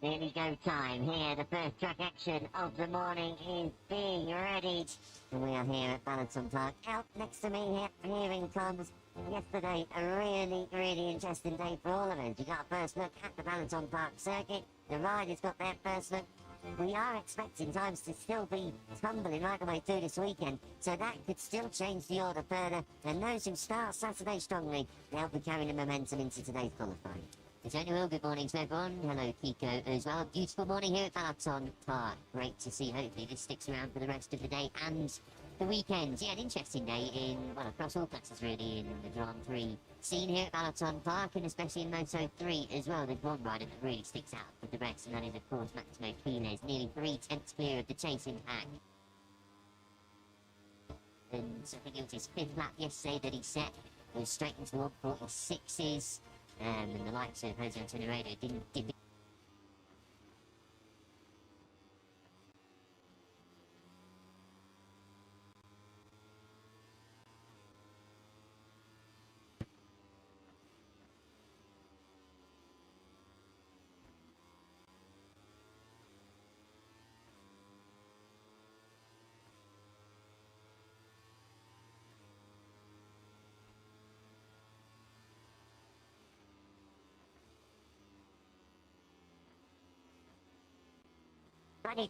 Nearly go time here. The first track action of the morning is being readied. And we are here at Ballanton Park. Out next to me here in comes yesterday. A really interesting day for all of us. You got a first look at the Ballanton Park circuit. The ride has got their first look. We are expecting times to still be tumbling right the way through this weekend, so that could still change the order further. And those who start Saturday strongly, they'll be carrying the momentum into today's qualifying. It's well, good morning to everyone. Hello, Kiko as well. Beautiful morning here at Ballanton Park. Great to see. Hopefully this sticks around for the rest of the day and the weekend. Yeah, an interesting day in, well, across all classes really, in the Grand Prix scene here at Ballanton Park, and especially in Moto 3 as well. There's one rider that really sticks out with the rest, and that is, of course, Maximo Quinez, nearly 3/10 clear of the chasing pack. And I think it was his 5th lap yesterday that he set. It was straight into 146s. And the likes of Jose Antonio didn't give it.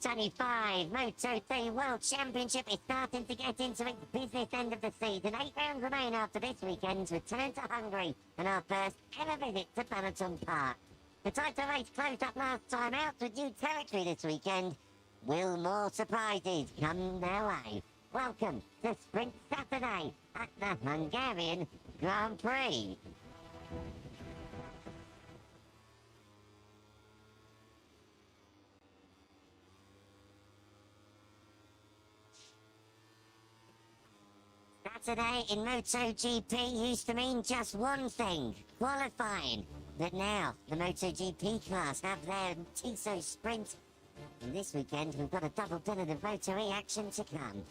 '25 Moto3 World Championship is starting to get into its business end of the season. 8 rounds remain after this weekend's return to Hungary and our first ever visit to Ballanton Park. The title race closed up last time out with new territory this weekend. Will more surprises come their way? Welcome to Sprint Saturday at the Hungarian Grand Prix. Saturday in MotoGP used to mean just one thing, qualifying. But now, the MotoGP class have their Tissot Sprint. And this weekend, we've got a double billet of Moto E action to come.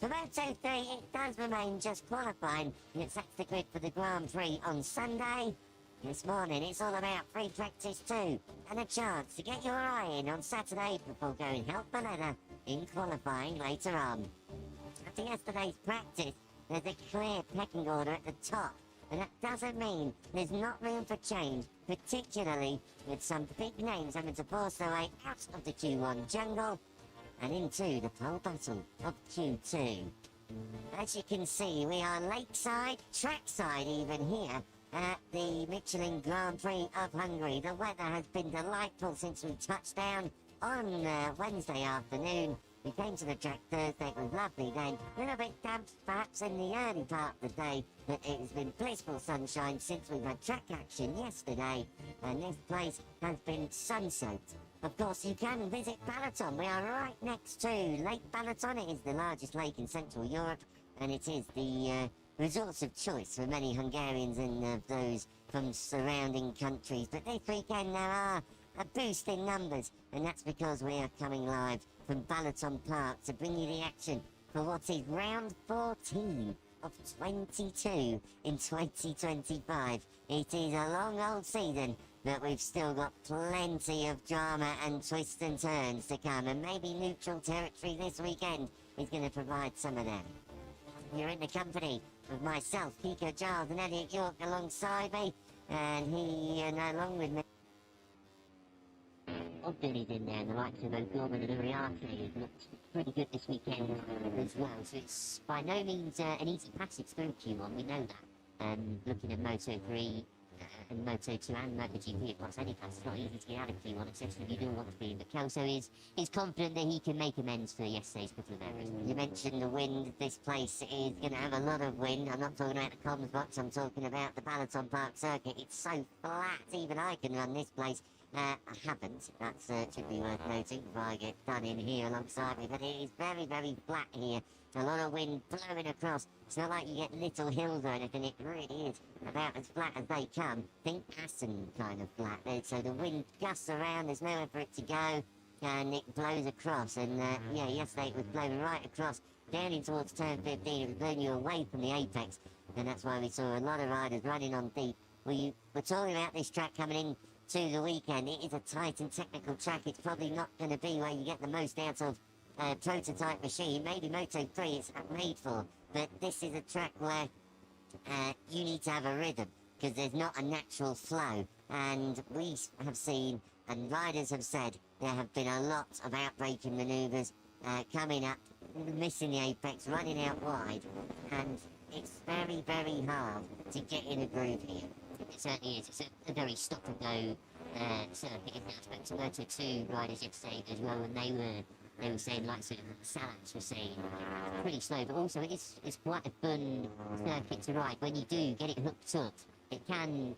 For Moto3, it does remain just qualifying, and it sets the grid for the Grand Prix on Sunday. This morning, it's all about free practice too, and a chance to get your eye in on Saturday before going hell for leather in qualifying later on. After yesterday's practice, there's a clear pecking order at the top, and that doesn't mean there's not room for change, particularly with some big names having to force their way out of the Q1 jungle and into the pole battle of Q2. As you can see, we are lakeside, trackside even here at the Michelin Grand Prix of Hungary. The weather has been delightful since we touched down on Wednesday afternoon. We came to the track Thursday, it was lovely then. A little bit damp perhaps in the early part of the day, but it has been blissful sunshine since we've had track action yesterday, and this place has been sun-soaked. Of course, you can visit Balaton. We are right next to Lake Balaton. It is the largest lake in Central Europe, and it is the resource of choice for many Hungarians and those from surrounding countries. But this weekend there are a boost in numbers, and that's because we are coming live from Ballanton Park to bring you the action for what is round 14 of 22 in 2025. It is a long old season, but we've still got plenty of drama and twists and turns to come, and maybe neutral territory this weekend is going to provide some of them. You're in the company of myself, Kiko Giles, and Elliot York alongside me, and along with me, Billy's in there, and the likes of O'Gorman and Uriarte have looked pretty good this weekend as well. So it's by no means an easy passage through Q1, we know that. Looking at Moto 3 and Moto 2 and MotoGP across any class, it's not easy to get out of Q1, except if you do want to be. But Kelso is confident that he can make amends for yesterday's couple of errors. You mentioned the wind. This place is going to have a lot of wind. I'm not talking about the comms box, I'm talking about the Ballanton Park circuit. It's so flat, even I can run this place. I haven't. That should be worth noting before I get done in here alongside me. But it is very flat here. A lot of wind blowing across. It's not like you get little hills or anything. It really is about as flat as they come. Think Aston kind of flat. So the wind gusts around. There's nowhere for it to go. And it blows across. And yeah, yesterday it was blowing right across. Down in towards turn 15. It was blowing you away from the apex. And that's why we saw a lot of riders running on deep. We were talking about this track coming in to the weekend. It is a tight and technical track. It's probably not going to be where you get the most out of prototype machine. Maybe Moto 3 is made for, but this is a track where you need to have a rhythm because there's not a natural flow. And we have seen, and riders have said, there have been a lot of outbreaking manoeuvres coming up, missing the apex, running out wide, and it's very, very hard to get in a groove here. It certainly is. It's a very stop-and-go circuit. I spoke to Moto 2 riders yesterday as well, and they were saying, like sort of Salats was saying, pretty slow, but also it's quite a fun circuit to ride. When you do get it hooked up, it can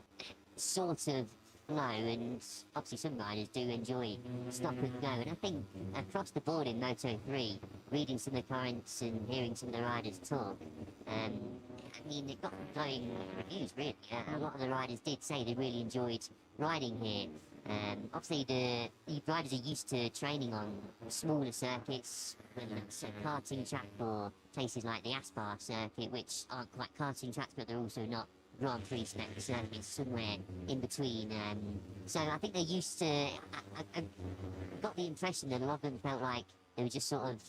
sort of flow, and obviously some riders do enjoy stop and go. And I think across the board in Moto 3, reading some of the comments and hearing some of the riders talk, I mean, it got glowing reviews, really. A lot of the riders did say they really enjoyed riding here. Obviously, the riders are used to training on smaller circuits, whether that's a karting track or places like the Aspar circuit, which aren't quite karting tracks, but they're also not Grand Prix spec circuits, somewhere in between. So I think they're used to... I got the impression that a lot of them felt like they were just sort of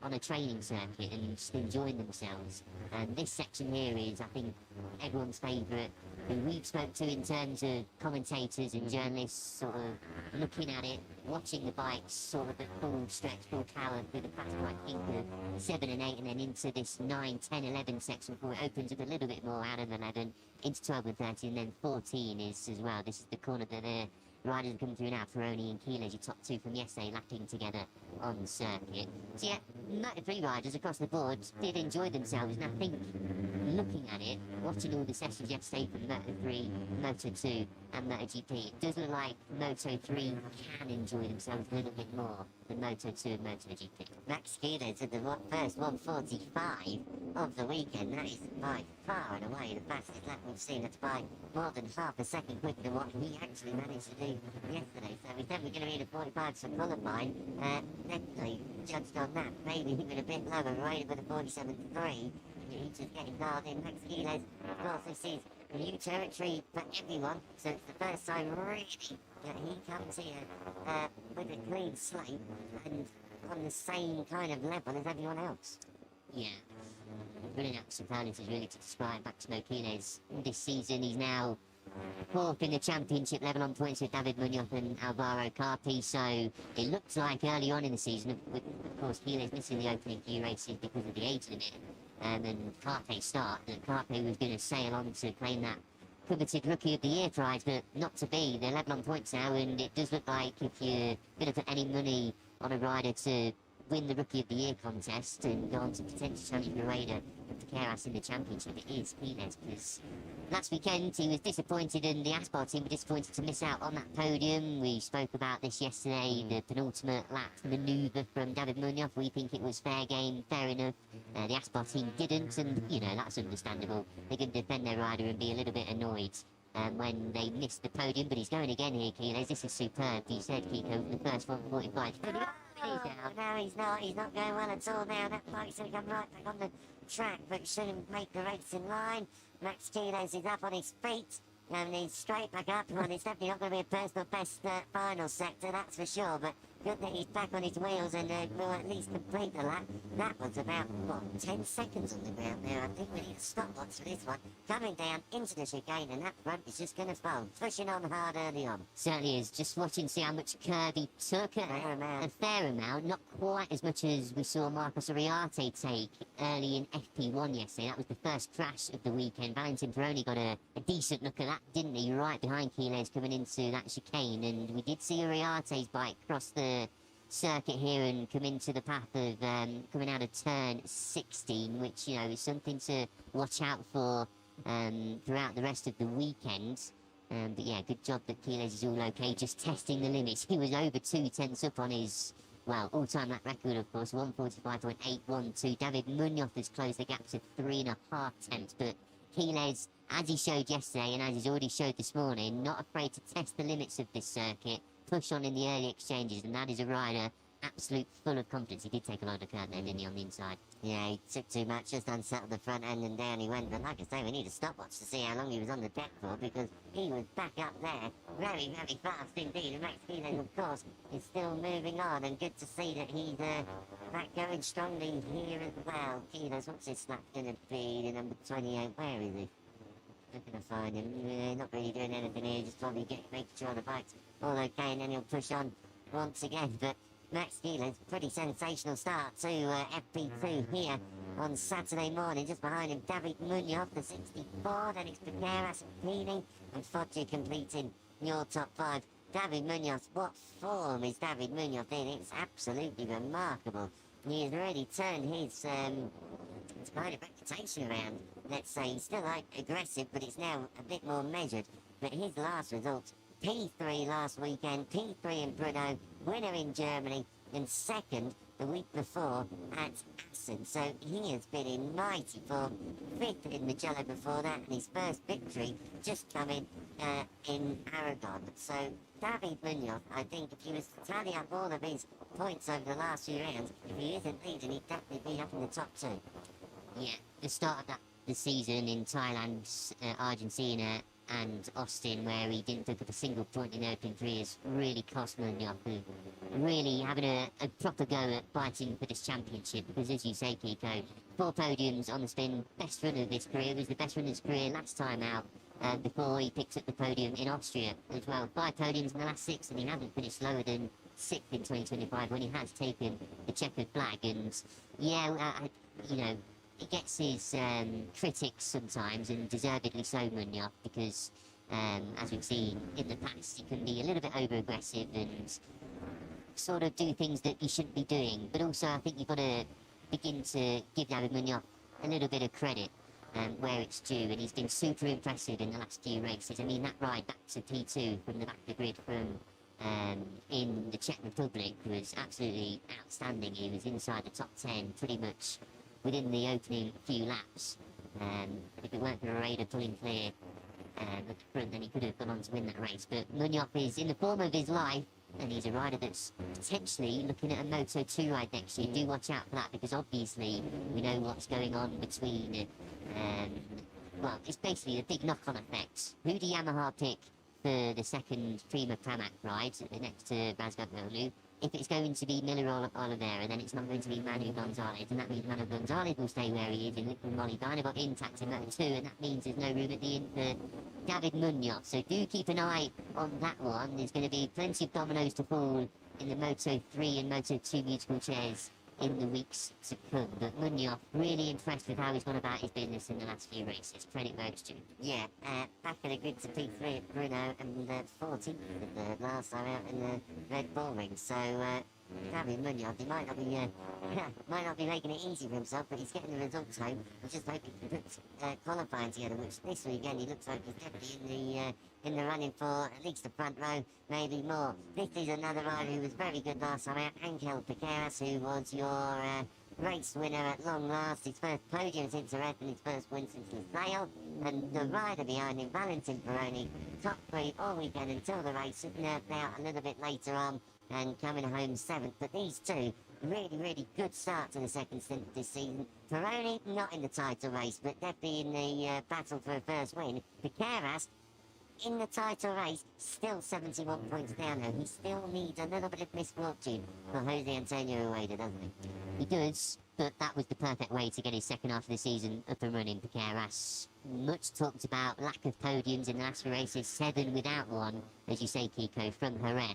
on a training circuit and just enjoying themselves. And this section here is, I think, everyone's favourite. Who we've spoke to in terms of commentators and journalists sort of looking at it, watching the bikes sort of at full stretch, full power through the pattern, I think, of 7 and 8, and then into this 9, 10, 11 section before it opens up a little bit more out of 11, into 12 and 13, and then 14 is as well. This is the corner that the riders are coming through now. Peroni and Keeler, your top two from yesterday, lapping together on the circuit. So yeah, Moto 3 riders across the board did enjoy themselves, and I think looking at it, watching all the sessions yesterday from Moto 3, Moto 2 and MotoGP, it does look like Moto 3 can enjoy themselves a little bit more than Moto 2 and MotoGP. Max Keeler's at the first 145 of the weekend. That is by far and away the fastest lap we've seen. It's by more than half a second quicker than what he actually managed to do yesterday. So he's definitely going to be in a 45 for qualifying. Definitely judged on that. Maybe even a bit lower, right with a 47.3. He's just getting dialed in. Max Keeler, of course, this is new territory for everyone. So it's the first time really that he comes here with a clean slate and on the same kind of level as everyone else. Yeah. Brilliant superlatives really to describe Maximo Keeler's this season. He's now fourth in the championship level on points with David Munoz and Alvaro Carpi, so it looks like early on in the season, with, of course, Keeler's missing the opening few races because of the age limit, and Carpe's start, that Carpe was going to sail on to claim that coveted Rookie of the Year prize, but not to be. They're level on points now, and it does look like if you're going to put any money on a rider to win the Rookie of the Year contest and go on to potentially challenge Moreno and Piqueras in the championship, it is Keeler's, because last weekend he was disappointed and the Aspar team were disappointed to miss out on that podium. We spoke about this yesterday, the penultimate lap manoeuvre from David Munoz. We think it was fair game, fair enough. The Aspar team didn't, and, you know, that's understandable. They can defend their rider and be a little bit annoyed when they missed the podium, but he's going again here, Keeler. This is superb. You said, Kiko, the first 145. No, he's not. He's not going well at all now. That bike's going to come right back on the track, but shouldn't make the race in line. Max Keeler is up on his feet, and he's straight back up, and it's definitely not going to be a personal best final sector, that's for sure, but good that he's back on his wheels and will at least complete the lap. That was about, what, 10 seconds on the ground there. I think we need a stopwatch for this one. Coming down into the chicane, and that front is just going to fold. Pushing on hard early on. Certainly is. Just watching, see how much curve he took. A fair amount. Not quite as much as we saw Marcos Ariarte take early in FP1 yesterday. That was the first crash of the weekend. Valentin Peroni got a decent look at that, didn't he? Right behind Keeler's coming into that chicane, and we did see Ariarte's bike cross the circuit here and come into the path of coming out of turn 16, which, you know, is something to watch out for throughout the rest of the weekend. But yeah, good job that Keeler's is all okay, just testing the limits. He was over 2 tenths up on his, well, all-time lap record, of course, 145.812. David Munoz has closed the gap to 3.5 tenths, but Keeler's, as he showed yesterday and as he's already showed this morning, not afraid to test the limits of this circuit, push on in the early exchanges, and that is a rider absolute full of confidence. He did take a lot of the curve there, didn't he, on the inside? Yeah, he took too much, just unsettled the front end and down he went. But like I say, we need a stopwatch to see how long he was on the deck for, because he was back up there very, very fast indeed. And Max Keelan, of course, is still moving on, and good to see that he's back going strongly here as well. Keelan's, what's his snap going to be? The number 28, where is he? Not going to find him. Not really doing anything here, just probably making sure the bike's all okay, and then he'll push on once again. But Max Keelan's pretty sensational start to FP2 here on Saturday morning. Just behind him, David Munoz, the 64. Then it's Piqueras, Pini, and Foggia completing your top 5. David Munoz, what form is David Munoz in? It's absolutely remarkable. He has really turned his kind of reputation around. Let's say he's still aggressive, but it's now a bit more measured. But his last result, P3 last weekend, P3 in Brno, winner in Germany, and second the week before at Assen. So he has been in mighty form, 5th in Mugello before that, and his first victory just coming in Aragon. So David Munoz, I think if he was to tally up all of his points over the last few rounds, if he isn't leading, he'd definitely be up in the top 2. Yeah, the start of the season in Thailand, Argentina, and Austin, where he didn't pick up a single point in the opening 3, has really cost Munoz, who really having a proper go at fighting for this championship. Because as you say, Kiko, 4 podiums on the spin, best run of his career, was the best run of his career last time out, before he picked up the podium in Austria as well. 5 podiums in the last 6, and he hasn't finished lower than 6th in 2025 when he has taken the checkered flag. And yeah, you know, he gets his critics sometimes, and deservedly so, Munoz, because as we've seen in the past, he can be a little bit over-aggressive and sort of do things that he shouldn't be doing. But also, I think you've got to begin to give David Munoz a little bit of credit where it's due, and he's been super impressive in the last few races. I mean, that ride back to P2 from the back of the grid from in the Czech Republic was absolutely outstanding. He was inside the top 10 pretty much within the opening few laps. If it weren't for Rueda pulling clear at the front, then he could have gone on to win that race. But Munoz is in the form of his life, and he's a rider that's potentially looking at a Moto2 ride next year. Do watch out for that, because obviously we know what's going on between, well, it's basically a big knock-on effect. Who do Yamaha pick for the second Prima Pramac ride next to Razgat Molu? If it's going to be Miller Oliveira, then it's not going to be Manu Gonzalez, and that means Manu Gonzalez will stay where he is in Liquid Molly Dynabot intact in Moto 2, and that means there's no room at the end for David Munoz. So do keep an eye on that one. There's going to be plenty of dominoes to fall in the Moto 3 and Moto 2 musical chairs in the weeks to come. But Munoz, really impressed with how he's gone about his business in the last few races. Credit where it's due. Yeah, back in the grid to P3 at Brno, and 14th at the last time out in the Red Bull Ring. So David Munoz, he might not be making it easy for himself, but he's getting the results home. I just hope he can put qualifying together, which this weekend he looks like he's definitely in the running for at least the front row, maybe more. This is another rider who was very good last time out, Angel Piqueras, who was your race winner at long last, his first podium since the Red and his first win since the sale. And the rider behind him, Valentin Peroni, top 3 all weekend until the race, nerfed out a little bit later on and coming home 7th. But these two, really, really good start to the second stint this season. Peroni not in the title race, but definitely in the battle for a first win. Piqueras in the title race, still 71 points down though. He still needs a little bit of misfortune for Jose Antonio Rueda, doesn't he? He does, but that was the perfect way to get his second half of the season up and running. Piqueras, much talked about lack of podiums in the last few races, 7 without one, as you say, Kiko, from Jerez.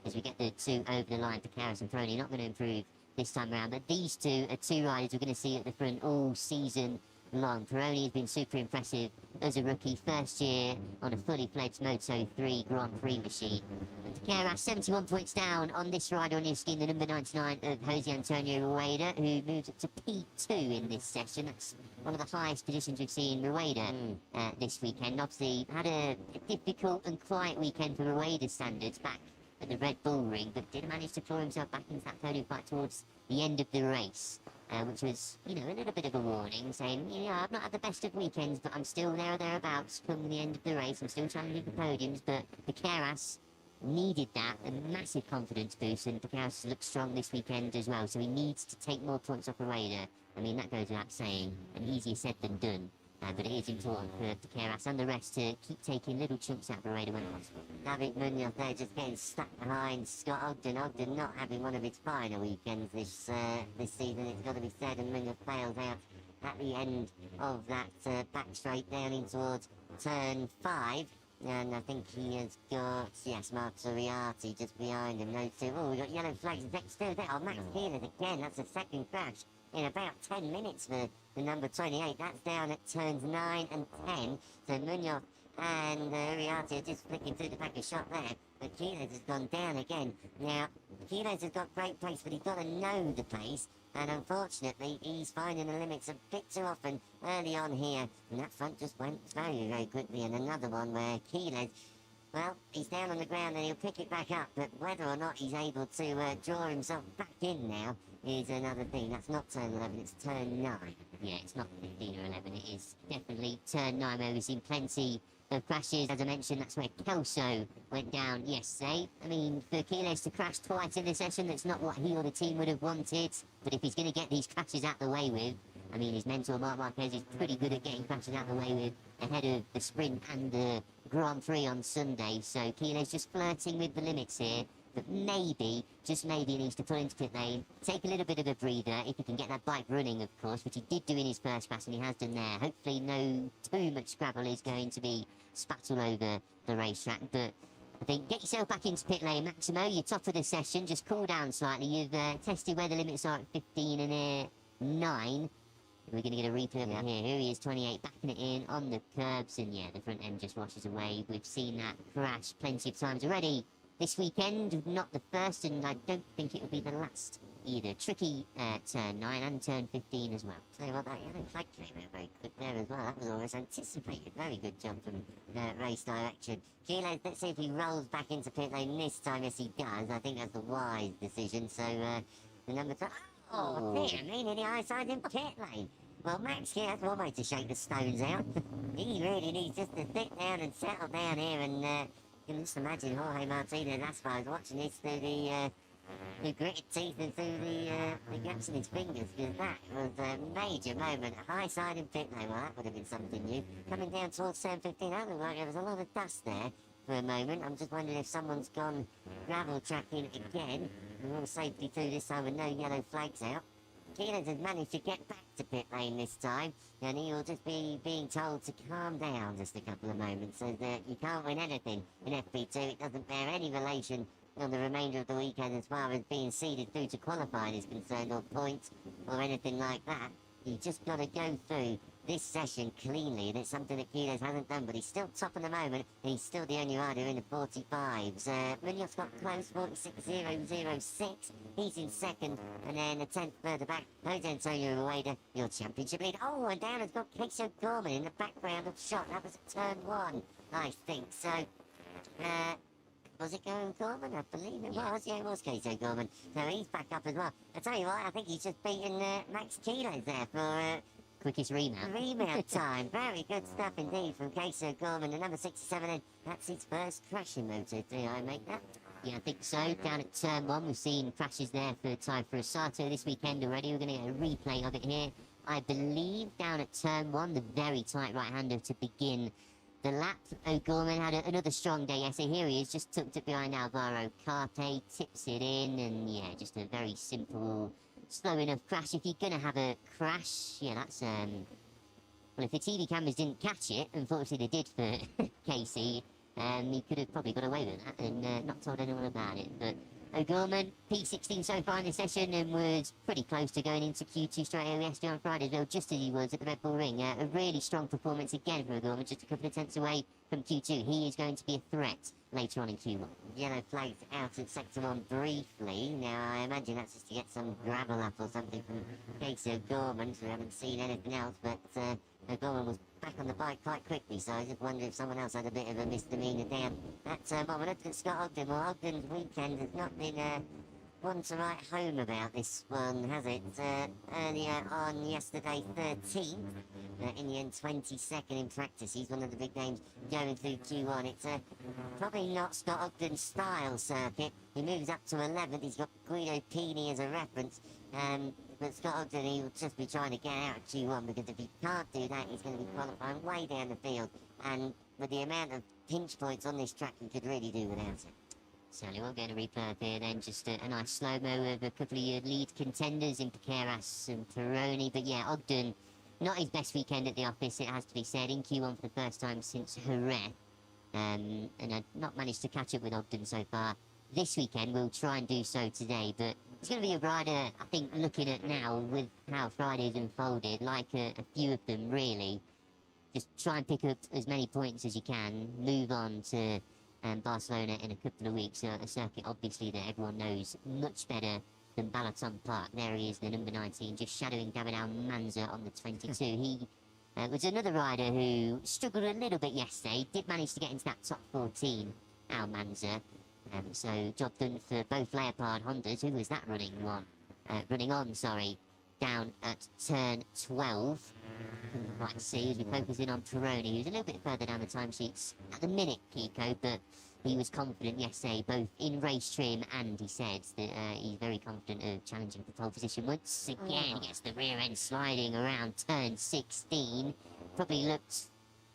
As we get the 2 over the line, Piqueras and Peroni not going to improve this time around, but these two are 2 riders we're going to see at the front all season long. Peroni has been super impressive as a rookie, first year on a fully fledged Moto 3 Grand Prix machine. And Piqueras 71 points down on this rider on his skin, the number 99 of Jose Antonio Rueda, who moves up to P2 in this session. That's one of the highest positions we've seen Rueda this weekend. Obviously had a difficult and quiet weekend for Rueda's standards back at the Red Bull Ring, but did manage to claw himself back into that podium fight towards the end of the race. Which was, you know, a little bit of a warning, saying, yeah, I've not had the best of weekends, but I'm still there or thereabouts come the end of the race. I'm still challenging for podiums, but Piqueras needed that, a massive confidence boost, and Keras looks strong this weekend as well, so he needs to take more points off a Raider. I mean, that goes without saying, and easier said than done. But it is important for Keras and the rest to keep taking little chunks out of the Raider when possible. David Munoz there just getting stuck behind Scott Ogden. Ogden not having one of his finer weekends this season, it's got to be said, and Munoz fails out at the end of that back straight down in towards turn 5. And I think he has got, yes, Mark Soriati just behind him. Those two. Oh, we got yellow flags next to that. Oh, Max Keeler again. That's a second crash in about 10 minutes for the number 28. That's down at turns 9 and 10. So Munoz and Uriarte are just flicking through the back of shot there. But Keeler's has gone down again. Now, Keeler's has got great pace, but he's got to know the pace. And unfortunately, he's finding the limits a bit too often early on here. And that front just went very, very quickly. And another one where Keeler, well, he's down on the ground and he'll pick it back up. But whether or not he's able to draw himself back in now is another thing. That's not turn 11, it's turn 9. Yeah, it's not 15 or 11, it is definitely turn 9 where we've seen plenty of crashes. As I mentioned, that's where Kelso went down yesterday. I mean, for Keeles to crash twice in the session, that's not what he or the team would have wanted. But if he's going to get these crashes out the way with, I mean, his mentor, Marc Marquez, is pretty good at getting crashes out the way with ahead of the sprint and the Grand Prix on Sunday. So Keeles just flirting with the limits here. But maybe, just maybe, he needs to pull into pit lane, take a little bit of a breather, if he can get that bike running, of course, which he did do in his first crash, and he has done there. Hopefully no too much gravel is going to be spat all over the racetrack, but I think get yourself back into pit lane, Maximo. You're top of the session, just cool down slightly. You've tested where the limits are at 15 and 9. We're going to get a replay of it here. Here he is, 28, backing it in on the curbs, and yeah, the front end just washes away. We've seen that crash plenty of times already this weekend, not the first, and I don't think it will be the last either. Tricky turn 9 and turn 15 as well. Tell you what, that yellow flag came out very quick there as well. That was almost anticipated. Very good jump from race direction. Keeler, let's see if he rolls back into pit lane this time. Yes, he does. I think that's the wise decision. So, the number 2... Oh, dear me, nearly eyesight in pit lane. Well, Max here has one way to shake the stones out. He really needs just to sit down and settle down here, and you can just imagine Jorge Martinez Aspar watching this through the gritted teeth and through the gaps in his fingers, because that was a major moment. A high side in pit lane, well, that would have been something new. Coming down towards turn 15, I looked like there was a lot of dust there for a moment. I'm just wondering if someone's gone gravel tracking again. We're all safely through this time with no yellow flags out. Keelan has managed to get back to pit lane this time, and he will just be being told to calm down just a couple of moments, so that you can't win anything in FP2. It doesn't bear any relation on the remainder of the weekend as far as being seeded through to qualifying is concerned, or points, or anything like that. You just got to go through this session cleanly, and it's something that Keelan hasn't done, but he's still top at the moment, and he's still the only rider in the 45s. Munoz got close, 46.006. He's in second, and then a 10th further back, Jose Antonio Rueda, your championship lead. Oh, and down has got Casey Gorman in the background of shot. That was at turn 1, I think. So, was it Gorman? I believe it was. Yeah, it was Casey Gorman. So he's back up as well. I tell you what, I think he's just beaten Max Keeler there for quickest remount. Remount time. Very good stuff indeed from Casey Gorman, the number 67, and that's his first crash in Moto3, I make that. Yeah, I think so. Down at turn 1, we've seen crashes there for Taifur Sato this weekend already. We're going to get a replay of it here. I believe down at turn 1, the very tight right-hander to begin the lap. O'Gorman had another strong day yesterday. Here he is, just tucked it behind Alvaro Carte, tips it in, and yeah, just a very simple, slow enough crash. If you're going to have a crash, yeah, that's, well, if the TV cameras didn't catch it, unfortunately they did for Casey, he could have probably got away with that and not told anyone about it. But O'Gorman, P16 so far in the session, and was pretty close to going into Q2 straight away yesterday on Friday as well, just as he was at the Red Bull Ring. A really strong performance again for O'Gorman, just a couple of tenths away from Q2. He is going to be a threat later on in Q1. Yellow flags out in sector 1 briefly. Now, I imagine that's just to get some gravel up or something from Casey O'Gorman, so we haven't seen anything else, but O'Gorman was back on the bike quite quickly, so I just wonder if someone else had a bit of a misdemeanor down. That's, well, we looked at Scott Ogden. Well, Ogden's weekend has not been one to write home about this one, has it? Earlier on yesterday, 13th, in the end 22nd in practice. He's one of the big names going through Q1. It's probably not Scott Ogden's style circuit. He moves up to 11th. He's got Guido Pini as a reference. But Scott Ogden, he'll just be trying to get out of Q1 because if he can't do that, he's going to be qualifying way down the field. And with the amount of pinch points on this track, he could really do without it. Certainly we'll get a replay up here then, just a nice slow-mo of a couple of your lead contenders in Piqueras and Peroni. But yeah, Ogden, not his best weekend at the office, it has to be said, in Q1 for the first time since Jerez. And I've not managed to catch up with Ogden so far. This weekend we'll try and do so today, but it's going to be a rider, I think, looking at now with how Friday's unfolded, like a few of them really. Just try and pick up as many points as you can, move on to Barcelona in a couple of weeks, a circuit obviously that everyone knows much better than Balaton Park. There he is, the number 19, just shadowing David Almanza on the 22. He was another rider who struggled a little bit yesterday, did manage to get into that top 14, Almanza. So job done for both Leopard Hondas. Who was that running on, down at turn 12. Right, see, as we focus in on Peroni, who's a little bit further down the timesheets at the minute, Kiko, but he was confident yesterday, both in race trim and he said that he's very confident of challenging for pole position. Once again, he gets the rear end sliding around turn 16. Probably looked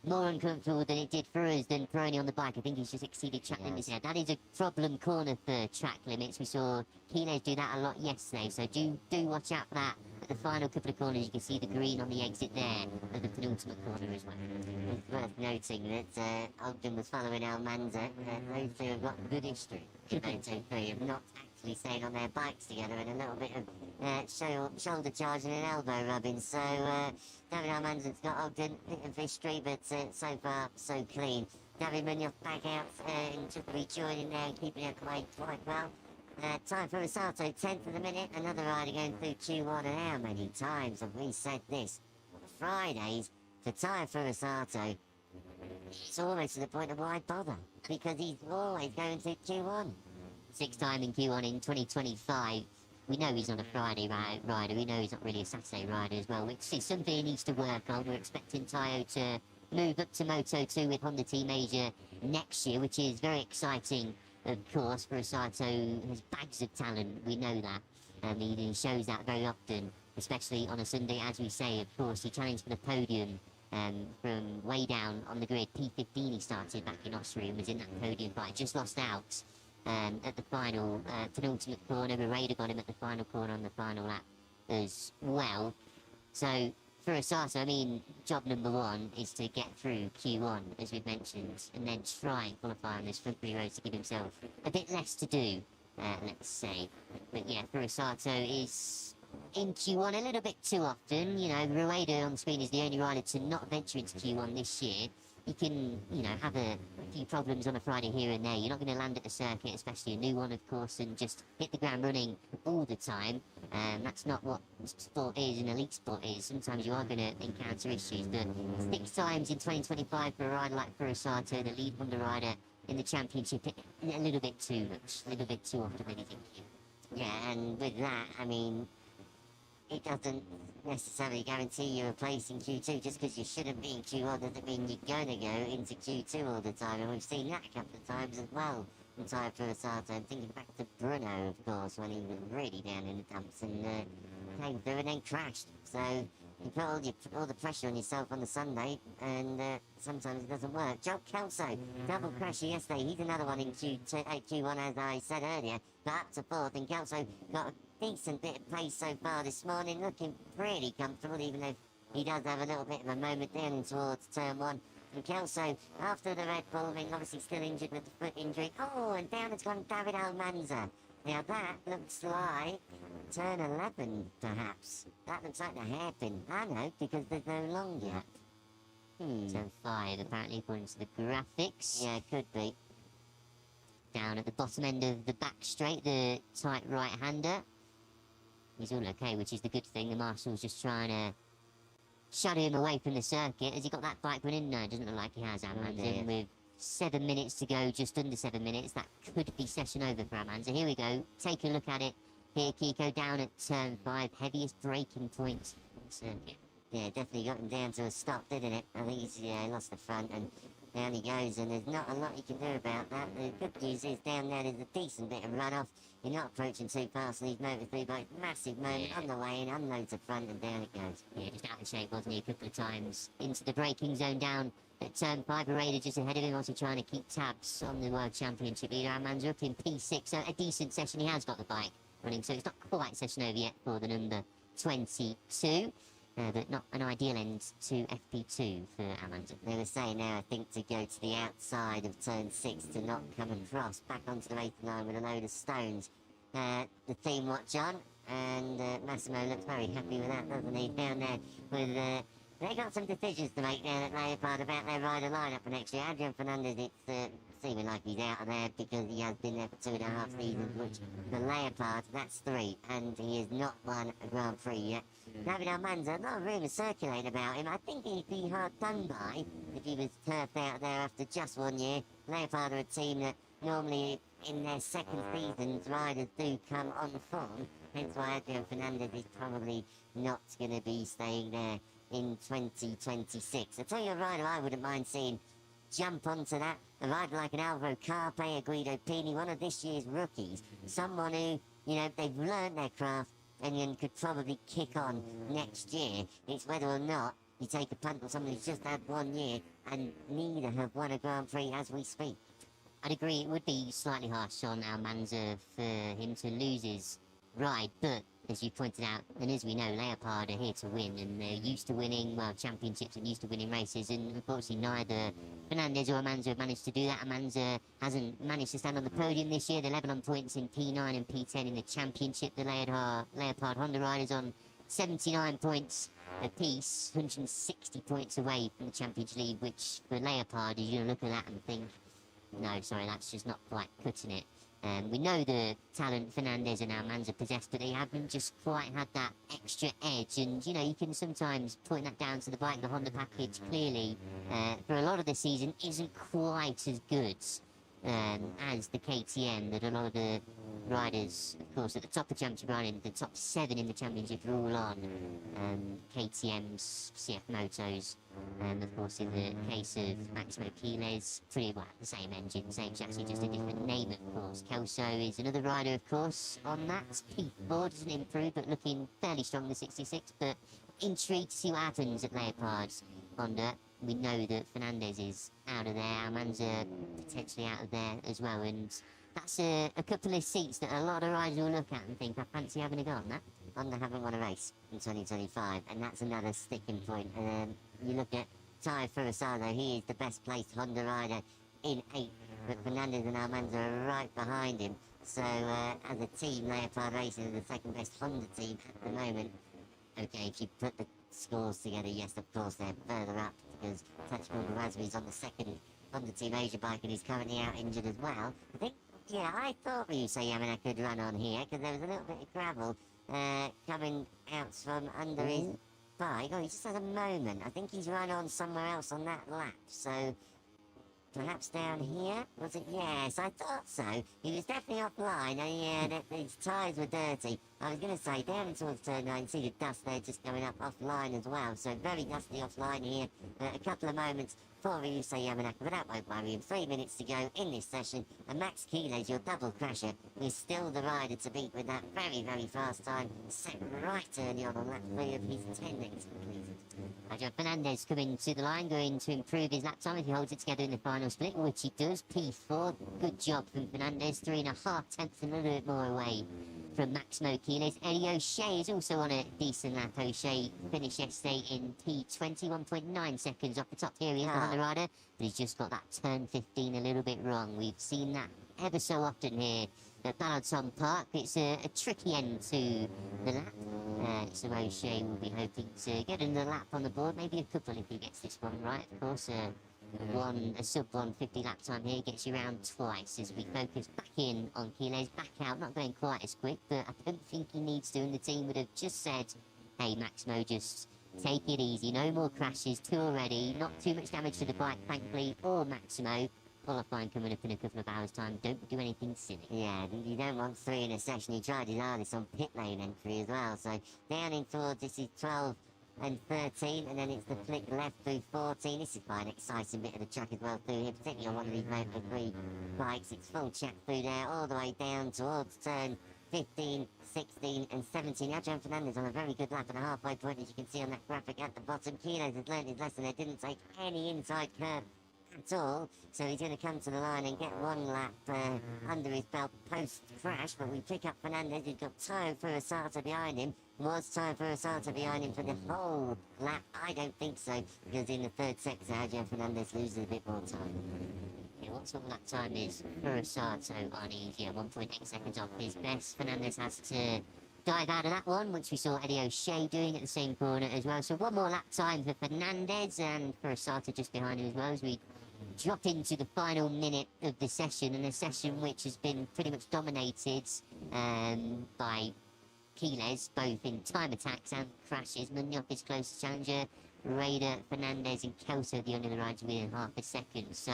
more uncomfortable than it did for us than Peroni on the bike. I think he's just exceeded track limits there. That is a problem corner for track limits. We saw Quiles do that a lot yesterday, so do watch out for that. At the final couple of corners, you can see the green on the exit there of the penultimate corner as well. It's worth noting that Ogden was following Almanza. Those two have got good history. Those two have not actually stayed on their bikes together, and a little bit of shoulder charge and an elbow rubbing. So David Almanza's got Ogden, bit of history, but so far so clean. David Munoz back out and just rejoining there and keeping it away quite well. Time for Rosato, 10th of the minute, another rider going through Q1, and how many times have we said this? Fridays, for time for Rosato, it's almost to the point of why bother, because he's always going through Q1. Sixth time in Q1 in 2025. We know he's not a Friday rider, we know he's not really a Saturday rider as well, which is something he needs to work on. We're expecting Tayo to move up to Moto2 with Honda Team Asia next year, which is very exciting. Of course, Rosato has bags of talent, we know that, and he shows that very often, especially on a Sunday, as we say. Of course, he challenged for the podium from way down on the grid. P15 he started back in Austria and was in that podium fight, just lost out at the final penultimate corner. Bereda got him at the final corner on the final lap as well. So for Rosato, I mean, job number one is to get through Q1, as we've mentioned, and then try and qualify on this front three roads to give himself a bit less to do, let's say. But yeah, for Rosato is in Q1 a little bit too often. You know, Rueda on screen is the only rider to not venture into Q1 this year. You can, you know, have a few problems on a Friday here and there. You're not going to land at the circuit, especially a new one, of course, and just hit the ground running all the time. That's not what sport is, an elite sport is. Sometimes you are going to encounter issues, but 6 times in 2025 for a rider like Rosato, the lead Honda rider in the championship, a little bit too much, a little bit too often, really, think you. Yeah, and with that, I mean, it doesn't necessarily guarantee you a place in Q2. Just because you shouldn't be in Q1 doesn't mean you're going to go into Q2 all the time, and we've seen that a couple of times as well from Tayo Furusato. I'm thinking back to Bruno, of course, when he was really down in the dumps and came through and then crashed. So you put all the pressure on yourself on the Sunday, and sometimes it doesn't work. Joe Kelso, double crasher yesterday. He's another one in Q1, as I said earlier, but up to 4th, and Kelso got a decent bit of pace so far this morning, looking pretty comfortable, even though he does have a little bit of a moment down towards turn 1. And Kelso, after the Red Bull, I mean, obviously still injured with the foot injury. Oh, and down has gone David Almanza. Now that looks like turn 11, perhaps. That looks like the hairpin. I know, because there's no long gap. Turn 5, apparently, according to the graphics. Yeah, could be. Down at the bottom end of the back straight, the tight right-hander. He's all okay, which is the good thing. The marshal's just trying to shadow him away from the circuit. Has he got that bike running? No, it doesn't look like he has. Almanza with 7 minutes to go, just under 7 minutes. That could be session over for Almanza. Here we go. Take a look at it. Here, Kiko down at turn 5. Heaviest braking point on the circuit. Yeah, definitely got him down to a stop, didn't it? I think he's lost the front and down he goes, and there's not a lot you can do about that. The good news is down there there's a decent bit of runoff. You're not approaching too fast, and these Moto3 bikes, massive moment on the way in, unloads the front, and down it goes. Yeah, just out of shape, wasn't he, a couple of times. Into the braking zone down at turn 5. Raider just ahead of him, also trying to keep tabs on the World Championship leader. Almanza up in P6, so a decent session. He has got the bike running, so it's not quite session over yet for the number 22. But not an ideal end to FP2 for Almanza. They were saying now, I think, to go to the outside of turn 6 to not come across, back onto the 89 with a load of stones. The team watch on, and Massimo looks very happy with that, doesn't he? Down there with... they got some decisions to make down at Leopard about their rider lineup for next year. Adrian Fernandez, it's seeming like he's out of there because he has been there for 2.5 seasons, which for Leopard, that's 3, and he has not won a Grand Prix yet. David Almanza, a lot of rumours circulating about him. I think he'd be hard done by if he was turfed out there after just 1 year. Leopard are a team that normally in their second seasons riders do come on form. Hence why Adrian Fernandez is probably not going to be staying there in 2026. I tell you a rider I wouldn't mind seeing jump onto that. A rider like an Alvaro Carpe, a Guido Pini, one of this year's rookies. Someone who, they've learned their craft and then could probably kick on next year. It's whether or not you take a punt on someone who's just had 1 year and neither have won a Grand Prix as we speak. I'd agree, it would be slightly harsh on Almanza for him to lose his ride, but as you pointed out, and as we know, Leopard are here to win, and they're used to winning World Championships and used to winning races, and unfortunately neither Fernandez or Almanza have managed to do that. Almanza hasn't managed to stand on the podium this year. They're level on points in P9 and P10 in the Championship. The Leopard Honda riders on 79 points apiece, 160 points away from the Championship League, which for Leopard, you're going to look at that and think, no, sorry, that's just not quite cutting it. We know the talent Fernandez and Almanza possess, but they haven't just quite had that extra edge. And, you can sometimes point that down to the bike. The Honda package, clearly, for a lot of the season, isn't quite as good as the KTM that a lot of the riders, of course, at the top of the championship riding, the top 7 in the championship are all on KTM's CF Motos. Of course, in the case of Maximo Quiles, pretty well the same engine, same chassis, just a different name, of course. Kelso is another rider, of course, on that. P4 doesn't improve, but looking fairly strong in the 66. But intrigued to see what happens at Leopard's Honda. We know that Fernandez is out of there, Almanza potentially out of there as well, and that's a couple of seats that a lot of riders will look at and think, I fancy having a go on that. Honda haven't won a race in 2025, and that's another sticking point. You look at Tai Furusato, he is the best placed Honda rider in 8th, but Fernandez and Almanza are right behind him. So, as a team, Leopard Racing is the second best Honda team at the moment. Okay, if you put the scores together, yes, of course, they're further up, because Tachibana Razvi's on the second Honda Team Asia bike, and he's currently out injured as well. I thought Ryusei Yamana could run on here, because there was a little bit of gravel coming out from under his bike. Oh, he just had a moment. I think he's run on somewhere else on that lap, so perhaps down here? Was it? Yes, I thought so. He was definitely offline, and his tyres were dirty. I was going to say, down towards turn 9, see the dust there just coming up offline as well, so very dusty offline here. A couple of moments for Ryusei Yamanaka, but that won't worry him. 3 minutes to go in this session, and Max Quiles, your double crasher, is still the rider to beat with that very, very fast time, set right early on lap 3 of his 10 minutes completed. Adrian Fernandez coming to the line, going to improve his lap time if he holds it together in the final split, which he does. P4, good job from Fernandez, 3.5 tenths, a little bit more away from Maximo Quiles. Eddie O'Shea is also on a decent lap. O'Shea finished yesterday in P20, 1.9 seconds off the top here. He is the Honda rider, but he's just got that turn 15 a little bit wrong. We've seen that ever so often here at Ballardson Park. It's a tricky end to the lap. So O'Shea will be hoping to get another lap on the board, maybe a couple if he gets this one right. Of course, a sub 150 lap time here gets you around twice as we focus back in on Quiles, back out, not going quite as quick, but I don't think he needs to, and the team would have just said, hey Maximo, just take it easy, no more crashes, 2 already, not too much damage to the bike, thankfully, or Maximo, qualifying coming up in a couple of hours' time. Don't do anything silly. Yeah, you don't want 3 in a session. He tried his hardest on pit lane entry as well. So down in towards this is 12 and 13, and then it's the flick left through 14. This is quite an exciting bit of the track as well through here, particularly on one of these Moto 3 bikes. It's full chat through there, all the way down towards turn 15, 16 and 17. Adrian Fernandez on a very good lap at the halfway point, as you can see on that graphic at the bottom. Kilos has learned his lesson. They didn't take any inside curve at all, so he's going to come to the line and get one lap under his belt post-crash, but we pick up Fernandez, who's got Tayo Furusato behind him. Was Tayo Furusato behind him for the whole lap? I don't think so, because in the third sector, Adrian Fernandez loses a bit more time. Yeah, what sort of lap time is Furusato on easier? 1.8 seconds off his best. Fernandez has to dive out of that one, which we saw Eddie O'Shea doing at the same corner as well. So one more lap time for Fernandez, and Furusato just behind him as well, as we drop into the final minute of the session, and a session which has been pretty much dominated by Quiles, both in time attacks and crashes. Munoz is close challenger, Raider, Fernandez and Kelso the under the rides within half a second. So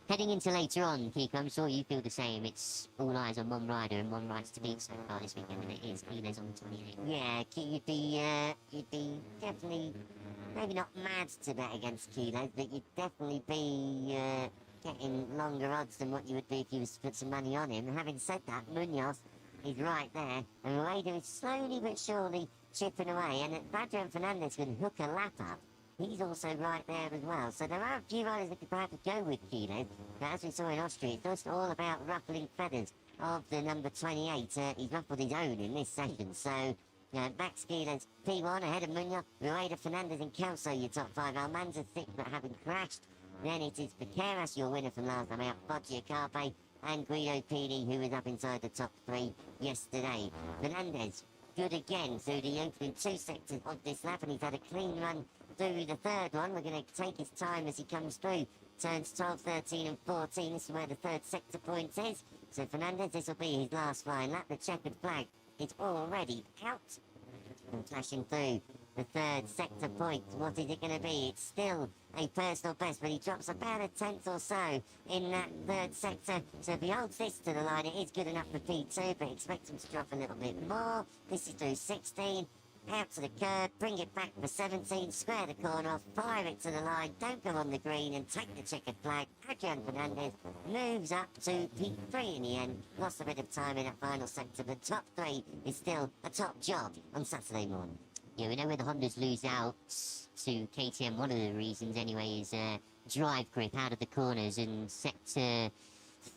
heading into later on, Kiko, I'm sure you feel the same. It's all eyes on one rider and one rides to beat so far this weekend, and it is Quiles on 28. Yeah, you'd be definitely, maybe not mad to bet against Kilos, but you'd definitely be getting longer odds than what you would be if you was to put some money on him. Having said that, Munoz is right there, and Raider is slowly but surely chipping away, and Adrian Fernandez can hook a lap up. He's also right there as well. So there are a few riders that could perhaps go with Kilos, but as we saw in Austria, it's just all about ruffling feathers of the number 28. He's ruffled his own in this session, so Max Kilos, P1 ahead of Munoz, Raider, Fernandez and Kelso, your top 5. Almanza thick but having crashed. Then it is Piqueras, your winner from last time out, Foggia Carpe and Guido Pini, who was up inside the top 3 yesterday. Fernandez, good again through the opening 2 sectors of this lap, and he's had a clean run through the third one. We're going to take his time as he comes through. Turns 12, 13 and 14. This is where the third sector point is. So Fernandez, this will be his last flying lap. The checkered flag is already out. And flashing through the third sector point. What is it going to be? It's still a personal best, but he drops about a tenth or so in that third sector. So if he holds this to the line, it is good enough for P2, but expect him to drop a little bit more. This is through 16. Out to the curb, bring it back for 17, square the corner off, fire it to the line, don't go on the green and take the checkered flag. Adrian Fernandez moves up to P3 in the end. Lost a bit of time in that final sector, but top 3 is still a top job on Saturday morning. Yeah, we know where the Hondas lose out to KTM. One of the reasons, anyway, is drive grip out of the corners, and sector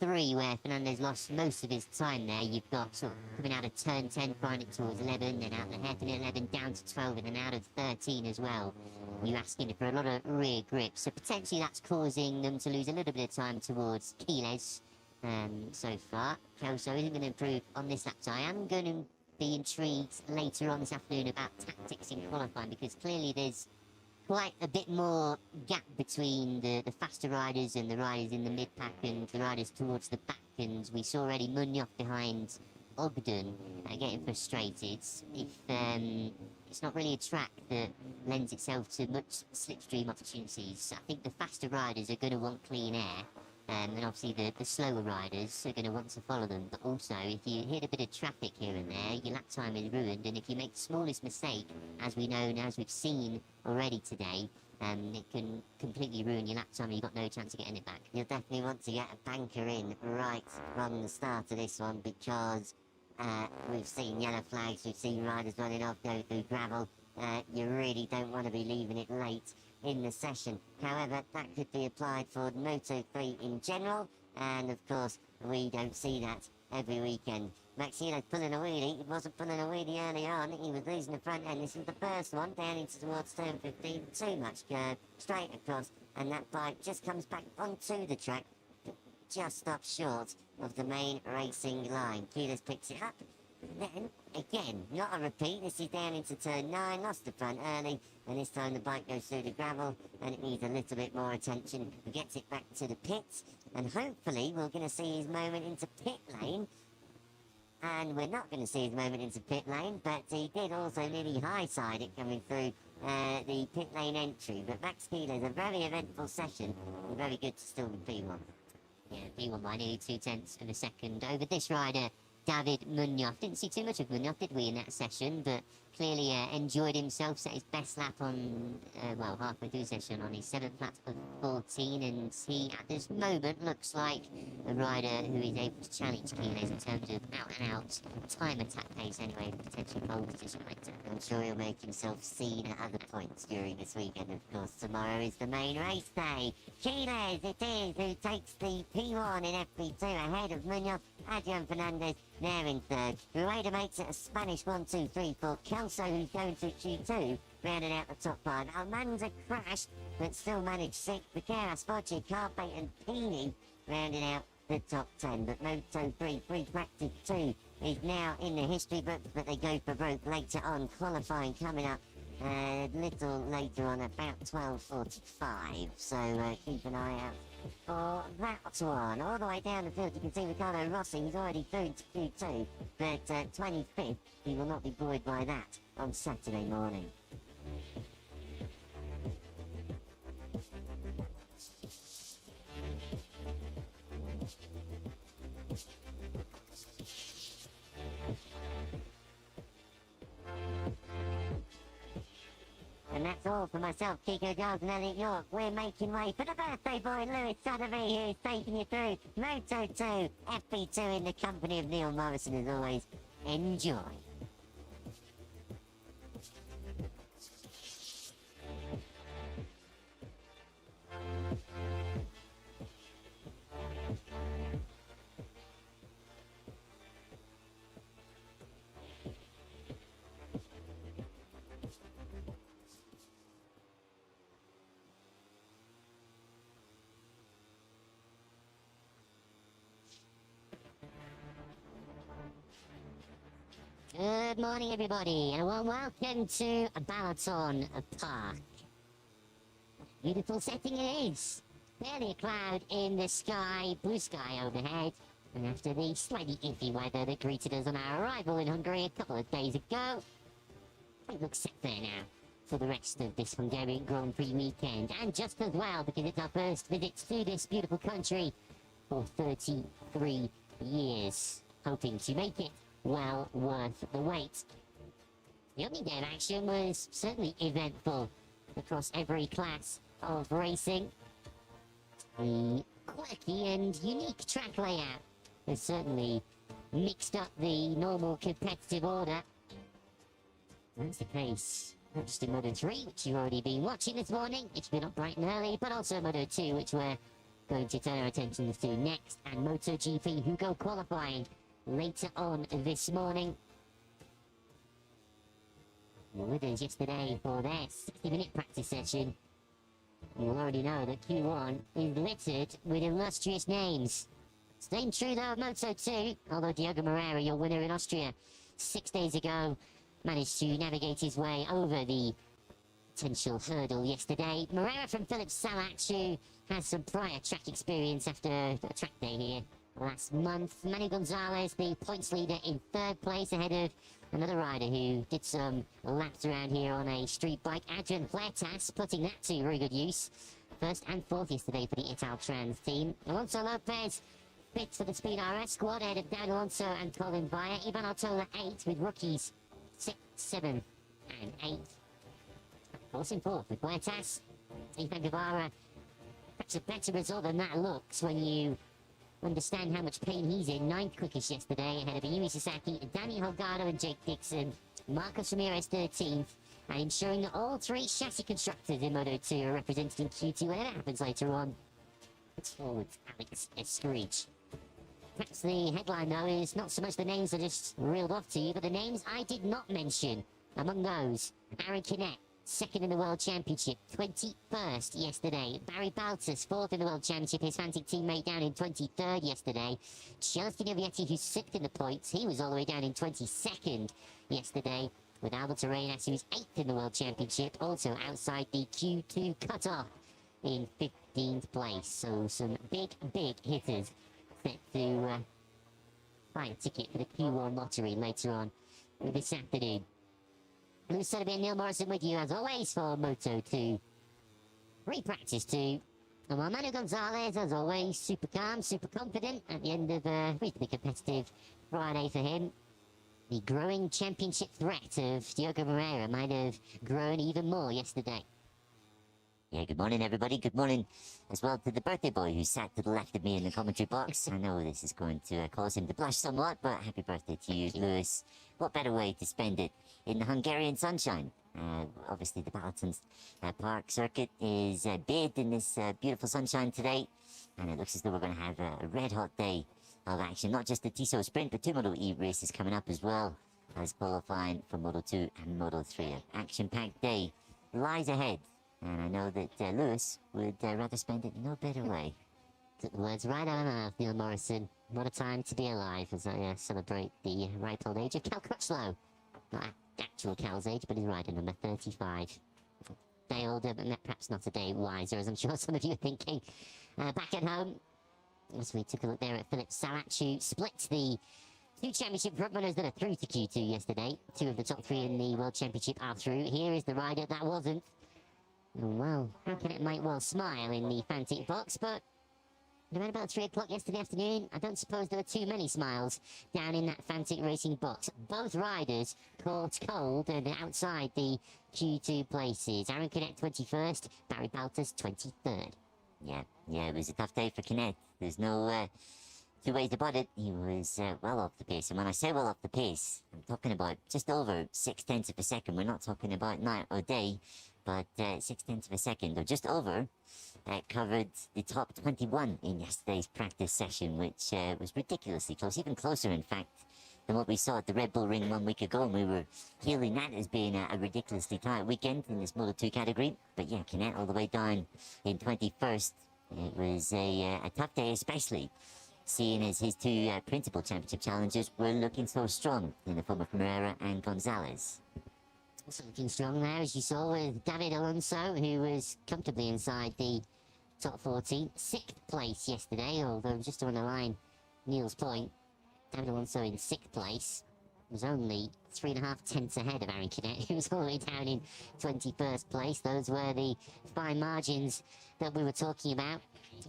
3, where Fernandez lost most of his time there. You've got sort of coming out of turn 10, finding it towards 11, then out the hairpin at 11, down to 12, and then out of 13 as well. You're asking for a lot of rear grip, so potentially that's causing them to lose a little bit of time towards Quiles so far. Kelso isn't going to improve on this lap, so I am going to be intrigued later on this afternoon about tactics in qualifying, because clearly there's quite a bit more gap between the faster riders and the riders in the mid-pack and the riders towards the back, and we saw already Munoz behind Ogden getting frustrated. If it's not really a track that lends itself to much slipstream opportunities, I think the faster riders are going to want clean air, and obviously the slower riders are going to want to follow them. But also, if you hit a bit of traffic here and there, your lap time is ruined, and if you make the smallest mistake, as we know and as we've seen already today, it can completely ruin your lap time and you've got no chance of getting it back. You'll definitely want to get a banker in right from the start of this one, because we've seen yellow flags, we've seen riders running off, go through gravel. You really don't want to be leaving it late in the session. However, that could be applied for Moto 3 in general, and of course we don't see that every weekend. Maxino's pulling a wheelie. He wasn't pulling a wheelie early on. He was losing the front end. This is the first one down into towards turn 15. Too much curve, straight across, and that bike just comes back onto the track, just stops short of the main racing line. Keyless picks it up. Then, again, not a repeat. This is down into turn 9, lost the front early, and this time the bike goes through the gravel, and it needs a little bit more attention. He gets it back to the pits, and hopefully we're going to see his moment into pit lane. And we're not going to see his moment into pit lane, but he did also nearly high-side it coming through the pit lane entry. But Max Keeler's a very eventful session, and very good to still be P1. Yeah, he won by nearly 2/10 of a second over this rider, David Munoz. Didn't see too much of Munoz, did we, in that session, but clearly enjoyed himself, set his best lap on, well, halfway through the session on his 7th lap of 14, and he, at this moment, looks like a rider who is able to challenge Keyless in terms of out-and-out time attack pace anyway, potentially pole position later. I'm sure he'll make himself seen at other points during this weekend. Of course, tomorrow is the main race day. Quiles it is who takes the P1 in FP2 ahead of Munoz. Adrian Fernandez there in third. Rueda makes it a Spanish 1-2-3 for Kelso, who's going to Q2, rounding out the top 5. Almanza crashed, but still managed 6th. Becerra, Spocci, Carpe and Pini rounding out the top 10. But Moto 3, Free Practice 2 is now in the history books, but they go for broke later on. Qualifying coming up a little later on, about 12:45. So keep an eye out for that one. All the way down the field, you can see Ricardo Rossi, who's already through to Q2, but 25th, he will not be buoyed by that on Saturday morning. And that's all for myself, Kiko Giles and Elliot York. We're making way for the birthday boy, Lewis Sotheby, who's taking you through Moto 2, FP2 in the company of Neil Morrison as always. Enjoy. Good morning, everybody, and a warm welcome to Balaton Park. Beautiful setting it is. Barely a cloud in the sky, blue sky overhead. And after the slightly iffy weather that greeted us on our arrival in Hungary a couple of days ago, it looks set there now for the rest of this Hungarian Grand Prix weekend. And just as well, because it's our first visit to this beautiful country for 33 years. Hoping to make it well worth the wait. The opening day of action was certainly eventful across every class of racing. The quirky and unique track layout has certainly mixed up the normal competitive order. That's the case not just in Moto 3, which you've already been watching this morning, it's been up bright and early, but also Moto 2, which we're going to turn our attention to next, and MotoGP, who go qualifying later on this morning. With us yesterday for their 60-minute practice session. You'll already know that Q1 is littered with illustrious names. Staying true though of Moto 2, although Diogo Moreira, your winner in Austria 6 days ago, managed to navigate his way over the potential hurdle yesterday. Moreira from Philips Salax, who has some prior track experience after a track day here last month. Manny Gonzalez, the points leader, in third place ahead of another rider who did some laps around here on a street bike, Adrian Huertas, putting that to very good use. First and fourth yesterday for the Italtrans team. Alonso Lopez fits for the Speed RS squad ahead of Dan Alonso and Colin Vaya. Ivan Artola 8 with rookies 6, 7 and 8. Of course in fourth with Huertas. Ethan Guevara, perhaps a better result than that looks when you understand how much pain he's in. 9th quickest yesterday ahead of Yumi Sasaki, Danny Holgado and Jake Dixon. Marcos Ramirez 13th, and ensuring that all three chassis constructors in Moto 2 are represented in Q2 whenever it happens later on. It's forward Alex Escreech. Perhaps the headline though is not so much the names I just reeled off to you, but the names I did not mention. Among those, Aaron Canet, 2nd in the World Championship, 21st yesterday. Barry Baltus, 4th in the World Championship, his Fantic teammate down in 23rd yesterday. Celestino Vietti, who's 6th in the points, he was all the way down in 22nd yesterday. With Albert Arenas, who's 8th in the World Championship, also outside the Q2 cutoff in 15th place. So some big hitters set to buy a ticket for the Q1 lottery later on this afternoon. Lewis Sotheby and Neil Morrison with you as always for Moto 2. Repractice 2. And while Manu Gonzalez, as always, super calm, super confident at the end of a reasonably competitive Friday for him. The growing championship threat of Diogo Moreira might have grown even more yesterday. Yeah, good morning, everybody. Good morning as well to the birthday boy who sat to the left of me in the commentary box. I know this is going to cause him to blush somewhat, but happy birthday to you, Lewis. What better way to spend it in the Hungarian sunshine? Obviously, the Palatins Park circuit is bathed in this beautiful sunshine today, and it looks as though we're going to have a red-hot day of action. Not just the Tissot Sprint, but two Moto E races coming up as well as qualifying for Moto 2 and Moto 3. An action-packed day lies ahead. And I know that Lewis would rather spend it no better way. Took the words right out of my mouth, Neil Morrison. What a time to be alive as I celebrate the ripe old age of Cal Crutchlow. Not actual Cal's age, but his rider number 35. A day older, but perhaps not a day wiser, as I'm sure some of you are thinking. Back at home, as we took a look there at Philip Sarach, who split the two championship frontrunners that are through to Q2 yesterday. Two of the top three in the World Championship are through. Here is the rider that wasn't. Oh, well, how can it might well smile in the Fantic box, but around about 3 o'clock yesterday afternoon, I don't suppose there were too many smiles down in that Fantic Racing box. Both riders caught cold and outside the Q2 places. Aaron Canet 21st, Barry Baltus 23rd. Yeah, it was a tough day for Canet. There's no two ways about it. He was well off the pace, and when I say well off the pace, I'm talking about just over 0.6 of a second. We're not talking about night or day, but 0.6 of a second, or just over, covered the top 21 in yesterday's practice session, which was ridiculously close, even closer, in fact, than what we saw at the Red Bull Ring 1 week ago, and we were hailing that as being a ridiculously tight weekend in this Moto 2 category. But yeah, Canet all the way down in 21st. It was a tough day, especially seeing as his two principal championship challengers were looking so strong in the form of Moreira and Gonzalez. Also looking strong there, as you saw, with David Alonso, who was comfortably inside the top 14. 6th place yesterday, although just to underline Neil's point, David Alonso in 6th place was only 3.5 tenths ahead of Aaron Canet, who was all the way down in 21st place. Those were the fine margins that we were talking about.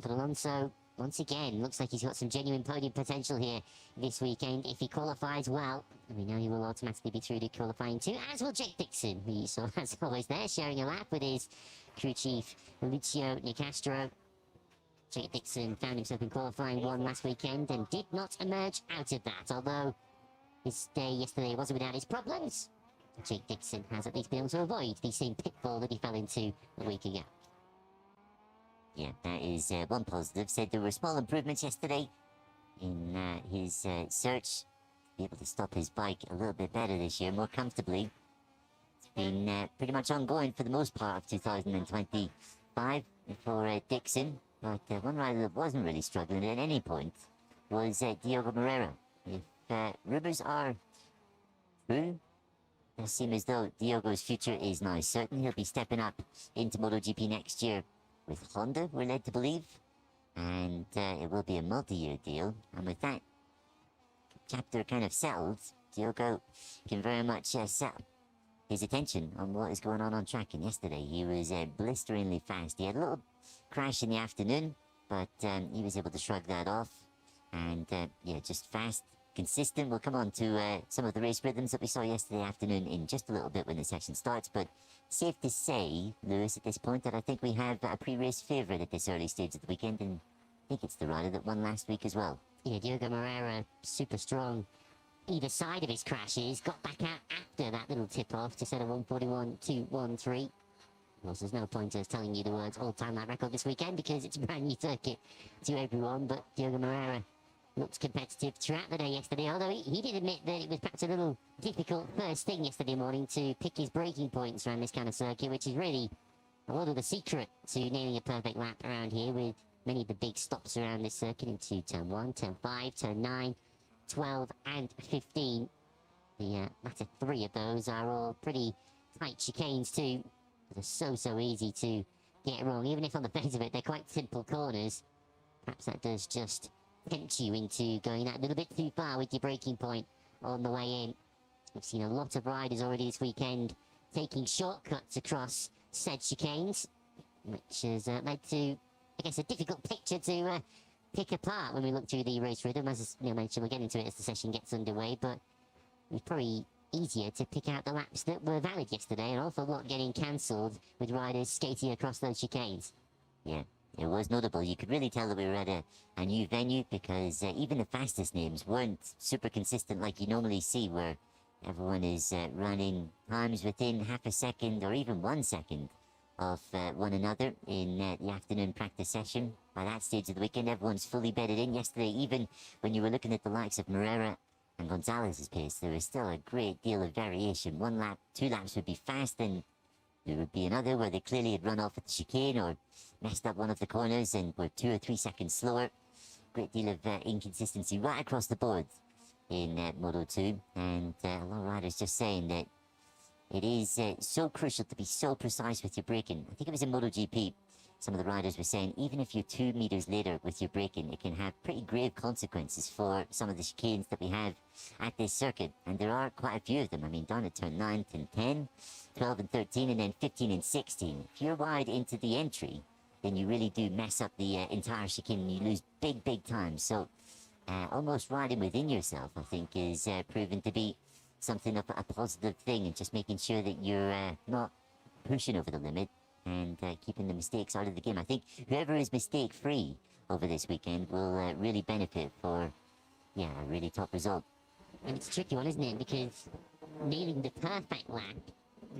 But Alonso, once again, looks like he's got some genuine podium potential here this weekend. If he qualifies well, we know he will automatically be through to qualifying too, as will Jake Dixon, who you saw, as always, there, sharing a lap with his crew chief, Lucio Nicastro. Jake Dixon found himself in qualifying 1 last weekend and did not emerge out of that, although his day yesterday wasn't without his problems. Jake Dixon has at least been able to avoid the same pitfall that he fell into a week ago. Yeah, that is one positive. Said there were small improvements yesterday in his search to be able to stop his bike a little bit better this year, more comfortably. It's been pretty much ongoing for the most part of 2025 for Dixon, but one rider that wasn't really struggling at any point was Diogo Moreira. If rumours are true, it seems as though Diogo's future is now certain. He'll be stepping up into MotoGP next year with Honda, we're led to believe, and it will be a multi-year deal. And with that chapter kind of settled, Diogo can very much set his attention on what is going on track. And yesterday he was blisteringly fast. He had a little crash in the afternoon, but he was able to shrug that off, and yeah, just fast, consistent. We'll come on to some of the race rhythms that we saw yesterday afternoon in just a little bit when the session starts, but safe to say, Lewis, at this point, that I think we have a pre-race favourite at this early stage of the weekend, and I think it's the rider that won last week as well. Yeah, Diogo Moreira, super strong either side of his crashes, got back out after that little tip-off to set a 1:41.213. Of course, there's no point us telling you the words all-time lap record this weekend because it's a brand new circuit to everyone, but Diogo Moreira looked competitive throughout the day yesterday, although he did admit that it was perhaps a little difficult first thing yesterday morning to pick his braking points around this kind of circuit, which is really a lot of the secret to nailing a perfect lap around here, with many of the big stops around this circuit into turn 1, turn 5, turn 9, 12 and 15. The latter 3 of those are all pretty tight chicanes too. They're so easy to get wrong, even if on the face of it they're quite simple corners. Perhaps that does just tempt you into going that little bit too far with your braking point on the way in. We've seen a lot of riders already this weekend taking shortcuts across said chicanes, which has led to guess, a difficult picture to pick apart when we look through the race rhythm. As Neil mentioned, we'll get into it as the session gets underway, but it's probably easier to pick out the laps that were valid yesterday, an awful lot getting cancelled with riders skating across those chicanes. Yeah, it was notable. You could really tell that we were at a new venue because even the fastest names weren't super consistent like you normally see, where everyone is running times within half a second or even 1 second of one another in the afternoon practice session. By that stage of the weekend, everyone's fully bedded in. Yesterday, even when you were looking at the likes of Moreira and Gonzalez's pace, there was still a great deal of variation. 1 lap, 2 laps would be fast, and there would be another where they clearly had run off at the chicane or messed up one of the corners and were 2 or 3 seconds slower. Great deal of inconsistency right across the board in Moto 2, and a lot of riders just saying that it is so crucial to be so precise with your braking. I think it was in MotoGP, some of the riders were saying even if you're 2 meters later with your braking, it can have pretty grave consequences for some of the chicanes that we have at this circuit, and there are quite a few of them. I mean, down at turn 9 and 10, 12 and 13, and then 15 and 16. If you're wide into the entry, then you really do mess up the entire chicane and you lose big time. So almost riding within yourself, I think, is proven to be something of a positive thing, and just making sure that you're not pushing over the limit and keeping the mistakes out of the game. I think whoever is mistake-free over this weekend will really benefit for, a really top result. And it's a tricky one, isn't it? Because nailing the perfect lap,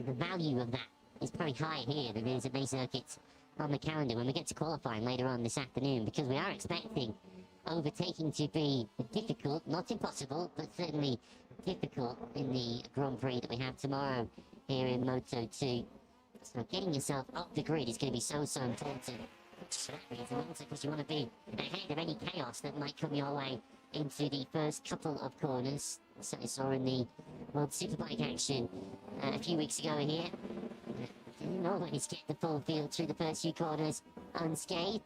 the value of that is probably higher here than it is at many circuits on the calendar when we get to qualifying later on this afternoon, because we are expecting overtaking to be difficult, not impossible, but certainly difficult in the Grand Prix that we have tomorrow here in Moto 2. So getting yourself up the grid is going to be so important. For that reason, also because you want to be ahead of any chaos that might come your way into the first couple of corners. So we saw in the World Superbike action a few weeks ago here. Didn't always get the full field through the first few corners unscathed.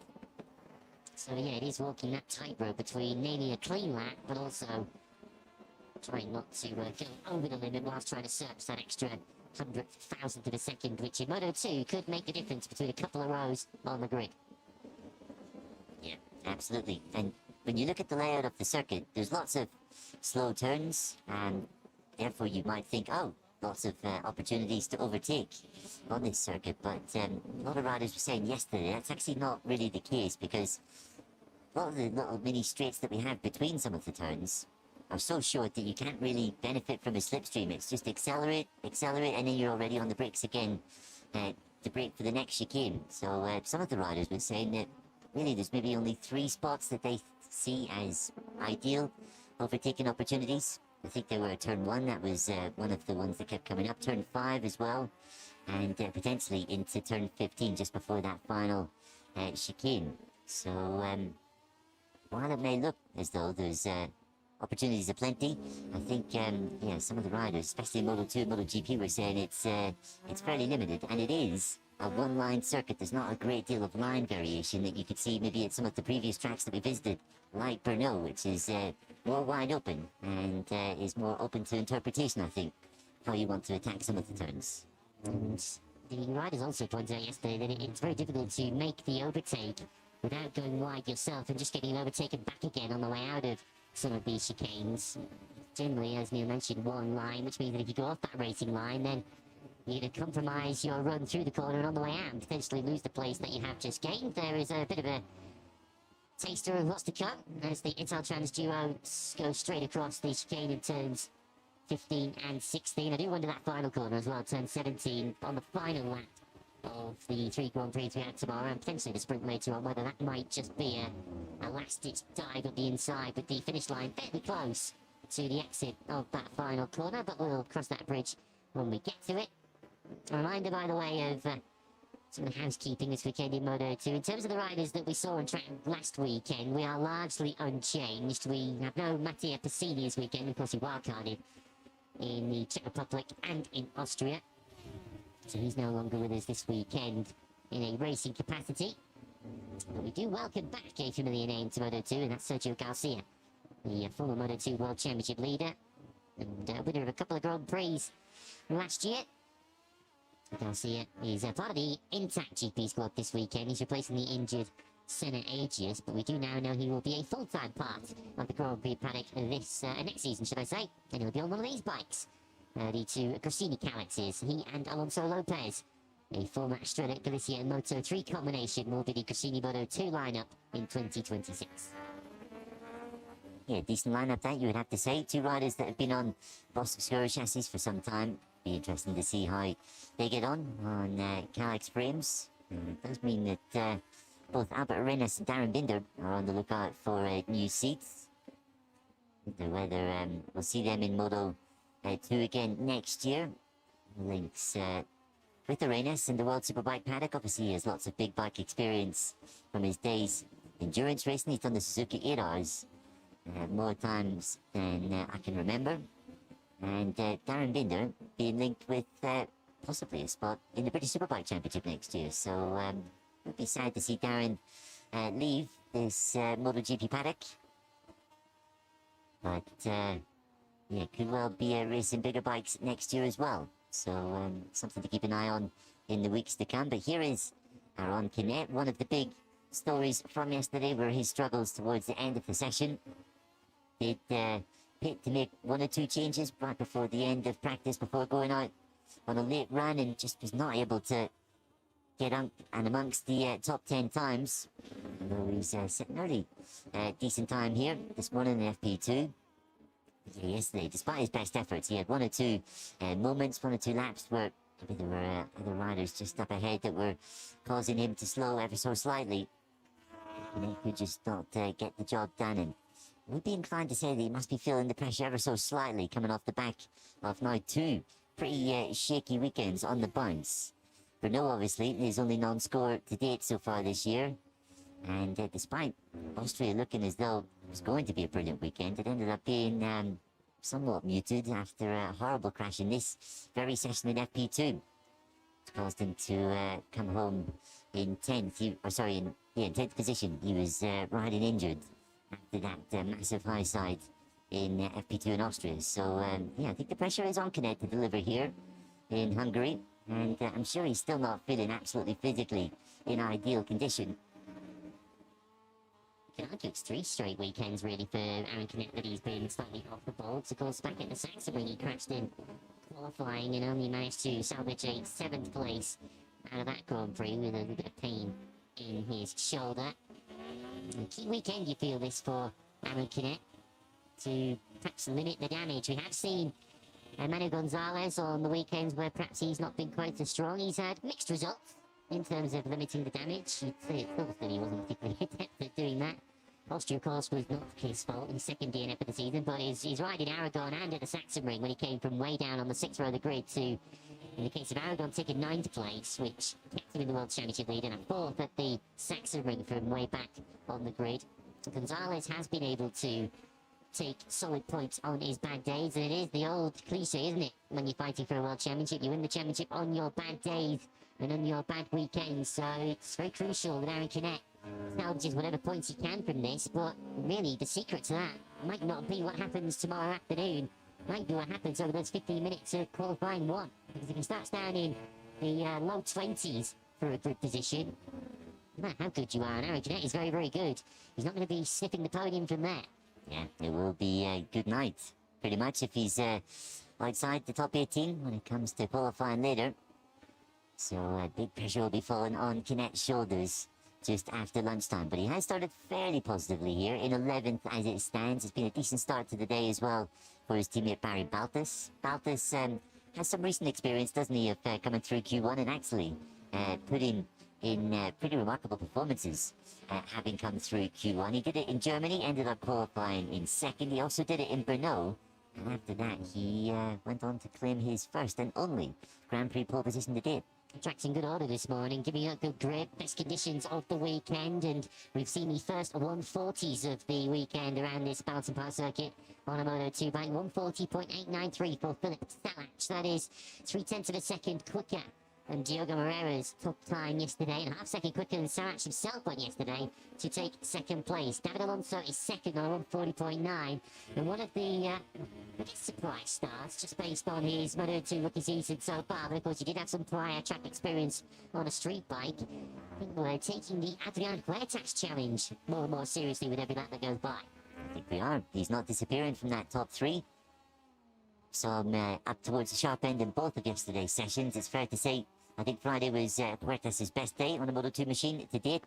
So yeah, it is walking that tightrope between nailing a clean lap, but also trying not to go over the limit whilst trying to search that extra 100,000th of a second, which in Moto 2 could make the difference between a couple of rows on the grid. Yeah, absolutely. And when you look at the layout of the circuit, there's lots of slow turns, and therefore you might think, oh, lots of opportunities to overtake on this circuit. But a lot of riders were saying yesterday that's actually not really the case, because a lot of the little mini straights that we have between some of the turns are so short that you can't really benefit from a slipstream. It's just accelerate, and then you're already on the brakes again to brake for the next chicane. So some of the riders were saying that really there's maybe only 3 spots that they see as ideal overtaking opportunities. I think they were at turn 1, that was one of the ones that kept coming up, turn 5 as well, and potentially into turn 15 just before that final chicane. So while it may look as though there's opportunities aplenty, I think some of the riders, especially in Moto 2 and MotoGP, were saying it's fairly limited, and it is a one-line circuit. There's not a great deal of line variation that you could see maybe at some of the previous tracks that we visited, like Brno, which is more wide open and is more open to interpretation, I think, how you want to attack some of the turns. And the riders also pointed out yesterday that it's very difficult to make the overtake without going wide yourself and just getting overtaken back again on the way out of some of these chicanes. Generally, as Neil mentioned, one line, which means that if you go off that racing line, then you're going to compromise your run through the corner and on the way out and potentially lose the place that you have just gained. There is a bit of a taster of what's to come as the Italtrans duo go straight across the chicane in turns 15 and 16. I do wonder that final corner as well, turn 17, on the final lap of the 3 Grand Prix we have tomorrow, and potentially the sprint later on, whether that might just be a last-ditch dive up the inside with the finish line fairly close to the exit of that final corner, but we'll cross that bridge when we get to it. A reminder, by the way, of some of the housekeeping this weekend in Moto 2. In terms of the riders that we saw on track last weekend, we are largely unchanged. We have no Mattia Passini this weekend, of course he wildcarded in the Czech Republic and in Austria. So he's no longer with us this weekend in a racing capacity. But we do welcome back a familiar name to Moto 2, and that's Sergio Garcia, the former Moto 2 World Championship leader and winner of a couple of Grand Prix last year. Garcia is part of the intact GP squad this weekend. He's replacing the injured Senna Agius, but we do now know he will be a full-time part of the Grand Prix paddock this next season, should I say, and he'll be on one of these bikes. The two Gresini Calixes, he and Alonso Lopez. A former Astronic Galicia Moto3 combination will be the Gresini Moto2 lineup in 2026. Yeah, decent lineup that you would have to say. Two riders that have been on Boss Obscura chassis for some time. Be interesting to see how they get on Calix frames. It does mean that both Albert Arenas and Darren Binder are on the lookout for new seats. Whether we'll see them in Moto 2 again next year. Links with Arenas in the World Superbike paddock. Obviously, he has lots of big bike experience from his days endurance racing. He's done the Suzuki Eras more times than I can remember. And Darren Binder being linked with possibly a spot in the British Superbike Championship next year. So it would be sad to see Darren leave this MotoGP paddock. But yeah, could well be racing bigger bikes next year as well. So something to keep an eye on in the weeks to come. But here is Aron Canet. One of the big stories from yesterday were his struggles towards the end of the session. Did pit to make one or two changes right before the end of practice, before going out on a late run, and just was not able to get up and amongst the top 10 times. Although he's setting early decent time here this morning in FP2. Yesterday, despite his best efforts, he had one or two moments, one or two laps where maybe there were other riders just up ahead that were causing him to slow ever so slightly. And he could just not get the job done. And we'd be inclined to say that he must be feeling the pressure ever so slightly coming off the back of now two pretty shaky weekends on the bounce. Renault, obviously, his only non-score to date so far this year. And despite Austria looking as though it was going to be a brilliant weekend, it ended up being somewhat muted after a horrible crash in this very session in FP2. It caused him to come home in 10th, in 10th position. He was riding injured after that massive high side in FP2 in Austria. So, yeah, I think the pressure is on Canet to deliver here in Hungary. And I'm sure he's still not feeling absolutely physically in ideal condition. You can argue it's 3 straight weekends really for Aron Canet that he's been slightly off the ball. Of course, back at the Sachsenring, he crashed in qualifying and only managed to salvage a 7th place out of that Grand Prix with a little bit of pain in his shoulder. A key weekend, you feel this for Aron Canet to perhaps limit the damage. We have seen Manu Gonzalez on the weekends where perhaps he's not been quite as strong. He's had mixed results in terms of limiting the damage. You'd say it feels that he wasn't particularly adept at doing that. Austria, of course, was not his fault in second DNF of the season, but he's riding Aragon and at the Sachsenring when he came from way down on the 6th row of the grid to, in the case of Aragon, taking 9th place, which kept him in the World Championship lead, and a 4th at the Sachsenring from way back on the grid. Gonzalez has been able to take solid points on his bad days, and it is the old cliche, isn't it? When you're fighting for a World Championship, you win the championship on your bad days and on your bad weekends, so it's very crucial that Aron Canet salvages whatever points he can from this, but really the secret to that might not be what happens tomorrow afternoon, might be what happens over those 15 minutes of qualifying one, because if he starts down in the low 20s for a good position, no matter how good you are, and Aron Canet is very, very good, he's not going to be sniffing the podium from there. Yeah, it will be a good night, pretty much, if he's outside the top 18 when it comes to qualifying later. So big pressure will be falling on Canet's shoulders just after lunchtime. But he has started fairly positively here, in 11th as it stands. It's been a decent start to the day as well for his teammate Barry Baltus. Baltus has some recent experience, doesn't he, of coming through Q1 and actually putting in pretty remarkable performances, having come through Q1. He did it in Germany, ended up qualifying in 2nd. He also did it in Brno, and after that he went on to claim his first and only Grand Prix pole position to date. Track's in good order this morning, giving out good grip, best conditions of the weekend, and we've seen the first 140s of the weekend around this Balaton Park circuit on a Moto2 bike. 140.893 for Philip Salach. That is 0.3 of a second quicker and Diogo Moreira's took time yesterday, and half second quicker than Sarac himself went yesterday to take second place. David Alonso is second on 140.9, and one of the biggest surprise stars, just based on his Moto2 rookie season so far, but of course he did have some prior track experience on a street bike. I think we're taking the Adrian Huertas challenge more and more seriously with every lap that goes by. I think we are. He's not disappearing from that top three. Saw him up towards the sharp end in both of yesterday's sessions. It's fair to say, I think Friday was Huertas' best day on a Moto2 machine to date.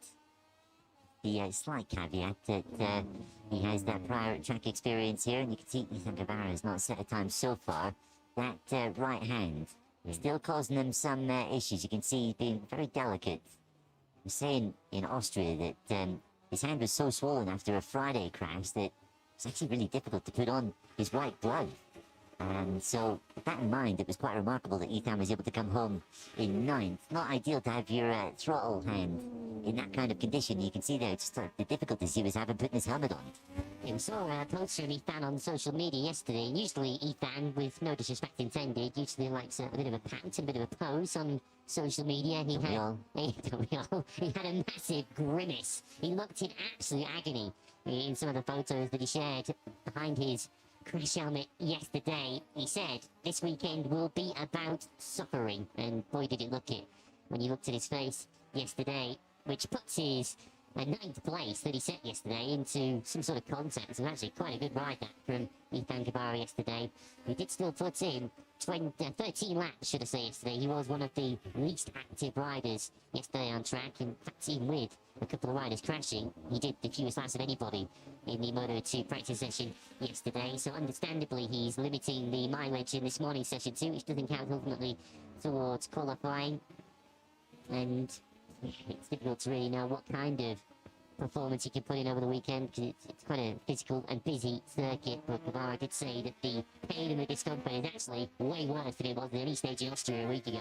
The slight caveat that he has that prior track experience here, and you can see Ethan Guevara has not set a time so far. That right hand is still causing him some issues. You can see he's being very delicate. He was saying in Austria that his hand was so swollen after a Friday crash that it's actually really difficult to put on his right glove. And so, with that in mind, it was quite remarkable that Ethan was able to come home in ninth. Not ideal to have your throttle hand in that kind of condition. You can see there just the difficulties he was having putting his helmet on. We saw a post from Ethan on social media yesterday. Usually Ethan, with no disrespect intended, usually likes a bit of a pant and a bit of a pose on social media. He had a massive grimace. He looked in absolute agony in some of the photos that he shared behind his crash helmet yesterday. He said this weekend will be about suffering, and boy did it look it when you looked at his face yesterday, which puts his ninth place that he set yesterday into some sort of context. And actually quite a good ride that from Ethan Guevara yesterday. He did still put in 13 laps, should I say, yesterday. He was one of the least active riders yesterday on track. In fact, even with a couple of riders crashing, he did the fewest laps of anybody in the Moto2 practice session yesterday. So understandably, he's limiting the mileage in this morning's session too, which doesn't count ultimately towards qualifying. And it's difficult to really know what kind of performance he can put in over the weekend, because it's quite a physical and busy circuit. But Guevara did say that the pain and the discomfort is actually way worse than it was at any stage in Austria a week ago.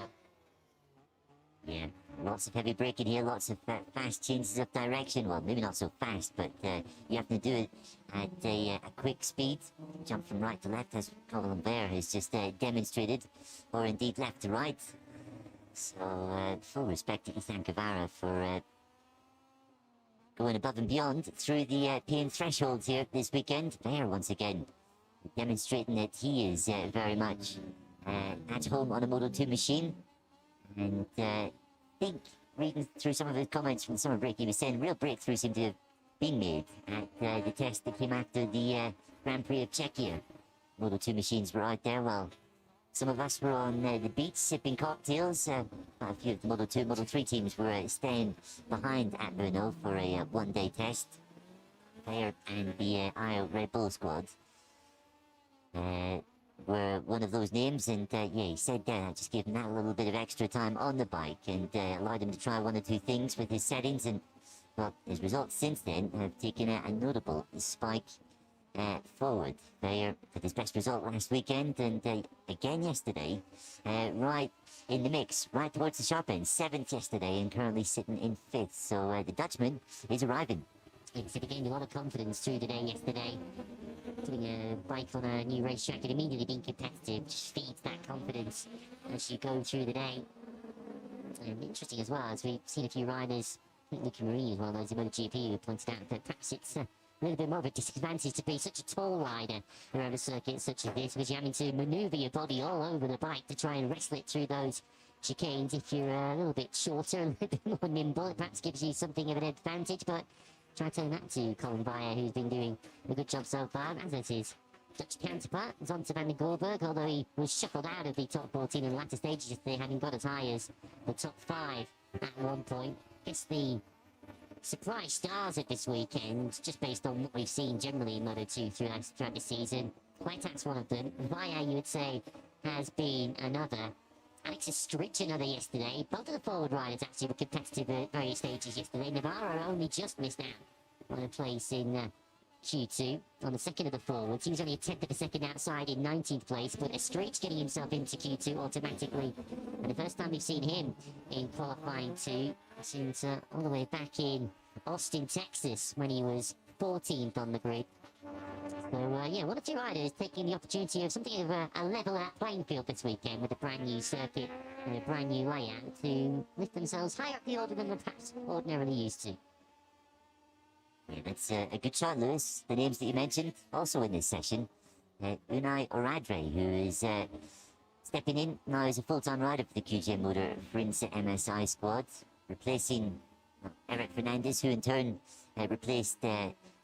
Yeah, lots of heavy braking here, lots of fast changes of direction. Well, maybe not so fast, but you have to do it at a quick speed. Jump from right to left, as Colin Lambert has just demonstrated, or indeed left to right. So, full respect to Ethan Guevara for going above and beyond through the pain thresholds here this weekend. There, once again, demonstrating that he is very much at home on a Moto2 machine. And I think, reading through some of his comments from the summer break, he was saying real breakthroughs seem to have been made at the test that came after the Grand Prix of Czechia. Moto2 machines were out there, well, some of us were on the beach sipping cocktails. A few of the Moto2, Moto3 teams were staying behind at Brno for a one-day test. Player and the IO Red Bull squad were one of those names, and yeah, he said just gave him that little bit of extra time on the bike and allowed him to try one or two things with his settings, and well, his results since then have taken a notable spike forward. There with his best result last weekend, and again yesterday, right in the mix, right towards the sharp end, 7th yesterday, and currently sitting in 5th. So the Dutchman is arriving. He gained a lot of confidence through the day yesterday. Putting a bike on a new racetrack and immediately being competitive just feeds that confidence as you go through the day. And interesting as well, as we've seen a few riders, I think Nicky Marie as well, those in MotoGP, who pointed out that perhaps it's a little bit more of a disadvantage to be such a tall rider around a circuit such as this, because you're having to manoeuvre your body all over the bike to try and wrestle it through those chicanes. If you're a little bit shorter and a little bit more nimble, it perhaps gives you something of an advantage, but try telling that to Colin Bayer, who's been doing a good job so far, as is his Dutch counterpart, Zonta van den Gorberg, although he was shuffled out of the top 14 in the latter stages yesterday, having got as high as the top 5 at one point. Guess the surprise stars of this weekend, just based on what we've seen generally in Moto2 throughout the season. Huertas one of them. Vaya, you would say, has been another. Alexis Stritch another yesterday. Both of the forward riders actually were competitive at various stages yesterday. Navarro only just missed out on a place in Q2 on the second of the forwards. He was only a tenth of a second outside in 19th place, but Stritch getting himself into Q2 automatically. And the first time we've seen him in qualifying two since all the way back in Austin, Texas, when he was 14th on the grid. So, yeah, one or two riders taking the opportunity of something of a level out playing field this weekend with a brand new circuit and a brand new layout to lift themselves higher up the order than they're perhaps ordinarily used to. Yeah, that's a good shot, Lewis. The names that you mentioned also in this session. Unai Oradre, who is stepping in now as a full-time rider for the QJ Motor Frinsa MSI squad, replacing Eric Fernandez, who in turn replaced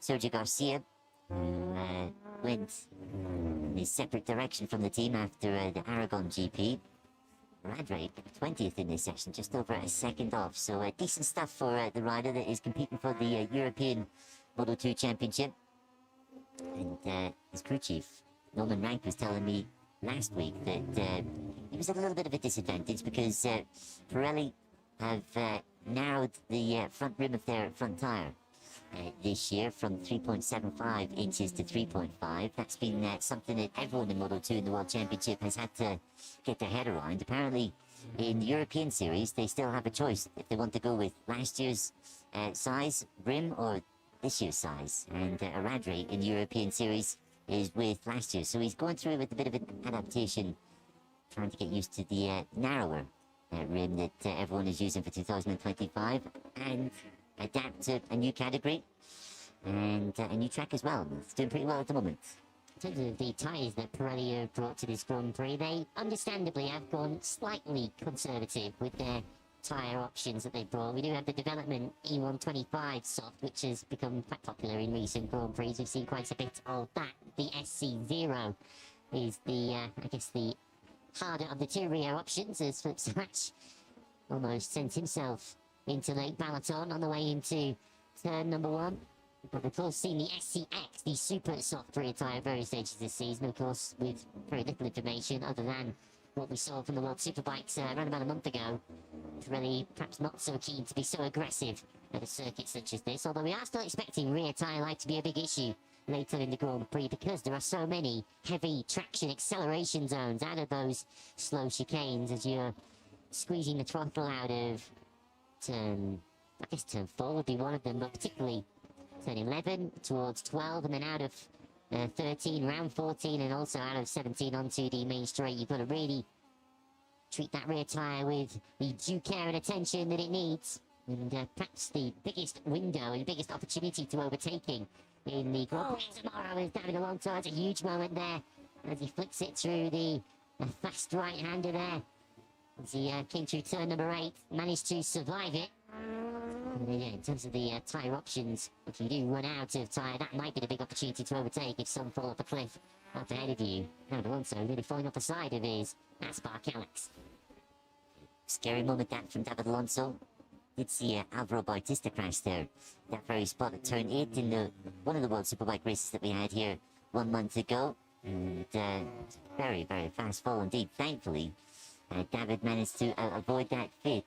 Sergio Garcia, who went in a separate direction from the team after the Aragon GP. Radre 20th in this session, just over a second off, so decent stuff for the rider that is competing for the European Moto 2 Championship. And his crew chief, Norman Rank, was telling me last week that he was at a little bit of a disadvantage because Pirelli have narrowed the front rim of their front tyre this year from 3.75 inches to 3.5. That's been something that everyone in Moto 2 in the World Championship has had to get their head around. Apparently, in the European Series, they still have a choice if they want to go with last year's size rim or this year's size. And Aradri in the European Series is with last year, so he's going through with a bit of an adaptation, trying to get used to the narrower rim that everyone is using for 2025, and adapt to a new category and a new track as well. It's doing pretty well at the moment. In terms of the tyres that Pirelli have brought to this Grand Prix, they understandably have gone slightly conservative with their tyre options that they've brought. We do have the development E125 soft, which has become quite popular in recent Grand Prix. We've seen quite a bit of that. The SC0 is the, I guess, the harder of the two rear options, as Philip Scratch almost sent himself into Lake Balaton on the way into turn number 1. But of course, seen the SCX, the super soft rear tyre, various stages this season, of course, with very little information other than what we saw from the World Superbikes around about a month ago. Really, perhaps not so keen to be so aggressive at a circuit such as this, although we are still expecting rear tyre life to be a big issue later in the Grand Prix because there are so many heavy traction acceleration zones out of those slow chicanes as you're squeezing the throttle out of turn, I guess turn 4 would be one of them, but particularly turn 11 towards 12 and then out of 13, round 14 and also out of 17 onto the main straight. You've got to really treat that rear tyre with the due care and attention that it needs. And perhaps the biggest window and biggest opportunity to overtaking in the Grand Prix tomorrow is David Alonso. Has a huge moment there as he flicks it through the fast right-hander there. As he came through turn number 8, managed to survive it. And yeah, in terms of the tyre options, if you do run out of tyre, that might be the big opportunity to overtake if some fall off a cliff up ahead of you. David Alonso really falling off the side of his Aspark Alex. Scary moment that from David Alonso. Did see Alvaro Bautista crash there. That very spot at turn 8 in one of the World Superbike races that we had here 1 month ago. And very, very fast fall indeed. Thankfully, David managed to avoid that fate.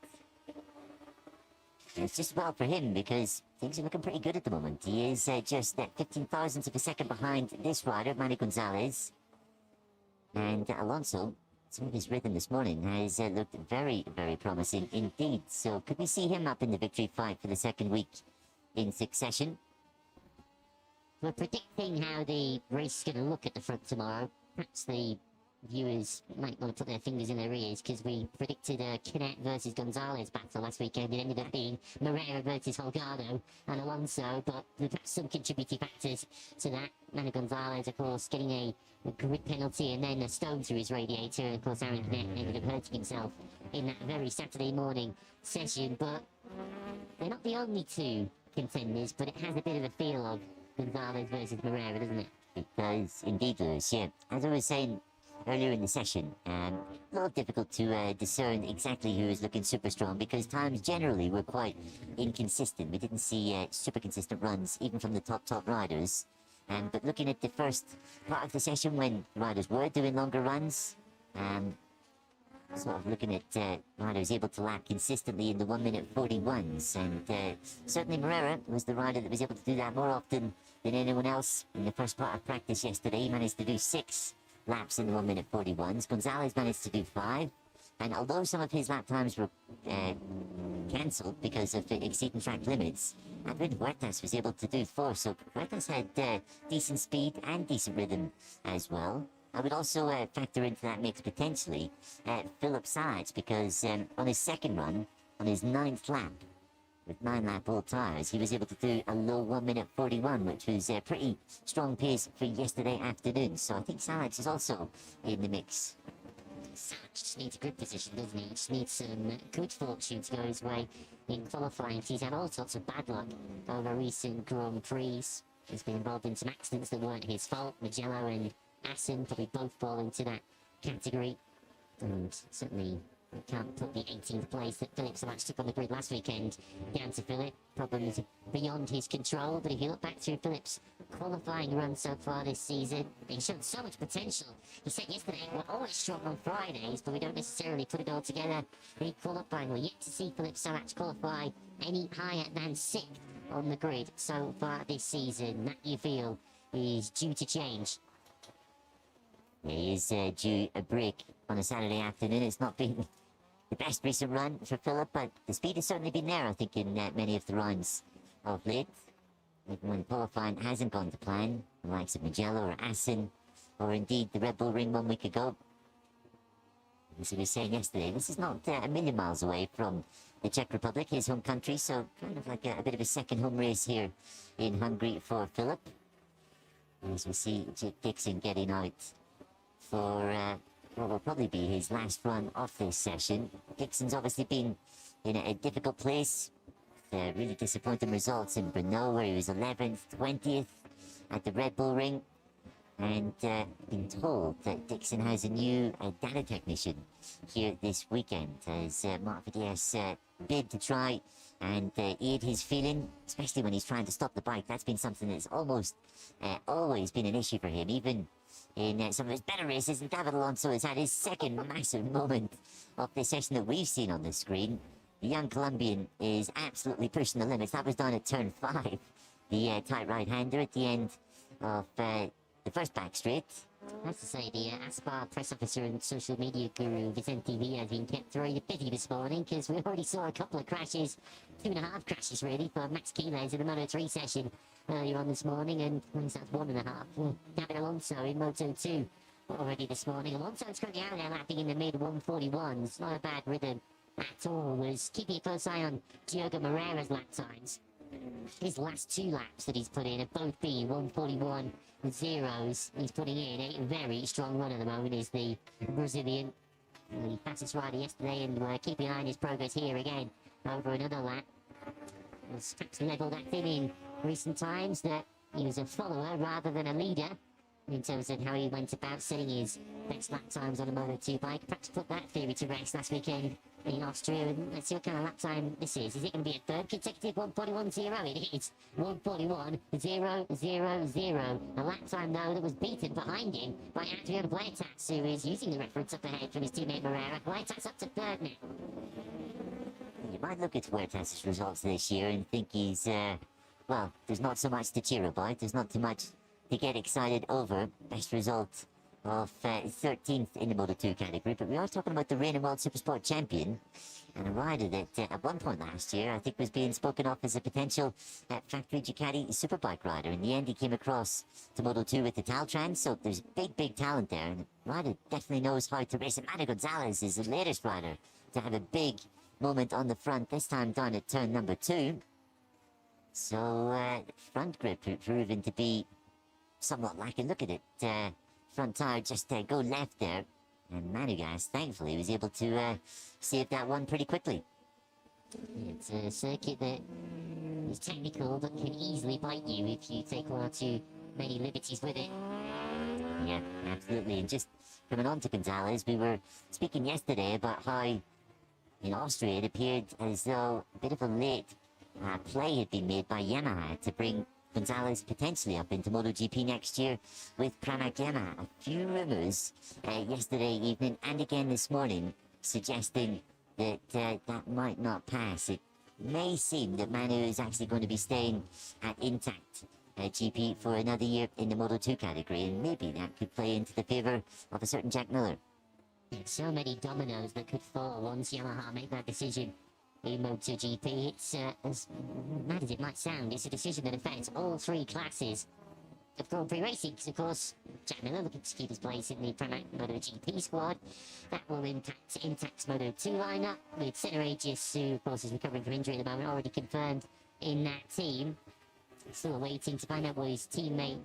It's just well for him because things are looking pretty good at the moment. He is just 15 thousandths of a second behind this rider, Manny Gonzalez. And Alonso, some of his rhythm this morning has looked very, very promising indeed. So could we see him up in the victory fight for the second week in succession? We're predicting how the race is going to look at the front tomorrow. Perhaps the viewers might want to put their fingers in their ears because we predicted a Canet versus Gonzalez battle last weekend. It ended up being Moreira versus Holgado and Alonso, but there's perhaps some contributing factors to that. Manny Gonzalez, of course, getting a grid penalty and then a stone through his radiator, and of course Aaron Canet ended up hurting himself in that very Saturday morning session. But they're not the only two contenders, but it has a bit of a feel of Gonzalez versus Moreira, doesn't it? It does indeed, Lewis, yeah. As I was saying earlier in the session, a little difficult to discern exactly who is looking super strong because times generally were quite inconsistent. We didn't see super consistent runs even from the top riders. But looking at the first part of the session when riders were doing longer runs, sort of looking at riders able to lap consistently in the 1 minute 41s, and certainly Moreira was the rider that was able to do that more often than anyone else. In the first part of practice yesterday, he managed to do 6 laps in the 1 minute 41s. Gonzalez managed to do 5, and although some of his lap times were cancelled because of exceeding track limits. And when Huertas was able to do 4, so Huertas had decent speed and decent rhythm as well. I would also factor into that mix potentially Philip Sainz, because on his second run, on his 9th lap, with 9-lap all tyres, he was able to do a low 1 minute 41, which was a pretty strong pace for yesterday afternoon. So I think Sainz is also in the mix. Sainz just needs a good position, doesn't he? He just needs some good fortune to go his way in qualifying. He's had all sorts of bad luck over recent Grand Prix. He's been involved in some accidents that weren't his fault. Mugello and Assen probably both fall into that category. And certainly can't put the 18th place that Philip Sainz took on the grid last weekend down to Philip. Problems beyond his control, but if you look back through Philip's qualifying run so far this season, he's shown so much potential. He said yesterday, we're always strong on Fridays, but we don't necessarily put it all together in qualifying. We're yet to see Philip Sainz qualify any higher than 6th on the grid so far this season. That, you feel, is due to change. He is due a break on a Saturday afternoon. It's not been the best recent run for Philip, but the speed has certainly been there, I think, in many of the rounds of late. Even when qualifying hasn't gone to plan, the likes of Mugello or Assen, or indeed the Red Bull Ring 1 week ago. As we were saying yesterday, this is not a million miles away from the Czech Republic, his home country, so kind of like a bit of a second home race here in Hungary for Philip. As we see Jake Dixon getting out for what will probably be his last run of this session. Dixon's obviously been in a difficult place. Really disappointing results in Brno, where he was 11th, 20th at the Red Bull Ring. And been told that Dixon has a new data technician here this weekend, as Marc Vadies bid to try and aid his feeling, especially when he's trying to stop the bike. That's been something that's almost always been an issue for him, even in some of his better races. And David Alonso has had his second massive moment of this session that we've seen on the screen. The young Colombian is absolutely pushing the limits. That was down at turn 5, the tight right-hander at the end of the first back straight. I have to say, the Aspar press officer and social media guru Vicente Villa has been kept very busy this morning, because we already saw a couple of crashes, 2.5 crashes really, for Max Quiles in the Moto3 session earlier on this morning, and that's 1.5 for David Alonso in Moto2 already this morning. Alonso's currently out there lapping in the mid-141s, not a bad rhythm at all. Was keeping a close eye on Diogo Moreira's lap times. His last 2 laps that he's put in have both been 141 zeros. He's putting in a very strong run at the moment, is the Brazilian. He passed his rider yesterday, and we're keeping an eye on his progress here again over another lap. He's perhaps levelled that thing in recent times, that he was a follower rather than a leader in terms of how he went about setting his best lap times on a Moto2 bike. Perhaps put that theory to rest last weekend in Austria, and let's see what kind of lap time this is. Is it going to be a third consecutive 141.0? It is 141.000. A lap time, though, that was beaten behind him by Adrian Huertas, who is using the reference up ahead from his teammate Moreira. Huertas up to 3rd now. You might look at Huertas' results this year and think he's, well, there's not so much to cheer about. There's not too much to get excited over. Best result of 13th in the Moto2 category, but we are talking about the reigning World Supersport champion, and a rider that at one point last year I think was being spoken of as a potential factory Ducati superbike rider. In the end, he came across to Moto2 with the Taltran, so there's big talent there, and the rider definitely knows how to race. And Manu Gonzalez is the latest rider to have a big moment on the front, this time down at turn number 2. So front grip proven to be somewhat lacking. Look at it. Front tire just go left there, and Manugas thankfully was able to save that one pretty quickly. It's a circuit that is technical but can easily bite you if you take one or too many liberties with it. Yeah, absolutely. And just coming on to Gonzalez, we were speaking yesterday about how in Austria it appeared as though a bit of a late play had been made by Yamaha to bring Gonzalez potentially up into MotoGP next year with Pramac Yamaha. A few rumours yesterday evening and again this morning suggesting that that might not pass. It may seem that Manu is actually going to be staying at Intact GP for another year in the Moto2 category, and maybe that could play into the favour of a certain Jack Miller. So many dominoes that could fall once Yamaha make that decision. in MotoGP. It's, as mad as it might sound, it's a decision that affects all three classes of Grand Prix racing, because of course Jack Miller looking to keep his place in the Pramac MotoGP squad. That will impact Intact's Moto2 lineup, with Senna Aegis, who of course is recovering from injury at the moment, already confirmed in that team. Still waiting to find out what his teammate,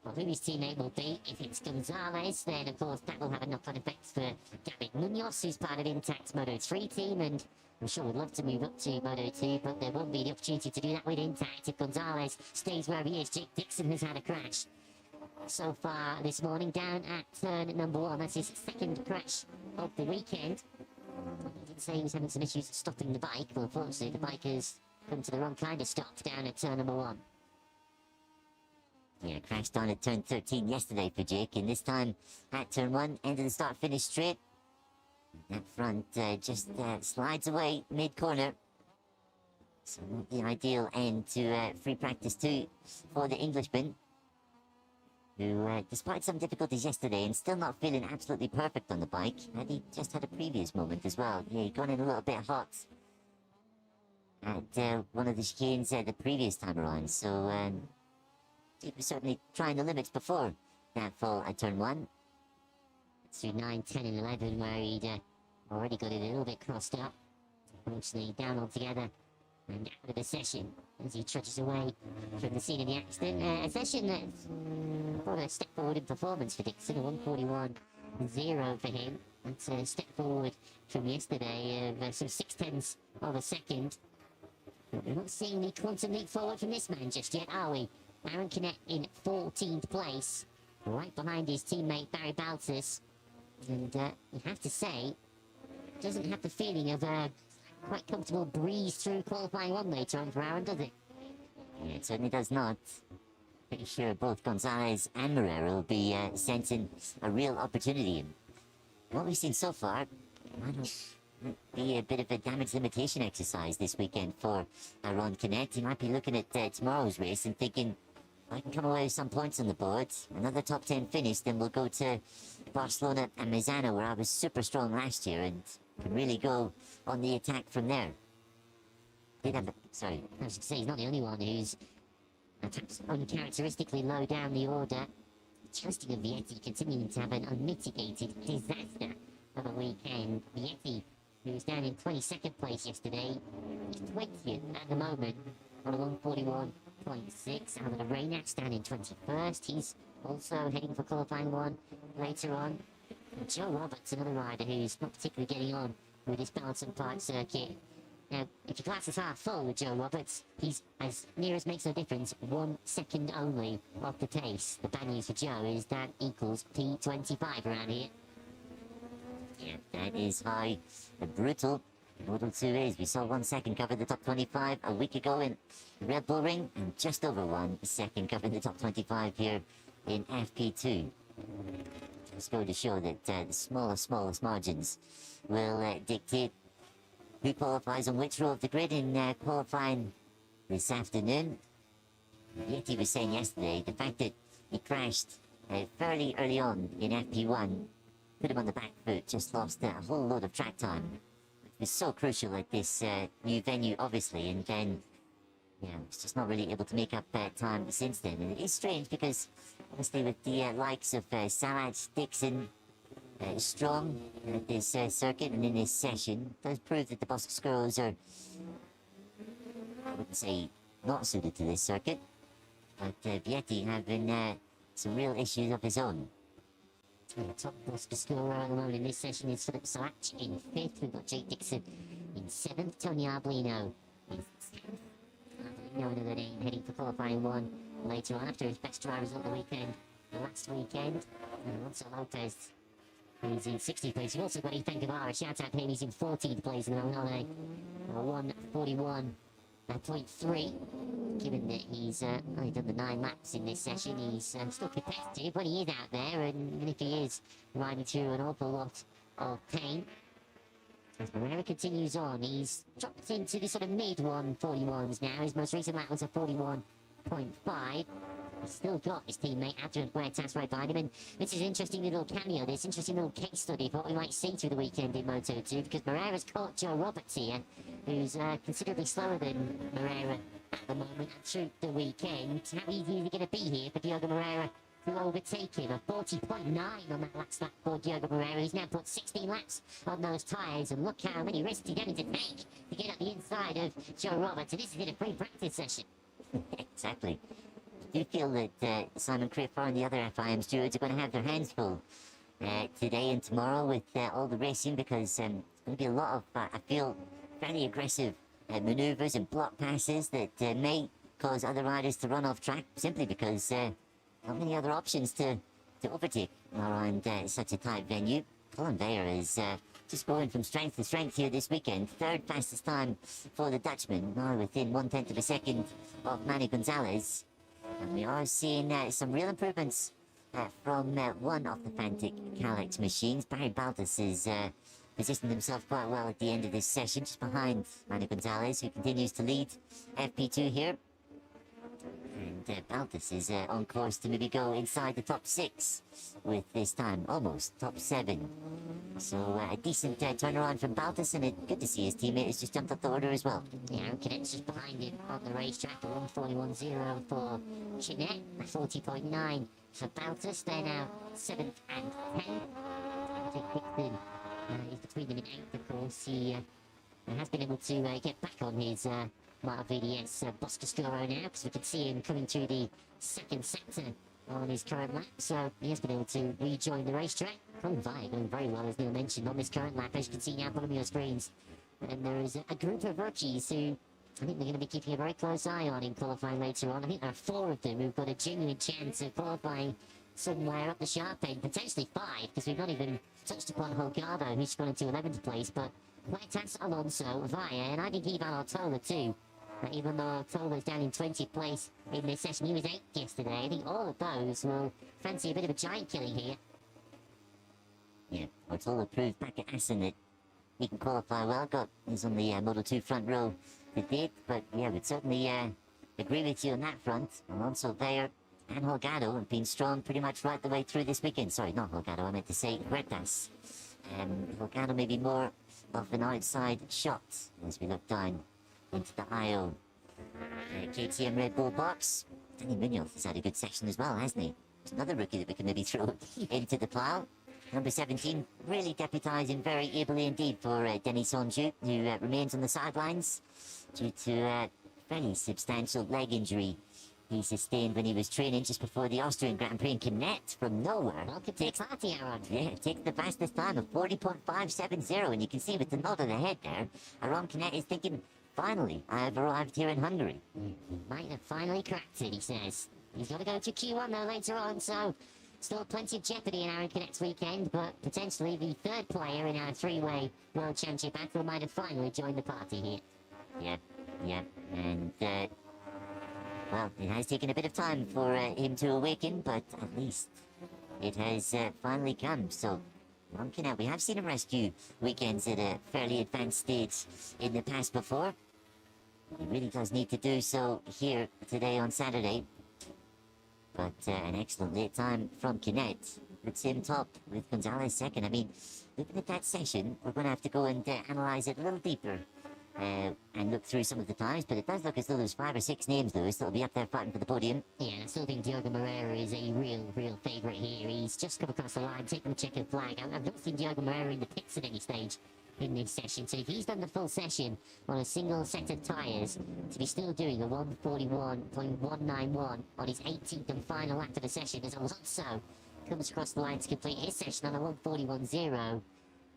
or who his teammate will be. If it's Gonzalez, then of course that will have a knock-on effect for David Munoz, who's part of Intact's Moto3 team, and I'm sure would love to move up to Moto2, but there won't be the opportunity to do that with Intact if Gonzalez stays where he is. Jake Dixon has had a crash so far this morning, down at turn number 1. That's his second crash of the weekend. He did say he was having some issues stopping the bike, but unfortunately the bike has come to the wrong kind of stop down at turn number 1. Yeah, crashed on at turn 13 yesterday for Jake, and this time at turn 1, end of the start-finish straight. That front just slides away mid-corner. So not the ideal end to free practice 2 for the Englishman, who, despite some difficulties yesterday and still not feeling absolutely perfect on the bike, and he just had a previous moment as well. Yeah, he got in a little bit hot at one of the chicanes the previous time around, so he was certainly trying the limits before that fall at turn 1. Through 9, 10 and 11, where he'd already got it a little bit crossed up. Unfortunately down altogether and out of the session as he trudges away from the scene of the accident. A session that's brought a step forward in performance for Dixon, a 1:41.0 for him. That's a step forward from yesterday of some 0.6 of a second. But we're not seeing the quantum leap forward from this man just yet, are we? Aaron Canet in 14th place, right behind his teammate Barry Baltus. And you have to say, doesn't have the feeling of a quite comfortable breeze through qualifying 1 later on for Aaron, does it? Yeah, it certainly does not. Pretty sure both Gonzalez and Moreira will be sensing a real opportunity. And what we've seen so far might be a bit of a damage limitation exercise this weekend for Aaron Canet. He might be looking at tomorrow's race and thinking, I can come away with some points on the board, another top 10 finish, then we'll go to Barcelona and Misano, where I was super strong last year and can really go on the attack from there. Sorry, I was going to say he's not the only one who's perhaps uncharacteristically low down the order. Justin and Vietti continuing to have an unmitigated disaster of a weekend. Vietti, who was down in 22nd place yesterday, is 20th at the moment on a 1:41.6. Alan Reynac down in 21st. He's also heading for qualifying 1 later on. And Joe Roberts, another rider who's not particularly getting on with his Balancing Park circuit. Now, if your glass is half full with Joe Roberts, he's, as near as makes no difference, 1 second only off the pace. The bad news for Joe is that equals P25 around here. Yeah, that is how brutal Moto 2 is. We saw 1 second cover the top 25 a week ago in the Red Bull Ring, and just over 1 second covering the top 25 here in FP2. Just go to show that the smallest margins will dictate who qualifies on which row of the grid in qualifying this afternoon. Yet he was saying yesterday, the fact that he crashed fairly early on in FP1 put him on the back foot, just lost a whole load of track time. It was so crucial at this new venue, obviously, and then, yeah, he's just not really able to make up time since then. And it is strange because, obviously, with the likes of Salat, Dixon, Strong at this circuit and in this session, does prove that the Bosco-Skurros are, I wouldn't say not suited to this circuit, but Vietti having some real issues of his own. Top Bosco-Skurro at the moment in this session is Philip Salach in 5th. We've got Jake Dixon in 7th. Tony Arbolino in 10th. Arbolino another name heading for qualifying 1 later on after his best drivers of the weekend last weekend. And Alonso Lopez, who's in 60th place. We've also got Ethan Guevara. Shout out to him, he's in 14th place and on a 1:41.3. Given that he's only done the 9 laps in this session, he's still competitive when he is out there, and even if he is riding through an awful lot of pain. As Moreira continues on, he's dropped into the sort of mid 1:41s now. His most recent lap was a 41.5. He's still got his teammate Adrian Huertas right behind him, and this is an interesting little cameo, this interesting little case study for what we might see through the weekend in Moto2, because Moreira's caught Joe Roberts here, who's considerably slower than Moreira at the moment, and through the weekend. How easy is it going to be here for Diogo Moreira to overtake him? A 40.9 on that last lap for Diogo Moreira. He's now put 16 laps on those tyres, and look how many risks he's having to take to get up the inside of Joe Roberts, and this is in a free practice session. Exactly. I do feel that Simon Crifar and the other FIM stewards are going to have their hands full today and tomorrow with all the racing, because it's going to be a lot of, I feel, fairly aggressive manoeuvres and block passes that may cause other riders to run off track simply because not many other options to overtake around such a tight venue. Colin Veyer is just going from strength to strength here this weekend. Third fastest time for the Dutchman, now within 1/10 of a second of Manny Gonzalez. And we are seeing some real improvements from one of the Fantic Kalex machines. Barry Baltus is positioned himself quite well at the end of this session, just behind Manny Gonzalez, who continues to lead FP2 here. And Baltus is on course to maybe go inside the top 6 with this time, almost top 7. So a decent turnaround from Baltus, and it's good to see his teammate has just jumped up the order as well. Yeah, Cadet's just behind him on the racetrack, a 141.0 for Jeanette, 40.9 for Baltus. They're now 7th and 10th. Quickton is between them in 8th, of course. He has been able to get back on his Marta VDS Boscoscuro now, because we can see him coming through the second sector on his current lap, so he has been able to rejoin the racetrack. Colin Veyer going very well, as Neil mentioned, on this current lap, as you can see now on your screens. And there is a group of rookies who I think they're going to be keeping a very close eye on in qualifying later on. I think there are 4 of them who've got a genuine chance of qualifying somewhere up the sharp end, potentially 5, because we've not even touched upon Holgado, who's gone into 11th place, but Huertas, Alonso, Veyer, and I think Ivan Artola too. Even though Artola's down in 20th place in this session, he was 8th yesterday. I think all of those will fancy a bit of a giant killing here. Yeah, Artola proved back at Assen that he can qualify well. He's on the Model 2 front row to date, but yeah, we'd certainly agree with you on that front. Alonso, Veyer, and Holgado have been strong pretty much right the way through this weekend. Sorry, not Holgado, I meant to say Huertas. Holgado may be more of an outside shot as we look down into the IO KTM Red Bull box. Danny Munoz has had a good section as well, hasn't he? There's another rookie that we can maybe throw into the plough. Number 17, really deputising very ably indeed for Denis Sonju, who remains on the sidelines due to a fairly substantial leg injury he sustained when he was training just before the Austrian Grand Prix in Canet from nowhere. Welcome to the party, Aaron. Yeah, takes the fastest time of 40.570, and you can see with the nod of the head there, Aaron Canet is thinking, finally, I have arrived here in Hungary. He might have finally cracked it, he says. He's got to go to Q1 though later on, so still plenty of jeopardy in Aaron Canet's weekend, but potentially the 3rd player in our 3-way World Championship battle might have finally joined the party here. Yeah, and well, it has taken a bit of time for him to awaken, but at least it has finally come. So, Aaron Canet, we have seen him rescue weekends at a fairly advanced stage in the past before. He really does need to do so here today on Saturday. But an excellent late time from Canet. Puts him top with Gonzalez second. I mean, looking at that session, we're going to have to go and analyse it a little deeper. And look through some of the times, but it does look as though there's 5 or 6 names, Lewis, that'll be up there fighting for the podium. Yeah, I still think Diogo Moreira is a real favourite here. He's just come across the line, taking the checkered flag. I've not seen Diogo Moreira in the pits at any stage in this session, so if he's done the full session on a single set of tyres, to be still doing a 141.191 on his 18th and final lap of the session as Alonso comes across the line to complete his session on a 141.0.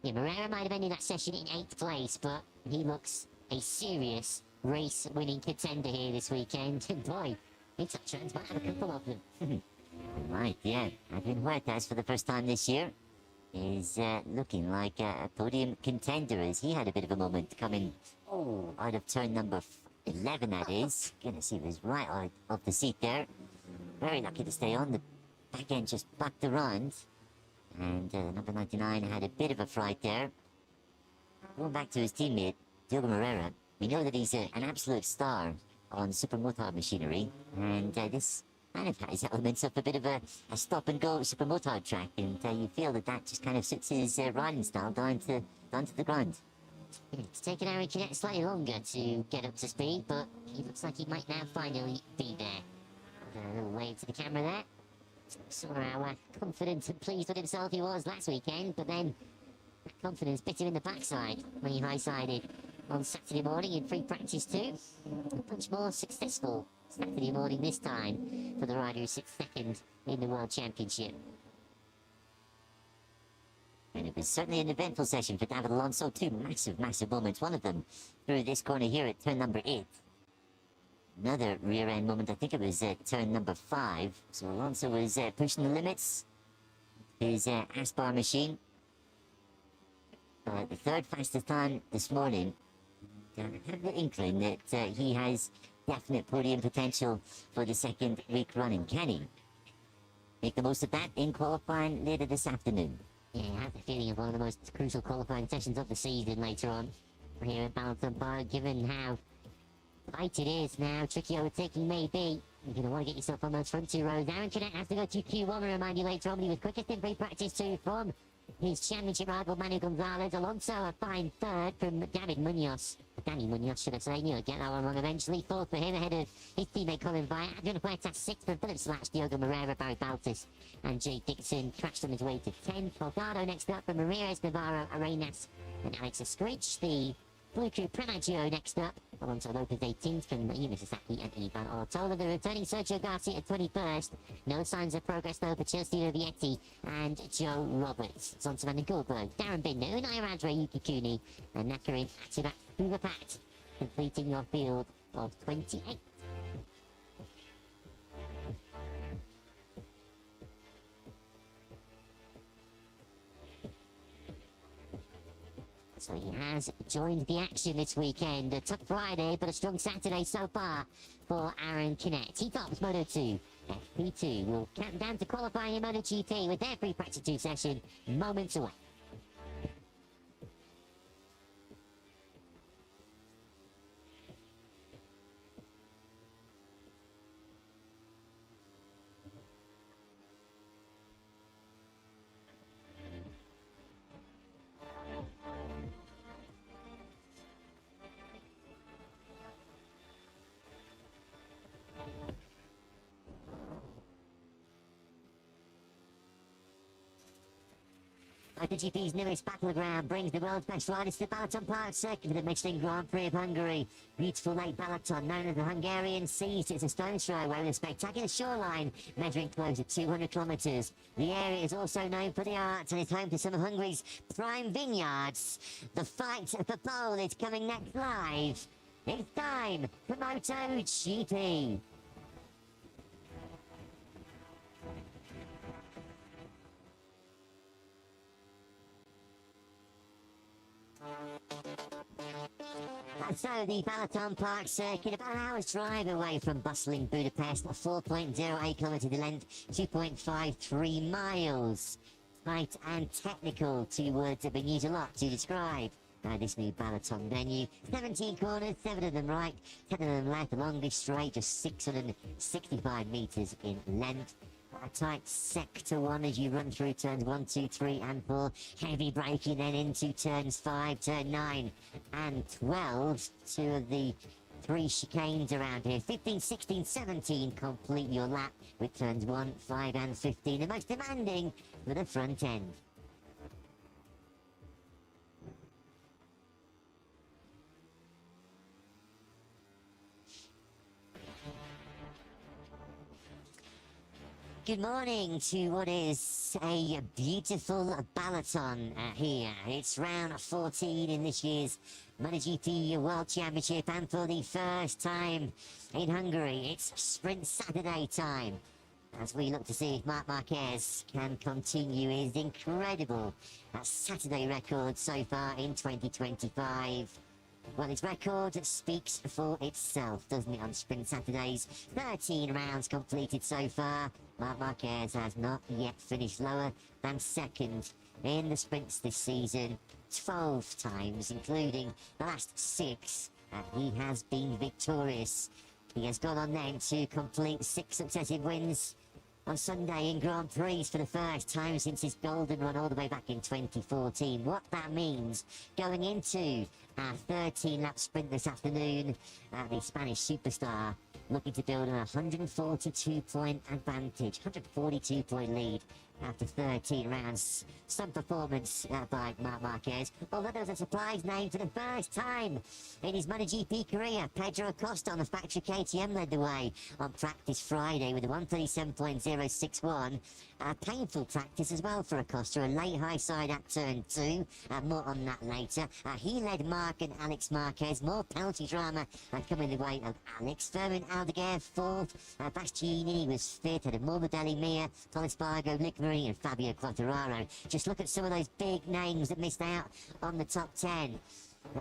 Yeah, Moreira might have ended that session in 8th place, but he looks a serious race-winning contender here this weekend. And boy, Mixup Trends might have a couple of them. Right, yeah. Adrian Huertas for the first time this year is looking like a podium contender, as he had a bit of a moment coming out of turn number 11, that is. Goodness, he was right out of the seat there. Very lucky to stay on. The back end just bucked around. And number 99 had a bit of a fright there. Going back to his teammate, Diogo Moreira, we know that he's an absolute star on Super Motard machinery, and this kind of has elements of a bit of a stop-and-go supermotard track, and you feel that just kind of suits his riding style down to the ground. It's taken Aaron Canet slightly longer to get up to speed, but he looks like he might now finally be there. A little wave to the camera there. Saw how confident and pleased with himself he was last weekend, but then that confidence bit him in the backside when he high-sided on Saturday morning in free practice too. A much more successful Saturday morning this time for the rider who sits second in the World Championship. And it was certainly an eventful session for David Alonso. Two massive moments. One of them through this corner here at turn number 8. Another rear-end moment, I think it was turn number 5. So Alonso was pushing the limits. His Aspar machine. The third fastest time this morning. I have the inkling that he has definite podium potential for the second week running. Can he make the most of that in qualifying later this afternoon? Yeah, I have the feeling of one of the most crucial qualifying sessions of the season later on here at Balton Park, given how tight it is now, tricky overtaking may be. You're going to want to get yourself on those front 2 rows. Aaron Canet has to go to Q1, I remind you later on, when he was quickest in free practice 2 from his championship rival Manu Gonzalez. Alonso a fine third from David Munoz. Danny Munoz, should I say. You'll get that one wrong eventually. Fourth for him ahead of his teammate Colin Vyatt. Adrian Huerta 6th for Philip Slash, Diogo Moreira, Barry Baltus, and Jay Dixon crashed on his way to 10th. Delgado next up for Ramirez, Navarro, Arenas, and Alex Escritch. The Blue Crew Premaggio next up. Alonso Lopez 18th from Yuya Sasaki and Ivan Ortola. The returning Sergio Garcia at 21st. No signs of progress though for Chelsea Vietti and Joe Roberts. Zonta van den Goldberg, Darren Binder, Unai Radre, Yuki Kuni, and Nakarin Atibat Buvapat, completing your field of 28. So he has joined the action this weekend. A tough Friday, but a strong Saturday so far for Aaron Canet. He tops Moto2. FP2 will count down to qualifying in MotoGP with their free practice 2 session moments away. MotoGP's newest battleground brings the world's best riders to the Balaton Park circuit for the Michelin Grand Prix of Hungary. Beautiful Lake Balaton, known as the Hungarian Seas, it's a stone's throw away with a spectacular shoreline measuring close to 200 kilometres. The area is also known for the arts and is home to some of Hungary's prime vineyards. The fight for pole is coming next live. It's time for MotoGP. So the Balaton Park circuit, about an hour's drive away from bustling Budapest, 4.08 kilometres in length, 2.53 miles. Tight and technical, 2 words that have been used a lot to describe this new Balaton venue. 17 corners, 7 of them right, 10 of them left, along this straight, just 665 metres in length. A tight sector 1 as you run through turns 1, 2, 3 and 4. Heavy braking then into turns 5, turn 9 and 12. 2 of the 3 chicanes around here. 15, 16, 17 complete your lap with turns 1, 5 and 15. The most demanding for the front end. Good morning to what is a beautiful Balaton here. It's round 14 in this year's MotoGP World Championship, and for the first time in Hungary, it's Sprint Saturday time. As we look to see if Marc Marquez can continue his incredible Saturday record so far in 2025. Well, his record speaks for itself, doesn't it, on Sprint Saturdays? 13 rounds completed so far. Marc Marquez has not yet finished lower than second in the sprints this season. 12 times, including the last 6. And he has been victorious. He has gone on then to complete 6 successive wins on Sunday in Grand Prix for the first time since his golden run all the way back in 2014. What that means going into our 13-lap sprint this afternoon, the Spanish superstar looking to build a 142-point advantage, 142-point lead after 13 rounds. Some performance by Marc Marquez, although there was a surprise name for the first time in his MotoGP career. Pedro Acosta on the factory KTM led the way on practice Friday with a 137.061. Painful practice as well for Acosta, a late high side at turn 2. More on that later. He led Marc and Alex Marquez. More penalty drama coming the way of Alex. Fermin Aldeguer fourth. Bastianini was fifth. Had Morbidelli, Mir, Tom Espargo, Nick Marie and Fabio Quartararo. Just look at some of those big names that missed out on the top 10.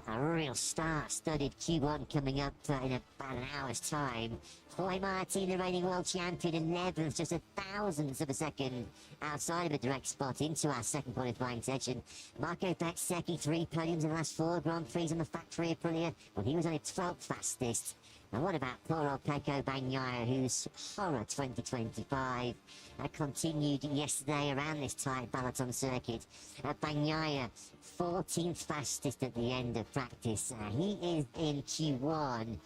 A real star-studded Q1 coming up in about an hour's time. Jorge Martin, the reigning world champion, 11th, just a thousandth of a second outside of a direct spot into our second qualifying session. Marco Bezzecchi, 3 podiums in the last 4 Grand Prix on the factory Aprilia. Well, he was only 12th fastest. And what about poor old Pecco Bagnaia, whose horror 2025 continued yesterday around this tight Balaton circuit. Bagnaia, 14th fastest at the end of practice. He is in Q1,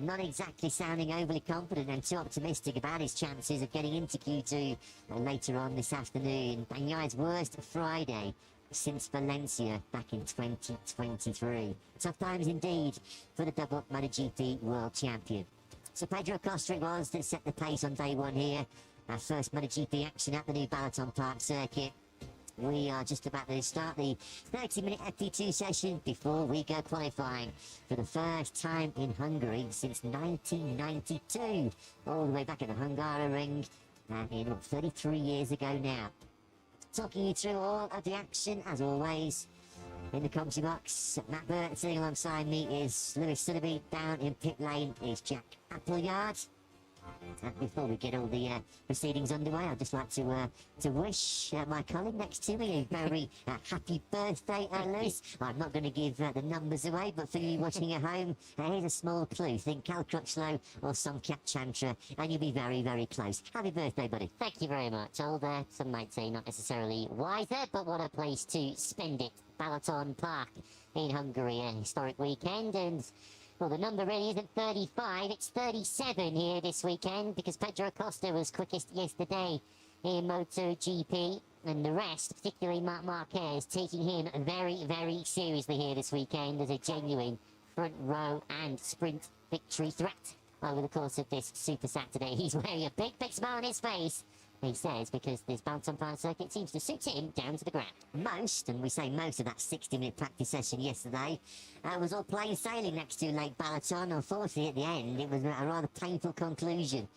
not exactly sounding overly confident and too optimistic about his chances of getting into Q2 later on this afternoon. Bagnaia's worst Friday since Valencia back in 2023. Tough times indeed for the double MotoGP world champion. So Pedro Acosta it was that set the pace on day one here. Our first MotoGP action at the new Balaton Park circuit. We are just about to start the 30-minute FP2 session before we go qualifying for the first time in Hungary since 1992. All the way back at the Hungaroring, in 33 years ago now. Talking you through all of the action, as always, in the commentary box. Matt Burt sitting alongside me is Lewis Sutterby. Down in pit lane is Jack Appleyard. And before we get all the proceedings underway, I'd just like to wish my colleague next to me a very happy birthday, Lewis. I'm not going to give the numbers away, but for you watching at home, here's a small clue. Think Cal Crutchlow or Somkat Chantra, and you'll be very, very close. Happy birthday, buddy. Thank you very much. Older, some might say not necessarily wiser, but what a place to spend it. Balaton Park in Hungary, a historic weekend, and well, the number really isn't 35, it's 37 here this weekend, because Pedro Acosta was quickest yesterday in MotoGP, and the rest, particularly Marc Marquez, taking him very, very seriously here this weekend as a genuine front row and sprint victory threat over the course of this Super Saturday. He's wearing a big, big smile on his face, he says, because this Balaton Park circuit seems to suit him down to the ground. Most, and we say most of that 60-minute practice session yesterday, was all plain sailing next to Lake Balaton. Unfortunately, at the end, it was a rather painful conclusion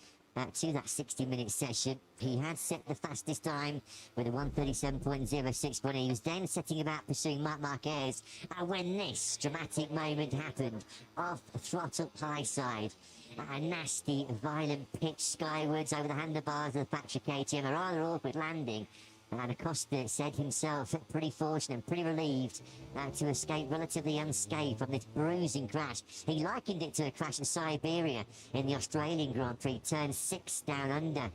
to that 60-minute session. He had set the fastest time with a 137.06, but he was then setting about pursuing Marc Marquez when this dramatic moment happened. Off throttle high side. A nasty, violent pitch skywards over the handlebars of the factory KTM, a rather awkward landing. And Acosta said himself pretty fortunate and pretty relieved to escape relatively unscathed from this bruising crash. He likened it to a crash in Siberia in the Australian Grand Prix, turn 6 down under.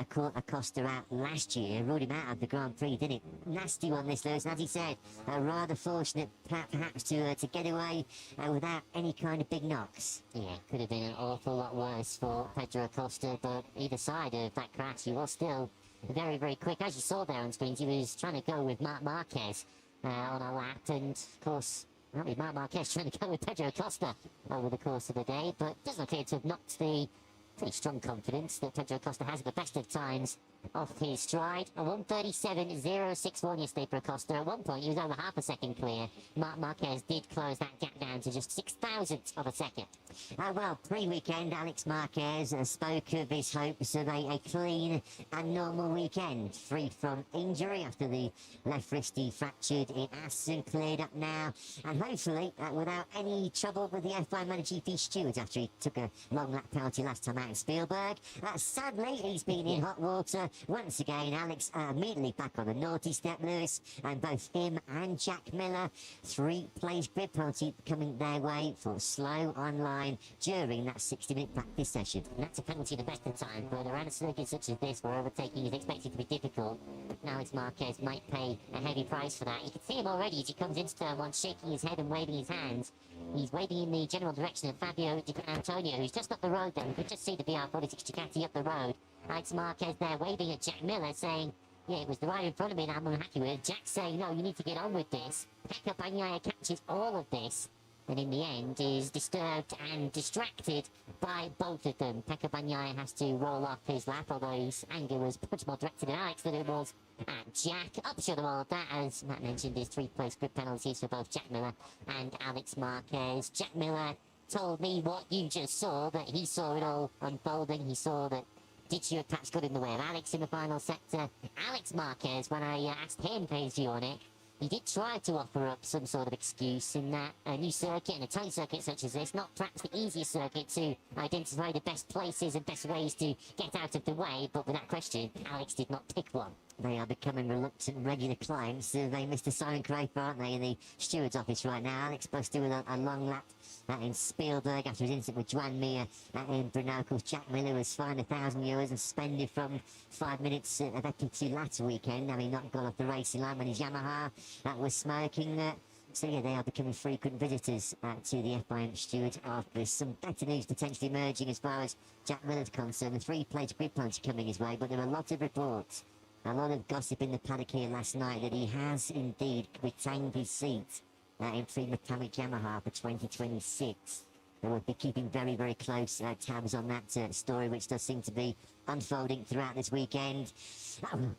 Caught Acosta out last year, ruled him out of the Grand Prix, didn't it? Nasty one this, Lewis, and as he said, rather fortunate perhaps to get away without any kind of big knocks. Yeah, could have been an awful lot worse for Pedro Acosta, but either side of that crash, he was still very, very quick. As you saw there on screens, he was trying to go with Marc Marquez on a lap, and of course, that was Marc Marquez trying to go with Pedro Acosta over the course of the day, but doesn't appear to have knocked the pretty strong confidence that Pedro Acosta has at the best of times off his stride. A 137.061 yesterday for Acosta. At one point, he was over half a second clear. Marc Marquez did close that gap down to just 0.06 of a second. Well, pre-weekend, Alex Marquez spoke of his hopes of a clean and normal weekend, free from injury after the left wrist he fractured in Assen, cleared up now, and hopefully without any trouble with the F1 MotoGP stewards after he took a long lap penalty last time out in Spielberg. Sadly, he's been in hot water once again, Alex immediately back on the naughty step, Lewis, and both him and Jack Miller, 3 plays grid penalty coming their way for slow online during that 60-minute practice session. And that's a penalty the best of time, but around a circuit such as this, where overtaking is expected to be difficult, Alex Marquez might pay a heavy price for that. You can see him already as he comes into turn one, shaking his head and waving his hands. He's waving in the general direction of Fabio Di Antonio, who's just up the road there. We could just see the BR46 Ducati up the road. Alex Marquez there waving at Jack Miller, saying, yeah, it was the rider in front of me that I'm unhappy with. Jack saying, no, you need to get on with this. Pecco Bagnaia catches all of this, and in the end is disturbed and distracted by both of them. Pecco Bagnaia has to roll off his lap, although his anger was much more directed at Alex than it was at Jack. Upshot of all of that, as Matt mentioned, is 3 place grid penalties for both Jack Miller and Alex Marquez. Jack Miller told me what you just saw, that he saw it all unfolding. He saw that Diccio perhaps got in the way of Alex in the final sector. Alex Marquez, when I asked him for his view on it, he did try to offer up some sort of excuse in that a new circuit and a tight circuit such as this, not perhaps the easiest circuit to identify the best places and best ways to get out of the way, but without question, Alex did not pick one. They are becoming reluctant regular clients. They Mr. Simon Craper, aren't they, in the steward's office right now. Alex supposed to do a long lap in Spielberg after his incident with Joan Mir in Brno. Of course, Jack Miller was fined €1,000 and suspended from 5 minutes of FP2 last weekend. Having not gone off the racing line when his Yamaha was smoking. So yeah, they are becoming frequent visitors to the FIM steward office. Some better news potentially emerging as far as Jack Miller's concerned. The 3 plates grid punch coming his way, but there are a lot of reports. A lot of gossip in the paddock here last night that he has indeed retained his seat in Team Atomic Yamaha for 2026. They will be keeping very, very close tabs on that story, which does seem to be unfolding throughout this weekend.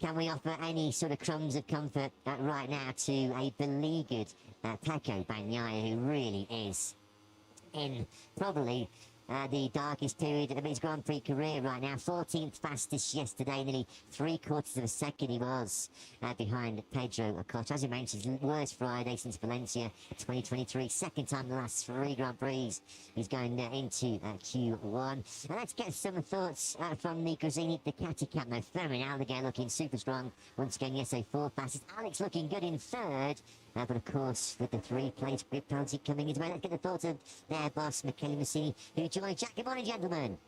Can we offer any sort of crumbs of comfort right now to a beleaguered Pecco Bagnaia, who really is in probably the darkest period of his Grand Prix career right now. 14th fastest yesterday, nearly 3/4 of a second he was behind Pedro Acosta. As you mentioned, his worst Friday since Valencia 2023. Second time in the last 3 Grand Prix. He's going into Q1. And let's get some thoughts from the Gresini Ducati camp now. Fermin Aldeguer looking super strong. Once again, yes, 4th fastest. Alex looking good in 3rd. But of course, with the 3 plates grid penalty coming his way, let's get the thoughts of their boss, Michele Massini, who joined Jack. Good morning, gentlemen.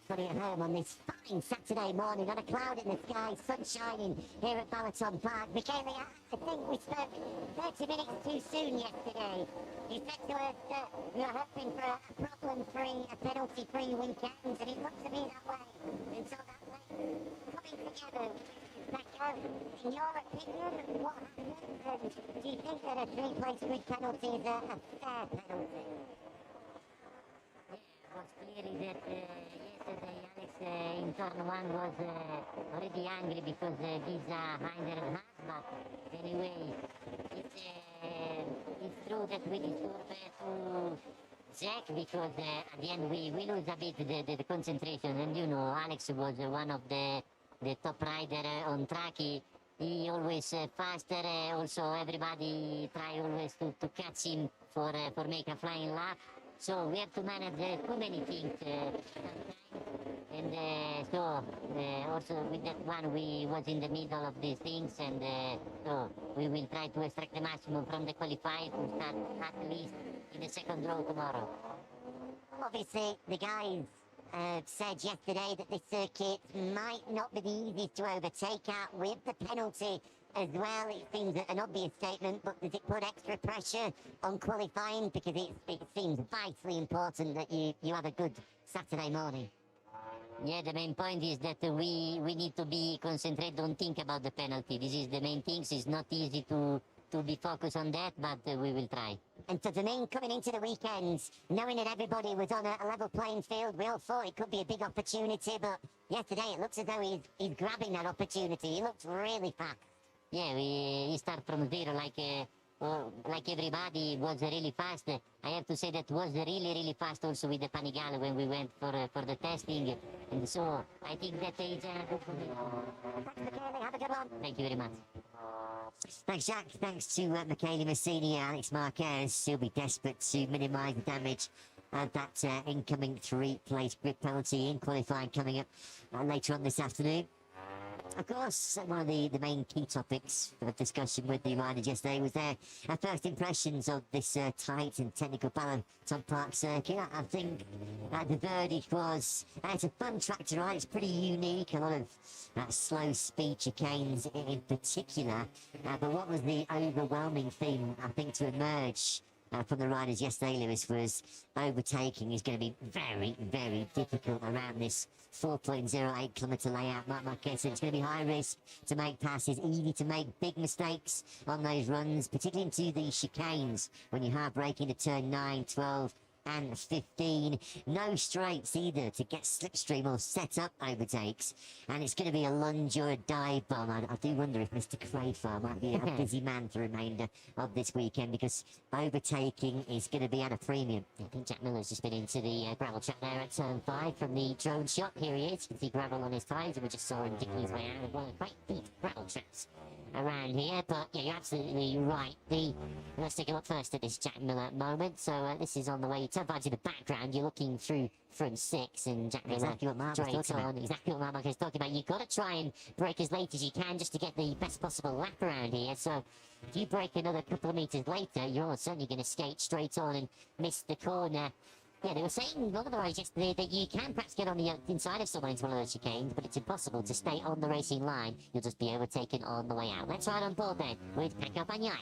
Sunny at home on this fine Saturday morning, not a cloud in the sky, sun shining here at Balaton Park. Michele, I think we spoke 30 minutes too soon yesterday. You said to us that you were hoping for a problem-free, a penalty-free weekend, and it looks to me that way. And so that way, coming together, in your opinion, what happened? And do you think that a 3 place grid penalty is a fair penalty? Yeah, it was clearly that yesterday Alex in turn 1 was already angry because these Heinder and Haas, but anyway, it's true that we disturb to Jack because at the end we lose a bit the concentration, and you know Alex was one of the top rider on track. He always faster. Also, everybody try always to catch him for make a flying lap. So we have to manage too many things sometimes. And so also with that one, we was in the middle of these things, and so we will try to extract the maximum from the qualified to start at least in the 2nd row tomorrow. Obviously, the guys said yesterday that this circuit might not be the easiest to overtake at with the penalty as well. It seems an obvious statement, but does it put extra pressure on qualifying? Because it seems vitally important that you have a good Saturday morning. Yeah, the main point is that we need to be concentrated, don't think about the penalty. This is the main thing. It's not easy to be focused on that, but we will try. And so Domain coming into the weekends, knowing that everybody was on a level playing field, we all thought it could be a big opportunity, but yesterday it looks as though he's grabbing that opportunity. He looks really fast. Yeah, he start from zero like everybody was really fast. I have to say that was really fast also with the Panigale when we went for the testing. And so I think that is good for me. Thanks, Michele. Have a good one. Thank you very much. Thanks, Jack. Thanks to Michele Massini, Alex Marquez. He'll be desperate to minimise the damage of that incoming 3 place grid penalty in qualifying coming up later on this afternoon. of course, one of the main key topics of discussion with the riders yesterday was their first impressions of this tight and technical Balaton Park circuit. I think the verdict was it's a fun track to ride. It's pretty unique. A lot of slow speed chicanes in particular. But what was the overwhelming theme, I think, to emerge from the riders yesterday, Lewis, was overtaking is going to be very, very difficult around this 4.08 kilometre layout. Marc Marquez said it's going to be high risk to make passes, easy to make big mistakes on those runs, particularly into the chicanes when you're hard braking to turn 9, 12 and 15. No straights either to get slipstream or set up overtakes. And it's going to be a lunge or a dive bomb. I do wonder if Mr. Crayfar might be a busy man for the remainder of this weekend, because overtaking is going to be at a premium. I think Jack Miller's just been into the gravel track there at turn 5 from the drone shot. Here he is. You can see gravel on his tyres, and we just saw him dicking his way out of one of the great deep gravel tracks around here. But yeah, you're absolutely right. Let's take a look first at this Jack Miller moment. So this is on the way. Turn 5's in the background. You're looking through from 6, and Jack Miller Exactly what Mark was talking about. Exactly what Mark was talking about. You've got to try and brake as late as you can just to get the best possible lap around here. So if you brake another couple of metres later, you're almost certainly going to skate straight on and miss the corner. Yeah, they were saying otherwise yesterday that you can perhaps get on the inside of someone into one of those chicanes, but it's impossible to stay on the racing line. You'll just be overtaken on the way out. Let's ride on board then with Pecco Bagnaia.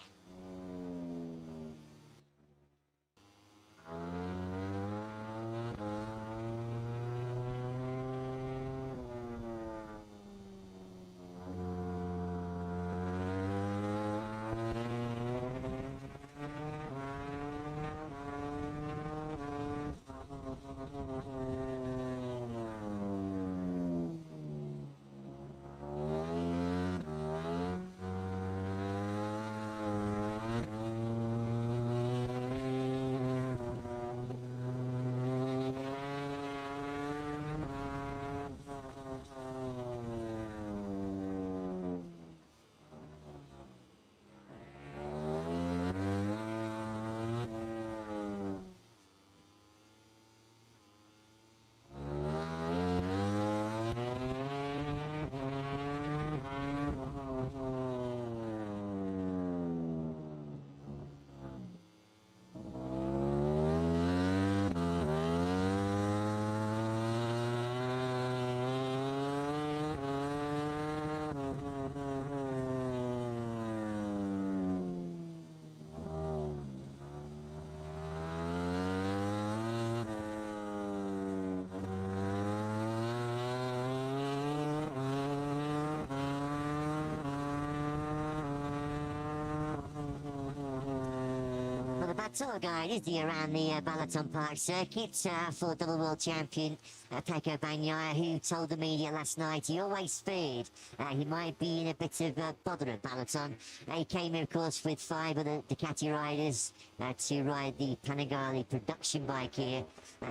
Tour guide is the around the Balaton Park circuit for double world champion Pecco Bagnaia, who told the media last night he always feared he might be in a bit of bother at Balaton. He came here, of course, with 5 other Ducati riders to ride the Panigale production bike here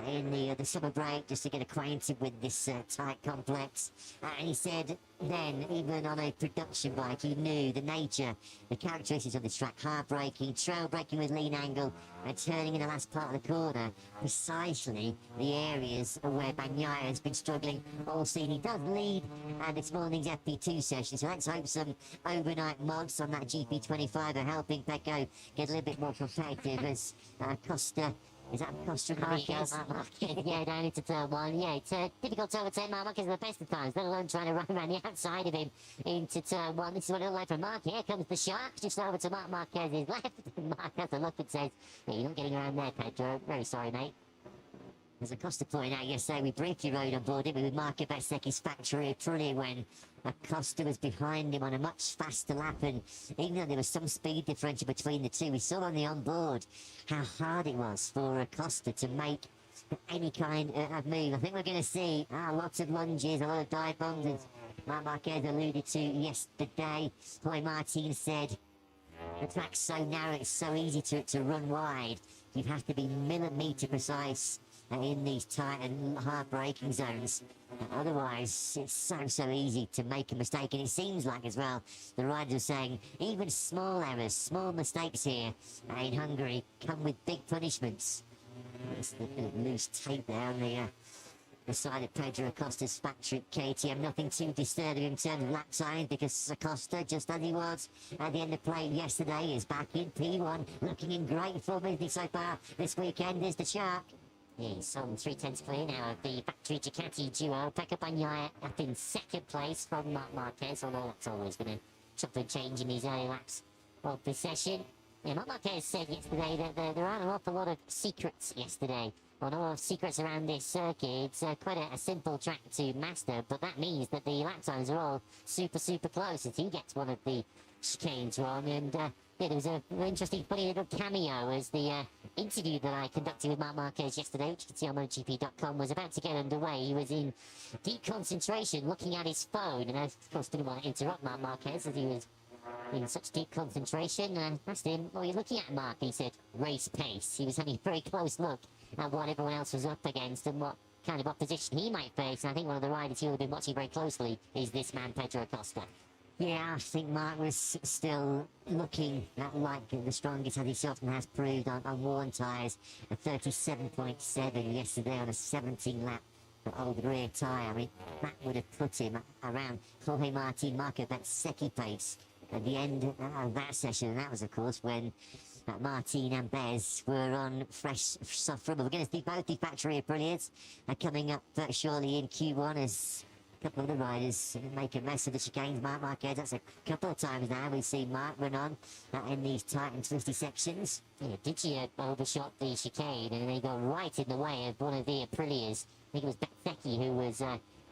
in the summer break, just to get acquainted with this tight complex. And he said then, even on a production bike, he knew the nature, the characteristics of this track: hard braking, trail braking with lean angle, and turning in the last part of the corner, precisely the areas where Bagnaia has been struggling all season. He does lead this morning's FP2 session, so let's hope some overnight mods on that GP25 are helping Pecco get a little bit more competitive as Costa. Is that Costa Marquez? Yeah, down into turn 1. Yeah, it's difficult to overtake Marc Marquez at the best of times, let alone trying to run around the outside of him into turn 1. This is what it'll like for Mark. Here comes the shark, just over to Marc Marquez's left. Mark has a look and says, yeah, you're not getting around there, Pedro. Very sorry, mate. As Acosta pointed out yesterday, we briefly rode on board it with Marco Bezzecchi's factory Aprilia when Acosta was behind him on a much faster lap, and even though there was some speed differential between the two, we saw on the onboard how hard it was for Acosta to make any kind of move. I think we're going to see lots of lunges, a lot of dive bombs, as Marc Marquez alluded to yesterday. Jorge Martin said the track's so narrow, it's so easy to run wide. You have to be millimetre precise in these tight and hard braking zones. Otherwise, it's so easy to make a mistake. And it seems like, as well, the riders are saying even small errors, small mistakes here in Hungary come with big punishments. There's a bit of loose tape there on the side of Pedro Acosta's factory KTM. Nothing too disturbing in terms of lap time because Acosta, just as he was at the end of play yesterday, is back in P1, looking in great form so far this weekend is the Shark. He's on 3/10 clear now of the factory Ducati duo. Pecco Bagnaia up in second place from Marc Marquez, although that's always going to chop and change in these early laps of the session. Yeah, Marc Marquez said yesterday that there aren't an awful lot of secrets yesterday. Well, not a lot of secrets around this circuit. It's quite a simple track to master, but that means that the lap times are all super, super close if he gets one of the chicanes wrong. And yeah, there was an interesting, funny little cameo as the interview that I conducted with Marc Marquez yesterday, which you can see on MotoGP.com, was about to get underway. He was in deep concentration looking at his phone, and I, of course, didn't want to interrupt Marc Marquez as he was in such deep concentration. And I asked him, what are you looking at, Mark? He said, race pace. He was having a very close look at what everyone else was up against and what kind of opposition he might face. And I think one of the riders he would have been watching very closely is this man, Pedro Acosta. Yeah, I think Mark was still looking like the strongest, as he so often has proved on worn tyres. A 37.7 yesterday on a 17-lap old rear tyre. I mean, that would have put him around Jorge Martin, Marco Bezzecchi pace at the end of that session. And that was, of course, when Martin and Bez were on fresh soft rubber. We're going to see both the factory Aprilias coming up shortly in Q1 as a couple of the riders make a mess of the chicanes. Marc Marquez, that's a couple of times now we've seen Mark run on in these tight and twisty sections. Yeah, Digia overshot the chicane and they got right in the way of one of the Aprilias. I think it was Bezzecchi who was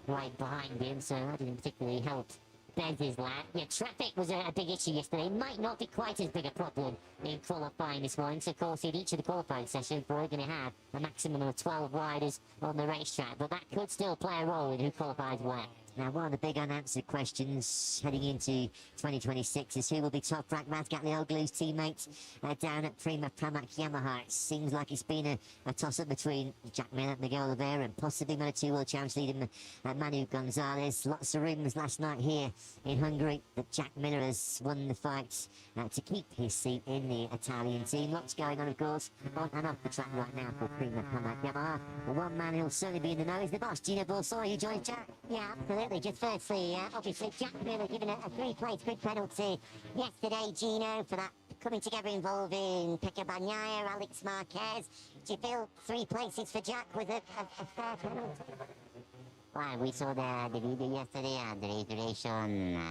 right behind him, so that didn't particularly help Bez's lap. Yeah, traffic was a big issue yesterday. Might not be quite as big a problem in qualifying this morning. So, of course, in each of the qualifying sessions, we're going to have a maximum of 12 riders on the racetrack. But that could still play a role in who qualifies where. Now, one of the big unanswered questions heading into 2026 is who will be Toprak Razgatlioglu's teammates down at Prima Pramac Yamaha. It seems like it's been a toss-up between Jack Miller, Miguel Oliveira, and possibly Moto2 World Champions leader Manu Gonzalez. Lots of rumours last night here in Hungary that Jack Miller has won the fight to keep his seat in the Italian team. Lots going on, of course, on and off the track right now for Prima Pramac Yamaha. But one man who'll certainly be in the know is the boss, Gino Borsoi, who joins Jack. Yeah, absolutely. Just firstly, obviously, Jack Miller given a three-place good penalty yesterday, Gino, for that coming together involving Pecco Bagnaia, Alex Marquez. Do you feel 3 places for Jack was a fair penalty? Well, we saw the video yesterday and the reiteration.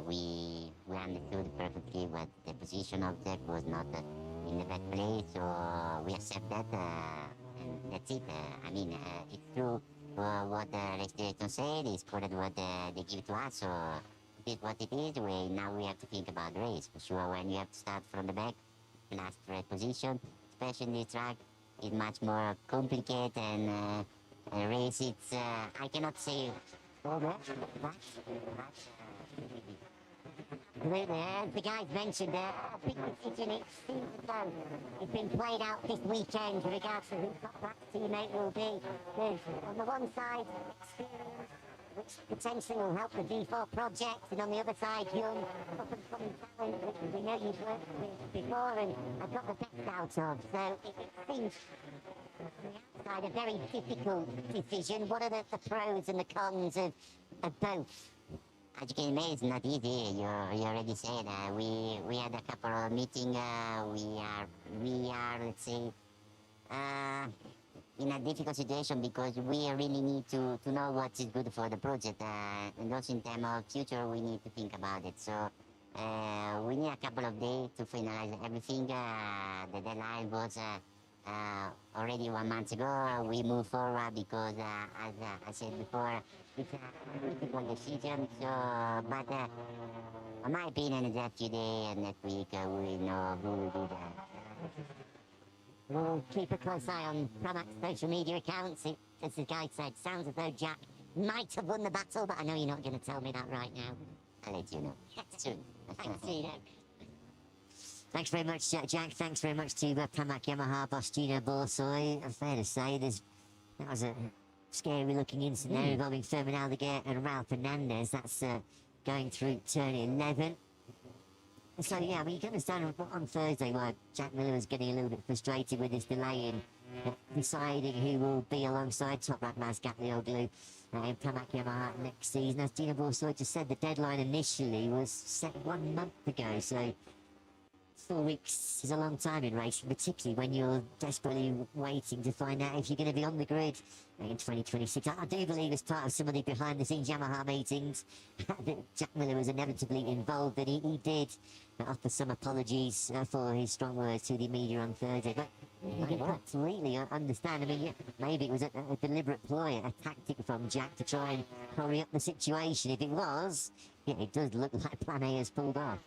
We understood perfectly what the position of Jack was not in the best place, so we accept that, and that's it. I mean, it's true. What the race director said is correct what they give to us, so it is what it is. Now we have to think about the race. For sure, when you have to start from the back, the last position, especially in this track, is much more complicated and a race, it's, I cannot say all that. The guys mentioned a big decision. It seems as though it's been played out this weekend with regards to who that teammate will be. There's, on the one side, experience, which potentially will help the V4 project, and on the other side, young, up-and-coming talent, which we know you've worked with before and have got the best out of. So it seems, from the outside, a very difficult decision. What are the pros and the cons of both? As you can imagine, it's not easy. You already said we had a couple of meetings. We are, let's say, in a difficult situation because we really need to know what is good for the project. And also in terms of future, we need to think about it. So we need a couple of days to finalize everything. The deadline was already 1 month ago. We moved forward because, as I said before, it's a difficult decision. So, but in my opinion, is that today and next week we know who will do that. We'll keep a close eye on Pramac's social media accounts. As the guy said, sounds as though Jack might have won the battle, but I know you're not going to tell me that right now. I'll let you know. Soon. Thanks, Gino. Thanks very much, Jack. Thanks very much to Pramac Yamaha boss Gino Borsoi. Fair to say, that was a scary-looking incident there involving Fermin Aldeguer and Ralph Hernandez. That's going through turn 11. So, yeah, I mean, you can understand on Thursday why Jack Miller was getting a little bit frustrated with this delay in deciding who will be alongside Toprak Mazgatlioglu in Pramac Yamaha next season. As Dino Borsoy just said, the deadline initially was set 1 month ago, so 4 weeks is a long time in racing, particularly when you're desperately waiting to find out if you're going to be on the grid in 2026. I do believe as part of some of the behind-the-scenes Yamaha meetings that Jack Miller was inevitably involved, and he did offer some apologies for his strong words to the media on Thursday. But you can completely understand. I mean, yeah, maybe it was a deliberate ploy, a tactic from Jack to try and hurry up the situation. If it was, yeah, it does look like Plan A has pulled off.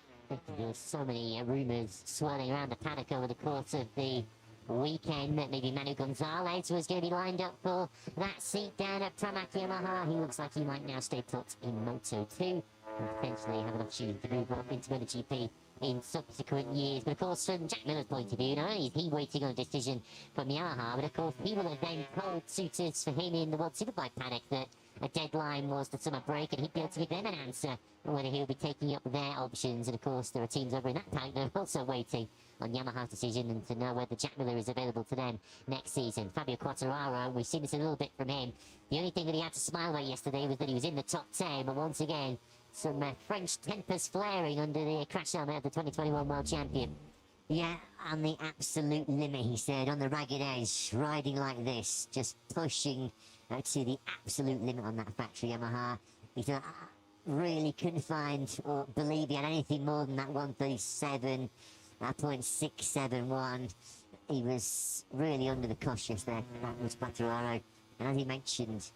There's so many rumours swirling around the paddock over the course of the weekend that maybe Manu Gonzalez was going to be lined up for that seat down at Pramac Yamaha. He looks like he might now stay put in Moto2 and potentially have an opportunity to move up into MotoGP in subsequent years. But of course, from Jack Miller's point of view, not only is he waiting on a decision from Yamaha, but of course he will have then told suitors for him in the World Superbike paddock that a deadline was the summer break, and he'd be able to give them an answer on whether he'll be taking up their options. And of course, there are teams over in that paddock that are also waiting on Yamaha's decision and to know whether Jack Miller is available to them next season. Fabio Quartararo, we've seen this a little bit from him. The only thing that he had to smile about yesterday was that he was in the top 10, but once again, some French tempers flaring under the crash helmet of the 2021 World Champion. Yeah, on the absolute limit, he said, on the ragged edge, riding like this, just pushing to the absolute limit on that factory Yamaha. He said, I really couldn't find or believe he had anything more than that 137.671. He was really under the cosh yesterday. That was Quartararo. And as he mentioned,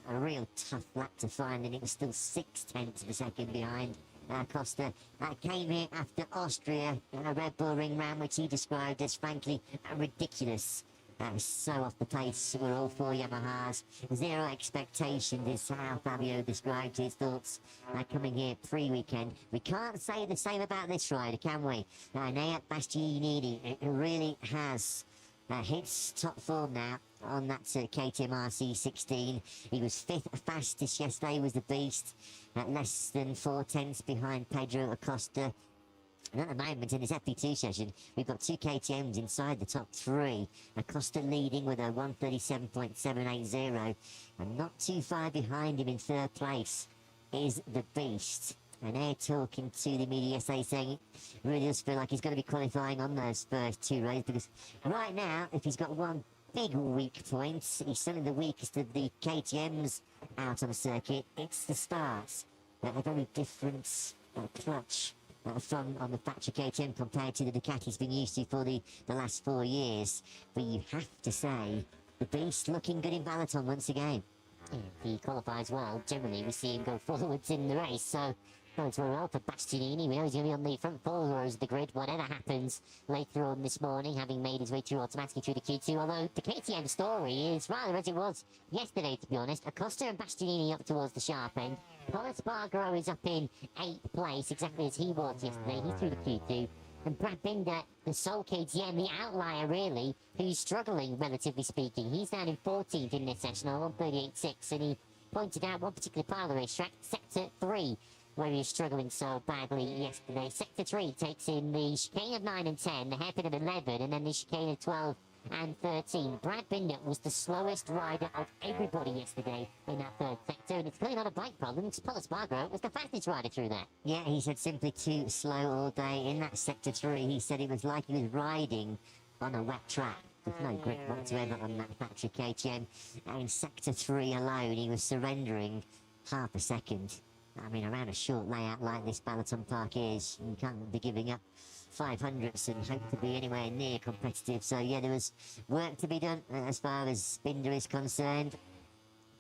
a real tough lap to find, and it was still 6/10 of a second behind Costa. Came here after Austria, a Red Bull Ring round, which he described as frankly ridiculous. So off the pace were all four Yamahas. Zero expectations is how Fabio described his thoughts coming here pre-weekend. We can't say the same about this rider, can we? Nea Bastianini really has hits top form now on that KTM RC16. He was fifth fastest yesterday, was the beast, at less than 4/10 behind Pedro Acosta. And at the moment, in this FP2 session, we've got two KTMs inside the top three. Acosta leading with a 137.780, and not too far behind him in third place is the beast. And they're talking to the media yesterday, saying it really does feel like he's going to be qualifying on those first two races, because right now, if he's got one big weak point, he's certainly the weakest of the KTMs out on the circuit. It's the starts. A very different clutch from on the factory KTM compared to the Ducati's been used to for the last 4 years. But you have to say, the beast looking good in Balaton once again. If he qualifies well, generally we see him go forwards in the race, so it's very well for Bastianini. We know he's going to be on the front four rows of the grid, whatever happens later on this morning, having made his way through automatically through the Q2, although the KTM story is rather as it was yesterday, to be honest. Acosta and Bastianini up towards the sharp end. Paul Espargaro is up in 8th place, exactly as he was yesterday. He's through the Q2. And Brad Binder, the sole KTM, the outlier really, who's struggling, relatively speaking. He's down in 14th in this session on 138.6, and he pointed out one particular part of the racetrack, Sector 3, where he was struggling so badly yesterday. Sector 3 takes in the chicane of 9 and 10, the hairpin of 11, and then the chicane of 12 and 13. Brad Binder was the slowest rider of everybody yesterday in that third sector, and it's clearly not a bike problem, because Paul Espargaro was the fastest rider through there. Yeah, he said simply too slow all day in that Sector 3. He said it was like he was riding on a wet track. There's no grip whatsoever on that factory KTM. And in Sector 3 alone, he was surrendering half a second. I mean, around a short layout like this Balaton Park is, you can't be giving up 500s and hope to be anywhere near competitive. So yeah, there was work to be done as far as Binder is concerned.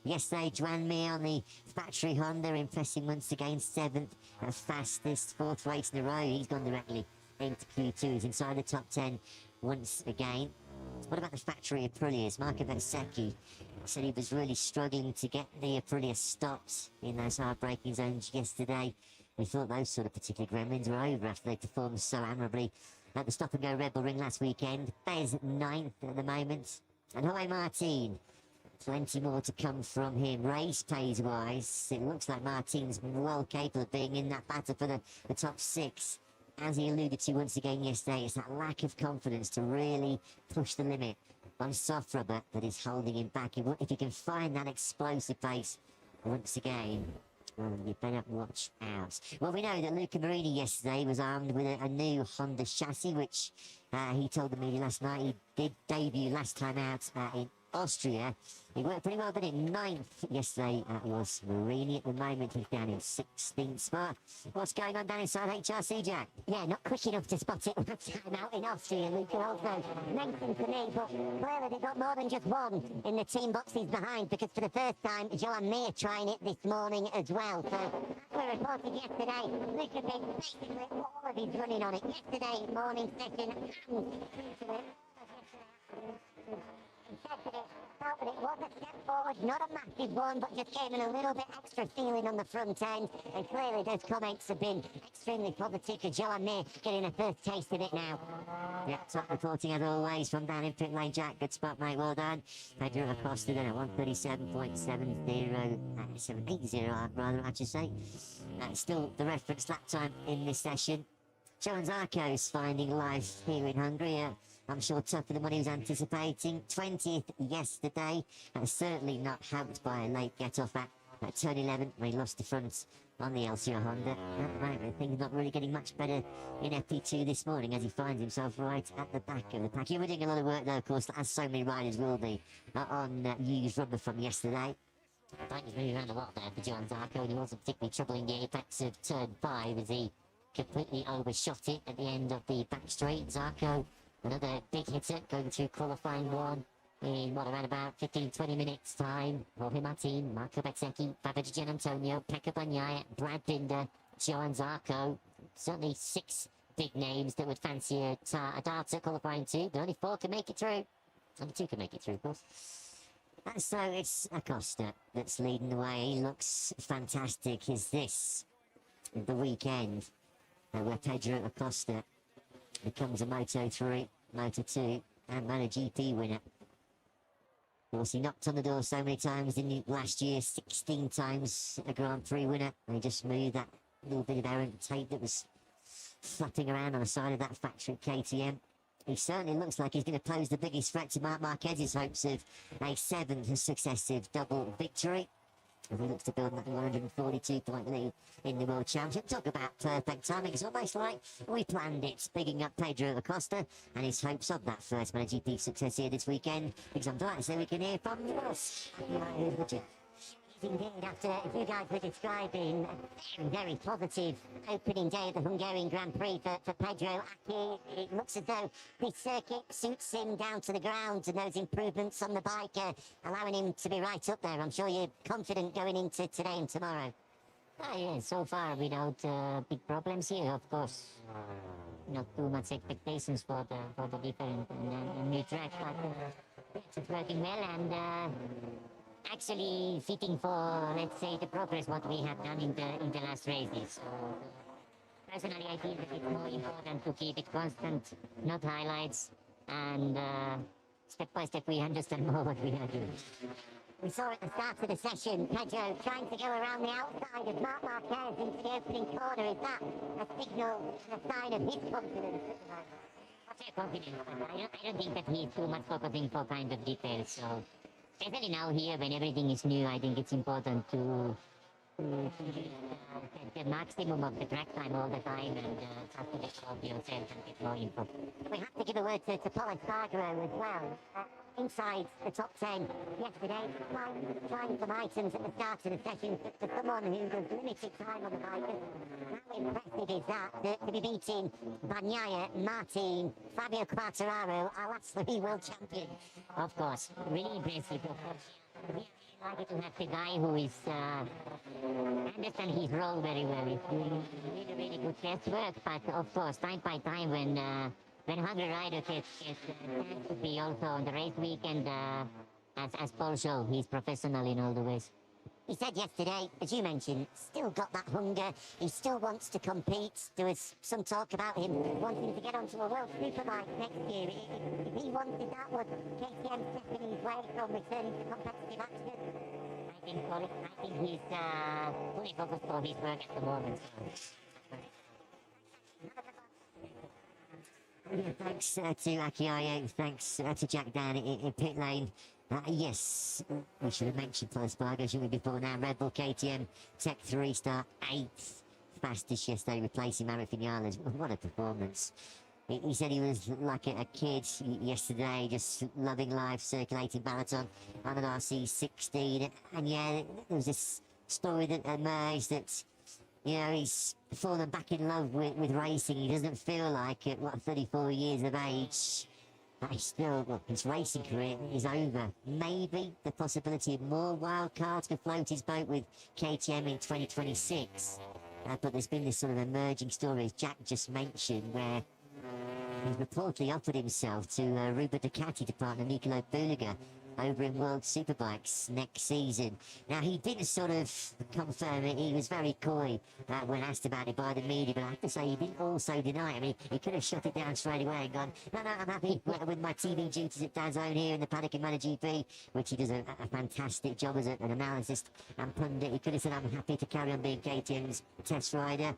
Yesterday, Joan Mir on the factory Honda, impressing once again, 7th fastest, 4th race in a row. He's gone directly into Q2. He's inside the top 10 once again. What about the factory Aprilias? Marco Bezzecchi said he was really struggling to get the Aprilia stopped in those hard braking zones yesterday. We thought those sort of particular gremlins were over after they performed so admirably at the stop-and-go Red Bull Ring last weekend. Bez 9th at the moment. And Jorge Martin, plenty more to come from him. Race pace-wise, it looks like Martin's well capable of being in that battle for the top 6. As he alluded to once again yesterday, it's that lack of confidence to really push the limit on soft rubber that is holding him back. If he can find that explosive pace once again, well, you better watch out. Well, we know that Luca Marini yesterday was armed with a new Honda chassis, which he told the media last night he did debut last time out in Austria. He worked pretty well, but in ninth yesterday was Marini. At the moment, he's down in 16th spot. What's going on down inside HRC, Jack? Yeah, not quick enough to spot it last time out in Austria. Luca also mentioned to me, but clearly they've got more than just one in the team boxes behind, because for the first time, Joan Mir trying it this morning as well. So, as we reported yesterday, Luca did basically all of his running on it yesterday morning session and into it. He said that it felt that it was a step forward, not a massive one, but just gave him a little bit extra feeling on the front end. And clearly those comments have been extremely positive for Joan Mir getting a first taste of it now. Yeah, top reporting as always from down in pit lane, Jack. Good spot, mate. Well done. Pedro Acosta then at 137.70, rather, I should say. Still the reference lap time in this session. Joan Zarco is finding life here in Hungary. I'm sure tougher than what he was anticipating. 20th yesterday. Certainly not helped by a late get-off at turn 11 when he lost the front on the LCR Honda. At the moment, things not really getting much better in FP2 this morning as he finds himself right at the back of the pack. He was doing a lot of work though, of course, as so many riders will be on used rubber from yesterday. He was moving around a lot there for Joan Zarco, and he wasn't particularly troubling the apex of turn 5 as he completely overshot it at the end of the back straight. Zarco, another big hitter, going through qualifying one in what, around about 15-20 minutes time. Jorge Martin, Marco Bezzecchi, Fabio Di Gianantonio, Pecco Bagnaia, Brad Binder, Joan Zarco. Certainly 6 big names that would fancy a dart at qualifying 2, but only 4 can make it through. Only 2 can make it through, of course. And so it's Acosta that's leading the way. He looks fantastic. Is this the weekend where Pedro Acosta becomes a Moto3, Moto2 and MotoGP winner? Of course, he knocked on the door so many times, didn't he, last year? 16 times a Grand Prix winner. And he just moved that little bit of errant tape that was flapping around on the side of that factory at KTM. He certainly looks like he's going to pose the biggest threat to Marc Marquez's hopes of a 7th successive double victory. And he looks to build that 142-point lead in the World Championship. Talk about perfect timing. It's almost like we planned it. Bigging up Pedro Acosta and his hopes of that first MotoGP success here this weekend. Because I'm delighted to say we can hear from Ross. Indeed, after you guys were describing a very positive opening day of the Hungarian Grand Prix for Pedro Aki, it looks as though this circuit suits him down to the ground, and those improvements on the bike allowing him to be right up there. I'm sure you're confident going into today and tomorrow. Oh yeah, so far without big problems here, of course. Not too much expectations for the different new track, but it's working well and actually fitting for, let's say, the progress what we have done in the last races. So, personally, I feel that it's more important to keep it constant, not highlights, and step by step we understand more what we are doing. We saw at the start of the session, Pedro trying to go around the outside of Marc Marquez into the opening corner. Is that a signal, a sign of his confidence? What's your confidence? I don't think that he's too much focusing for kind of details, so especially now here when everything is new, I think it's important to get the maximum of the track time all the time and try to develop yourself and get more info. We have to give a word to Paul Espargaro as well. Inside the top 10 yesterday, trying some items at the start of the session for someone who has limited time on the bike. How impressive is that, to be beating Bagnaia, Martin, Fabio Quartararo, our last 3 world champions? Of course, really impressive. Really lucky to have the guy who is understand his role very well. He's doing really good test work, but of course, time by time when Hungry Rider gets chance to be also on the race weekend, as Paul showed, he's professional in all the ways. He said yesterday, as you mentioned, still got that hunger. He still wants to compete. There was some talk about him wanting to get onto a World Superbike next year. If he wanted that, would KTM stepping his way from returning to competitive action? I think he's fully focused on his work at the moment. Thanks to Akiayo, thanks to Jack down in pit lane. Yes, we should have mentioned Paul Espargaro, shouldn't we, before now. Red Bull KTM Tech 3 star 8th fastest yesterday, replacing Maverick Vinales. What a performance. He said he was like a kid yesterday, just loving life, circulating marathon on an RC16. And yeah, there was this story that emerged that, you know, he's fallen back in love with racing. He doesn't feel like at, 34 years of age, that he's still, well, his racing career is over. Maybe the possibility of more wild cards could float his boat with KTM in 2026. But there's been this sort of emerging story, as Jack just mentioned, where he's reportedly offered himself to Ruba Ducati to partner Nicolo Bulega over in World Superbikes next season. Now, he didn't sort of confirm it. He was very coy when asked about it by the media, but I have to say he didn't also deny it. I mean, he could have shut it down straight away and gone, no, I'm happy with my TV duties at DAZN here in the Paddock and MotoGP, which he does a fantastic job as an analyst and pundit. He could have said, I'm happy to carry on being KTM's test rider.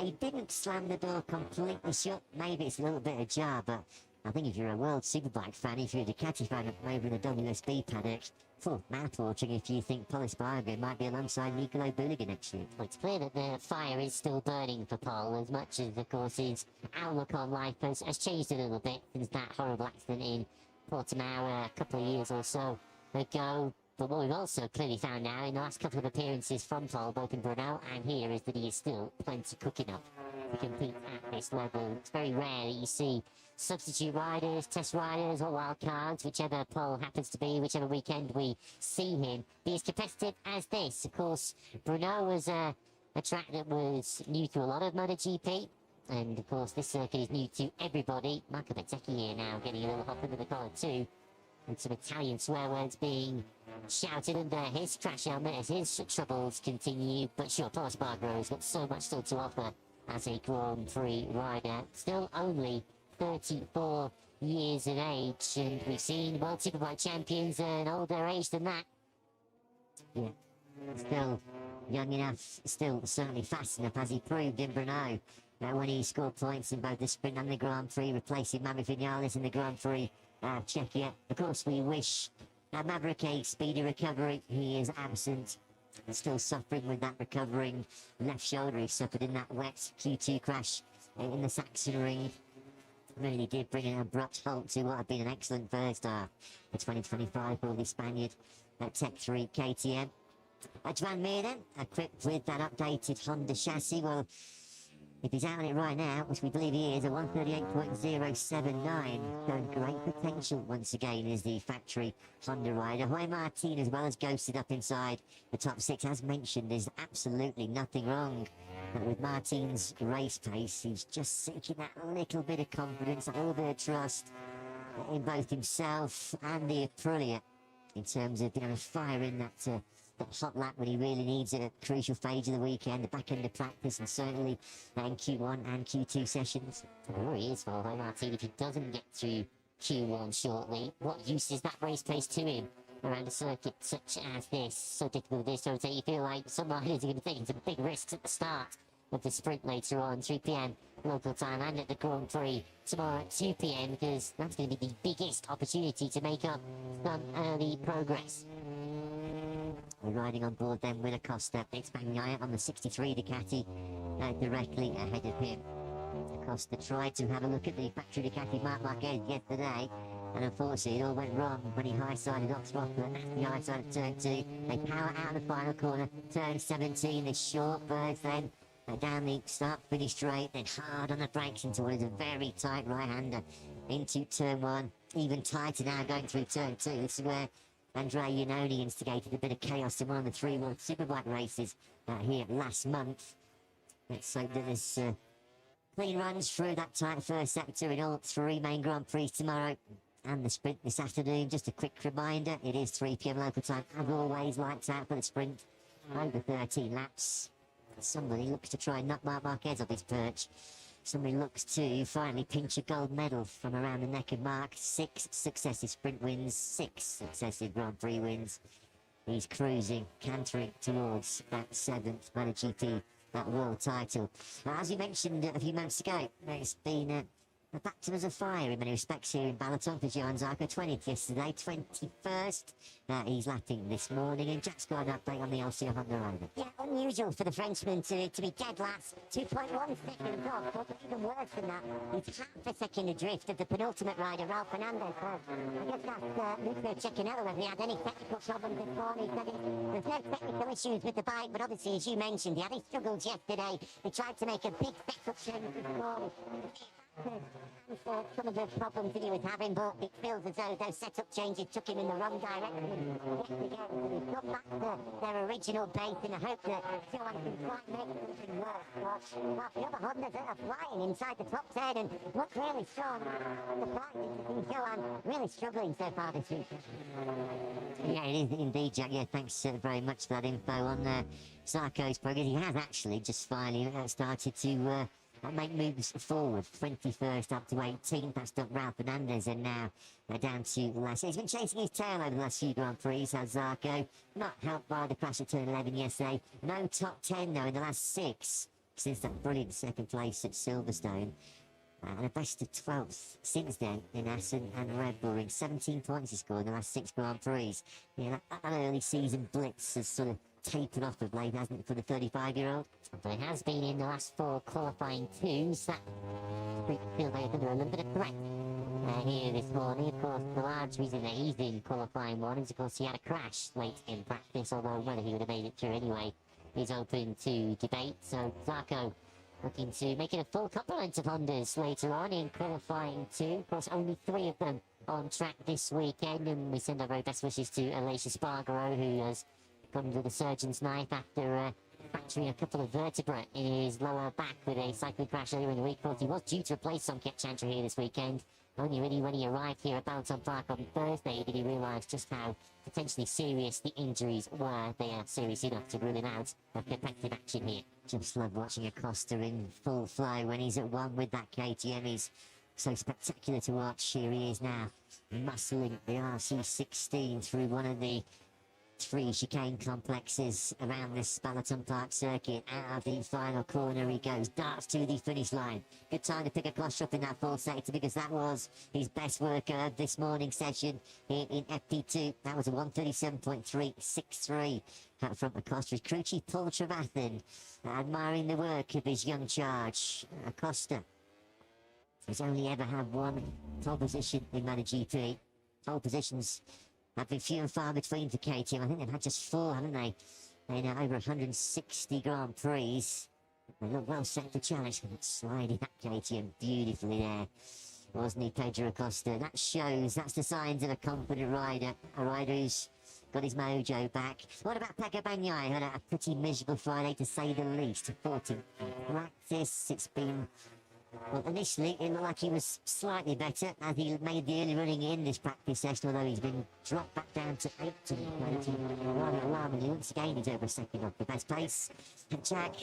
He didn't slam the door completely shut. Maybe it's a little bit ajar, but I think if you're a World Superbike fan, if you're a Ducati fan over in the WSB paddock, full mouth-watering if you think Paul Espargaro might be alongside Nicolo Bulega next year. Well, it's clear that the fire is still burning for Paul, as much as, of course, his outlook on life has changed a little bit since that horrible accident in Portimao a couple of years or so ago. But what we've also clearly found now in the last couple of appearances from Paul, both in Brunel and here, is that he is still plenty cooking up to compete at this level. It's very rare that you see substitute riders, test riders, or wild cards, whichever Paul happens to be, whichever weekend we see him, be as competitive as this. Of course, Brunel was a track that was new to a lot of MotoGP, and of course this circuit is new to everybody. Marco Bezzecchi here now getting a little hop into the collar too, and some Italian swear words being shouted under his crash helmet as his troubles continue. But sure, Paul Espargaro has got so much still to offer as a Grand Prix rider. Still only 34 years of age, and we've seen World Superbike champions an older age than that. Yeah, still young enough, still certainly fast enough, as he proved in Brno, when he scored points in both the Sprint and the Grand Prix, replacing Maverick Vinales in the Grand Prix Czechia. Of course, we wish Maverick a speedy recovery. He is absent and still suffering with that recovering left shoulder he suffered in that wet Q2 crash in the Saxon ring. Really did bring an abrupt halt to what had been an excellent first half for 2025 for the Spaniard at Tech 3 KTM. Joan Mir then, equipped with that updated Honda chassis. Well, if he's out on it right now, which we believe he is, a 138.079, showing great potential once again is the factory Honda rider. Jorge Martin, as well as ghosted up inside the top 6, as mentioned, there's absolutely nothing wrong. But with Martin's race pace, he's just seeking that little bit of confidence, a little bit of trust in both himself and the Aprilia, in terms of being able to fire in that hot lap when he really needs it at crucial phase of the weekend, the back end of practice, and certainly in Q1 and Q2 sessions. Oh, he is for Jorge Martin if he doesn't get through Q1 shortly. What use is that race pace to him around a circuit such as this? So difficult this, so you feel like some riders are going to take some big risks at the start of the sprint later on, 3 p.m. local time, and at the Grand Prix tomorrow at 2 p.m, because that's going to be the biggest opportunity to make up some early progress. We're riding on board then with Acosta, Bagnaia on the 63 Ducati, directly ahead of him. Acosta tried to have a look at the factory Ducati Marc Marquez yesterday, and unfortunately it all went wrong when he high-sided Oxford, but that's the high side of turn 2. They power out of the final corner, turn 17, the short birds then down the start-finish straight, then hard on the brakes into what is a very tight right-hander into turn 1. Even tighter now going through turn 2. This is where Andrea Iannone instigated a bit of chaos in one of the 3 World Superbike races here last month. Let's hope that there's clean runs through that tight first sector in all 3 main Grand Prix tomorrow and the sprint this afternoon. Just a quick reminder, it is 3 p.m. local time, as always, lights out for the sprint, over 13 laps. Somebody looks to try and knock Marc Marquez off his perch. Somebody looks to finally pinch a gold medal from around the neck of Marc. 6 successive sprint wins, 6 successive Grand Prix wins. He's cruising, cantering towards that 7th MotoGP, that world title. As you mentioned a few months ago, it's been The baptism of fire in many respects here in Balaton for Johan Zarco. 20th yesterday, 21st. He's lapping this morning, and Jack's got an update on the LCR Honda Rover. Yeah, unusual for the Frenchman to be dead last. 2.1 seconds off, but even worse than that, he's half a second adrift of the penultimate rider, Ralph Fernandez. I guess that's Lucio Cecchinello, whether he had any technical problems this morning. He said there's no technical issues with the bike, but obviously, as you mentioned, he had his struggles yesterday. He tried to make a big setup change this morning. Some of the problems that he was having, but it feels as though those setup changes took him in the wrong direction. He's got back to their original base in the hope that Johan can try and make something work. But the other Hondas are flying inside the top 10 and look really strong. The price is Johan really struggling so far this week. Yeah, it is indeed, Jack. Yeah, thanks very much for that info on Zarco's progress. He has actually just finally started to make moves forward. 21st up to 18th. That's done Ralph Fernandez, and now down to last. He's been chasing his tail over the last few Grand Prix, has Zarco. Not helped by the crash at turn 11 yesterday. No top 10 though in the last 6 since that brilliant second place at Silverstone. And a best of 12th since then in Assen and Red Bull, in 17 points he scored in the last 6 Grand Prix. Yeah, that early season blitz has sort of tapered off of late, hasn't it, for the 35-year-old? But it has been in the last 4 qualifying twos. That feel they're under a little bit of threat here this morning. Of course, the large reason that he's in qualifying one is, of course, he had a crash late in practice, although whether he would have made it through anyway is open to debate. So Zarco looking to make it a full complement of Hondas later on in qualifying 2. Of course, only 3 of them on track this weekend, and we send our very best wishes to Alicia Spargaro, who has gone under the surgeon's knife after fracturing a couple of vertebrae in his lower back with a cycling crash earlier in the week. Of course, he was due to replace Somket Chantra here this weekend. Only really when he arrived here at Balaton Park on Thursday did he realise just how potentially serious the injuries were. They are serious enough to rule him out of competitive action here. Just love watching Acosta in full flow when he's at one with that KTM. He's so spectacular to watch. Here he is now, muscling the RC16 through one of the 3 chicane complexes around this Balaton Park circuit. Out of the final corner he goes, darts to the finish line. Good time to pick Acosta up in that full sector, because that was his best work of this morning session here in FP2. That was a 137.363 from Acosta. Crew chief Paul Trevathan admiring the work of his young charge. Acosta has only ever had 1 pole position in MotoGP. Pole positions have been few and far between for KTM. I think they've had just 4, haven't they? In over 160 Grand Prix. They look well set for challenge. Sliding that KTM beautifully there, wasn't he, Pedro Acosta? That shows, that's the signs of a confident rider. A rider who's got his mojo back. What about Pecco Bagnaia? Had a pretty miserable Friday, to say the least. 14th practice. It's been... Well, initially, it looked like he was slightly better as he made the early running in this practice session, although he's been dropped back down to 8th and rather alarmingly. Once again, he's over a second off the best place. Jack,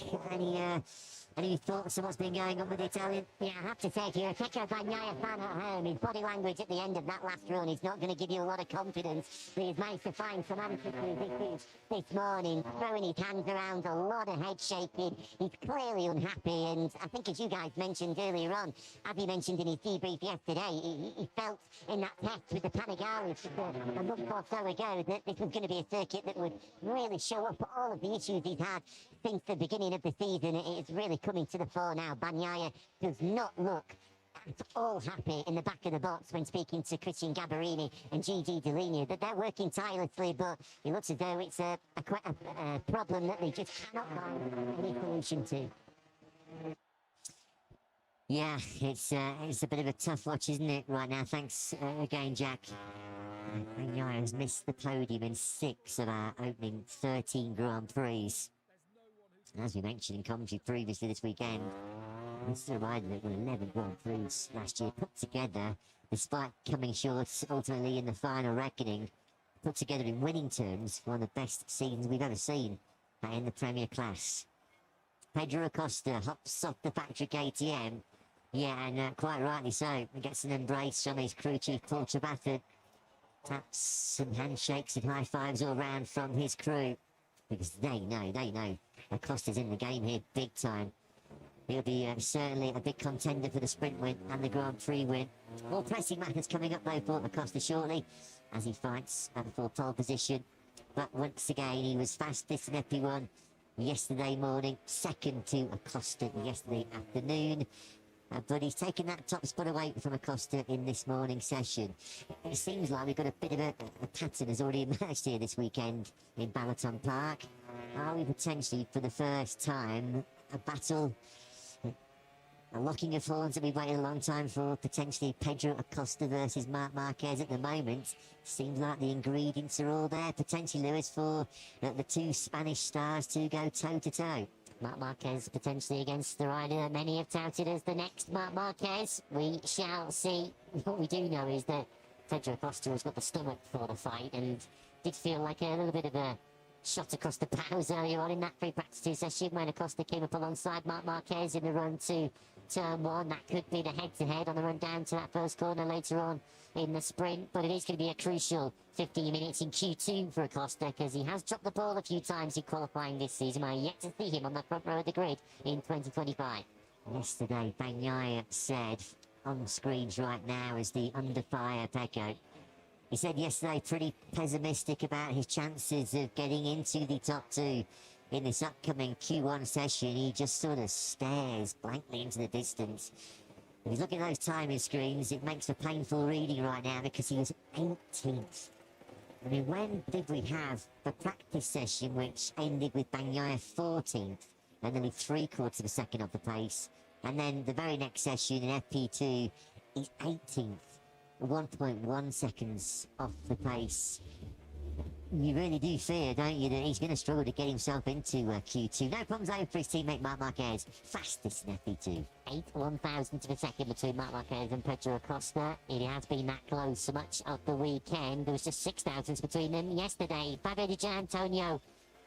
any thoughts on what's been going on with the Italian? Yeah, I have to say, if you're a Pecco Bagnaia fan at home, his body language at the end of that last run is not going to give you a lot of confidence. But he's managed to find some answers this morning, throwing his hands around, a lot of head shaking. He's clearly unhappy, and I think, as you guys mentioned earlier on, Abby mentioned in his debrief yesterday, he felt in that test with the Panigale just a month or so ago that this was going to be a circuit that would really show up all of the issues he's had since the beginning of the season. It's really coming to the fore now. Bagnaia does not look at all happy in the back of the box when speaking to Christian Gabarini and Gigi Dell'Igna, that they're working tirelessly, but it looks as though it's a problem that they just cannot find any solution to. Yeah, it's a bit of a tough watch, isn't it, right now? Thanks again, Jack. Bagnaia has missed the podium in 6 of our opening 13 Grand Prix. As we mentioned in commentary previously this weekend, this is a rider that won 11 Grand Prix last year, put together, despite coming short ultimately in the final reckoning, put together in winning terms, one of the best seasons we've ever seen in the Premier class. Pedro Acosta hops off the factory KTM, yeah, and quite rightly so. He gets an embrace from his crew chief Paul Trevathan. Taps some handshakes and high fives all round from his crew, because they know Acosta's in the game here big time. He'll be certainly a big contender for the sprint win and the Grand Prix win. More pressing matters coming up though for Acosta shortly as he fights for pole position. But once again, he was fastest in FP1 yesterday morning, second to Acosta yesterday afternoon. But he's taken that top spot away from Acosta in this morning session. It seems like we've got a bit of a pattern has already emerged here this weekend in Balaton Park. Are we potentially, for the first time, a battle, a locking of horns that we've waited a long time for, potentially Pedro Acosta versus Marc Marquez at the moment? Seems like the ingredients are all there, potentially, Lewis, for the two Spanish stars to go toe-to-toe. Marc Marquez potentially against the rider that many have touted as the next Marc Marquez. We shall see. What we do know is that Pedro Acosta has got the stomach for the fight and did feel like a little bit of a shot across the bows earlier on in that free practice 2 session when Acosta came up alongside Marc Marquez in the run to turn 1. That could be the head-to-head on the run down to that first corner later on in the sprint, but it is going to be a crucial 15 minutes in Q2 for Acosta because he has dropped the ball a few times in qualifying this season. I yet to see him on the front row of the grid in 2025. Yesterday, Bagnaia said on screens right now as the under fire Pecco. He said yesterday pretty pessimistic about his chances of getting into the top 2 in this upcoming Q1 session. He just sort of stares blankly into the distance. If you look at those timing screens, it makes for painful reading right now because he was 18th. I mean, when did we have the practice session which ended with Bagnaia 14th and nearly 3/4 of a second off the pace? And then the very next session in FP2, he's 18th, 1.1 seconds off the pace. You really do fear, don't you, that he's going to struggle to get himself into Q2. No problems over for his teammate Marc Marquez, fastest in FP2. 1,000th of a second between Marc Marquez and Pedro Acosta. It has been that close so much of the weekend. There was just 6,000ths between them yesterday. Fabio Di Giannantonio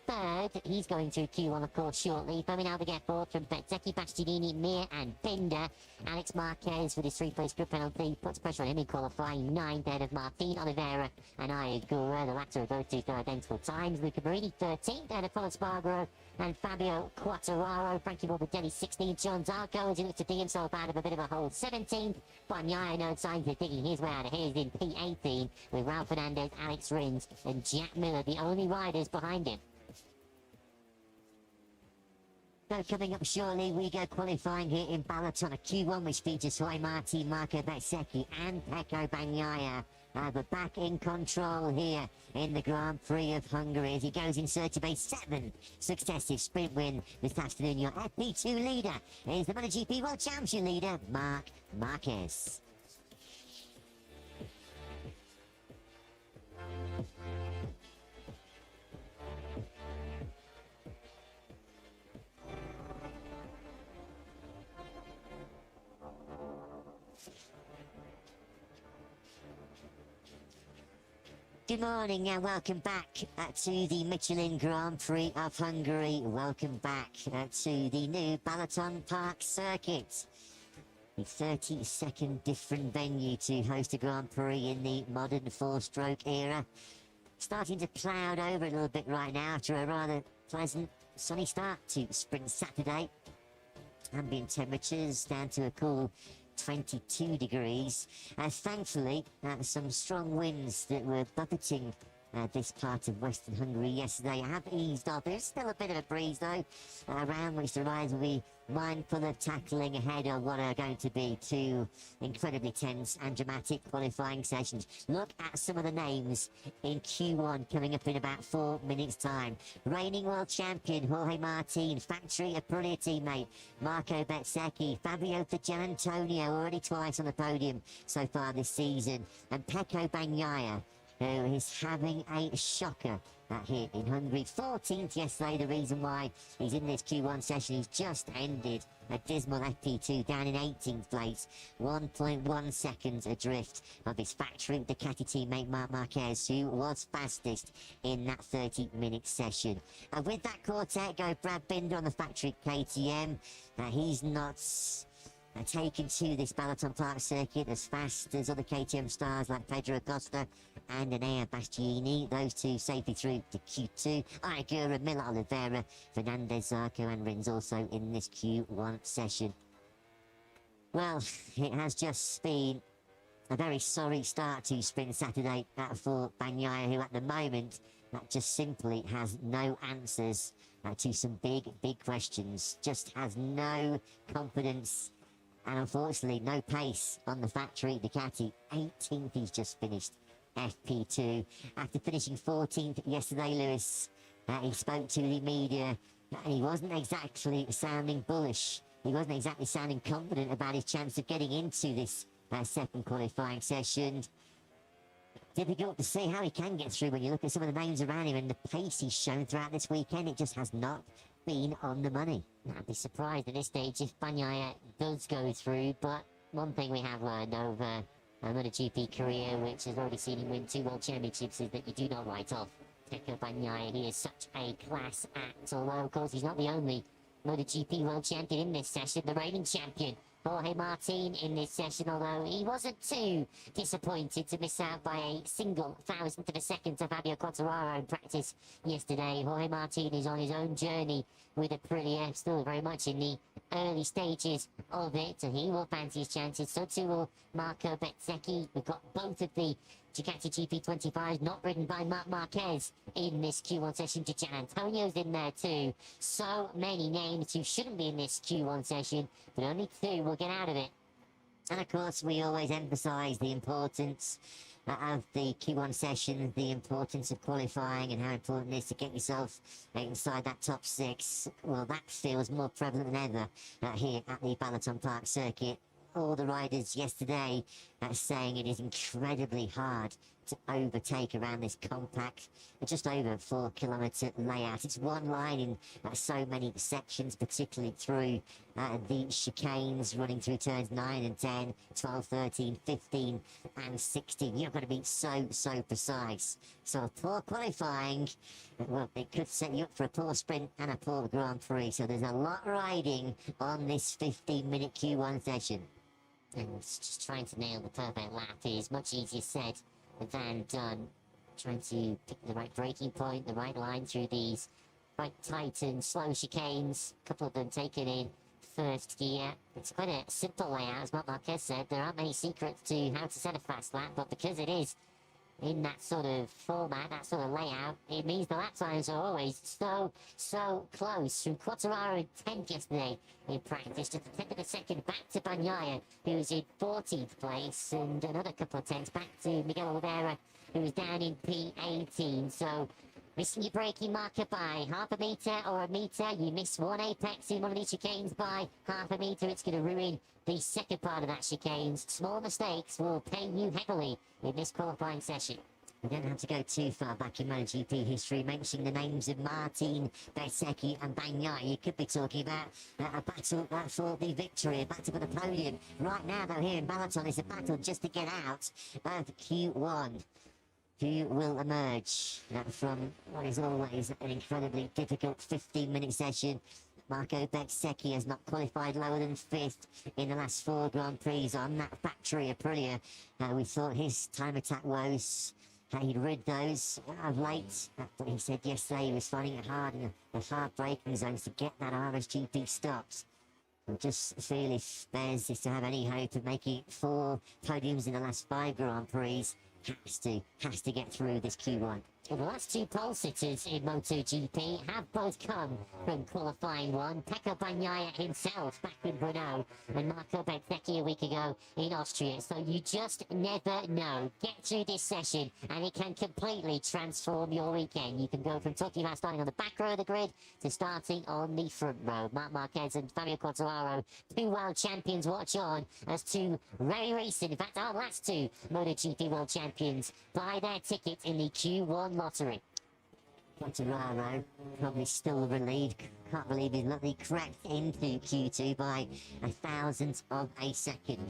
third. He's going to Q1, of course, shortly. Fermin Albuquerque fourth from Bezzecchi, Bastianini, Mir and Binder. Alex Marquez with his 3-place group penalty puts pressure on him in qualifying 9th ahead of Martin Oliveira and Ayagura. The latter of both two identical times. Luca Marini 13th ahead of Paul Spargaro and Fabio Quartararo. Frankie Morbidelli 16th. John Zarco as he looks to dig himself out of a bit of a hole 17th. Bagnaia no signs of digging his way out of his in P18 with Ralph Fernandez, Alex Rins and Jack Miller the only riders behind him. So coming up shortly, we go qualifying here in Balaton, a Q1 which features Jorge Martin, Marco Bezzecchi and Pecco Bagnaia. But back in control here in the Grand Prix of Hungary as he goes in search of a 7th successive sprint win this afternoon. Your FP2 leader is the MotoGP World Championship leader, Marc Marquez. Good morning and welcome back to the Michelin Grand Prix of Hungary. Welcome back to the new Balaton Park circuit. The 32nd different venue to host a Grand Prix in the modern 4-stroke era. Starting to cloud over a little bit right now after a rather pleasant sunny start to Sprint Saturday. Ambient temperatures down to a cool 22 degrees. Thankfully, some strong winds that were buffeting this part of Western Hungary yesterday have eased off. There's still a bit of a breeze though, around which the riders will be mindful of tackling ahead of what are going to be two incredibly tense and dramatic qualifying sessions. Look at some of the names in Q1 coming up in about 4 minutes time. Reigning world champion Jorge Martin, factory Aprilia teammate Marco Bezzecchi, Fabio Di Giannantonio already twice on the podium so far this season, and Pecco Bagnaia, who is having a shocker here in Hungary. 14th yesterday, the reason why he's in this Q1 session. He's just ended a dismal FP2 down in 18th place, 1.1 seconds adrift of his factory Ducati teammate Marc Marquez, who was fastest in that 30-minute session. With that quartet go Brad Binder on the factory KTM. He's not taken to this Balaton Park circuit as fast as other KTM stars like Pedro Acosta and Enea Bastianini, those two safely through to Q2. Aigura, Miller Oliveira, Fernandez, Zarco and Rins also in this Q1 session. Well, it has just been a very sorry start to Sprint Saturday for Bagnaia, who at the moment just simply has no answers to some big questions. Just has no confidence and unfortunately no pace on the factory Ducati. 18th he's just finished FP2. After finishing 14th yesterday, Lewis, he spoke to the media and he wasn't exactly sounding bullish. He wasn't exactly sounding confident about his chance of getting into this second qualifying session. Difficult to see how he can get through when you look at some of the names around him and the pace he's shown throughout this weekend. It just has not been on the money. I'd be surprised at this stage if Bagnaia does go through, but one thing we have learned over a MotoGP career, which has already seen him win 2 World Championships, is that you do not write off Pecco Bagnaia. He is such a class act, although of course he's not the only MotoGP World Champion in this session, the reigning champion Jorge Martin in this session, although he wasn't too disappointed to miss out by a single thousandth of a second to Fabio Quartararo in practice yesterday. Jorge Martin is on his own journey with Aprilia, still very much in the early stages of it, and he will fancy his chances. So too will Marco Bezzecchi. We've got both of the Ducati GP25s not ridden by Marc Marquez in this Q1 session. Gian Antonio's in there too. So many names who shouldn't be in this Q1 session, but only 2 will get out of it. And of course, we always emphasise the importance of the Q1 session, the importance of qualifying and how important it is to get yourself inside that top 6. Well, that feels more prevalent than ever here at the Balaton Park circuit. All the riders yesterday saying it is incredibly hard to overtake around this compact, just over 4 kilometre layout. It's one line in so many sections, particularly through the chicanes running through turns 9 and 10, 12, 13, 15 and 16. You've got to be so precise. So poor qualifying, well, it could set you up for a poor sprint and a poor Grand Prix. So there's a lot riding on this 15-minute Q1 session. And just trying to nail the perfect lap is much easier said than done. Trying to pick the right braking point, the right line through these quite tight and slow chicanes. A couple of them taken in first gear. It's quite a simple layout, as Marc Marquez said. There aren't many secrets to how to set a fast lap, but because it is in that sort of format, that sort of layout, it means the lap times are always so close. From Quartararo in 10th yesterday in practice, just a 10th of a second back to Bagnaia, who was in 14th place, and another couple of tenths back to Miguel Oliveira, who was down in P18. So missing your braking marker by half a metre or a metre, you miss one apex in one of these chicanes by half a metre, it's going to ruin the second part of that chicane. Small mistakes will pay you heavily in this qualifying session. We don't have to go too far back in MotoGP history, mentioning the names of Martin, Bezzecchi and Bagnaia. You could be talking about a battle for the victory, a battle for the podium. Right now, though, here in Balaton, it's a battle just to get out of Q1. Who will emerge from what is always an incredibly difficult 15-minute session? Marco Bezzecchi has not qualified lower than 5th in the last 4 Grand Prix on that factory Aprilia. We thought his time attack woes, he'd rid those of late. But he said yesterday he was finding it hard in the hard braking zones to get that RSGP stopped. I just feel if Bez is to have any hope of making 4 podiums in the last 5 Grand Prix, has to get through this Q1. Well, the last 2 pole sitters in MotoGP have both come from qualifying 1. Pecco Bagnaia himself back in Brno and Marco Bezzecchi a week ago in Austria. So you just never know. Get through this session and it can completely transform your weekend. You can go from talking about starting on the back row of the grid to starting on the front row. Marc Marquez and Fabio Quartararo, 2 world champions, watch on as 2 very recent, in fact our last 2 MotoGP world champions buy their ticket in the Q1 lottery. Quartararo probably still relieved. Can't believe he's luckily cracked into Q2 by a thousandth of a second.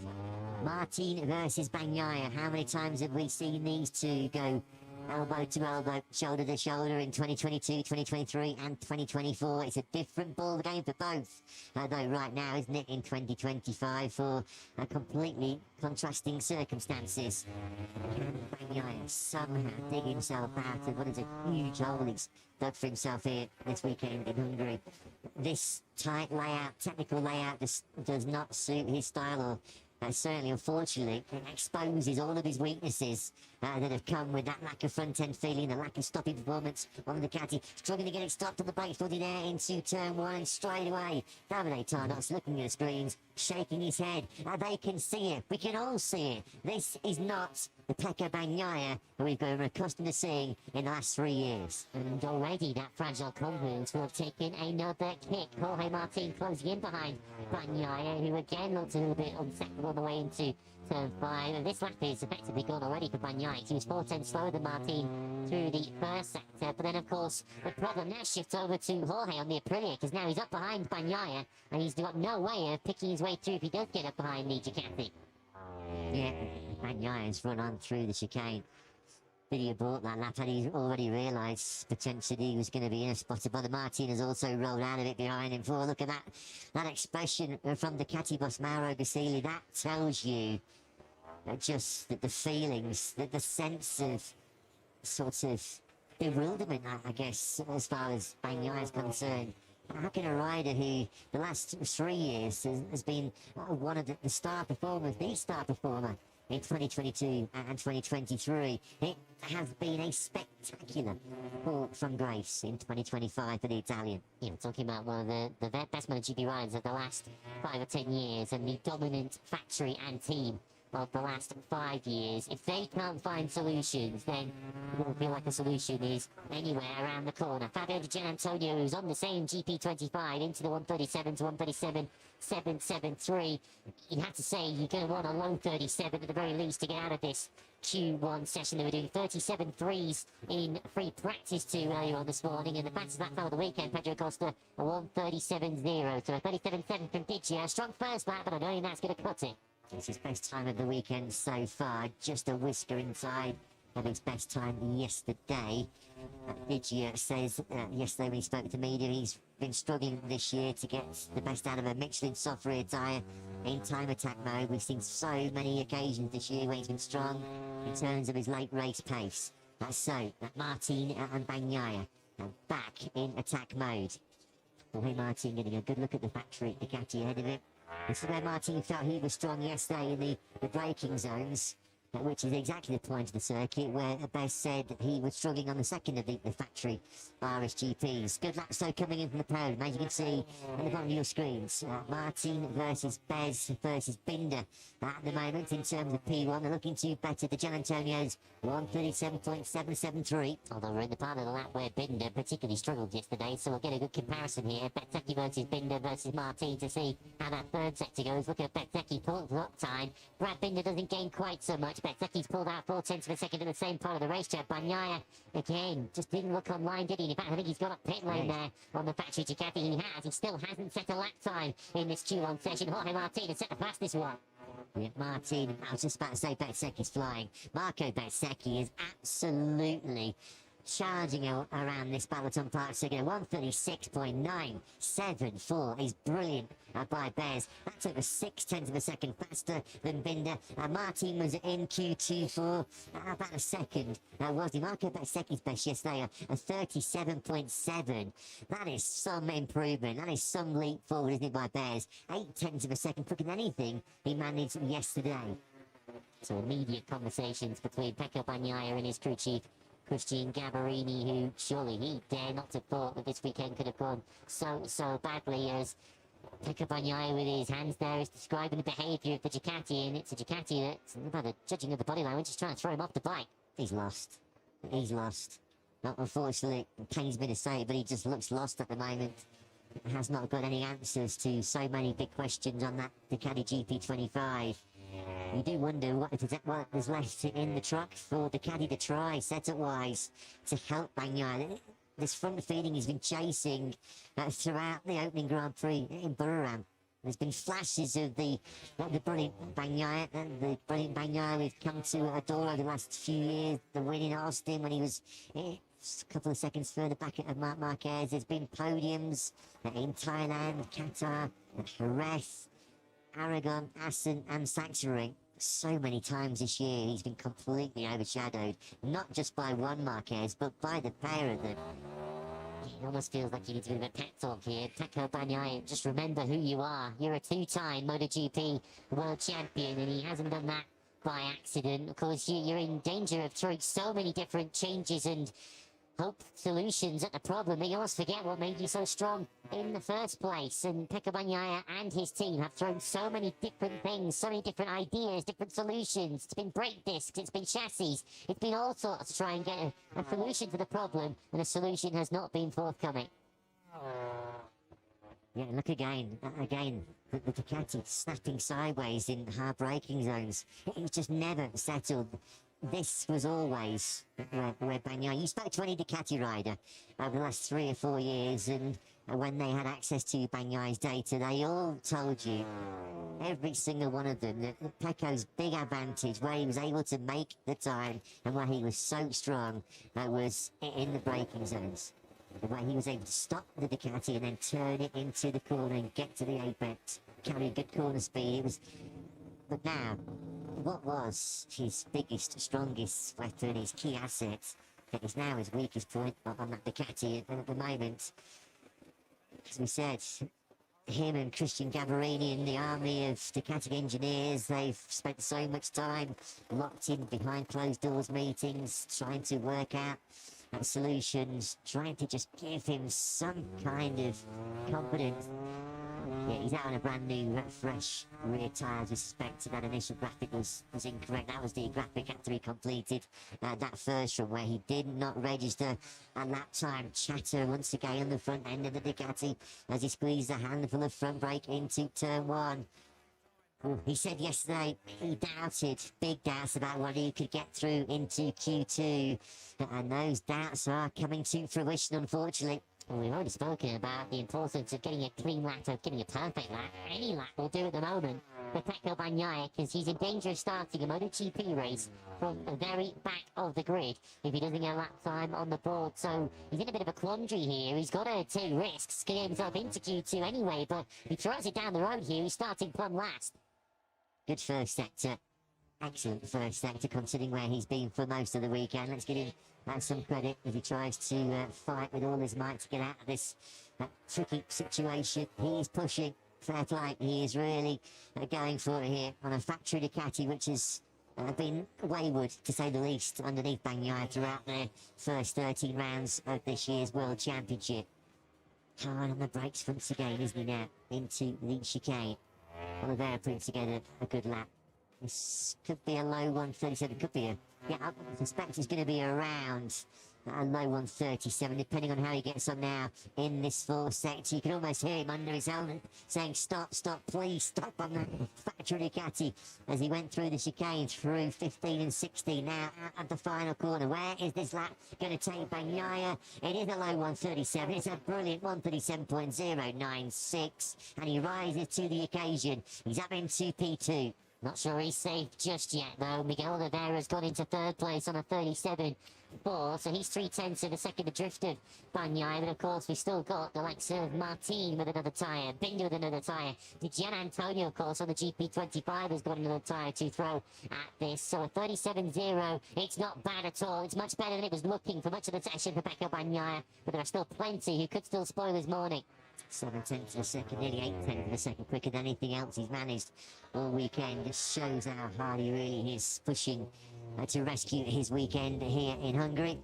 Martin versus Bagnaia. How many times have we seen these two go elbow to elbow, shoulder to shoulder in 2022, 2023 and 2024. It's a different ball game for both. Though right now, isn't it, in 2025 for completely contrasting circumstances. Bagnaia somehow dig himself out of what is a huge hole he's dug for himself here this weekend in Hungary. This tight layout, technical layout, just does not suit his style, or certainly, unfortunately, it exposes all of his weaknesses that have come with that lack of front-end feeling, the lack of stopping performance on the Ducati. Struggling to get it stopped on the brake footed there into turn one and straight away. Davide Tarnos looking at the screens, shaking his head. They can see it. We can all see it. This is not the Pecco Bagnaia that we've been accustomed to seeing in the last 3 years. And already that fragile confidence will have taken another kick. Jorge Martin closing in behind Bagnaia, who again looked a little bit unsettled on the way into turn 5. And this lap is effectively gone already for Bagnaia. He was 4 tenths slower than Martin through the first sector. But then, of course, the problem now shifts over to Jorge on the Aprilia, because now he's up behind Bagnaia, and he's got no way of picking his way through if he does get up behind the Ducati. Yeah, Bagnaia's run on through the chicane. Video bought that lap, and he's already realised potentially he was going to be in a spot above the Martin has also rolled out of it behind him. For look at that expression from the Ducati boss Mauro Basili. That tells you just that the feelings, that the sense of sort of bewilderment, I guess, as far as Bagnaia is concerned. How can a rider who the last 3 years has been one of the star performers, the star performer in 2022 and 2023, it has been a spectacular fall from grace in 2025 for the Italian. You know, talking about one of the best MotoGP riders of the last 5 or 10 years, and the dominant factory and team of the last 5 years. If they can't find solutions, then it will feel like a solution is anywhere around the corner. Fabio Di Giannantonio, who's on the same GP25 into the 137 to 137.773. You have to say you're going to want a low 37 at the very least to get out of this Q1 session. They were doing 37 threes in free practice 2 earlier on this morning, and the fastest lap of the weekend, Pedro Costa, a 137.0. So a 37.7 from Digia. Strong first lap, but I don't think that's going to cut it. It's his best time of the weekend so far, just a whisker inside of his best time yesterday. Digia says yesterday when he spoke to media, he's been struggling this year to get the best out of a Michelin soft rear tyre in time attack mode. We've seen so many occasions this year where he's been strong in terms of his late race pace. So, Martin and Bagnaia are back in attack mode. Jorge Martin getting a good look at the factory Ducati ahead of it. This is where Martin felt he was strong yesterday in the braking zones, which is exactly the point of the circuit where Bez said that he was struggling on the second of the factory RSGPs. Good lap so coming in from the podium, as you can see on the bottom of your screens. Martin versus Bez versus Binder at the moment in terms of P1. They're looking to better the Giannantonio's 137.773. Although we're in the part of the lap where Binder particularly struggled yesterday, so we'll get a good comparison here. Bezzecchi versus Binder versus Martin to see how that third sector goes. Look at Bezzecchi pulled up time. Brad Binder doesn't gain quite so much. Bezzecchi's pulled out 4 tenths of a second in the same part of the racetrack. Bagnaia, again, just didn't look online, did he? In fact, I think he's got a pit lane there on the factory Ducati. He has. He still hasn't set a lap time in this Q1 session. Jorge Martin has set the fastest one. Yeah, Martin, I was just about to say Bezzecchi's flying. Marco Bezzecchi is absolutely charging around this Balaton Park circuit. 136.974 is brilliant by Bez. That took us 6 tenths of a second faster than Binder. Martin was in Q2 for about a second. Was he? Marco Bezzecchi's best yesterday, a 37.7. That is some improvement. That is some leap forward, isn't it, by Bez? 8 tenths of a second quicker than anything he managed yesterday. So immediate conversations between Pecco Bagnaia and his crew chief Christian Gabarini, who surely he dare not have thought that this weekend could have gone so badly, as Pecco Bagnaia with his hands there is describing the behaviour of the Ducati, and it's a Ducati that's, by the judging of the body language, just trying to throw him off the bike. He's lost. He's lost. Not unfortunately, it pains me to say, but he just looks lost at the moment. Has not got any answers to so many big questions on that Ducati GP25. You do wonder what is left in the truck for Ducati to try, setup-wise, to help Bagnaia. This front feeding he's been chasing throughout the opening Grand Prix in Buriram. There's been flashes of the brilliant Bagnaia we've come to adore over the last few years. The win in Austin when he was just a couple of seconds further back at Marc Marquez. There's been podiums in Thailand, Qatar, Jerez, Aragon, Assen and Sachsenring. So many times this year he's been completely overshadowed, not just by Juan Marquez, but by the pair of them. It almost feels like you need to do a bit of pep talk here. Pecco Bagnaia, just remember who you are. You're a two-time MotoGP world champion, and he hasn't done that by accident. Of course, you're in danger of throwing so many different changes and hope solutions at the problem that you almost forget what made you so strong in the first place. And Pecco Bagnaia and his team have thrown so many different things, so many different ideas, different solutions. It's been brake discs, it's been chassis, it's been all sorts to try and get a solution to the problem, and a solution has not been forthcoming. Yeah, look again, the Ducati snapping sideways in hard braking zones. It's just never settled. This was always where Bagnaia. You spoke to any Ducati rider over the last 3 or 4 years, and when they had access to Bagnaia's data, they all told you, every single one of them, that Pecco's big advantage, where he was able to make the time and where he was so strong, was in the braking zones. The way he was able to stop the Ducati and then turn it into the corner and get to the apex, carry good corner speed. It was, but now, what was his biggest, strongest weapon, his key asset, that is now his weakest point on that Ducati at the moment. As we said, him and Christian Gambarini and the army of Ducati engineers, they've spent so much time locked in behind closed doors meetings, trying to work out solutions, trying to just give him some kind of confidence. Yeah, he's out on a brand new, fresh rear tyre. We suspect that initial graphic was incorrect. That was the graphic after he completed that first run where he did not register a lap time. Chatter once again on the front end of the Ducati as he squeezed a handful of front brake into turn 1. He said yesterday he doubted, big doubts about whether he could get through into Q2. And those doubts are coming to fruition, unfortunately. Well, we've already spoken about the importance of getting a clean lap, of getting a perfect lap. Any lap will do at the moment for Pecco Bagnaia, because he's in danger of starting a MotoGP race from the very back of the grid if he doesn't get a lap time on the board. So he's in a bit of a quandary here. He's got to take risks, get himself into Q2 anyway, but he throws it down the road here. He's starting plumb last. Good first sector. Excellent first sector, considering where he's been for most of the weekend. Let's give him some credit as he tries to fight with all his might to get out of this tricky situation. He is pushing. Fair play. He is really going for it here on a factory Ducati, which has been wayward, to say the least, underneath Bagnaia throughout their first 13 rounds of this year's World Championship. Hard on the brakes once again, isn't he now? Into the chicane. Oliveira putting together a good lap. This could be a low 137, could be a... Yeah, I suspect it's going to be around a low 137, depending on how he gets on now in this fourth sector. You can almost hear him under his helmet saying, stop, stop, please stop on that factory Ducati, as he went through the chicane through 15 and 16, now out at the final corner. Where is this lap going to take Bagnaia? It is a low 137. It's a brilliant 137.096, and he rises to the occasion. He's up into P2. Not sure he's safe just yet, though. Miguel Oliveira's got into third place on a 37.4, so he's 3/10 of a second adrift of Bagnaia. But of course, we've still got the likes of Martin with another tyre, Binder with another tyre. Gian Antonio, of course, on the GP25 has got another tyre to throw at this. So a 37.0, it's not bad at all. It's much better than it was looking for much of the session for Pecco Bagnaia, but there are still plenty who could still spoil his morning. 7/10 of a second, nearly 8/10 of a second quicker than anything else he's managed all weekend. Just shows how hard he really is pushing to rescue his weekend here in Hungary.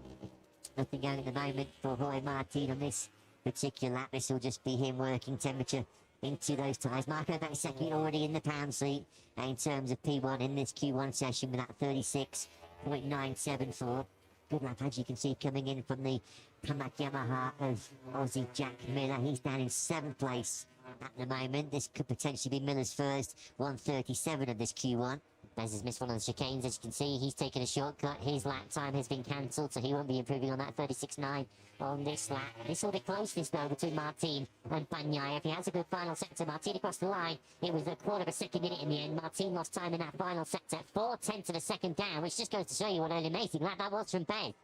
Nothing going at the moment for Jorge Martin on this particular lap. This will just be him working temperature into those tyres. Marco Bezzecchi already in the pound seat in terms of P1 in this Q1 session with that 36.974. Good lap, as you can see, coming in from the comeback Yamaha of Aussie Jack Miller. He's down in 7th place at the moment. This could potentially be Miller's first 137 of this Q1. Bez has missed one of the chicanes, as you can see. He's taken a shortcut. His lap time has been cancelled, so he won't be improving on that 36.9 on this lap. This will be closeness, though, between Martin and Bagnaia. If he has a good final sector, Martin across the line. It was a quarter of a second in it in the end. Martin lost time in that final sector. 4/10 of a second down, which just goes to show you what an amazing lap that was from Bez.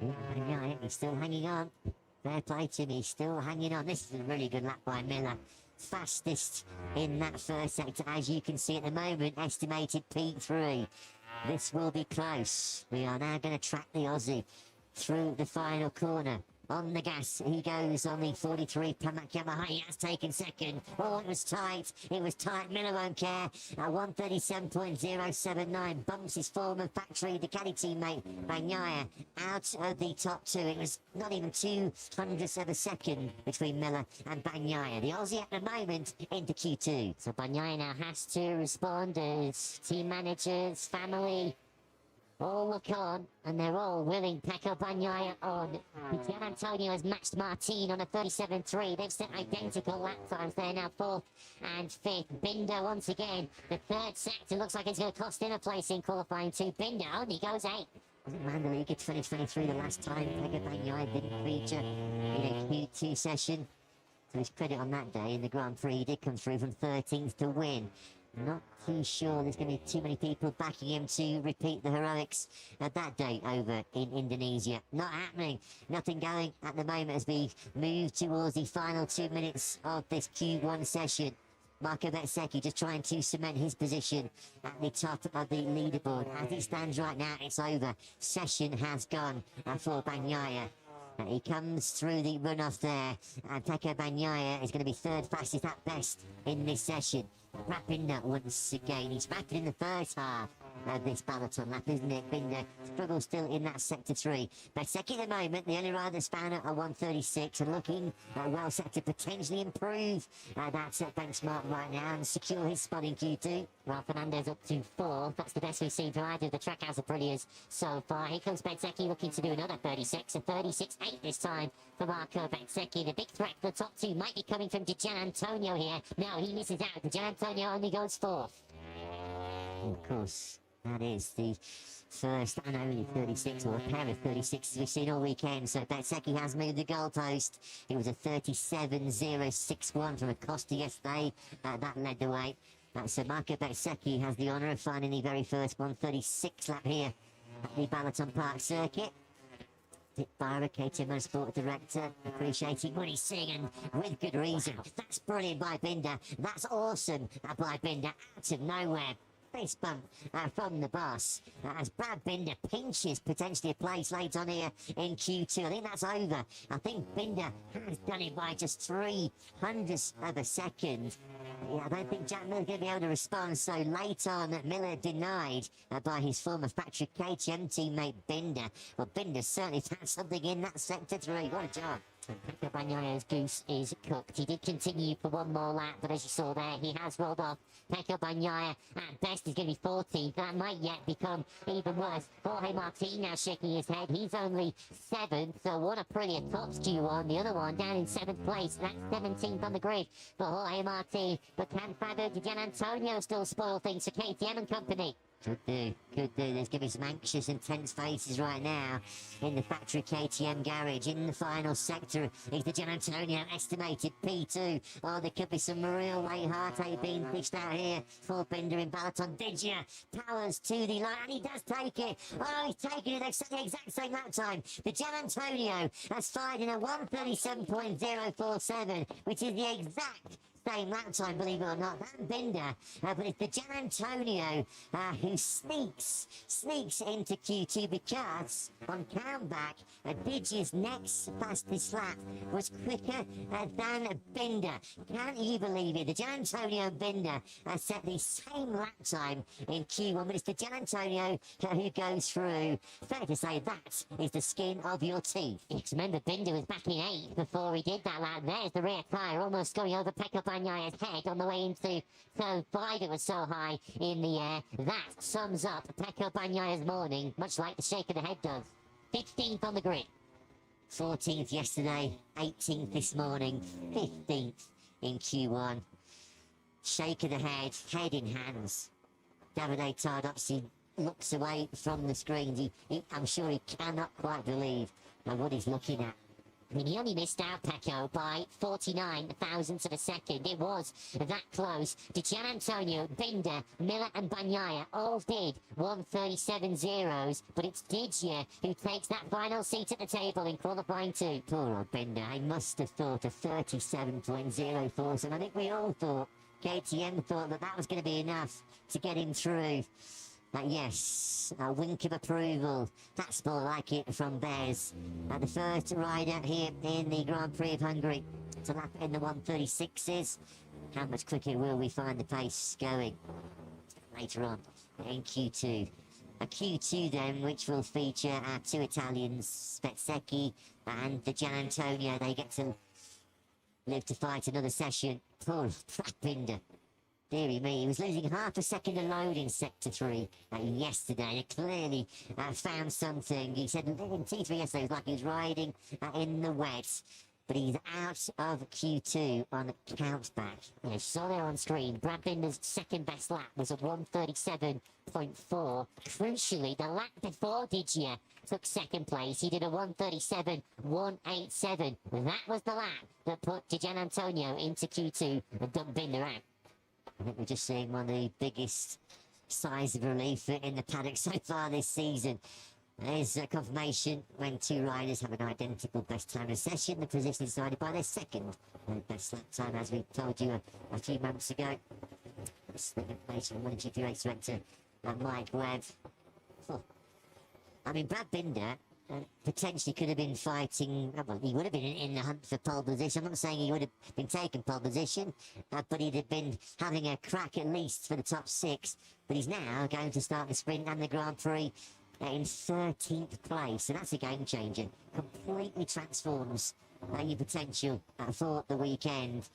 Yeah, Bagnaia, he's still hanging on. Fair play to him, he's still hanging on. This is a really good lap by Miller. Fastest in that first sector, as you can see at the moment, estimated P3. This will be close. We are now going to track the Aussie through the final corner. On the gas, he goes on the 43 Pramac Yamaha. He has taken second. Oh, it was tight. It was tight. Miller won't care. 137.079 bumps his former factory Ducati teammate Bagnaia out of the top two. It was not even 200ths of a second between Miller and Bagnaia. The Aussie at the moment into Q2. So Bagnaia now has to respond as team managers, family, all look on, and they're all willing Pecco Bagnaia on. Gian Antonio has matched Martin on a 37.3. They've set identical lap times. They're now 4th and 5th. Binder once again. The third sector looks like it's going to cost him a place in qualifying 2. Binder only goes 8th. Wasn't Mandalika 2023 the last time Pecco Bagnaia didn't feature in a Q2 session? To his credit on that day in the Grand Prix, he did come through from 13th to win. Not too sure there's going to be too many people backing him to repeat the heroics at that day over in Indonesia. Not happening. Nothing going at the moment as we move towards the final 2 minutes of this Q1 session. Marco Bezzecchi just trying to cement his position at the top of the leaderboard. As it stands right now, it's over. Session has gone for Bagnaia. He comes through the runoff there, and Pecco Bagnaia is going to be third fastest at best in this session. Brad Binder once again. He's back in the first half of this Balaton lap, isn't it? Binder struggles still in that sector 3. Bezzecchi at the moment, the only rider that's found at 136 and looking well set to potentially improve that benchmark right now and secure his spot in Q2. Well, Fernandez up to 4th. That's the best we've seen from either of the Trackhouse Aprilias so far. Here comes Bezzecchi looking to do another 36, a 36.8 this time for Marco Bezzecchi. The big threat for the top 2 might be coming from Gian Antonio here. No, he misses out. Gian Antonio only goes 4th. Of course, that is the first and only 36, or a pair of 36s we've seen all weekend. So Bezzecchi has moved the goalpost. It was a 37.061 from Acosta yesterday. That led the way. So Marco Bezzecchi has the honour of finding the very first 136 lap here at the Balaton Park circuit. Dick Byra, KTM Motorsport Director, appreciating what he's seeing, and with good reason. That's brilliant by Binder. That's awesome by Binder. Out of nowhere. Face bump from the boss as Brad Binder pinches potentially a place late on here in Q2. I think that's over. I think Binder has done it by just 300ths of a second. Yeah, I don't think Jack Miller's going to be able to respond so late on. Miller denied by his former factory KTM teammate Binder. Well, Binder certainly found something in that sector 3. What a job. Pecco Bagnaia's goose is cooked. He did continue for one more lap, but as you saw there, he has rolled off. Pecco Bagnaia at best is going to be 14th. That might yet become even worse. Jorge Martin now shaking his head. He's only 7th, so what a brilliant top stew on. The other one down in 7th place. That's 17th on the grid for Jorge Martin. But can Fabio Di Gianantonio still spoil things for KTM and company? Could do, could do. There's going to be some anxious, intense faces right now in the factory KTM garage. In the final sector is the Gian Antonio estimated P2. Oh, there could be some real late heartache being fished out here for Binder in Balaton. Digia powers to the line, and he does take it. Oh, he's taking it at the exact same lap time. The Gian Antonio has fired in a 137.047, which is the exact same lap time, believe it or not, than Binder. But it's the Gian Antonio who sneaks into Q2 because on countback, Digi's next fastest lap was quicker than Binder. Can't you believe it? The Gian Antonio and Binder set the same lap time in Q1, but it's the Gian Antonio who goes through. Fair to say that is the skin of your teeth. Yes, remember Binder was back in 8th before he did that lap. There's the rear tyre almost going over Pecco Bagnaia's head on the way into third. Binder was so high in the air. That sums up Pecco Bagnaia's morning, much like the shake of the head does. 15th on the grid. 14th yesterday, 18th this morning, 15th in Q1. Shake of the head in hands. Davide Tardozzi looks away from the screen. I'm sure he cannot quite believe what he's looking at. I mean, he only missed out, Pecco, by 49 thousandths of a second. It was that close. Di Gianantonio, Binder, Miller and Bagnaia all did 1:37 zeros, but it's Digia who takes that final seat at the table in qualifying 2. Poor old Binder, I must have thought a 37.04, and I think we all thought, KTM thought that was going to be enough to get him through. Yes, a wink of approval. That's more like it from Bez. The first rider here in the Grand Prix of Hungary to lap in the 136s. How much quicker will we find the pace going later on in Q2? A Q2 then, which will feature our 2 Italians, Spezzecchi and the Gianantonio. They get to live to fight another session. Poor Binder. Deary me, he was losing half a second of load in Sector 3 yesterday. He clearly found something. He said in T3 yesterday it was like he was riding in the wet. But he's out of Q2 on count back. You saw there on screen, Brad Binder's second best lap was a 1:37.4. Crucially, the lap before Digia took second place. He did a 1:37.187. That was the lap that put Di Gianantonio into Q2 and dumped Binder out. I think we're just seeing one of the biggest sighs of relief in the paddock so far this season. There's a confirmation when 2 riders have an identical best time in a session. The position is decided by their second best lap time, as we told you a few months ago. This is the information from MotoGP race director Mike Webb. I mean, Brad Binder potentially could have been fighting, well, he would have been in the hunt for pole position. I'm not saying he would have been taking pole position, but he'd have been having a crack at least for the top 6. But he's now going to start the sprint and the Grand Prix in 13th place, so that's a game changer. Completely transforms your potential for the weekend.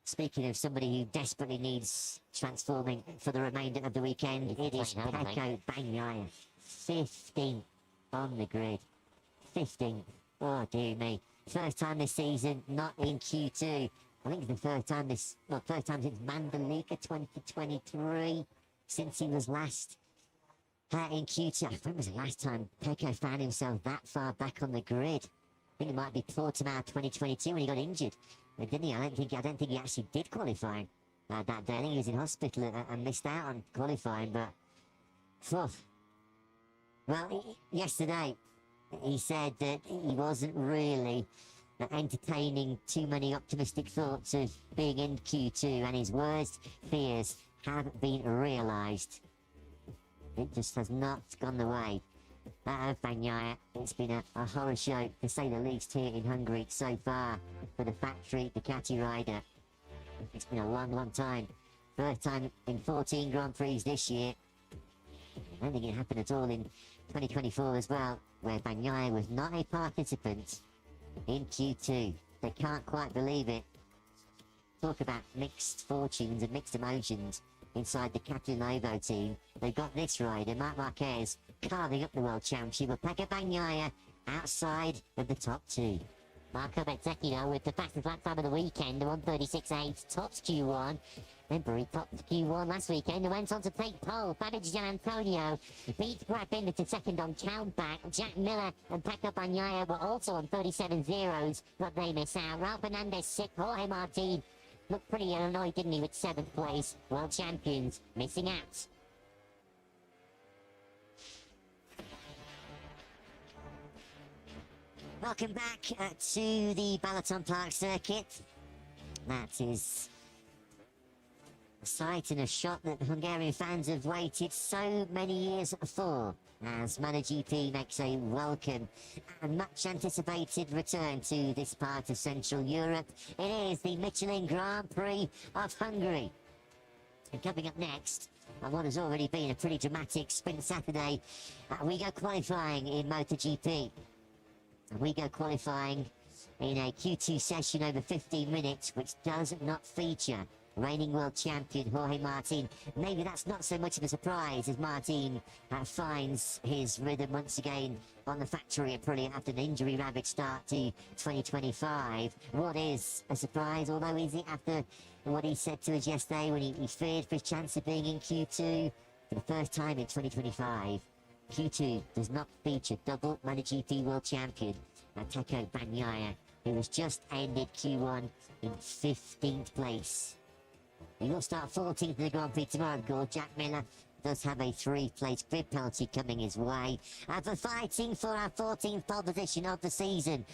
Speaking of somebody who desperately needs transforming for the remainder of the weekend, it is Pecco Bagnaia. 15th on the grid. 15th. Oh dear me. First time this season, not in Q2. I think it's the first time since Mandalika 2023, since he was last in Q2. I think it was the last time Pecco found himself that far back on the grid. I think it might be Portimao 2022 when he got injured. Didn't he? I don't think he actually did qualify that day. I think he was in hospital and missed out on qualifying, but... Well, yesterday he said that he wasn't really entertaining too many optimistic thoughts of being in Q2, and his worst fears have been realised. It just has not gone the way of Bagnaia. It's been a horror show, to say the least, here in Hungary so far for the factory Ducati rider. It's been a long time. First time in 14 Grand Prix this year. I don't think it happened at all in 2024 as well, where Bagnaia was not a participant in Q2. They can't quite believe it. Talk about mixed fortunes and mixed emotions inside the Captain Lobo team. They've got this rider, Marc Marquez, carving up the World Championship, with Pecco Bagnaia outside of the top 2. Marco Bezzecchi, though, with the fastest lap time of the weekend, the 1:36.8, tops Q1. Remember, he topped Q1 last weekend and went on to take pole. Fabio Di Gianantonio beat Brad Binder to second on countback. Jack Miller and Pecco Bagnaia were also on 37 zeros, but they miss out. Ralph Fernandez 6th, Jorge Martin looked pretty annoyed, didn't he, with 7th place. World champions missing out. Welcome back to the Balaton Park circuit. That is a sight and a shot that Hungarian fans have waited so many years for, as MotoGP makes a welcome and much anticipated return to this part of Central Europe. It is the Michelin Grand Prix of Hungary. And coming up next, what has already been a pretty dramatic sprint Saturday, we go qualifying in MotoGP. We go qualifying in a Q2 session over 15 minutes, which does not feature reigning world champion Jorge Martin. Maybe that's not so much of a surprise, as Martin finds his rhythm once again on the factory Aprilia after an injury-ravaged start to 2025. What is a surprise, although is it after what he said to us yesterday when he feared for his chance of being in Q2? For the first time in 2025, Q2 does not feature double MotoGP World Champion Pecco Bagnaia, who has just ended Q1 in 15th place. He will start 14th in the Grand Prix tomorrow, of course. Jack Miller does have a 3-place grid penalty coming his way. For fighting for our 14th pole position of the season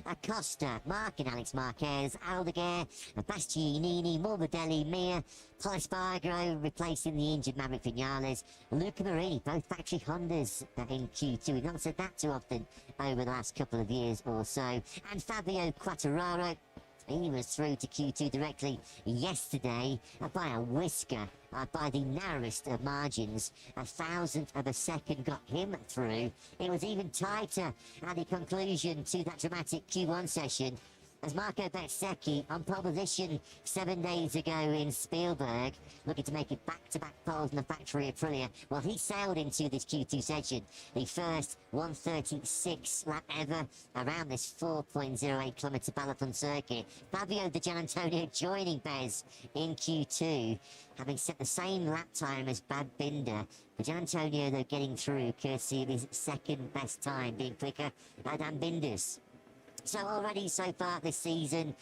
Acosta, Mark and Alex Marquez, Aldeguer, Bastianini, Morbidelli, Mir, Pol Espargaro replacing the injured Maverick Vinales, Luca Marini, both factory Hondas in Q2. We've not said that too often over the last couple of years or so. And Fabio Quartararo, he was through to Q2 directly yesterday by a whisker, by the narrowest of margins. A thousandth of a second got him through. It was even tighter at the conclusion to that dramatic Q1 session, as Marco Bezzecchi on pole position 7 days ago in Spielberg, looking to make it back-to-back poles in the factory Aprilia. Well, he sailed into this Q2 session, the first 136 lap ever around this 4.08 kilometre Balaton circuit. Fabio Di Giannantonio joining Bez in Q2, having set the same lap time as Bad Binder. Di Giannantonio, though, getting through courtesy of his second best time, being quicker than Binder's. So already so far this season,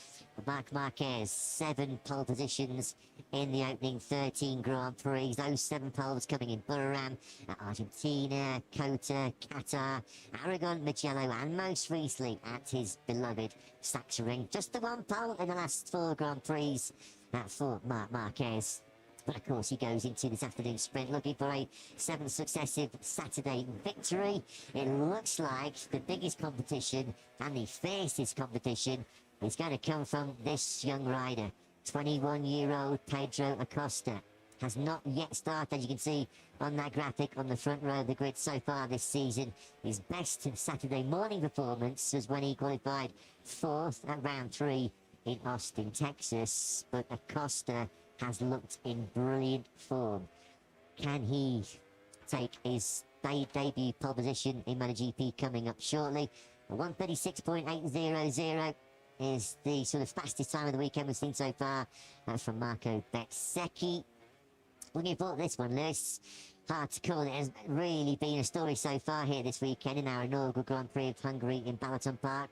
Marc Marquez, 7 pole positions in the opening 13 Grand Prix. Those 7 poles coming in Buriram, Argentina, Cota, Qatar, Aragon, Mugello, and most recently at his beloved Sachsenring. Just the 1 pole in the last 4 Grand Prix for Marc Marquez. But of course he goes into this afternoon sprint looking for a 7th successive Saturday victory. It looks like the biggest competition and the fiercest competition is going to come from this young rider. 21-year-old Pedro Acosta has not yet started, as you can see on that graphic on the front row of the grid so far this season. His best Saturday morning performance was when he qualified 4th at round 3 in Austin, Texas. But Acosta has looked in brilliant form. Can he take his debut pole position in MotoGP coming up shortly? 1:36.800 is the sort of fastest time of the weekend we've seen so far from Marco Bezzecchi. Looking forward to this one, Lewis. Hard to call. It has really been a story so far here this weekend in our inaugural Grand Prix of Hungary in Balaton Park.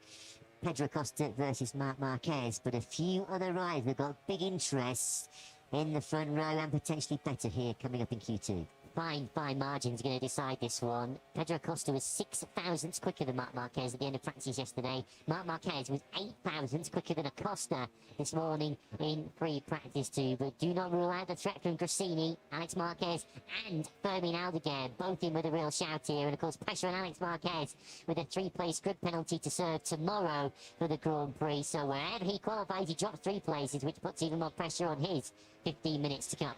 Pedro Acosta versus Marc Marquez, but a few other riders have got big interest in the front row and potentially better here coming up in Q2. Fine margins are going to decide this one. Pedro Acosta was 6 thousandths quicker than Marc Marquez at the end of practice yesterday. Marc Marquez was 8 thousandths quicker than Acosta this morning in free practice too. But do not rule out the threat from Grassini, Alex Marquez and Fermin Aldeguer, both in with a real shout here. And of course pressure on Alex Marquez with a 3-place grid penalty to serve tomorrow for the Grand Prix. So wherever he qualifies, he drops 3 places, which puts even more pressure on his 15 minutes to come.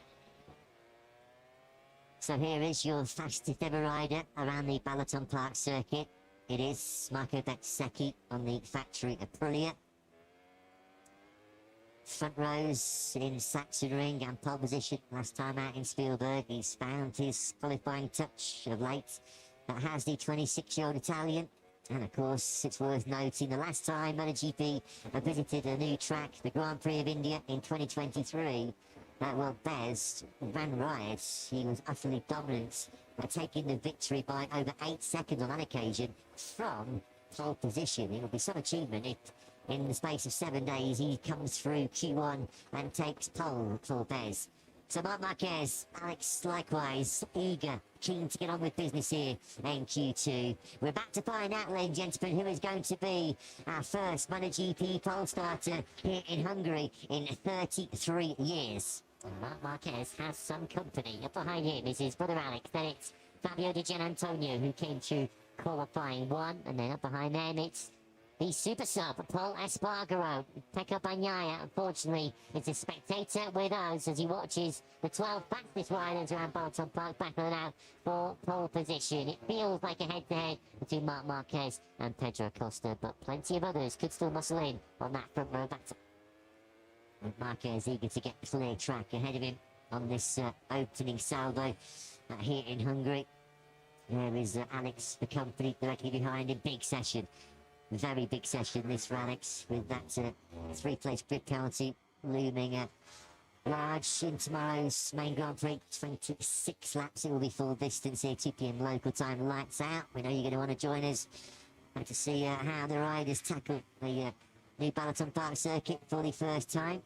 So here is your fastest ever rider around the Balaton Park circuit. It is Marco Bezzecchi on the factory Aprilia. Front rows in Sachsenring and pole position last time out in Spielberg. He's found his qualifying touch of late. That has the 26-year-old Italian. And of course, it's worth noting the last time MotoGP visited a new track, the Grand Prix of India in 2023. Well, Bez ran riot. He was utterly dominant, taking the victory by over 8 seconds on that occasion from pole position. It will be some achievement if, in the space of 7 days, he comes through Q1 and takes pole for Bez. So Marc Marquez, Alex likewise, eager, keen to get on with business here in Q2. We're about to find out, ladies and gentlemen, who is going to be our first MotoGP pole starter here in Hungary in 33 years. Marc Marquez has some company. Up behind him is his brother Alex. Then it's Fabio Di Giannantonio, who came through qualifying 1. And then up behind them it's the super sub, Pol Espargaro. Pecco Bagnaia, unfortunately, is a spectator with us as he watches the 12 fastest riders around Balaton Park battling out for pole position. It feels like a head-to-head between Marc Marquez and Pedro Acosta, but plenty of others could still muscle in on that front row battle. And Marquez eager to get clear track ahead of him on this opening salvo here in Hungary. There is Alex, the company directly behind him. Big session. Very big session this for Alex, with that 3-place grid penalty looming large in tomorrow's main Grand Prix. 26 laps. It will be full distance here, 2 p.m. local time. Lights out. We know you're going to want to join us to see how the riders tackle the new Balaton Park circuit for the first time.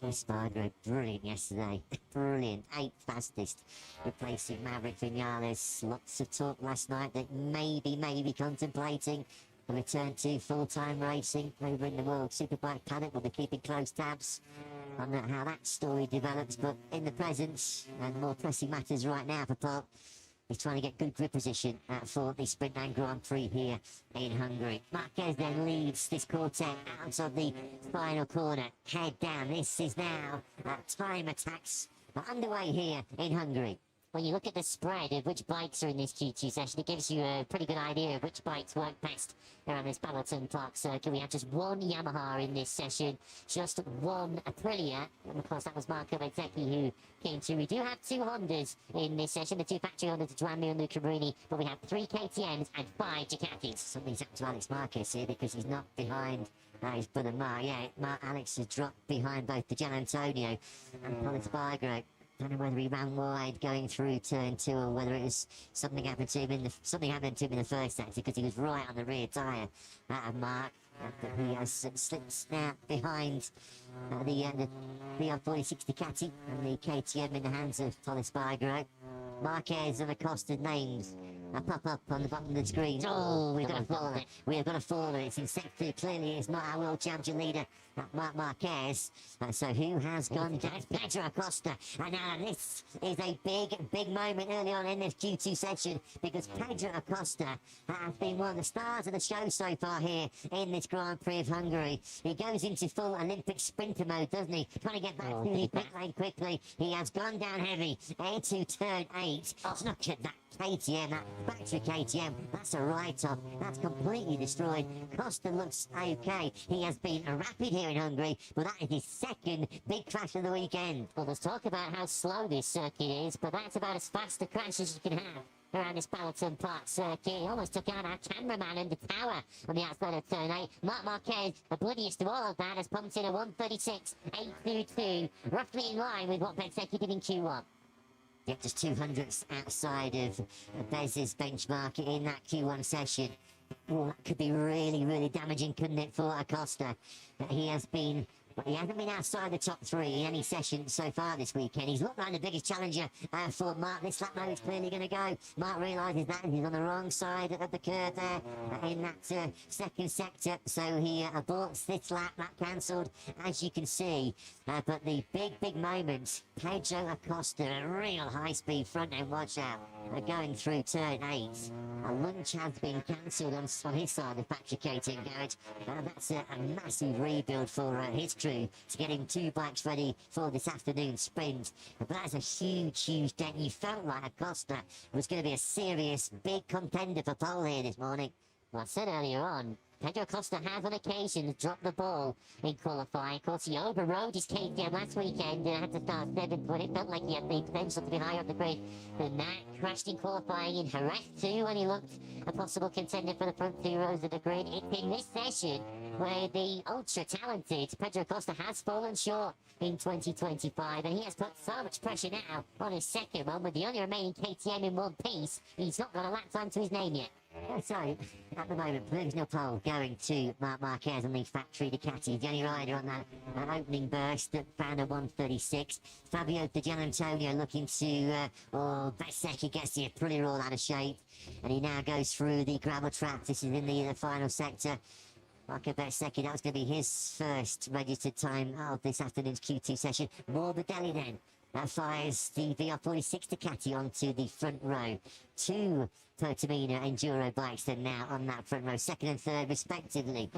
Spargo, brilliant yesterday. Brilliant. 8th fastest, replacing Maverick Vinales. Lots of talk last night that maybe contemplating a return to full-time racing over in the World Superbike paddock. We'll be keeping close tabs on how that story develops, but in the present and more pressing matters right now for Paul, he's trying to get good grip position for the Sprint and Grand Prix here in Hungary. Marquez then leads this quartet out of the final corner. Head down. This is now time attacks underway here in Hungary. When you look at the spread of which bikes are in this Q2 session, it gives you a pretty good idea of which bikes work best around this Balaton Park circuit. We have just one Yamaha in this session, just one Aprilia, and of course that was Marco Bezzecchi who came through. We do have 2 Hondas in this session, the 2 factory Hondas, Juan Mir and Luca Marini, but we have 3 KTMs and 5 Ducatis. Something's up to Alex Marquez here because he's not behind his brother Mark. Yeah, Alex has dropped behind both the Gian Antonio and Paul Espargaro. I don't know whether he ran wide going through turn 2 or whether it was something happened to him in the first sector because he was right on the rear tyre of Mark. He has slipped now behind the VR46 Ducati and the KTM in the hands of Paul Espargaro. Marquez and Acosta names pop up on the bottom of the screen. Oh, we've got a faller. We have got a faller. It's in sector. Clearly, it's not our world champion leader, Marc Marquez. So who has gone down? It's Pedro Acosta. And now this is a big moment early on in this Q2 session because Pedro Acosta has been one of the stars of the show so far here in this Grand Prix of Hungary. He goes into full Olympic sprinter mode, doesn't he? Trying to get back to the pit lane quickly. He has gone down heavy into turn 8. Oh, look at that KTM, that factory KTM. That's a write-off. That's completely destroyed. Costa looks okay. He has been a rapid here in Hungary, but that is his second big crash of the weekend. Well, there's talk about how slow this circuit is, but that's about as fast a crash as you can have around this Balaton Park circuit. He almost took out our cameraman in the tower on the outside of turn 8. Marc Marquez, oblivious to all of that, has pumped in a 1:36.822, roughly in line with what Bezzecchi did in Q1. Yep, just 200ths outside of Bez's benchmark in that Q1 session. Well, that could be really damaging, couldn't it, for Acosta? He hasn't been outside the top 3 in any session so far this weekend. He's looked like the biggest challenger for Mark. This lap, though, is clearly going to go. Mark realises that he's on the wrong side of the curve there in that second sector, so he aborts this lap cancelled, as you can see. But the big moment, Pedro Acosta, a real high-speed front-end watch out, going through turn 8. A lunch has been cancelled on his side of Patrick Cating garage. That's a massive rebuild for his crew to get him 2 bikes ready for this afternoon sprint. But that's a huge dent. You felt like Acosta was going to be a serious big contender for pole here this morning. Well, I said earlier on, Pedro Acosta has on occasion dropped the ball in qualifying. Of course, he overrode his KTM last weekend and had to start 7th when it felt like he had the potential to be higher up the grid than that. Crashed in qualifying in Jerez too when he looked a possible contender for the front 2 rows of the grid. It's in this session where the ultra-talented Pedro Acosta has fallen short in 2025, and he has put so much pressure now on his second one with the only remaining KTM in one piece. He's not got a lap time to his name yet. So, at the moment, provisional pole going to Marc Marquez on the factory Ducati. The only rider on that opening burst that found a 1:36. Fabio Di Gianantonio looking to, Bezzecchi gets the Aprilia all out of shape. And he now goes through the gravel trap. This is in the final sector. Marco Bezzecchi, that was going to be his first registered time of this afternoon's Q2 session. Morbidelli then. That fires the VR46 Ducati onto the front row. 2 Pertamina Enduro bikes then now on that front row, 2nd and 3rd respectively.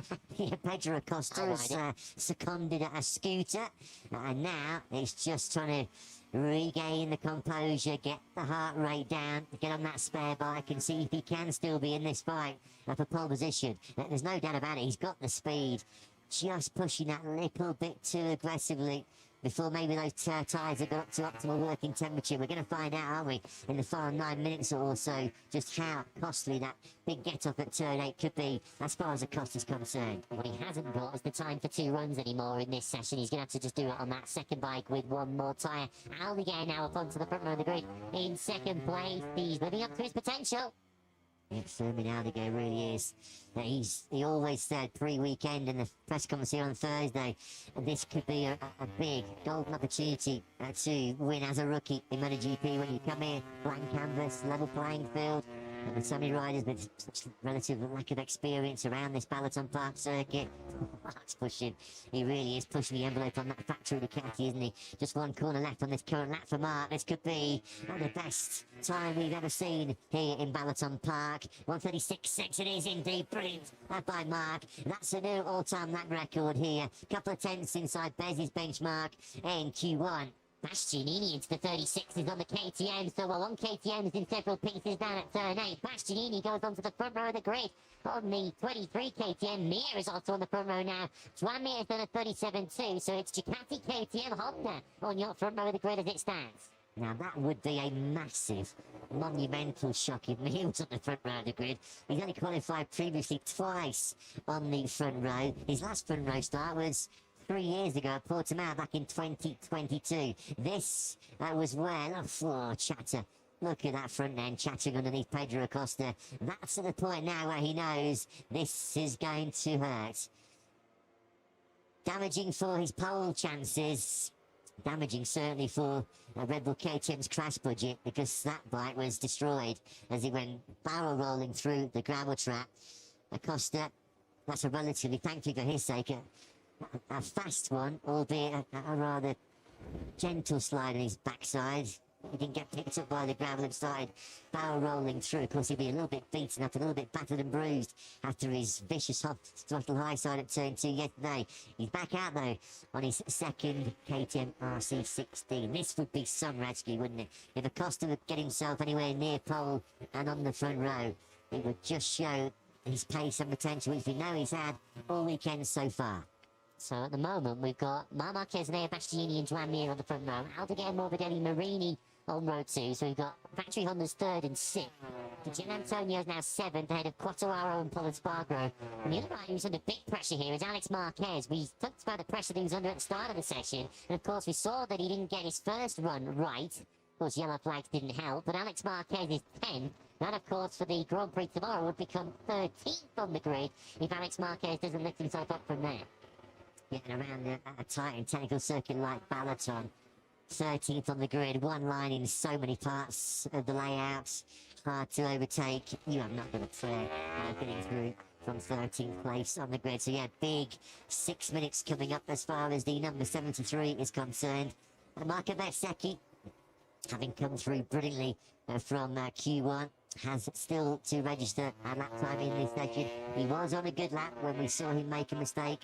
Pedro Acosta has seconded a scooter, and now it's just trying to regain the composure, get the heart rate down, get on that spare bike and see if he can still be in this fight for pole position. There's no doubt about it, he's got the speed, just pushing that little bit too aggressively. before maybe those tyres have got up to optimal working temperature. We're going to find out, aren't we, in the final 9 minutes or so, just how costly that big get-off at turn 8 could be as far as the cost is concerned. What he hasn't got is the time for 2 runs anymore in this session. He's going to have to just do it on that second bike with 1 more tyre. Aldeguer now up onto the front row of the grid in second place. He's living up to his potential. Yep, Fermin Aldeguer really is. He always said pre-weekend in the press conference here on Thursday, this could be a big golden opportunity to win as a rookie in MotoGP when you come here, blank canvas, level playing field. And with so many riders with such relative lack of experience around this Balaton Park circuit, Mark's pushing. He really is pushing the envelope on that factory Ducati, isn't he? Just 1 corner left on this current lap for Mark. This could be the best time we've ever seen here in Balaton Park. 1:36.6 it is indeed. Brilliant by Mark. That's a new all-time lap record here. Couple of tenths inside Bez's benchmark in Q1. Bastianini into the 36s on the KTM, so while one KTM is in several pieces down at turn 8, Bastianini goes onto the front row of the grid on the 23 KTM. Mir is also on the front row now. Joan Mir has done a 37 too, so it's Ducati, KTM, Honda on your front row of the grid as it stands. Now that would be a massive, monumental shock if Mir was on the front row of the grid. He's only qualified previously twice on the front row. His last front row start was 3 years ago at Portimao back in 2022. This was well for Chatter. Look at that front end chattering underneath Pedro Acosta. That's at the point now where he knows this is going to hurt. Damaging for his pole chances. Damaging certainly for Red Bull KTM's crash budget, because that bike was destroyed as he went barrel rolling through the gravel trap. Acosta, that's a relatively, thankfully for his sake, a fast one, albeit a rather gentle slide on his backside. He didn't get picked up by the gravel and started barrel rolling through. Of course, he'd be a little bit beaten up, a little bit battered and bruised after his vicious hot throttle high side at turn 2 yesterday. He's back out though on his second KTM RC16. This would be some rescue, wouldn't it? If Acosta would get himself anywhere near pole and on the front row, it would just show his pace and potential, which we know he's had all weekend so far. So at the moment, we've got Marc Marquez, Nea Bastianini and Joan Mir on the front row. Aldeguer, Morbidelli, Marini on row 2. So we've got Factory Honda's 3rd and 6th. Gian Antonio's now 7th, ahead of Quartararo and Paul Espargaro. And the other rider who's under big pressure here is Alex Marquez. We talked about the pressure that he was under at the start of the session. And of course, we saw that he didn't get his first run right. Of course, yellow flags didn't help. But Alex Marquez is 10th. That, of course, for the Grand Prix tomorrow would become 13th on the grid if Alex Marquez doesn't lift himself up from there. Getting around a tight and technical circuit like Balaton. 13th on the grid, one line in so many parts of the layout. Hard to overtake. You have not got a prayer getting through from 13th place on the grid. So yeah, big 6 minutes coming up as far as the number 73 is concerned. Marco Bezzecchi, having come through brilliantly from Q1, has still to register a lap time in this session. He was on a good lap when we saw him make a mistake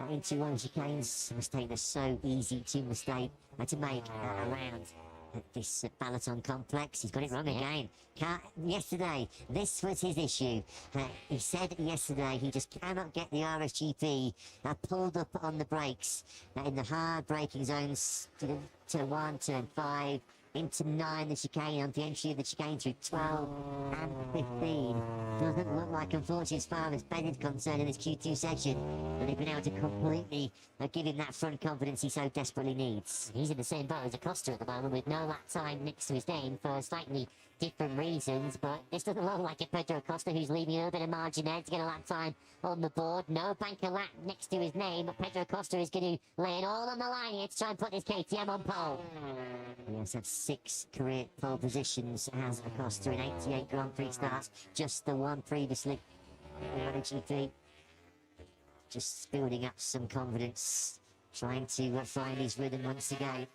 into one of the chicanes. A mistake that's so easy to make around this Balaton complex. He's got it wrong again. Yesterday, this was his issue. He said yesterday he just cannot get the RSGP pulled up on the brakes in the hard braking zones to 1, turn 5, into 9, the chicane, on the entry of the chicane through 12 and 15. Doesn't look like, unfortunately, as far as Ben is concerned in this Q2 section, that they've been able to completely give him that front confidence he so desperately needs. He's in the same boat as Acosta at the moment, with no lap time next to his name for slightly different reasons, but this doesn't look like a Pedro Acosta who's leaving a little bit of margin there to get a lap time on the board. No banker lap next to his name, but Pedro Acosta is going to lay it all on the line here to try and put this KTM on pole. He has had 6 career pole positions as Acosta in 88 Grand Prix starts, just the one previously in MotoGP. Just building up some confidence, trying to find his rhythm once again.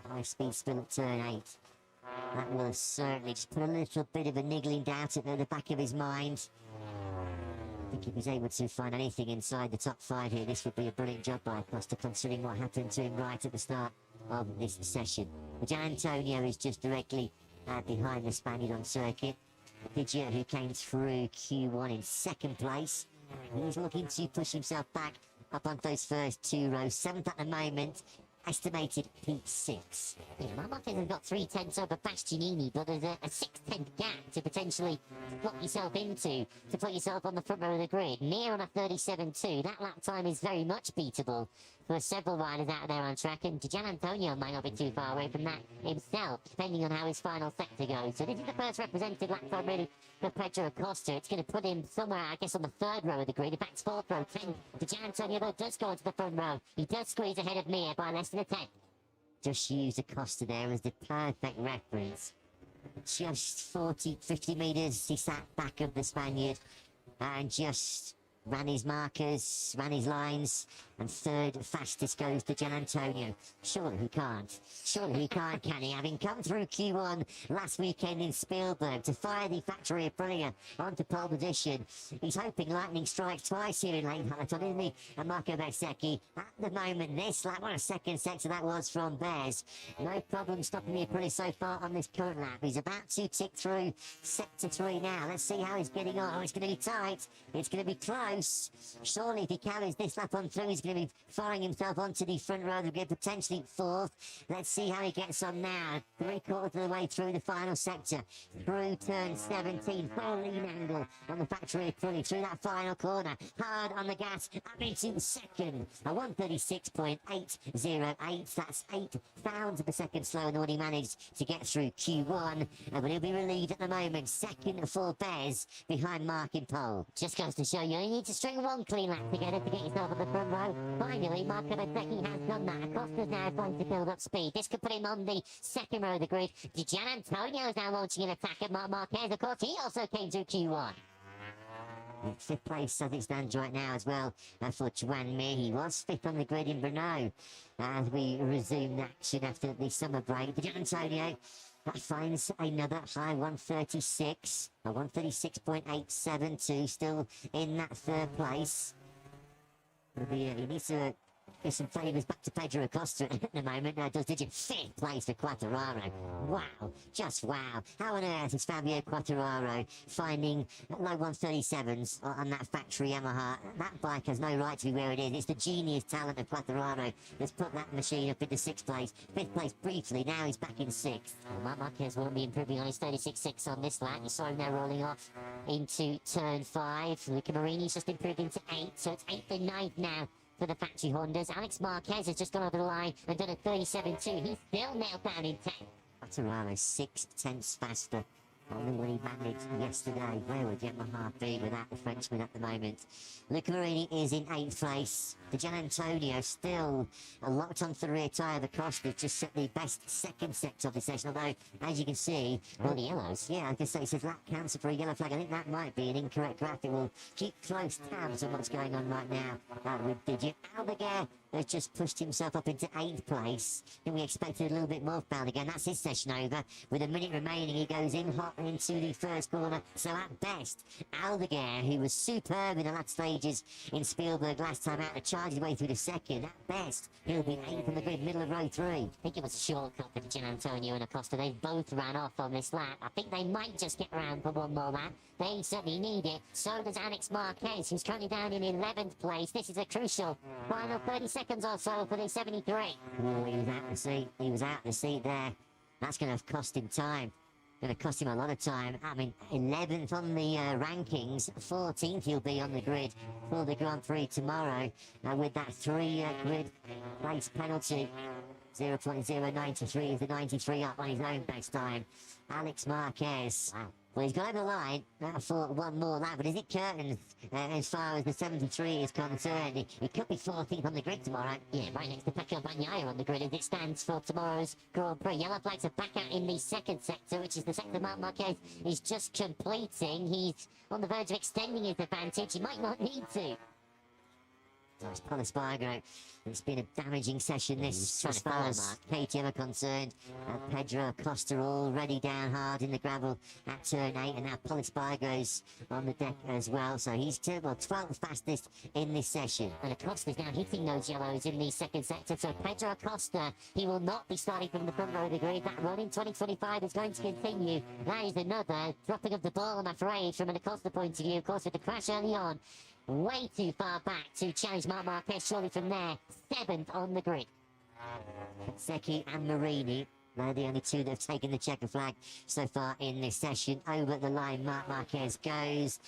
High speed spill at turn 8. That will certainly just put a little bit of a niggling doubt at the back of his mind. I think if he's able to find anything inside the top 5 here, this would be a brilliant job by Acosta, considering what happened to him right at the start of this session. Gian Antonio is just directly behind the Spaniard on circuit. Piggio, who came through Q1 in 2nd place. He's looking to push himself back up on those first 2 rows. 7th at the moment estimated P6. Yeah, Marc Marquez has got 3/10 over Bastianini, but there's a 6/10 gap to potentially lock yourself into to put yourself on the front row of the grid. Near on a 37.2. That lap time is very much beatable for several riders out there on track, and Gian Antonio might not be too far away from that himself, depending on how his final sector goes. So this is the first representative lap time really for Pedro Acosta. It's going to put him somewhere, I guess, on the third row of the grid. In fact, fourth row, 10. Gian Antonio, though, does go into the front row. He does squeeze ahead of Mir by less than a 10. Just use Acosta there as the perfect reference. Just 40, 50 metres, he sat back of the Spaniard and just ran his markers, ran his lines, and third fastest goes to Gian Antonio. Surely he can't. Surely he can't, can he? Having come through Q1 last weekend in Spielberg to fire the Factory Aprilia onto pole position, he's hoping lightning strikes twice here in late peloton, isn't he? And Marco Bezzecchi, at the moment, this lap, what a second sector that was from Bez. No problem stopping the Aprilia so far on this current lap. He's about to tick through sector 3 now. Let's see how he's getting on. Oh, it's going to be tight. It's going to be close. Surely if he carries this lap on through, he's going to be firing himself onto the front row of the grid, potentially fourth. Let's see how he gets on now. 3/4 of the way through the final sector. Through turn 17. Full lean angle on the Factory Aprilia through that final corner. Hard on the gas. Up into second. A 136.808. That's 8 thousandths of a second slower than what he managed to get through Q1. But he'll be relieved at the moment. Second for Bez behind Mark in pole. Just goes to show you need to string one clean lap together to get yourself on the front row. Finally, Marco Bezzecchi has done that. Acosta's now trying to build up speed. This could put him on the second row of the grid. Gian Antonio is now launching an attack at Marc Marquez. Of course, he also came through Q1. Fifth place as it stands right now as well for Joan Mir. He was fifth on the grid in Brno as we resume action after the summer break. Gian Antonio that finds another high 136, a 136.872, still in that third place. He needs to give some favours back to Pedro Acosta at the moment. Did you? Fifth place for Quartararo. Wow, just wow. How on earth is Fabio Quartararo finding low 137s on that factory Yamaha? That bike has no right to be where it is. It's the genius talent of Quartararo that's put that machine up into sixth place. Fifth place briefly, now he's back in sixth. Well, Marc Marquez won't be improving on his 36.6 on this lap. You saw him now rolling off into turn 5. Luca Marini's just improved into 8, so it's 8th and 9th now for the factory Hondas. Alex Marquez has just gone over the line and done a 37.2. He's still nailed down in 10th. Quartararo 6/10 faster than what he managed yesterday. Where would Yamaha be without the Frenchman at the moment? Luca Marini is in 8th place. Gian Antonio still locked onto the rear tyre of Acosta, just set the best second sector of the session. Although, as you can see, all the yellows. Yeah, I can say it says lap counter for a yellow flag. I think that might be an incorrect graphic. We'll keep close tabs on what's going on right now with Digit. Aldeguer has just pushed himself up into 8th place. And we expected a little bit more from Aldeguer. That's his session over. With a minute remaining, he goes in hot into the first corner. So at best, Aldeguer, who was superb in the last stages in Spielberg last time out, to charge his way through the second. At best, he'll be 8th on the grid, middle of row 3. I think it was a shortcut for Gian Antonio and Acosta. They both ran off on this lap. I think they might just get around for one more lap. They certainly need it. So does Alex Marquez, who's currently down in 11th place. This is a crucial final 30 seconds or so for the 73. Oh, he was out the seat. He was out the seat there. That's going to cost him time. Going to cost him a lot of time. I mean, 11th on the rankings, 14th he'll be on the grid for the Grand Prix tomorrow with that 3 grid place penalty. 0.093 is the 93 up on his own best time. Alex Marquez. Wow. Well, he's got over the line for one more lap, but is it curtains as far as the 73 is concerned? He could be 14th on the grid tomorrow. Yeah, right next to Pecco Bagnaia on the grid as it stands for tomorrow's Grand Prix. Yellow flags are back out in the second sector, which is the sector Marc Marquez is just completing. He's on the verge of extending his advantage. He might not need to. It's Pol Espargaro. It's been a damaging session this as far as KTM are concerned. Pedro Acosta already down hard in the gravel at turn 8, and now Pol Espargaro's on the deck as well. So he's 12th fastest in this session. And Acosta's now hitting those yellows in the second sector. So Pedro Acosta, he will not be starting from the front row of the grid. That run in 2025 is going to continue. That is another dropping of the ball, I'm afraid, from an Acosta point of view. Of course, with the crash early on, way too far back to challenge Marc Marquez. Surely from there, 7th on the grid. Seki and Marini. They're the only two that have taken the checker flag so far in this session. Over the line, Marc Marquez goes.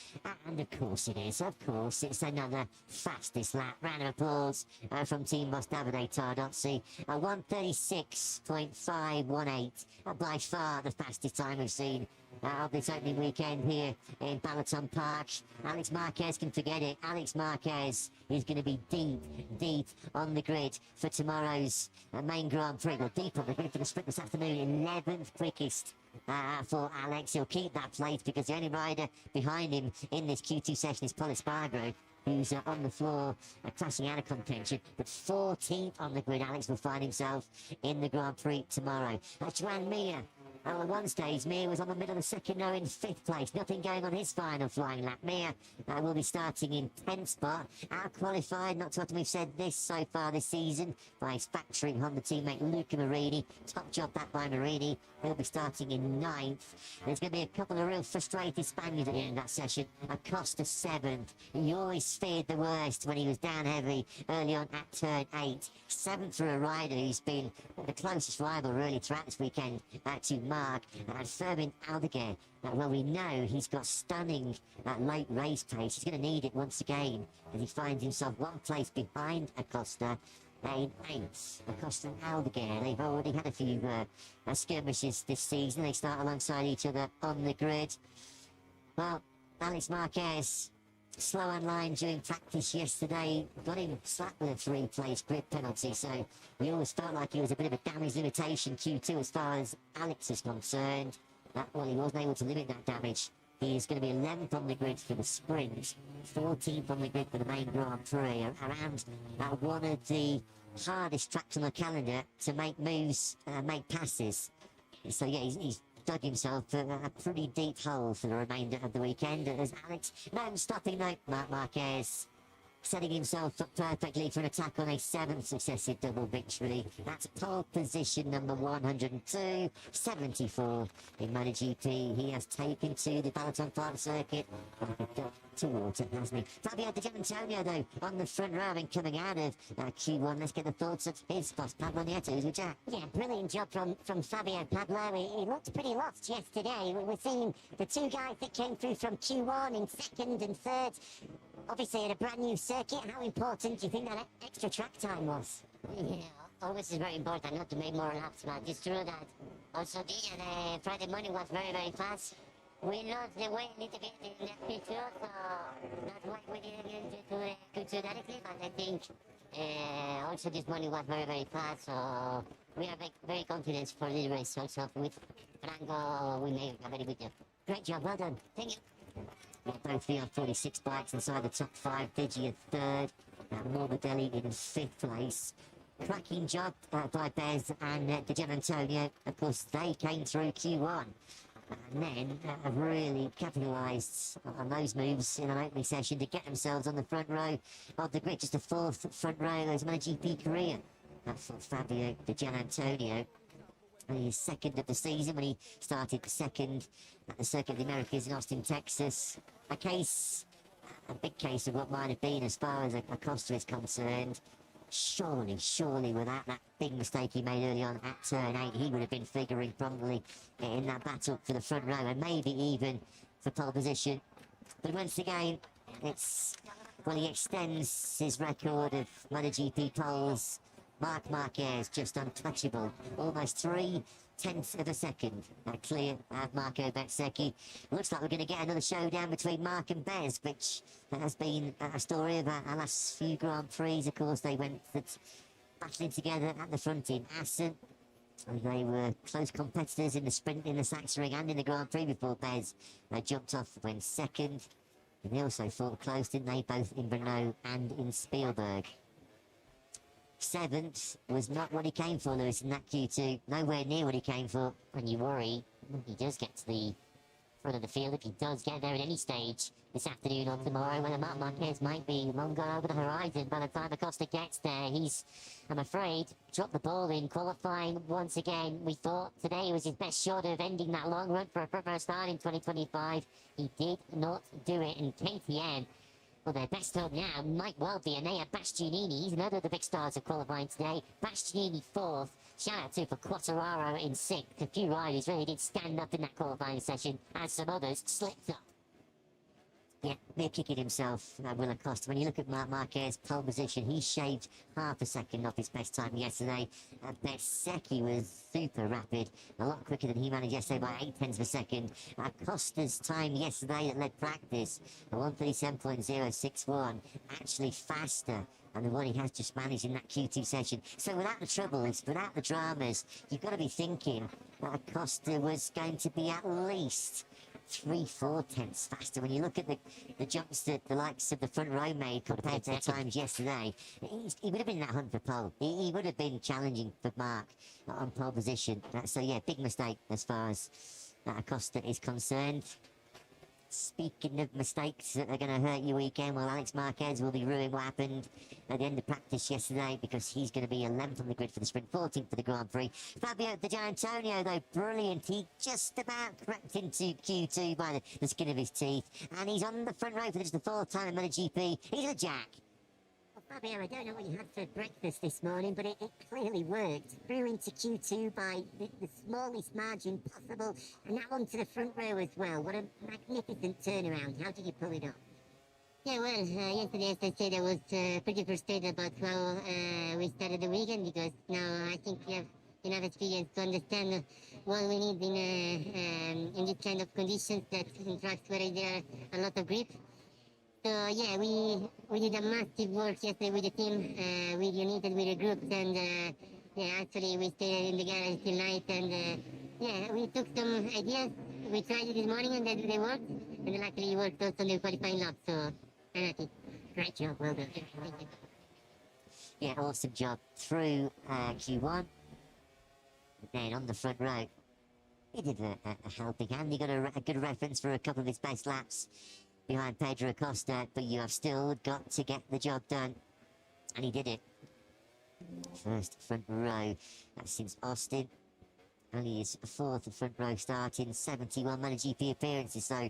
And of course it is. Of course, it's another fastest lap. Round of applause from Team Boss Davide Tardozzi. 1:36.518. By far the fastest time we've seen of this opening weekend here in Balaton Park. Alex Marquez can forget it. Alex Marquez is going to be deep on the grid for tomorrow's main Grand Prix. Well, deep on the grid for the sprint this afternoon. 11th quickest for Alex. He'll keep that place because the only rider behind him in this Q2 session is Paul Espargaro, who's on the floor, crashing out of contention. But 14th on the grid, Alex will find himself in the Grand Prix tomorrow. Joan Mir. At one stage, Mir was on the middle of the second row in 5th place. Nothing going on his final flying lap. Mir will be starting in 10th spot. Out-qualified, not to what we've said this so far this season, by his factory Honda teammate Luca Marini. Top job that by Marini. He'll be starting in 9th. There's going to be a couple of real frustrated Spaniards at the end of that session. Acosta 7th. He always feared the worst when he was down heavy early on at turn 8. 7th for a rider who's been the closest rival really throughout this weekend to Mark. And Fermin Aldeguer, well, we know he's got stunning late race pace. He's going to need it once again as he finds himself one place behind Acosta in 8th. Acosta and Aldeguer, they've already had a few skirmishes this season. They start alongside each other on the grid. Well, Alex Marquez, slow on line during practice yesterday, got him slapped with a 3-place grid penalty, so we always felt like he was a bit of a damage limitation Q2 as far as Alex is concerned. Well, he wasn't able to limit that damage. He's going to be 11th on the grid for the sprint, 14th on the grid for the main Grand Prix, around one of the hardest tracks on the calendar to make moves, make passes. So yeah, he's dug himself a pretty deep hole for the remainder of the weekend as Alex, no stopping though, Marc Marquez setting himself up perfectly for an attack on a 7th successive double victory. That's pole position number 102, 74 in MotoGP. He has taken to the Balaton Park circuit towards it, hasn't he? Fabio Di Giannantonio, though, on the front row and coming out of Q1. Let's get the thoughts of his boss, Pablo Nieto, who's with Jack. Yeah, brilliant job from Fabio Pablo. He looked pretty lost yesterday. We're seeing the two guys that came through from Q1 in 2nd and 3rd. Obviously, at a brand new circuit, how important do you think that extra track time was? Yeah, always is very important not to make more laps, but it's true that also the Friday morning was very fast. We lost the way a little bit in the Q2, so that's why we didn't get to Q2 directly, but I think also this morning was very fast, so we are very confident for this race also. With Franco, we made a very good job. Great job, well done. Thank you. Both VR 46 bikes inside the top 5. Digi in 3rd, Morbidelli in 5th place. Cracking job by Bez and Di Giannantonio. Of course, they came through Q1 and then have really capitalised on those moves in an opening session to get themselves on the front row of the grid. Just a 4th front row as MotoGP career. That's for Fabio Di Giannantonio. His 2nd of the season when he started 2nd at the Circuit of the Americas in Austin, Texas. A big case of what might have been as far as Acosta is concerned. Surely without that big mistake he made early on at turn 8, he would have been figuring probably in that battle for the front row and maybe even for pole position. But once again, he extends his record of MotoGP poles. Marc Marquez just untouchable, almost 0.3 of a second. Clear of Marco Bezzecchi. Looks like we're going to get another showdown between Mark and Bez, which has been a story of our last few Grand Prix. Of course, they went battling together at the front in Assen. They were close competitors in the sprint in the Sachsenring and in the Grand Prix before Bez jumped off when 2nd. And they also fought close, didn't they, both in Brno and in Spielberg. 7th was not what he came for, Lewis, in that Q2. Nowhere near what he came for. And you worry he does get to the front of the field, if he does get there at any stage this afternoon or tomorrow, when Marc Marquez might be long gone over the horizon by the time Acosta gets there. He's, I'm afraid, dropped the ball in qualifying once again. We thought today was his best shot of ending that long run for a front row start in 2025. He did not do it, and KTM Well, their best hope now might well be Enea Bastianini. He's another of the big stars of qualifying today. Bastianini fourth. Shout out to for Quattararo in sixth. A few riders really did stand up in that qualifying session, as some others slipped up. Yeah, they're kicking himself, Will Acosta. When you look at Marc Marquez's pole position, he shaved half a second off his best time yesterday. Bezzecchi was super rapid, a lot quicker than he managed yesterday by 8 tenths per second. Acosta's time yesterday that led practice, a 137.061, actually faster than the one he has just managed in that Q2 session. So without the troubles, without the dramas, you've got to be thinking that Acosta was going to be at least 3-4 tenths faster. When you look at the jumps that the likes of the front row made compared to their times yesterday, he would have been in that hunt for pole. He would have been challenging for Marc on pole position. So yeah, big mistake as far as Acosta is concerned. Speaking of mistakes that are going to hurt your weekend, well, Alex Marquez will be ruining what happened at the end of practice yesterday, because he's going to be 11th on the grid for the sprint, 14th for the Grand Prix. Fabio Di Gianantonio, though, brilliant. He just about crept into Q2 by the skin of his teeth, and he's on the front row for just the fourth time in MotoGP. He's a jack. Fabio, I don't know what you had for breakfast this morning, but it clearly worked. Through into Q2 by the smallest margin possible, and now onto the front row as well. What a magnificent turnaround. How did you pull it off? Yeah, well, yesterday, as I said, I was pretty frustrated about how we started the weekend, because now I think we have enough experience to understand what we need in this kind of conditions, that in tracks where there are a lot of grip. So yeah, we did a massive work yesterday with the team. We united, we regrouped, and yeah, actually we stayed in the garage till night, and yeah, we took some ideas. We tried it this morning, and they worked, and luckily it worked also on the qualifying lap. So I'm happy. Great job, well done. Thank you. Yeah, awesome job through Q1. Then on the front row, he did a helping hand. He got a good reference for a couple of his best laps behind Pedro Acosta, but you have still got to get the job done, and he did it. First front row since Austin. Only his fourth front row start in 71 MotoGP appearances, so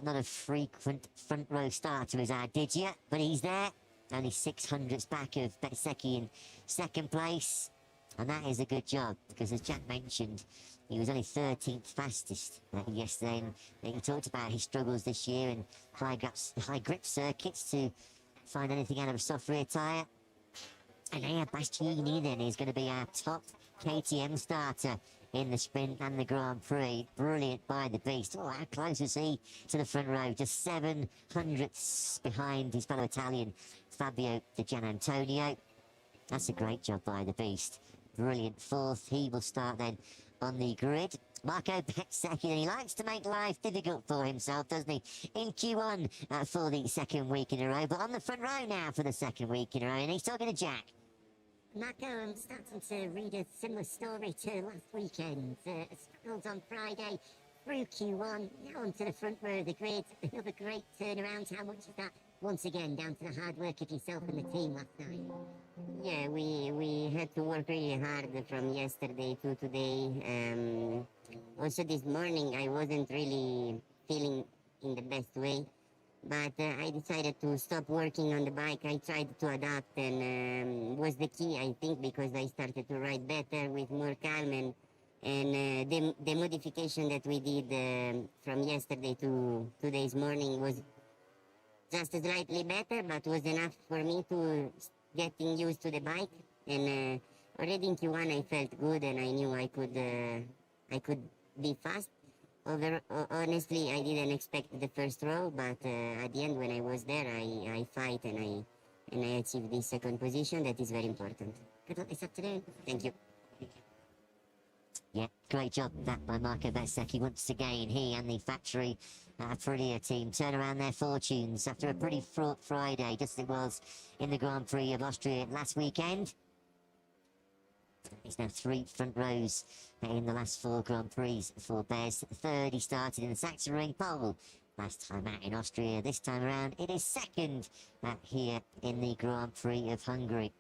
not a frequent front row starter is our Digia, but he's there. Only 600ths back of Bezzecchi in second place, and that is a good job, because as Jack mentioned, he was only 13th fastest yesterday, and he talked about his struggles this year in high grip circuits to find anything out of a soft rear tyre. And Enea Bastianini then is going to be our top KTM starter in the sprint and the Grand Prix. Brilliant by the beast. Oh, how close is he to the front row? Just 700ths behind his fellow Italian, Fabio Di Gianantonio. That's a great job by the beast. Brilliant fourth. He will start then on the grid. Marco Bezzecchi, and he likes to make life difficult for himself, doesn't he? In Q1 for the second week in a row, but on the front row now for the second week in a row, and he's talking to Jack. Marco, I'm starting to read a similar story to last weekend. Struggles on Friday, through Q1, now onto the front row of the grid. Another great turnaround. How much is that? Once again, down to the hard work of yourself and the team last night. Yeah, we had to work really hard from yesterday to today. Also this morning I wasn't really feeling in the best way, but I decided to stop working on the bike. I tried to adapt, and was the key, I think, because I started to ride better with more calm, and the modification that we did from yesterday to today's morning was just slightly better, but was enough for me to getting used to the bike. And already in Q1 I felt good, and I knew I could be fast. Honestly, I didn't expect the first row, but at the end when I was there, I fight, and I achieved this second position. That is very important. Good luck this afternoon. Thank you. Yeah, great job that by Marco Bezzecchi once again. He and the factory Aprilia team turn around their fortunes after a pretty fraught Friday, just as it was in the Grand Prix of Austria last weekend. It's now 3 front rows in the last 4 Grand Prix for Bez. Third, he started in the Sachsenring pole last time out in Austria. This time around, it is second here in the Grand Prix of Hungary.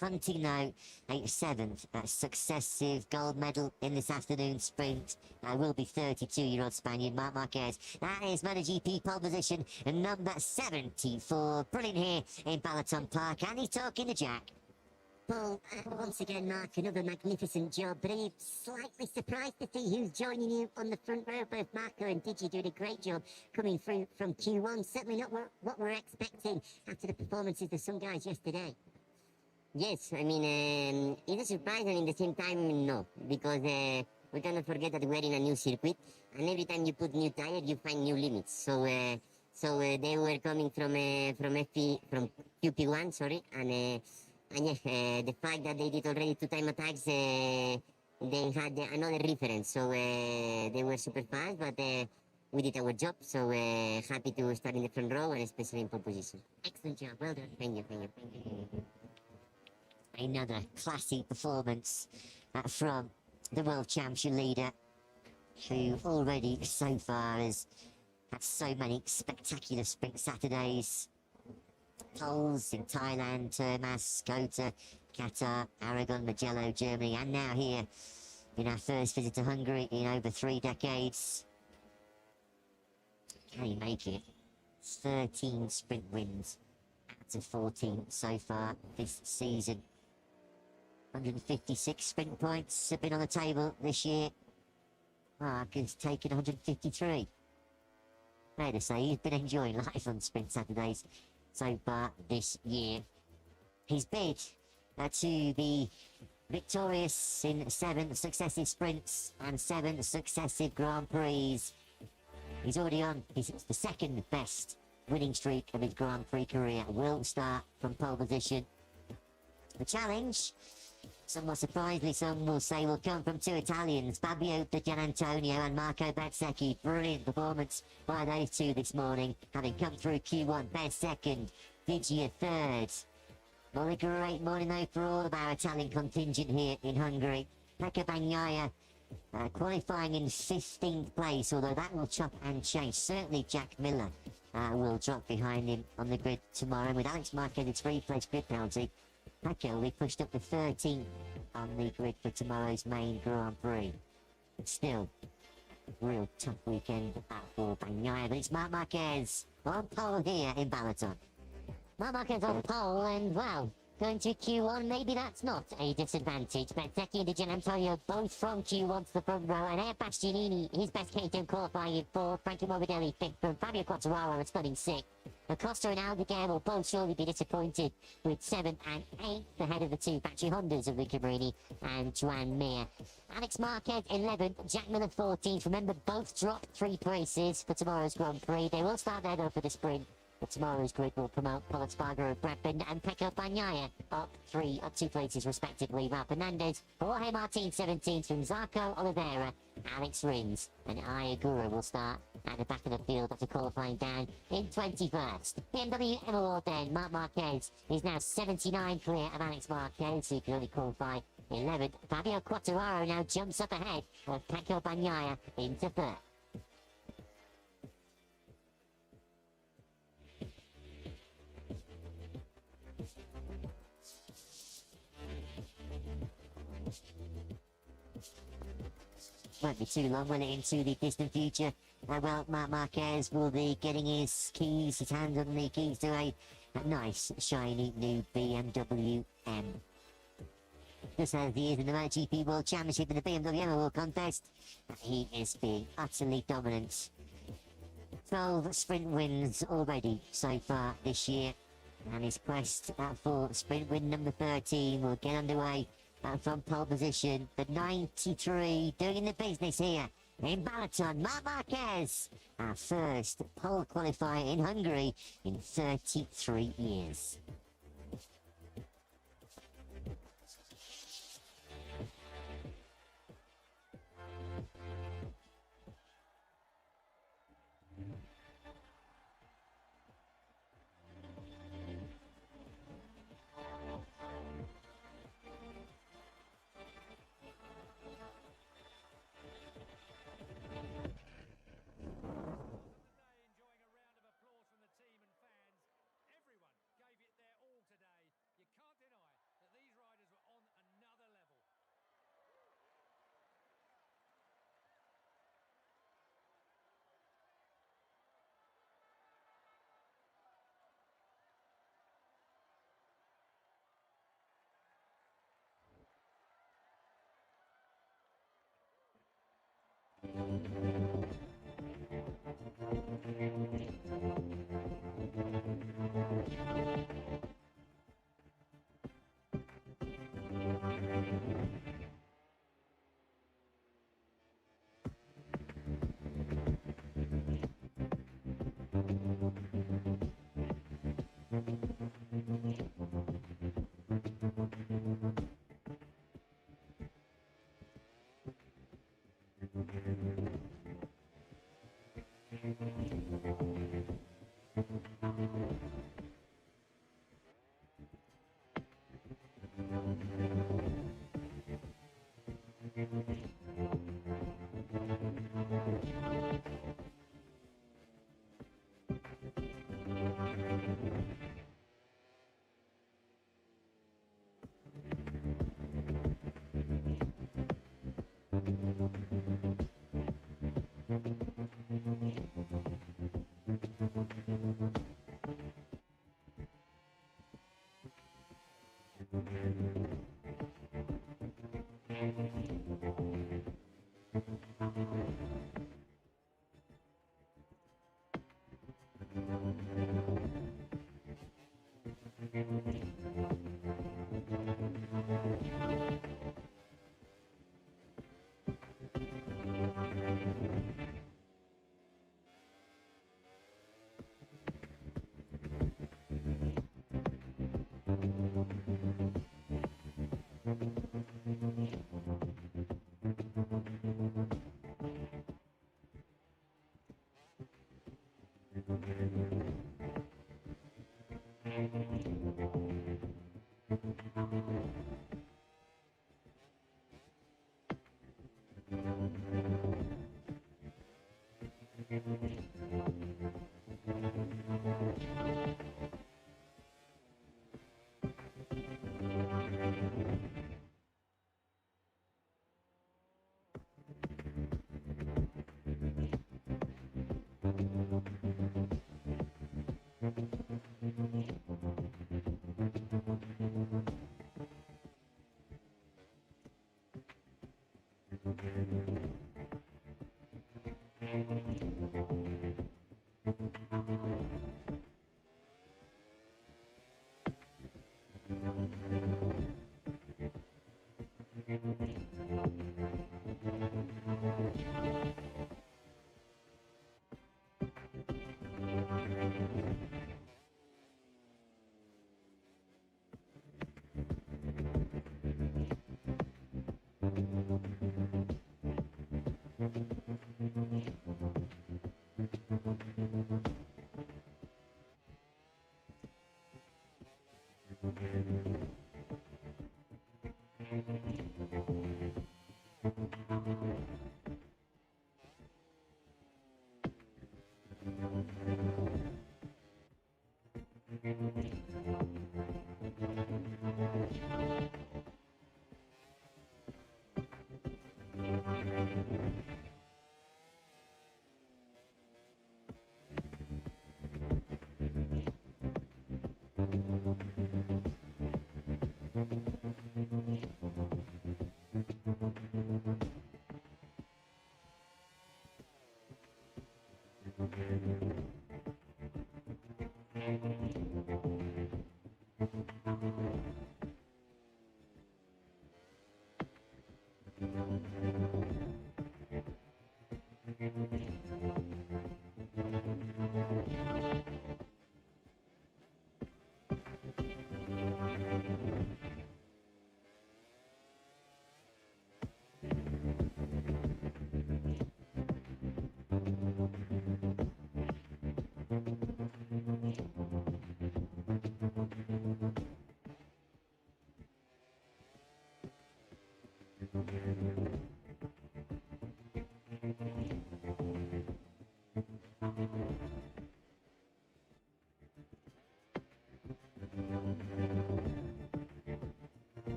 hunting now a seventh successive gold medal in this afternoon's sprint. Will be 32-year-old Spaniard Marc Marquez. That is MotoGP pole position number 74. Brilliant here in Balaton Park, and he's talking to Jack. Paul, once again, Mark, another magnificent job, but are you slightly surprised to see who's joining you on the front row? Both Marco and Digi doing a great job coming through from Q1. Certainly not what we're expecting after the performances of some guys yesterday. Yes, I mean, it's a surprise, and in the same time, no, because we cannot forget that we're in a new circuit, and every time you put new tire, you find new limits. So they were coming from QP1, sorry, and yeah, the fact that they did already two-time attacks, they had another reference, so they were super fast, but we did our job, so happy to start in the front row, and especially in pole position. Excellent job, well done. Thank you. Another classy performance from the World Championship leader, who already so far has had so many spectacular sprint Saturdays. Poles in Thailand, Termas, Kota, Qatar, Aragon, Mugello, Germany, and now here in our first visit to Hungary in over 3 decades. Can he make it? 13 sprint wins out of 14 so far this season. 156 sprint points have been on the table this year. Mark has taken 153. Fair to say, he's been enjoying life on sprint Saturdays so far this year. His bid to be victorious in 7 successive sprints and 7 successive Grand Prix. He's already on the second best winning streak of his Grand Prix career. Will start from pole position. The challenge, somewhat surprisingly, some will say, will come from 2 Italians, Fabio Di Gianantonio and Marco Bezzecchi. Brilliant performance by those 2 this morning, having come through Q1. Bez second, Digi third. Well, a great morning though for all of our Italian contingent here in Hungary. Pecco Bagnaia qualifying in 15th place, although that will chop and change. Certainly Jack Miller will drop behind him on the grid tomorrow, with Alex Marquez's 3-place grid penalty. Pecco will be pushed up to 13th on the grid for tomorrow's main Grand Prix. But still, real tough weekend for Bagnaia, but it's Marc Marquez on pole here in Balaton. Marc Marquez on pole, and wow, going to Q1, maybe that's not a disadvantage. Bezzecchi and Di Gianantonio both from Q1 to the front row, and Air Bastianini, his best K2 qualifying in 4th, Frankie Morbidelli 5th, and Fabio Quartararo a stunning 6th. Acosta and Aldeguer will both surely be disappointed, with 7th and 8th ahead of the 2 factory Hondas of Luca Marini and Joan Mir. Alex Marquez 11th, Jack Miller 14th. Remember, both dropped 3 places for tomorrow's Grand Prix. They will start there though for the sprint. But tomorrow's grid will promote Paul Espargaro of Bradburn and Pecco Bagnaia up 2 places respectively. Raul Fernandez, Jorge Martin 17th from Zarco Oliveira, Alex Rins and Ayagura will start at the back of the field after qualifying down in 21st. BMW M Award then, Marc Marquez is now 79 clear of Alex Marquez, who can only qualify 11th. Fabio Quartararo now jumps up ahead of Pecco Bagnaia into 3rd. Won't be too long, will it, into the distant future? Well, Marc Marquez will be getting his hand on the keys to a nice, shiny new BMW M. Just as he is in the MotoGP World Championship in the BMW M Award contest, he is being utterly dominant. 12 sprint wins already so far this year, and his quest for sprint win number 13 will get underway from pole position. The 93 doing the business here in Balaton. Marc Marquez, our first pole qualifier in Hungary in 33 years. Enjoying a round of applause from the team and fans. Everyone gave it their all.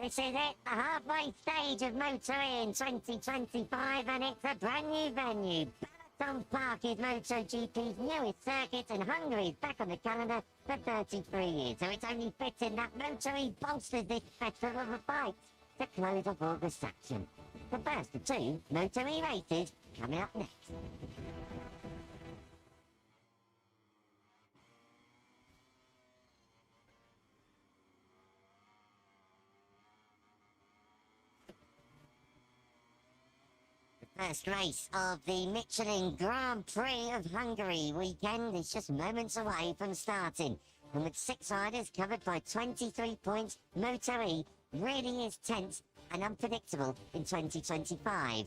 This is it, the halfway stage of MotoE in 2025, and it's a brand new venue. Balaton Park is MotoGP's newest circuit, and Hungary is back on the calendar for 33 years. So it's only fitting that MotoE bolsters this festival of bikes to close off August action. The first of two MotoE races coming up next. first race of the Michelin Grand Prix of Hungary weekend is just moments away from starting. And with 6 riders covered by 23 points, Moto E really is tense and unpredictable in 2025.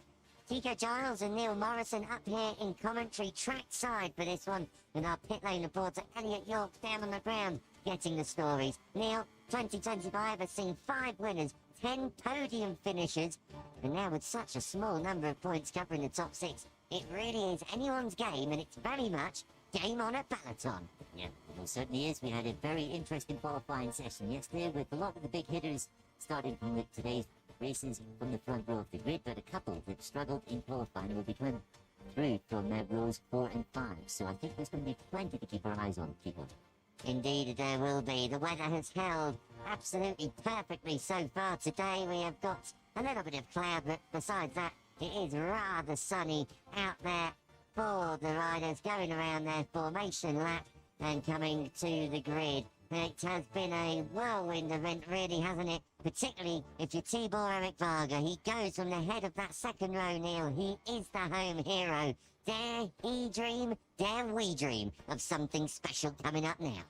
Tico Giles and Neil Morrison up here in commentary trackside for this one, with our pit lane reporter Elliot York down on the ground getting the stories. Neil, 2025 has seen 5 winners, 10 podium finishes, and now with such a small number of points covering the top 6, it really is anyone's game, and it's very much game on at Peloton. Yeah, it certainly is. We had a very interesting qualifying session yesterday with a lot of the big hitters starting from today's races from the front row of the grid, but a couple that struggled in qualifying will be coming through from rows 4 and 5. So I think there's going to be plenty to keep our eyes on, people. Indeed there will be. The weather has held absolutely perfectly so far today. We have got a little bit of cloud, but besides that, it is rather sunny out there for the riders going around their formation lap and coming to the grid. It has been a whirlwind event, really, hasn't it? Particularly if you're Tibor Eric Varga. He goes from the head of that second row, Neil. He is the home hero. Dare he dream, dare we dream of something special coming up now.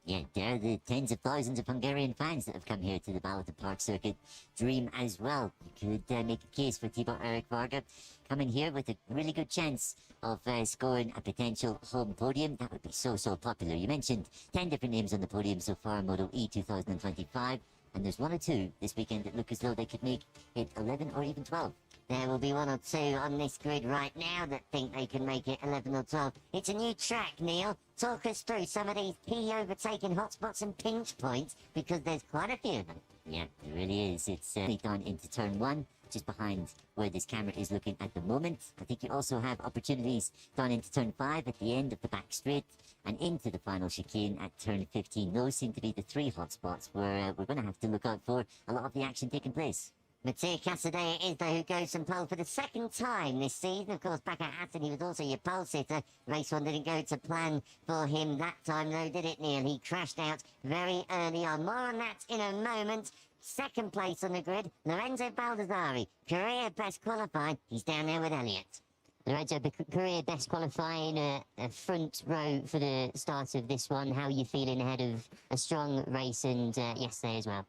Yeah, there are the tens of thousands of Hungarian fans that have come here to the Balaton Park circuit dream as well. You could make a case for Tibor Eric Varga coming here with a really good chance of scoring a potential home podium. That would be so popular. You mentioned 10 different names on the podium so far in Moto E 2025, and there's 1 or 2 this weekend that look as though they could make it 11 or even 12. There will be 1 or 2 on this grid right now that think they can make it 11 or 12. It's a new track, Neil. Talk us through some of these key overtaking hotspots and pinch points, because there's quite a few of them. Yeah, it really is. It's down into turn 1, just behind where this camera is looking at the moment. I think you also have opportunities down into turn 5 at the end of the back straight and into the final chicane at turn 15. Those seem to be the 3 hotspots where we're going to have to look out for a lot of the action taking place. Mattia Casadei is the who goes from pole for the 2nd time this season. Of course, back at Assen, he was also your pole sitter. Race 1 didn't go to plan for him that time, though, did it, Neil? He crashed out very early on. More on that in a moment. 2nd place on the grid, Lorenzo Baldassari. Career best qualifying. He's down there with Elliott. Lorenzo, career best qualifying, front row for the start of this one. How are you feeling ahead of a strong race and yesterday as well?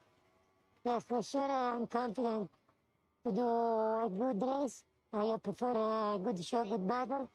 Yes, for sure, I'm confident to do a good race. I prefer a good show, good battle.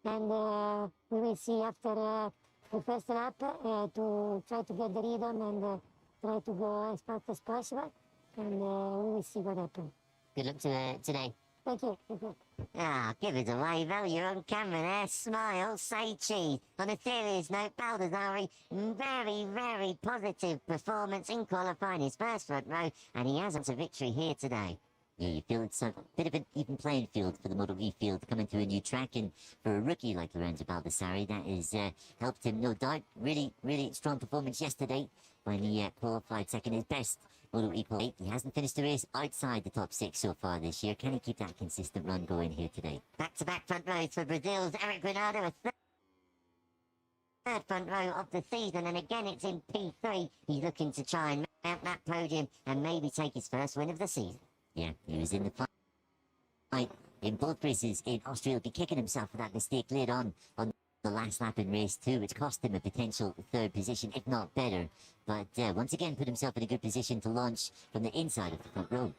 And we will see after the first lap to try to get the rhythm and try to go as fast as possible. And we will see what happens. Good luck today. Thank you. Thank you. Ah, give it a wave, El. You're on camera there. Smile, say cheese. On a serious note, Baldassari, very positive performance in qualifying his first front row, and he has a victory here today. Yeah, you feel it's a bit of an even playing field for the Moto E field coming to a new track, and for a rookie like Lorenzo Baldassari, that has helped him, no doubt. Really strong performance yesterday when he qualified second, his best Moto E pole. He hasn't finished the race outside the top 6 so far this year. Can he keep that consistent run going here today? Back-to-back front rows for Brazil's Eric Granado, a third front row of the season, and again it's in P3. He's looking to try and mount that podium and maybe take his first win of the season. Yeah, he was in the fight in both races in Austria. He'll be kicking himself for that mistake late on the last lap in race 2, which cost him a potential 3rd position, if not better. But once again put himself in a good position to launch from the inside of the front row.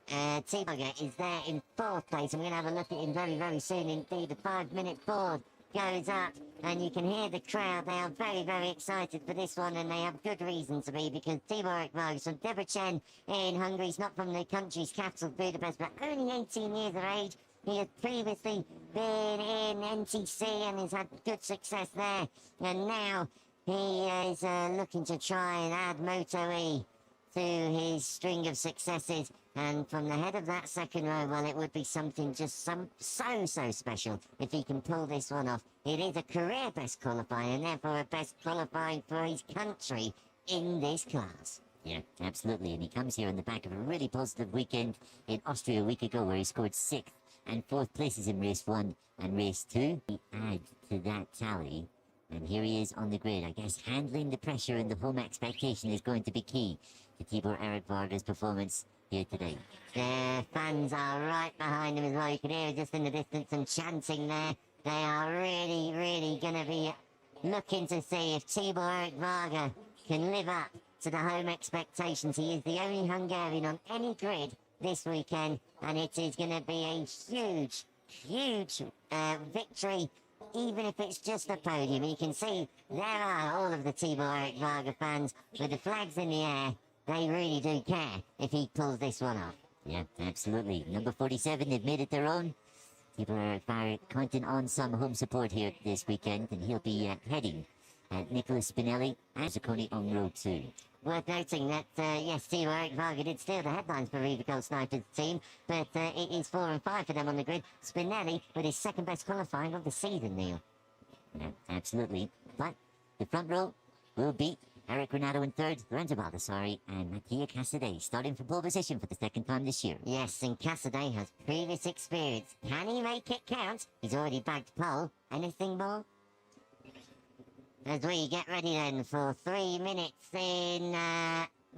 Tibor is there in 4th place, and we're going to have a look at him very soon indeed. The 5-minute board goes up, and you can hear the crowd. They are very excited for this one, and they have good reason to be, because Tibor Ekvog from Debrecen in Hungary. He's not from the country's capital, Budapest, but only 18 years of age. He has previously been in NTC and has had good success there, and now he is looking to try and add Moto E to his string of successes. And from the head of that second row, well, it would be something just so special if he can pull this one off. It is a career best qualifying, and therefore a best qualifying for his country in this class. Yeah, absolutely. And he comes here on the back of a really positive weekend in Austria a week ago, where he scored 6th and 4th places in race 1 and race 2. He adds to that tally, and here he is on the grid. I guess handling the pressure and the home expectation is going to be key to Tibor Eric Varga's performance here today. The fans are right behind him as well. You can hear just in the distance some chanting there. They are really, really going to be looking to see if Tibor Erik Varga can live up to the home expectations. He is the only Hungarian on any grid this weekend, and it is going to be a huge, huge victory, even if it's just a podium. You can see there are all of the Tibor Erik Varga fans with the flags in the air. They really do care if he pulls this one off. Yeah, absolutely. Number 47, they've made it their own. People are counting on some home support here this weekend, and he'll be heading Nicholas Spinelli and Zacconi on road 2. Worth noting that, yes, Tibor Erik Varga did steal the headlines for Riva Gold Snipers team, but it is 4 and 5 for them on the grid. Spinelli with his second best qualifying of the season, Neil. Yeah, absolutely. But the front row will beat Eric Granado in third, Lorenzo Baldassari, and Mattia Casadei starting from pole position for the second time this year. Yes, and Casadei has previous experience. Can he make it count? He's already bagged pole. Anything more? As we get ready then for 3 minutes in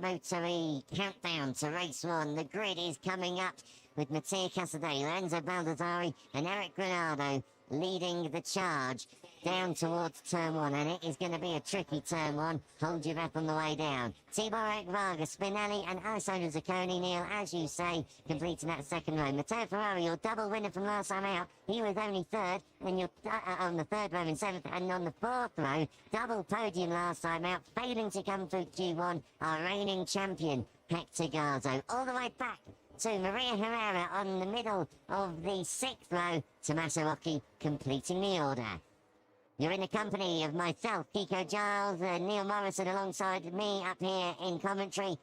Motor E countdown to race 1. The grid is coming up with Mattia Casadei, Lorenzo Baldassari and Eric Granado leading the charge down towards turn 1, and it is going to be a tricky turn 1. Hold your breath on the way down. Tibor Erik Varga, Spinelli and Alessandro Zacconi, Neil, as you say, completing that second row. Matteo Ferrari, your double winner from last time out, he was only third, and you're on the third row in 7th, and on the 4th row, double podium last time out, failing to come through Q1, our reigning champion, Hector Garzo, all the way back to Maria Herrera on the middle of the 6th row, Tommaso Rocchi completing the order. You're in the company of myself, Kiko Giles, Neil Morrison alongside me up here in commentary.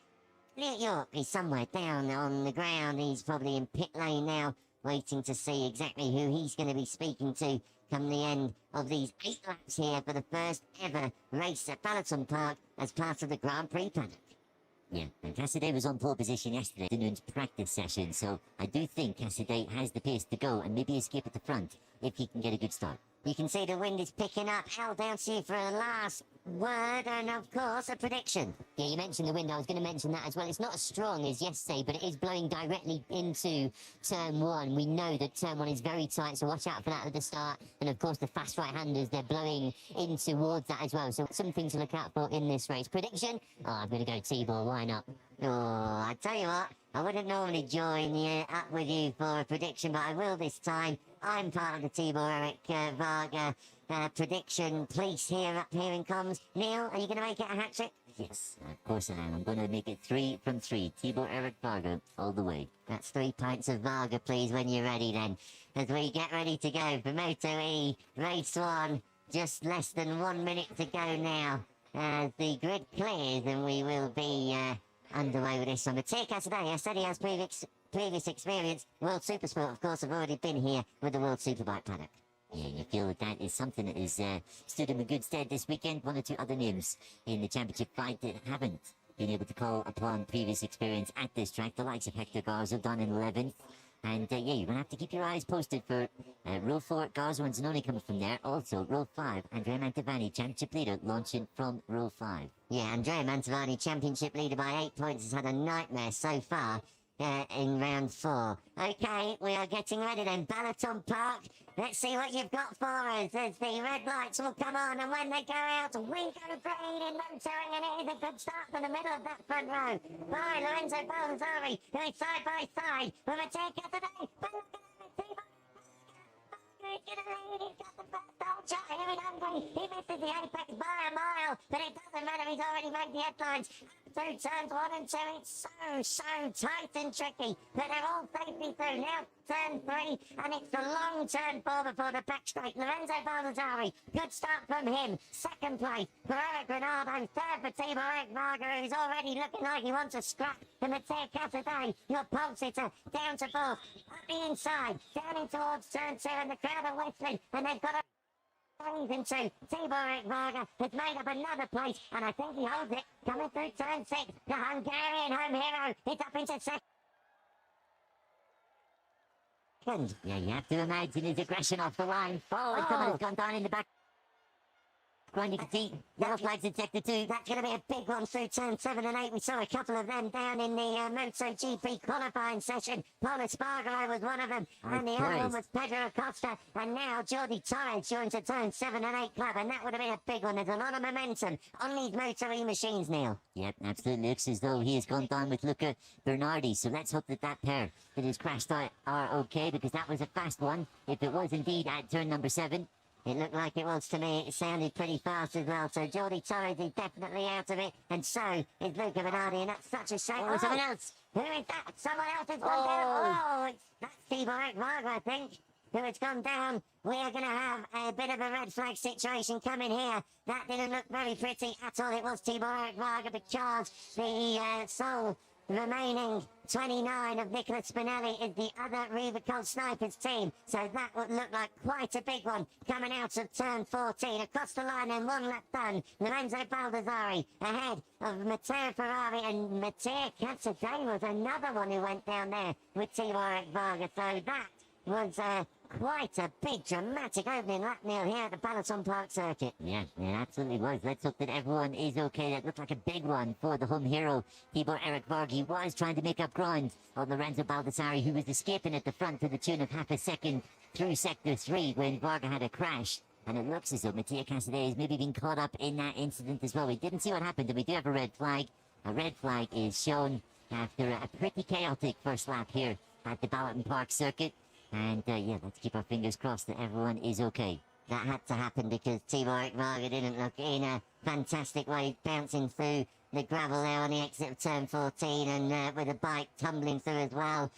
Elliot York is somewhere down on the ground. He's probably in pit lane now, waiting to see exactly who he's going to be speaking to come the end of these 8 laps here for the first ever race at Peloton Park as part of the Grand Prix paddock. Yeah, and Casadei was on pole position yesterday, afternoon's practice session, so I do think Casadei has the pace to go and maybe escape at the front if he can get a good start. You can see the wind is picking up. Al, down to you for a last word and, of course, a prediction. Yeah, you mentioned the wind. I was going to mention that as well. It's not as strong as yesterday, but it is blowing directly into turn 1. We know that turn 1 is very tight, so watch out for that at the start. And, of course, the fast right-handers, they're blowing in towards that as well. So something to look out for in this race. Prediction? Oh, I'm going to go Tibor. Why not? Oh, I tell you what, I wouldn't normally join you up with you for a prediction, but I will this time. I'm part of the Tibor Erik Varga prediction police here up here in comms. Neil, are you going to make it a hat-trick? Yes, of course I am. I'm going to make it 3 from 3. Tibor Erik Varga all the way. That's 3 pints of Varga, please, when you're ready then. As we get ready to go for Moto E, race 1. Just less than 1 minute to go now. As the grid clears and we will be underway with this one. Mattia Casadei, I said he has previous experience. World Supersport, of course, have already been here with the World Superbike paddock. Yeah, you feel that that is something that is stood him in good stead this weekend. 1 or 2 other names in the championship fight that haven't been able to call upon previous experience at this track. The likes of Hector Garza done in 11th. And yeah, you're going to have to keep your eyes posted for row 4, Garza and Zanoni coming from there. Also, row 5, Andrea Mantovani, championship leader, launching from row 5. Yeah, Andrea Mantovani, championship leader by 8 points, has had a nightmare so far in round 4. Okay, we are getting ready then. Peloton Park, let's see what you've got for us as the red lights will come on, and when they go out, we go green in motoring, and it is a good start from the middle of that front row by Lorenzo Baldassari, who is side by side with Mattia Casadei. He misses the apex by a mile, but it doesn't matter, he's already made the headlines. Through turns 1 and 2, it's so tight and tricky, but they're all safely through. Now turn 3, and it's the long turn 4 before the back straight. Lorenzo Baldassari, good start from him. Second place for Eric Granado, third for Tibor Erik Varga, who's already looking like he wants a scrap. And Mattia Casadei, your pulse hitter, down to 4th, up the inside, down in towards turn 2, and the crowd are whistling, and they've got a into Tibor Erik Varga has made up another place, and I think he holds it. Coming through turn 6, the Hungarian home hero. It's up into second. Yeah, you have to imagine his aggression off the line. Oh, someone has gone down in the back. grinding complete. Yellow flags in sector 2. That's going to be a big one through turn 7 and 8. We saw a couple of them down in the MotoGP qualifying session. Paul Espargaro was one of them, and the other one was Pedro Acosta. And now Jordi Torres joins the turn 7 and 8 club, and that would have been a big one. There's a lot of momentum on these Moto E machines, Neil. Yep, absolutely. Looks as though he has gone down with Luca Bernardi. So let's hope that that pair that has crashed out are okay, because that was a fast one. If it was indeed at turn number 7. It looked like it was to me. It sounded pretty fast as well. So Jordi Torres is definitely out of it, and so is Luca Bernardi, and that's such a shame. Oh, someone else. Who is that? Someone else has gone down. Oh, that's Tibor Ekvarg, I think, who has gone down. We are going to have a bit of a red flag situation coming here. That didn't look very pretty at all. It was Tibor Ekvarg, because the sole remaining 29 of Nicola Spinelli is the other Rubicon Snipers team. So that would look like quite a big one coming out of turn 14. Across the line and 1 lap done. Lorenzo Baldassari ahead of Matteo Ferrari, and Matteo Casadei was another one who went down there with Tibor Ekvarg. So that was quite a big dramatic opening lap, Neil, here at the Balaton Park circuit. Yeah, it absolutely was. Let's hope that everyone is okay. That looked like a big one for the home hero, Tibor Ekvarg. He was trying to make up ground on Lorenzo Baldassari, who was escaping at the front to the tune of half a second through sector 3 when Varga had a crash. And it looks as though Matteo Casadei has maybe been caught up in that incident as well. We didn't see what happened, and we do have a red flag. A red flag is shown after a pretty chaotic first lap here at the Balaton Park circuit. And yeah, let's keep our fingers crossed that everyone is okay. That had to happen because Tibor Ekvarg didn't look in a fantastic way, bouncing through the gravel there on the exit of turn 14, and with the bike tumbling through as well.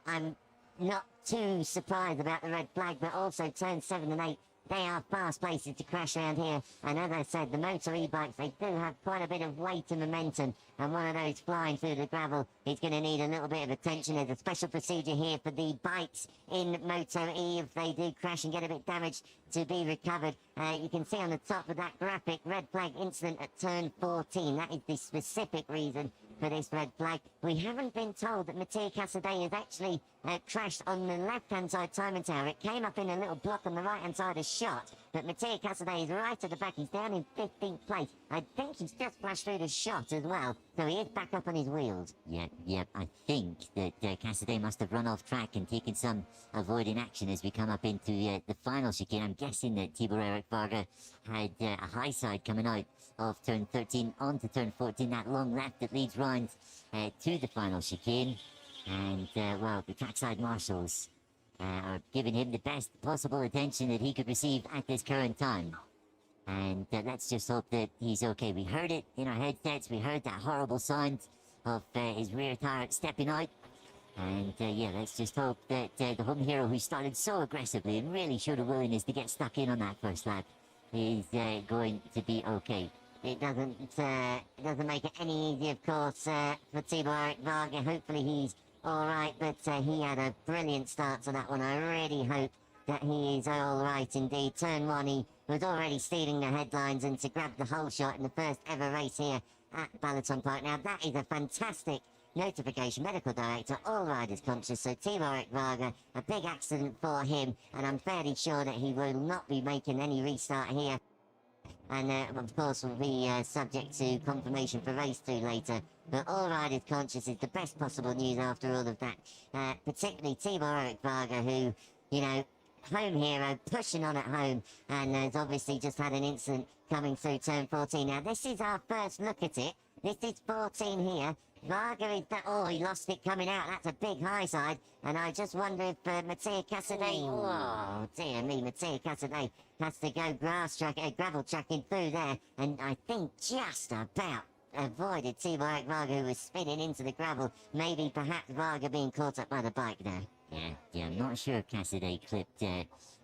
I'm not too surprised about the red flag, but also turn 7 and 8, they are fast places to crash around here. And as I said, the Moto E-bikes, they do have quite a bit of weight and momentum, and one of those flying through the gravel is going to need a little bit of attention. There's a special procedure here for the bikes in Moto E, if they do crash and get a bit damaged, to be recovered. You can see on the top of that graphic, red flag incident at turn 14. That is the specific reason for this red flag. We haven't been told that Matteo Casadei has actually crashed on the left-hand side timing tower. It came up in a little block on the right-hand side of shot, but Matteo Casadei is right at the back. He's down in 15th place. I think he's just flashed through the shot as well, so he is back up on his wheels. Yep. I think that Casadei must have run off track and taken some avoiding action as we come up into the final chicane. I'm guessing that Tibor Ekvarg had a high side coming out of turn 13 onto turn 14, that long left that leads round to the final chicane. And, well, the trackside marshals are giving him the best possible attention that he could receive at this current time. And let's just hope that he's okay. We heard it in our headsets. We heard that horrible sound of his rear tire stepping out. And yeah, let's just hope that the home hero, who started so aggressively and really showed a willingness to get stuck in on that first lap, is going to be okay. It doesn't make it any easier, of course, for Tibor Ekvarg. Hopefully he's all right, but he had a brilliant start to that one. I really hope that he is all right indeed. Turn 1, he was already stealing the headlines, and to grab the whole shot in the first ever race here at Balaton Park. Now, that is a fantastic notification. Medical director, all riders conscious. So Tibor Ekvarg, a big accident for him, and I'm fairly sure that he will not be making any restart here. And of course will be subject to confirmation for race 2 later. But all riders conscious is the best possible news after all of that. Particularly Tibor Ekvarg, who, you know, home hero, pushing on at home, and has obviously just had an incident coming through turn 14. Now, this is our first look at it. This is 14 here. Varga is that. Oh, he lost it coming out. That's a big high side. And I just wonder if Matteo Casadei. Oh, dear me. Matteo Casadei has to go gravel tracking through there. And I think just about avoided Tibor Ekvarg, who was spinning into the gravel. Maybe perhaps Varga being caught up by the bike there. Yeah, I'm not sure if Casadei clipped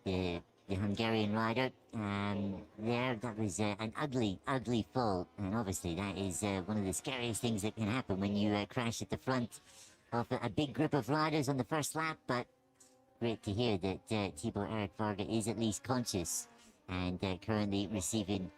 the Hungarian rider. That was an ugly fall, and obviously that is one of the scariest things that can happen when you crash at the front of a big group of riders on the first lap. But great to hear that Tibor Ekvarg is at least conscious and currently receiving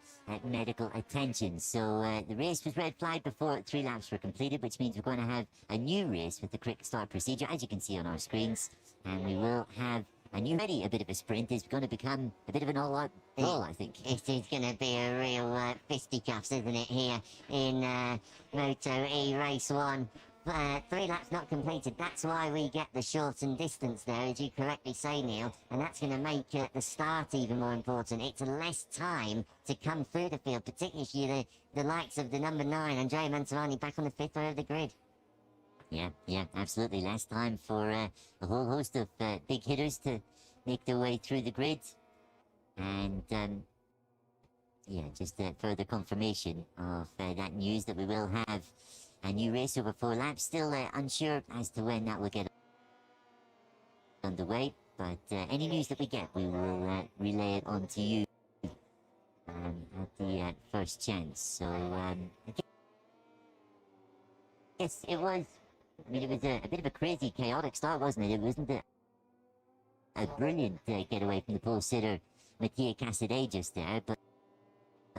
medical attention. So the race was red flagged before 3 laps were completed, which means we're going to have a new race with the quick start procedure, as you can see on our screens, and we will have And you ready, a bit of a sprint is going to become a bit of an all-out brawl, I think. It is going to be a real fisticuffs, isn't it, here in Moto E Race 1. 3 laps not completed. That's why we get the shortened distance there, as you correctly say, Neil. And that's going to make the start even more important. It's less time to come through the field, particularly if you're the likes of the number 9, Andrea Mantovani, back on the 5th row of the grid. Yeah, absolutely. Last time for a whole host of big hitters to make their way through the grid. And, yeah, just further confirmation of that news that we will have a new race over 4 laps. Still unsure as to when that will get underway. But any news that we get, we will relay it on to you at the first chance. So, I guess it was... I mean, it was a bit of a crazy, chaotic start, wasn't it? It wasn't a brilliant getaway from the pole sitter, Mattia Casadei, just there, but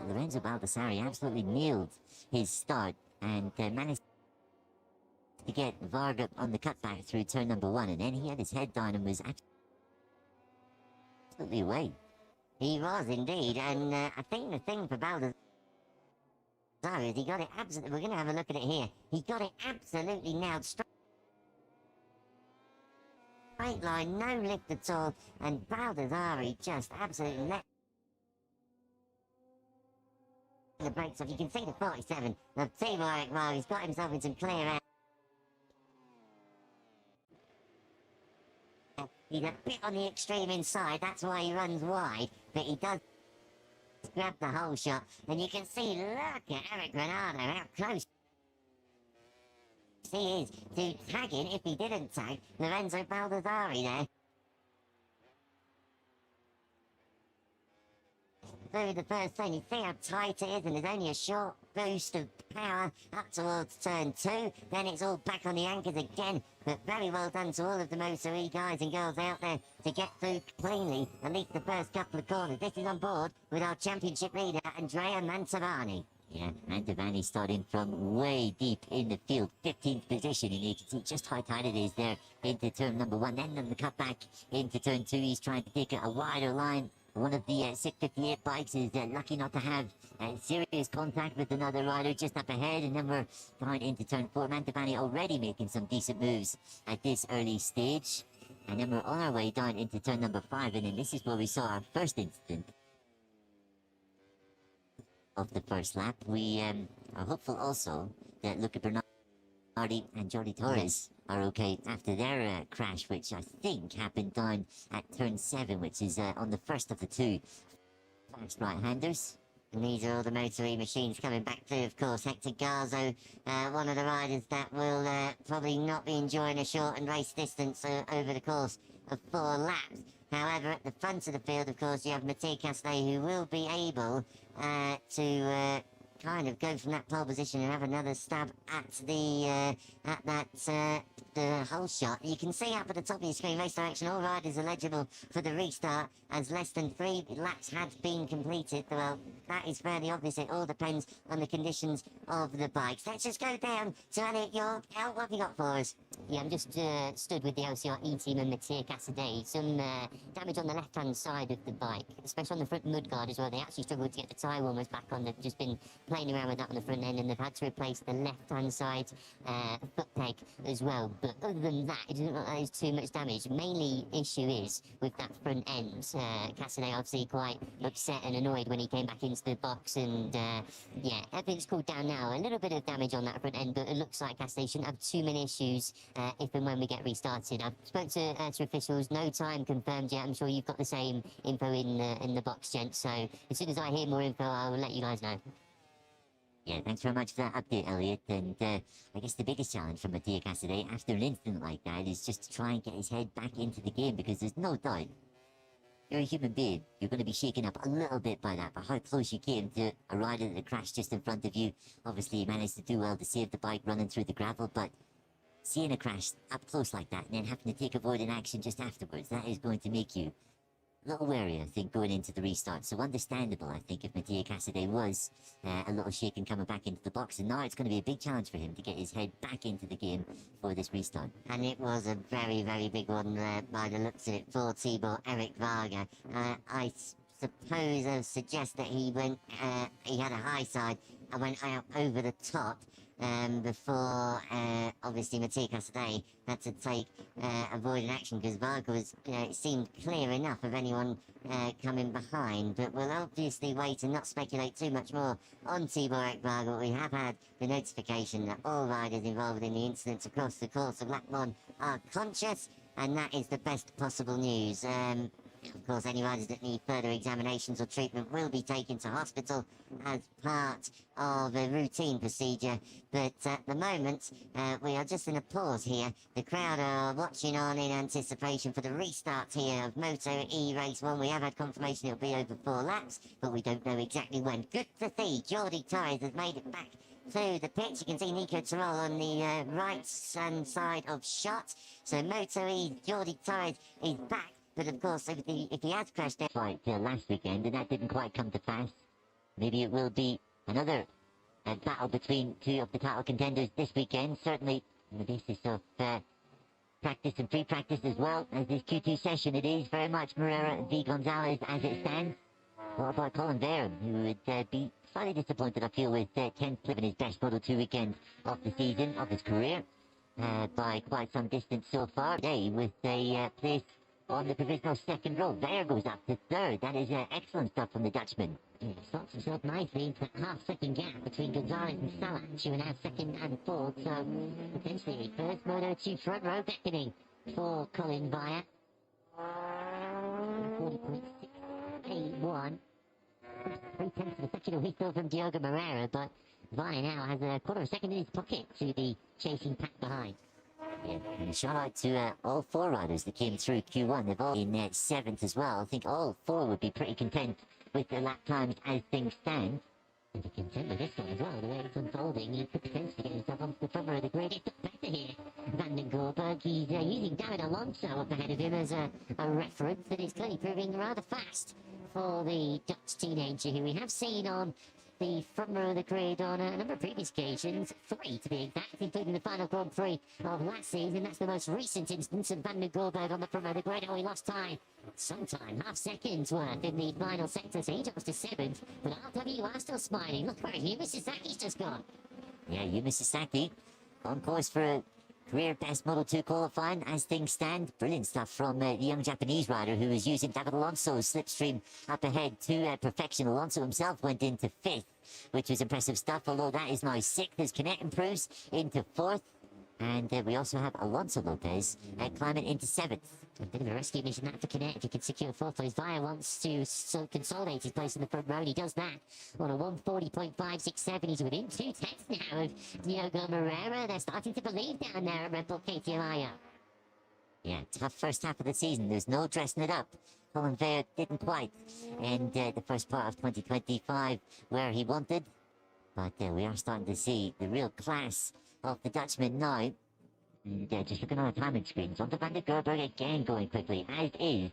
Lorenzo Baldassarri absolutely nailed his start and managed to get Varga on the cutback through turn number 1, and then he had his head down and was absolutely away. He was indeed, and I think the thing for Baldassarri is he got it absolutely... We're going to have a look at it here. He got it absolutely nailed. Straight line, no lift at all, and Baldassarri just absolutely let the brakes off. You can see the 47 of Timo Ekman. He's got himself in some clear air. He's a bit on the extreme inside, that's why he runs wide, but he does grab the whole shot, and you can see, look at Eric Granado, how close he is to tagging, if he didn't tag, Lorenzo Baldassarri there. Through the first turn, you see how tight it is, and there's only a short boost of power up towards turn 2, then it's all back on the anchors again, but very well done to all of the Moto E guys and girls out there to get through cleanly, at least the first couple of corners. This is on board with our championship leader, Andrea Mantovani. Yeah, Mantovani starting from way deep in the field, 15th position, and you can see just how tight it is there into turn number 1. Then on the cutback into turn 2, he's trying to take a wider line. One of the 658 bikes is lucky not to have serious contact with another rider just up ahead, and then we're down into turn 4. Mantovani already making some decent moves at this early stage, and then we're on our way down into turn number 5, and then this is where we saw our first incident of the first lap. We are hopeful also that Luca Bernardi and Jordi Torres are okay after their crash, which I think happened down at turn 7, which is on the first of the 2 fast right-handers. And these are all the Moto E machines coming back through, of course. Hector Garzo, one of the riders that will probably not be enjoying a shortened race distance over the course of 4 laps. However, at the front of the field, of course, you have Mattia Casadei, who will be able to kind of go from that pole position and have another stab at the whole shot. You can see up at the top of your screen, race direction, all riders eligible for the restart, as less than 3 laps had been completed. Well, that is fairly obvious. It all depends on the conditions of the bikes. Let's just go down to Elliot York. What have you got for us? Yeah, I'm just stood with the LCR E-Team and Mattia Casadei. Some damage on the left-hand side of the bike, especially on the front mudguard as well. They actually struggled to get the tyre warmers back on. They've just been playing around with that on the front end, and they've had to replace the left-hand side foot peg as well. But other than that, it doesn't look like there's too much damage. Mainly issue is with that front end. Casadei obviously quite upset and annoyed when he came back into the box, and yeah, everything's cooled down now. A little bit of damage on that front end, but it looks like Casadei shouldn't have too many issues if and when we get restarted. I've spoken to officials, no time confirmed yet. I'm sure you've got the same info in the box, gents. So as soon as I hear more info, I'll let you guys know. Yeah, thanks very much for that update, Elliot. And I guess the biggest challenge for Mattia Casadei after an incident like that is just to try and get his head back into the game, because there's no doubt you're a human being. You're going to be shaken up a little bit by that, but how close you came to a rider that crashed just in front of you. Obviously, you managed to do well to save the bike running through the gravel, but seeing a crash up close like that and then having to take avoiding action just afterwards, that is going to make you little wary, I think, going into the restart. So understandable, I think, if Mattia Cassidy was a little shaken coming back into the box. And now it's going to be a big challenge for him to get his head back into the game for this restart. And it was a very, very big one by the looks of it for Tibor Eric Varga. I suppose I suggest that he had a high side and went out over the top before obviously Mattia Cassidy had to take avoiding action because Varga was, it seemed clear enough of anyone coming behind. But we'll obviously wait and not speculate too much more on Tibor Eric Varga. We have had the notification that all riders involved in the incidents across the course of lap 1 are conscious, and that is the best possible news. Of course, any riders that need further examinations or treatment will be taken to hospital as part of a routine procedure. But at the moment, we are just in a pause here. The crowd are watching on in anticipation for the restart here of Moto E Race 1. We have had confirmation it'll be over 4 laps, but we don't know exactly when. Good to see Jordi Torres has made it back to the pitch. You can see Nico Terol on the right-hand side of shot. So Moto E, Jordi Torres is back. But of course, if he has crashed out Like last weekend, and that didn't quite come to pass, maybe it will be another battle between two of the title contenders this weekend. Certainly, on the basis of practice and pre-practice as well as this Q2 session. It is very much Moreira v Gonzalez as it stands. What about Colin Baird, who would be slightly disappointed, I feel, with 10th living his best Moto 2 weekend of the season, of his career, by quite some distance so far. Today, with a place on the provisional second row. There goes up to third. That is excellent stuff from the Dutchman. He slots himself nicely into that half-second gap between Gonzalez and Salah, 2.5 second and fourth. So potentially a first Moto 2 front row beckoning for Colin Via. 40.681. 3/10 of a second away still from Diogo Moreira, but Via now has a quarter of a second in his pocket to the chasing pack behind. Yeah, and shout out to all 4 riders that came through Q1. They've all been 7th as well. I think all 4 would be pretty content with their lap times as things stand. And to contend with this one as well, the way it's unfolding, he could potentially get himself onto the front row of the grid. It's better here. Van den Gorberg, he's using David Alonso up ahead of him as a reference that is clearly proving rather fast for the Dutch teenager who we have seen on the front row of the grid on a number of previous occasions, 3 to be exact, including the final Grand Prix of last season. That's the most recent instance of Van den Gorberg on the front row of the grid. Oh, he lost time, sometime, half seconds worth in the final sector, so he jumps to 7th, but RWR still smiling. Look where Yuma Sasaki's just gone. Yeah, Yuma Sasaki on course for a career best Model 2 qualifying as things stand. Brilliant stuff from the young Japanese rider who was using David Alonso's slipstream up ahead to perfection. Alonso himself went into 5th, which was impressive stuff, although that is now 6th as Canet improves into 4th. And we also have Alonso Lopez climbing into 7th. A bit of a rescue mission that for Canet if he can secure 4th place. Via wants to consolidate his place in the front row, and he does that on a 140.567. He's within 2/10 now of Diogo Moreira. They're starting to believe down there at Red Bull KTM. Yeah, tough first half of the season. There's no dressing it up. Colin Baird didn't quite end the first part of 2025 where he wanted. But we are starting to see the real class of the Dutchman now. And just looking on the timing screens, onto Van den Gorberg again going quickly, as is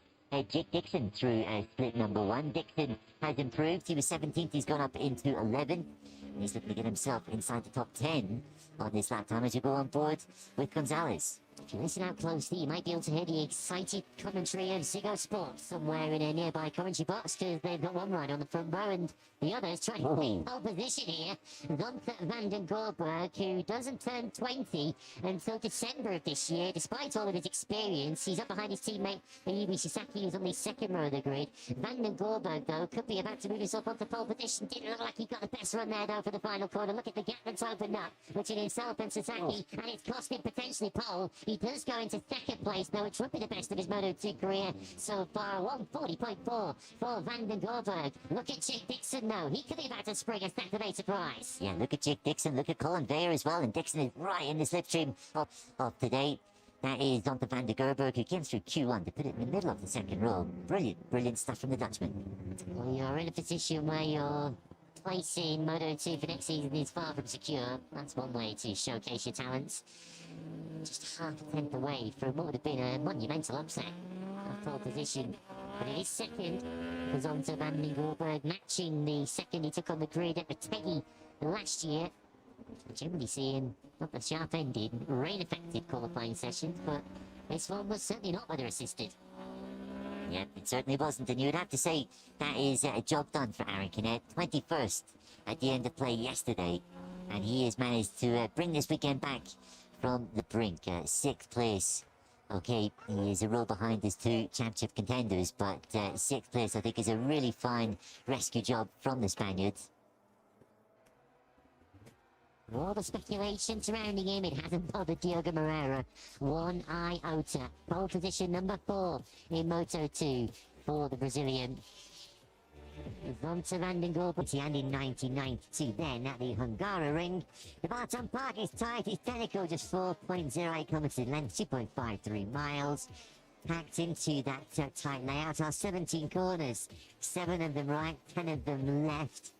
Jake Dixon through split number 1. Dixon has improved. He was 17th, he's gone up into 11th. And he's looking to get himself inside the top 10 on this lap time as you go on board with Gonzalez. If you listen out closely, you might be able to hear the excited commentary of Ziggo Sports somewhere in a nearby commentary box, because they've got one rider on the front row and the other is trying to take pole position here. Gunther Van den Gorberg, who doesn't turn 20 until December of this year, despite all of his experience. He's up behind his teammate Ayumu Sasaki, who's on the second row of the grid. Van den Gorberg, though, could be about to move himself onto pole position. Didn't look like he got the best run there, though, for the final corner. Look at the gap that's opened up between himself and Sasaki, and it's cost him potentially pole. He does go into 2nd place, though, which would be the best of his Moto2 career so far. 140.4 for Van den Gorberg. Look at Jake Dixon, though. He could be about to spring a Saturday surprise. Yeah, look at Jake Dixon. Look at Colin Baird as well. And Dixon is right in the slipstream of today. That is Gunther Van den Gorberg, who came through Q1 to put it in the middle of the second row. Brilliant, brilliant stuff from the Dutchman. Well, you're in a position where your place in Moto2 for next season is far from secure. That's one way to showcase your talents. Just half a tenth away from what would have been a monumental upset. A pole position But it is second. Zonta van den Goorberg matching the second he took on the grid at Motegi last year. Generally seeing not the sharp-ended, rain-affected qualifying sessions, but this one was certainly not weather assisted. Yeah, it certainly wasn't, and you would have to say that is a job done for Aaron Canet. 21st at the end of play yesterday, and he has managed to bring this weekend back from the brink. 6th place. Okay, he is a row behind his two championship contenders, but 6th place I think is a really fine rescue job from the Spaniards. All the speculation surrounding him, it hasn't bothered Diogo Moreira one iota. Pole position number 4 in Moto2 for the Brazilian. Zonta van den Goorberg and in 1992 then at the Hungaroring. The Balaton Park is tight, it's technical, just 4.08 kilometres in length, 2.53 miles. Packed into that tight layout are 17 corners, 7 of them right, 10 of them left,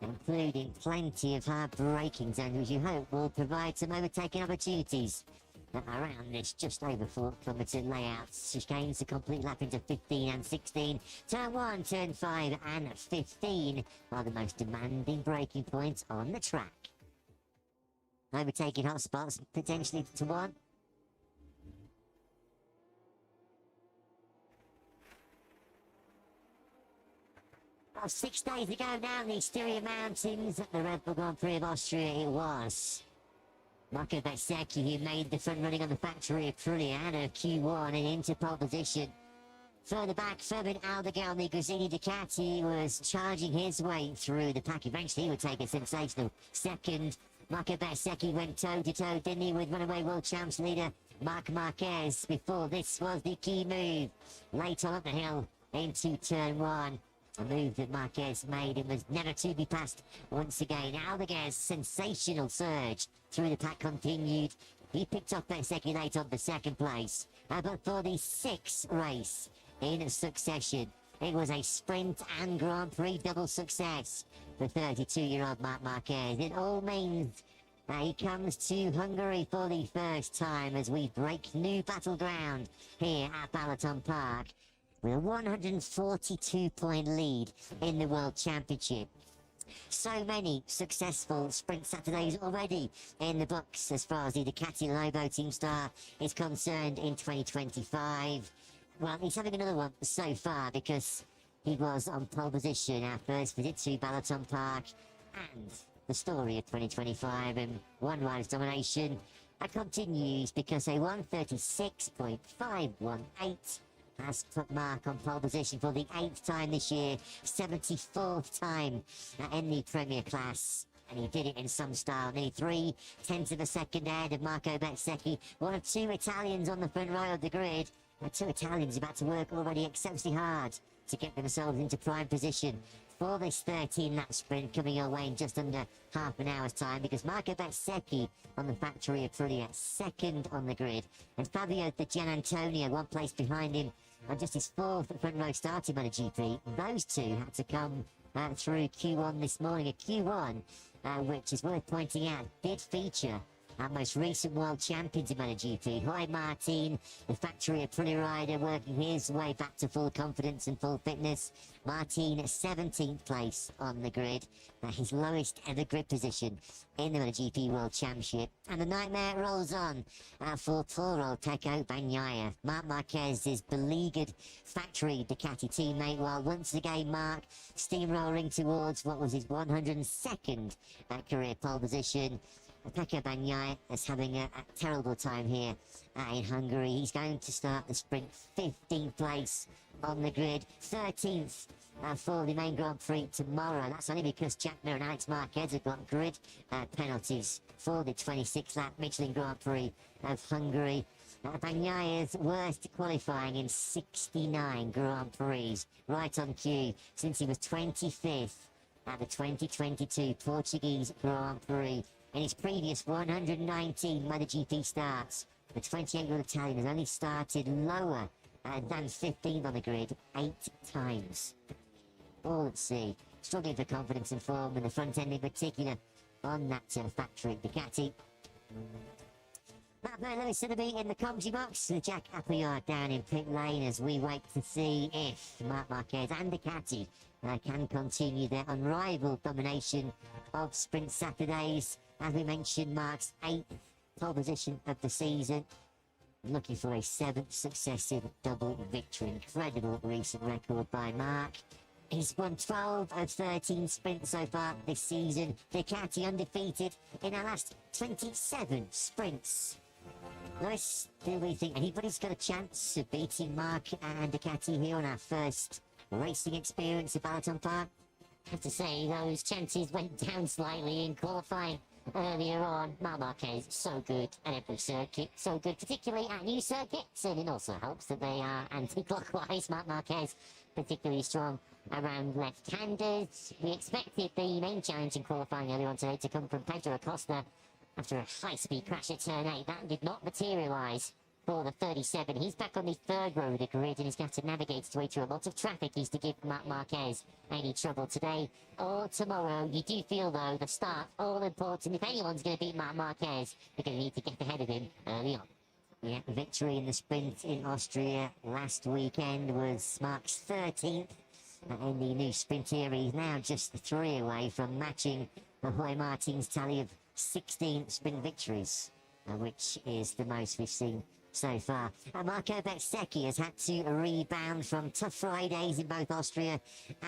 including plenty of hard braking zones, which you hope will provide some overtaking opportunities around this just over 4 kilometre layout. Chicanes a complete lap into 15 and 16. Turn 1, turn 5 and 15 are the most demanding braking points on the track. Overtaking hotspots potentially to 1. Well, 6 days ago down the Styria Mountains at the Red Bull Grand Prix of Austria it was. Marco Bezzecchi, who made the front running on the factory of Aprilia out of Q1 and into pole position. Further back, Fabian Aldegal, the Gresini Ducati, was charging his way through the pack. Eventually, he would take a sensational second. Marco Bezzecchi went toe-to-toe, didn't he, with runaway world champs leader Marc Marquez. Before this was the key move. Late on up the hill into turn 1. A move that Marquez made and was never to be passed once again. Aldegar's sensational surge through the pack continued. He picked up Bezzecchi late on the second place. But for the 6th race in succession, it was a sprint and Grand Prix double success for 32-year-old Marc Marquez. It all means he comes to Hungary for the first time as we break new battleground here at Balaton Park, with a 142-point lead in the World Championship. So many successful Sprint Saturdays already in the books as far as the Ducati Lobo Team Star is concerned in 2025. Well, he's having another one so far because he was on pole position our first visit to Balaton Park, and the story of 2025 and one rider's domination continues because a 136.518 has put Marc on pole position for the 8th time this year, 74th time in the Premier class. And he did it in some style. Nearly 3/10 of a second ahead of Marco Bezzecchi, one of 2 Italians on the front row of the grid. 2 Italians about to work already exceptionally hard to get themselves into prime position for this 13-lap sprint coming your way in just under half an hour's time, because Marco Bezzecchi on the factory Aprilia, 2nd on the grid, and Fabio Di Gianantonio 1 place behind him on just his 4th front row starting on a GP. Those 2 had to come through Q1 this morning, a Q1 which is worth pointing out did feature our most recent world champions in MotoGP, Jorge Martin, the factory Aprilia rider, working his way back to full confidence and full fitness. Martin at 17th place on the grid, his lowest ever grid position in the MotoGP World Championship. And the nightmare rolls on for poor old Pecco Bagnaia, Marc Marquez's beleaguered factory Ducati teammate, while once again Marc steamrolling towards what was his 102nd career pole position. Pecco Bagnaia is having a terrible time here in Hungary. He's going to start the sprint 15th place on the grid, 13th for the main Grand Prix tomorrow. That's only because Jack Mir and Alex Marquez have got grid penalties for the 26th-lap Michelin Grand Prix of Hungary. Bagnaia's worst qualifying in 69 Grand Prix, right on cue, since he was 25th at the 2022 Portuguese Grand Prix. In his previous 119 MotoGP starts, the 28-year-old Italian has only started lower than 15th on the grid 8 times. All at sea, struggling for confidence and form in the front end in particular on that factory Ducati. Matt Burlow is going to be in the commentary box. The Jack Appleyard down in pit lane as we wait to see if Marc Marquez and Ducati can continue their unrivaled domination of Sprint Saturdays. As we mentioned, Marc's 8th pole position of the season. Looking for a 7th successive double victory. Incredible recent record by Marc. He's won 12 of 13 sprints so far this season. Ducati undefeated in our last 27 sprints. Lewis, do we think anybody's got a chance of beating Marc and Ducati here on our first racing experience at Balaton Park? I have to say, those chances went down slightly in qualifying earlier on. Marc Marquez, so good at every circuit, so good, particularly at new circuits, and it also helps that they are anti-clockwise. Marc Marquez, particularly strong around left-handers. We expected the main challenge in qualifying earlier on today to come from Pedro Acosta after a high-speed crash at turn 8. That did not materialise for the 37. He's back on the 3rd row of the grid and he's got to navigate his way through a lot of traffic. He's to give Marc Marquez any trouble today or tomorrow. You do feel, though, the start all important. If anyone's going to beat Marc Marquez, they're going to need to get ahead of him early on. Yeah, victory in the sprint in Austria last weekend was Marc's 13th in the new sprint era. He's now just 3 away from matching Jorge Martin's tally of 16 sprint victories, which is the most we've seen so far. Marco Bezzecchi has had to rebound from tough Fridays in both Austria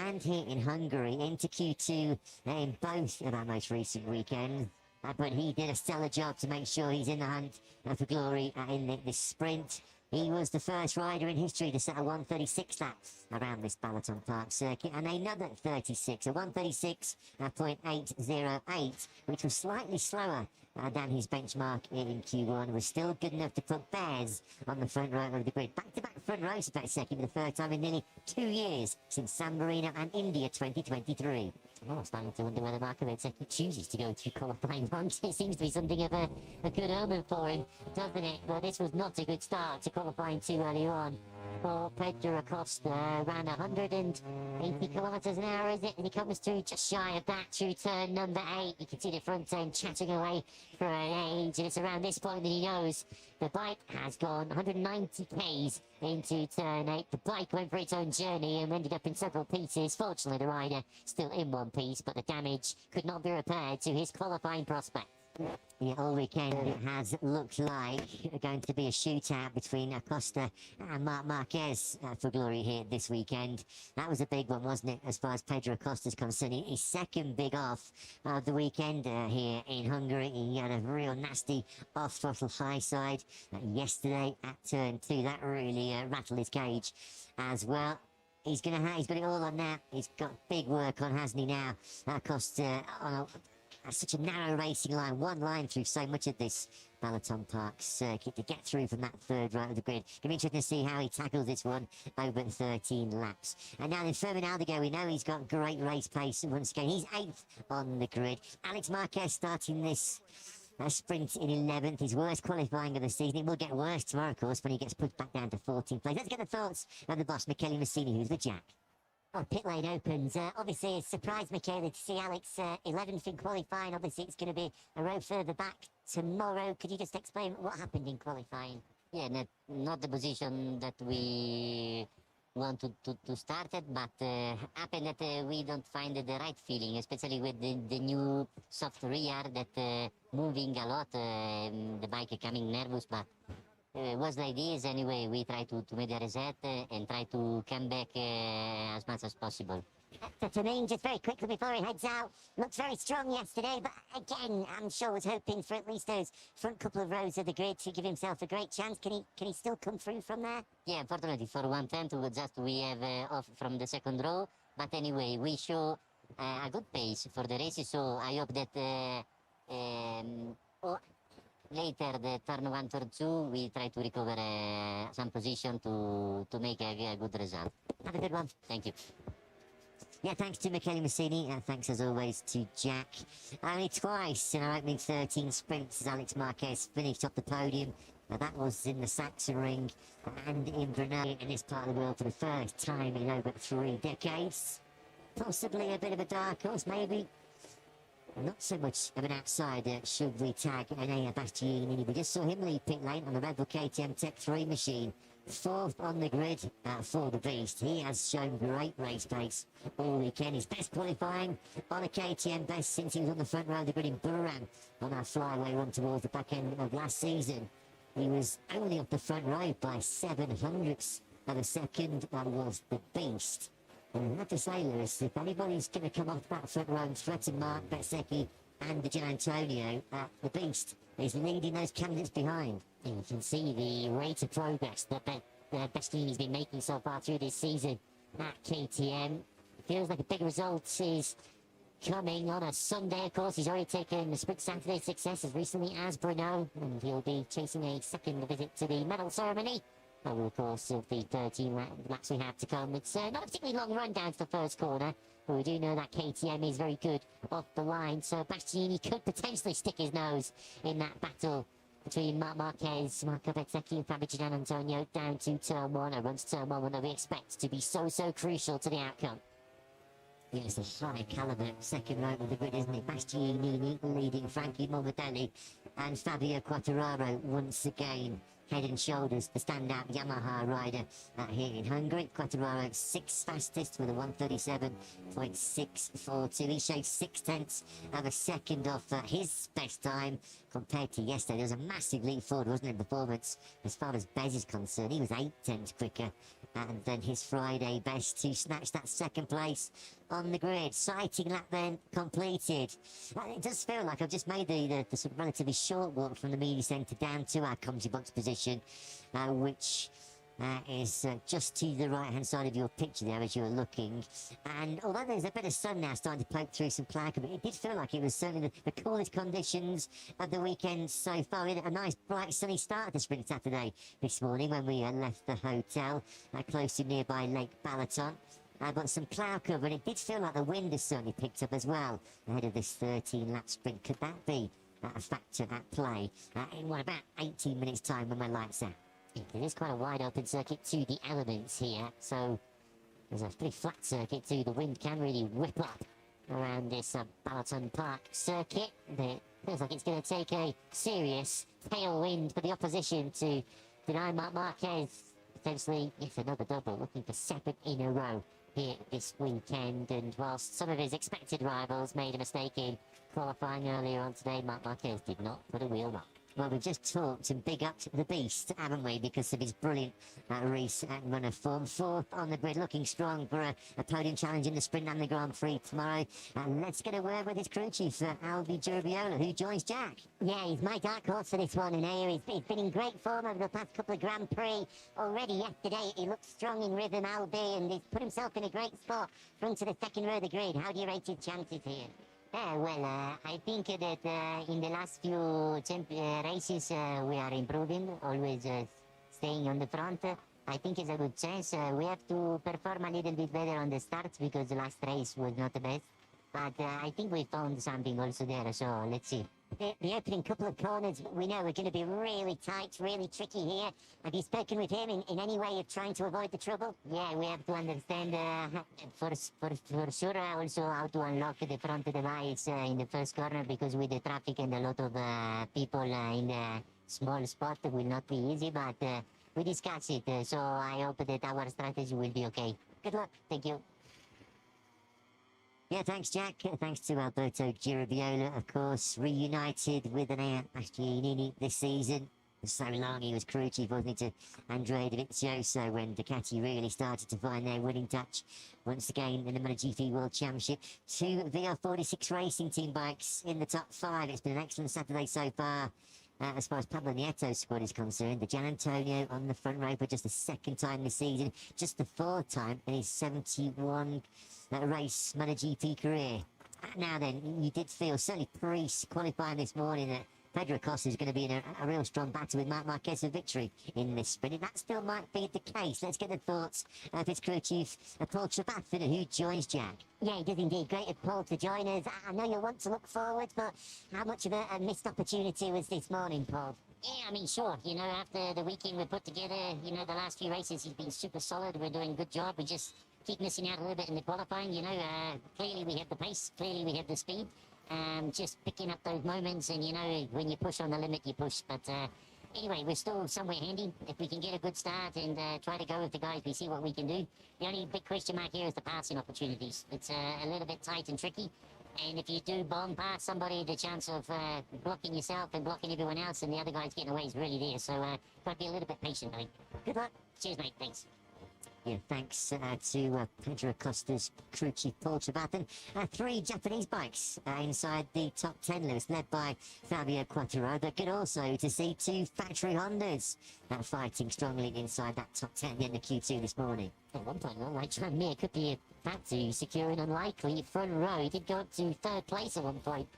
and here in Hungary into Q2 in both of our most recent weekends. But he did a stellar job to make sure he's in the hunt for glory in this sprint. He was the first rider in history to set a 1:36 lap around this Balaton Park circuit, and another 36, a 1:36.808, which was slightly slower than his benchmark in Q1, was still good enough to put Bears on the front row of the grid. Back-to-back front rows for Bezzecchi for the third time in nearly 2 years since San Marino and India 2023. Oh, I'm starting to wonder whether Marco Bezzecchi chooses to go through qualifying runs. It seems to be something of a good omen for him, doesn't it? But this was not a good start to qualifying too early on. For Pedro Acosta, ran 180 kilometres an hour, is it? And he comes through just shy of that through turn number 8. You can see the front end chatting away for an age, and it's around this point that he knows the bike has gone 190 k's into turn 8. The bike went for its own journey and ended up in several pieces. Fortunately, the rider still in one piece, but the damage could not be repaired to his qualifying prospect. Yeah, all weekend it has looked like going to be a shootout between Acosta and Marc Marquez for glory here this weekend. That was a big one, wasn't it, as far as Pedro Acosta's concerned? His second big off of the weekend here in Hungary. He had a real nasty off-throttle high side yesterday at turn 2. That really rattled his cage as well. He's got it all on now. He's got big work on, hasn't he, now? Acosta on such a narrow racing line, one line through so much of this Balaton Park circuit to get through from that 3rd row of the grid. It'll be interesting to see how he tackles this one over 13 laps. And now in Fermin Aldeguer, we know he's got great race pace once again. He's 8th on the grid. Alex Marquez starting this sprint in 11th, his worst qualifying of the season. It will get worse tomorrow, of course, when he gets pushed back down to 14th place. Let's get the thoughts of the boss, Michele Massini, who's the Jack. Oh, pit lane opens. Obviously, it surprised Michele to see Alex 11th in qualifying. Obviously, it's going to be a row further back tomorrow. Could you just explain what happened in qualifying? Yeah, not the position that we want to start it, but happened that we don't find the right feeling, especially with the new soft rear that moving a lot, the bike coming nervous, but was like this anyway. We try to make the reset and try to come back as much as possible. Tamin, just very quickly before he heads out, looked very strong yesterday, but again, I'm sure was hoping for at least those front couple of rows of the grid to give himself a great chance. Can he still come through from there? Yeah, unfortunately for 110 we have off from the 2nd row, but anyway, we show a good pace for the races, so I hope that later, the turn 1, turn 2, we try to recover some position to make a good result. Have a good one. Thank you. Yeah, thanks to Michele Massini, and thanks as always to Jack. Only twice in our opening 13 sprints has Alex Marquez finished off the podium. That was in the Sachsenring and in Brunei in this part of the world for the first time in over 3 decades. Possibly a bit of a dark horse, maybe. Not so much of an outsider, should we tag Enea Bastianini. We just saw him lead pit lane on the Red Bull KTM Tech 3 machine. Fourth on the grid for the Beast. He has shown great race pace all weekend. His best qualifying on a KTM best since he was on the front row of the grid in Buriram on that flyaway run towards the back end of last season. He was only off the front row by 700ths of a second. That was the Beast. And I have to say, Lewis, if anybody's going to come off that front row and threaten Mark Bezzecchi and the Gian Antonio, the Beast is leading those candidates behind. And you can see the rate of progress that Bastianini's been making so far through this season at KTM. It feels like a big result is coming on a Sunday. Of course, he's already taken the Sprint Saturday success as recently as Brno, and he'll be chasing a second visit to the medal ceremony over the course of the 13 laps we have to come. It's not a particularly long run down to the first corner, but we do know that KTM is very good off the line, so Bastianini could potentially stick his nose in that battle between Marc Marquez, Marco Bezzecchi and Fabio Gian Antonio down to turn 1. A run to turn 1 that we expect to be so crucial to the outcome. Yes, a high caliber second row of the grid, isn't it? Bastianini leading Frankie Morbidelli and Fabio Quartararo once again head and shoulders the standout Yamaha rider here in Hungary. Quartararo 6th fastest with a 1:37.642. He showed 0.6 of a second off his best time compared to yesterday. There was a massive leap forward, wasn't it, in performance as far as Bez is concerned. He was 0.8 quicker than his Friday best to snatch that second place on the grid. Sighting lap then completed. It does feel like I've just made the sort of relatively short walk from the media centre down to our commentary box position, which is just to the right hand side of your picture there as you're looking. And although there's a bit of sun now starting to poke through some cloud, it did feel like it was certainly the coolest conditions of the weekend so far. We had a nice bright sunny start to Sprint Saturday this morning when we left the hotel close to nearby Lake Balaton. But some cloud cover, and it did feel like the wind has certainly picked up as well ahead of this 13-lap sprint. Could that be a factor at play in about 18 minutes' time when my lights out? It is quite a wide open circuit to the elements here, so there's a pretty flat circuit too. The wind can really whip up around this Balaton Park circuit. It feels like it's going to take a serious tailwind for the opposition to deny Marc Marquez potentially yet another double, looking for 7 in a row here this weekend. And whilst some of his expected rivals made a mistake in qualifying earlier on today, Marc Marquez did not put a wheel wrong. Well, we just talked and big up the Beast, haven't we, because of his brilliant race and run of form. 4th on the grid, looking strong for a podium challenge in the Sprint and the Grand Prix tomorrow. And let's get a word with his crew chief, Albi Giurabiola, who joins Jack. Yeah, he's my dark horse for this one, and he's been in great form over the past couple of Grand Prix. Already yesterday, he looked strong in rhythm, Albi, and he's put himself in a great spot front to the second row of the grid. How do you rate his chances here? I think that in the last few races we are improving, always staying on the front. I think it's a good chance. We have to perform a little bit better on the start because the last race was not the best. But I think we found something also there, so let's see. The opening couple of corners, we know, are going to be really tight, really tricky here. Have you spoken with him in any way of trying to avoid the trouble? Yeah, we have to understand for sure also how to unlock the front of the lights in the first corner, because with the traffic and a lot of people in the small spot will not be easy, but we discuss it, so I hope that our strategy will be okay. Good luck. Thank you. Yeah, thanks, Jack. Thanks to Alberto Giurabiola, of course, reunited with Enea Bastianini this season. For so long he was crew chief, wasn't he, to Andrea Dovizioso when Ducati really started to find their winning touch. Once again in the MotoGP World Championship, 2 VR46 Racing Team bikes in the top 5. It's been an excellent Saturday so far. As far as Pablo Nieto's squad is concerned, the Gian Antonio on the front row for just the 2nd time this season, just the 4th time in his 71 race MotoGP career. Now then, you did feel, certainly pre-qualifying this morning, that Pedro Acosta is going to be in a real strong battle with Marc Marquez for victory in this sprint, and that still might be the case. Let's get the thoughts of his crew chief, Paul Trapattoni, who joins Jack. Yeah, he does indeed. Great of Paul to join us. I know you'll want to look forward, but how much of a missed opportunity was this morning, Paul? Yeah, I mean, sure. You know, after the weekend we put together, you know, the last few races, he's been super solid. We're doing a good job. We just keep missing out a little bit in the qualifying. You know, clearly we have the pace. Clearly we have the speed. just picking up those moments, and you know, when you push on the limit, you push. But anyway, we're still somewhere handy. If we can get a good start and try to go with the guys, we see what we can do. The only big question mark here is the passing opportunities. It's a little bit tight and tricky. And if you do bomb past somebody, the chance of blocking yourself and blocking everyone else and the other guys getting away is really there. So, got to be a little bit patient, I think. Good luck. Cheers, mate. Thanks. Yeah, thanks to Pedro Acosta's crew chief Paul Trevathan. 3 Japanese bikes inside the top 10 list, led by Fabio Quattaro, but good also to see 2 factory Hondas fighting strongly inside that top 10 in the Q2 this morning. At one point, though, like Tranmere could be about to secure an unlikely front row. He did go up to 3rd place at one point.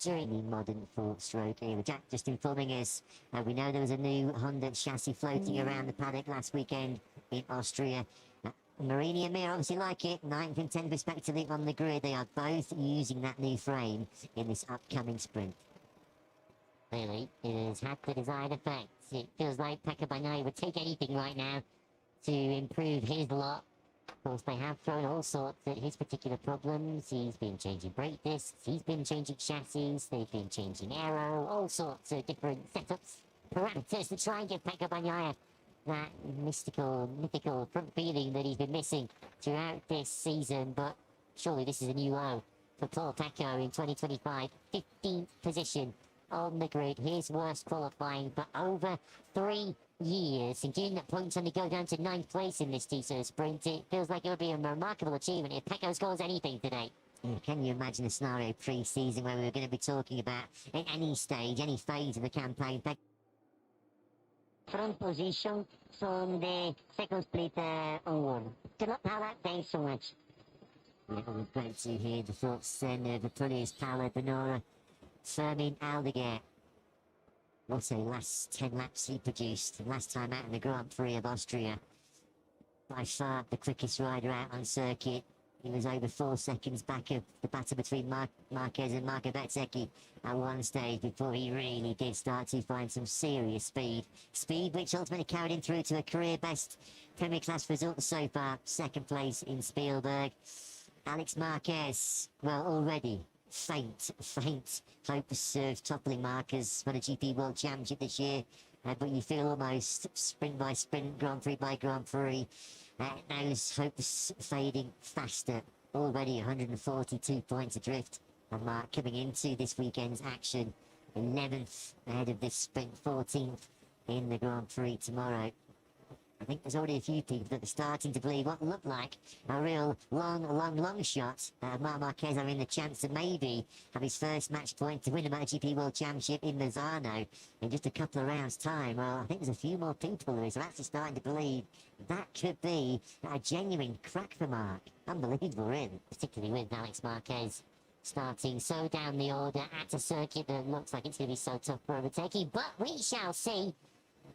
During the modern 4-stroke era. Jack just informing us, we know there was a new Honda chassis floating around the paddock last weekend in Austria. Marini and Mir obviously like it, 9th and 10th respectively on the grid. They are both using that new frame in this upcoming sprint. Clearly, it has had the desired effect. It feels like Pecco Bagnaia would take anything right now to improve his lot. Of course, they have thrown all sorts at his particular problems. He's been changing brake discs, he's been changing chassis, they've been changing aero, all sorts of different setups, parameters to try and give Pecco Bagnaia that mythical front feeling that he's been missing throughout this season. But surely this is a new low for Paul Pecco in 2025. 15th position on the grid, his worst qualifying for over 3 years, and given that points only go down to 9th place in this Tissot sprint, it feels like it would be a remarkable achievement if Pecco scores anything today. Yeah, can you imagine a scenario pre-season where we were going to be talking about at any stage, any phase of the campaign, Front position from the second split onward. Good luck, Paula. Thanks so much. Yeah, we're glad to hear the thoughts then of Apulia's Paolo Bonora, Fermin Aldeguer. What a last 10 laps he produced last time out in the Grand Prix of Austria. By far the quickest rider out on circuit. He was over 4 seconds back of the battle between Marquez and Marco Bezzecchi at one stage before he really did start to find some serious speed. Speed which ultimately carried him through to a career best Premier Class result so far. 2nd place in Spielberg. Alex Marquez, well, already faint hopes of toppling Marquez for the GP World Championship this year. But you feel almost sprint by sprint, Grand Prix by Grand Prix, those hopes fading faster. Already 142 points adrift. And Mark coming into this weekend's action, 11th ahead of this sprint, 14th in the Grand Prix tomorrow. I think there's already a few people that are starting to believe what looked like a real long shot. Marc Marquez having the chance to maybe have his first match point to win the MotoGP World Championship in Misano in just a couple of rounds' time. Well, I think there's a few more people who are actually starting to believe that could be a genuine crack for Marc. Unbelievable, really. Particularly with Alex Marquez starting so down the order at a circuit that looks like it's going to be so tough for overtaking. But we shall see.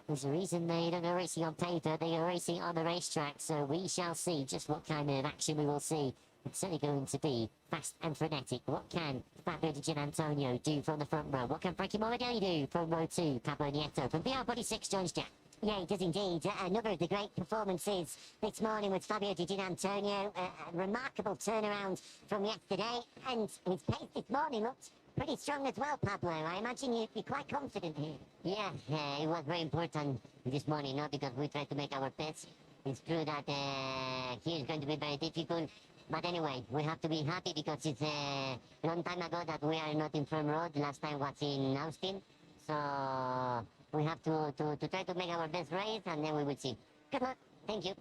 There's a reason they don't go racing on paper, they go racing on the racetrack, so we shall see just what kind of action we will see. It's certainly going to be fast and frenetic. What can Fabio Di Giannantonio do from the front row? What can Frankie Morbidelli do from row 2? Pablo Nieto from VR46 joins Jack. Yeah, it does indeed. Another of the great performances this morning was Fabio Di Giannantonio. A remarkable turnaround from yesterday, and his pace this morning looked pretty strong as well, Pablo. I imagine you'd be quite confident here. Yeah, it was very important this morning, not because we tried to make our bets. It's true that here is going to be very difficult. But anyway, we have to be happy because it's a long time ago that we are not in front row. The last time was in Austin. So we have to try to make our best race, and then we will see. Good luck. Thank you.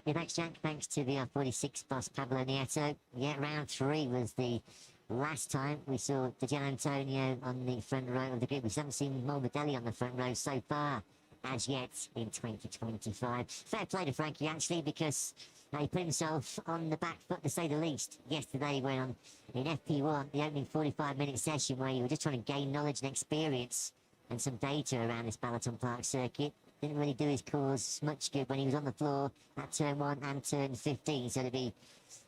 Yeah, thanks, Jack. Thanks to the R46 boss, Pablo Nieto. Yeah, round 3 was the last time we saw Di Giannantonio on the front row of the grid. We haven't seen Morbidelli on the front row so far as yet in 2025. Fair play to Frankie, actually, because he put himself on the back foot, to say the least, yesterday when on in FP1, the opening 45-minute session where you were just trying to gain knowledge and experience and some data around this Balaton Park circuit. Didn't really do his cause much good when he was on the floor at turn 1 and turn 15. So to be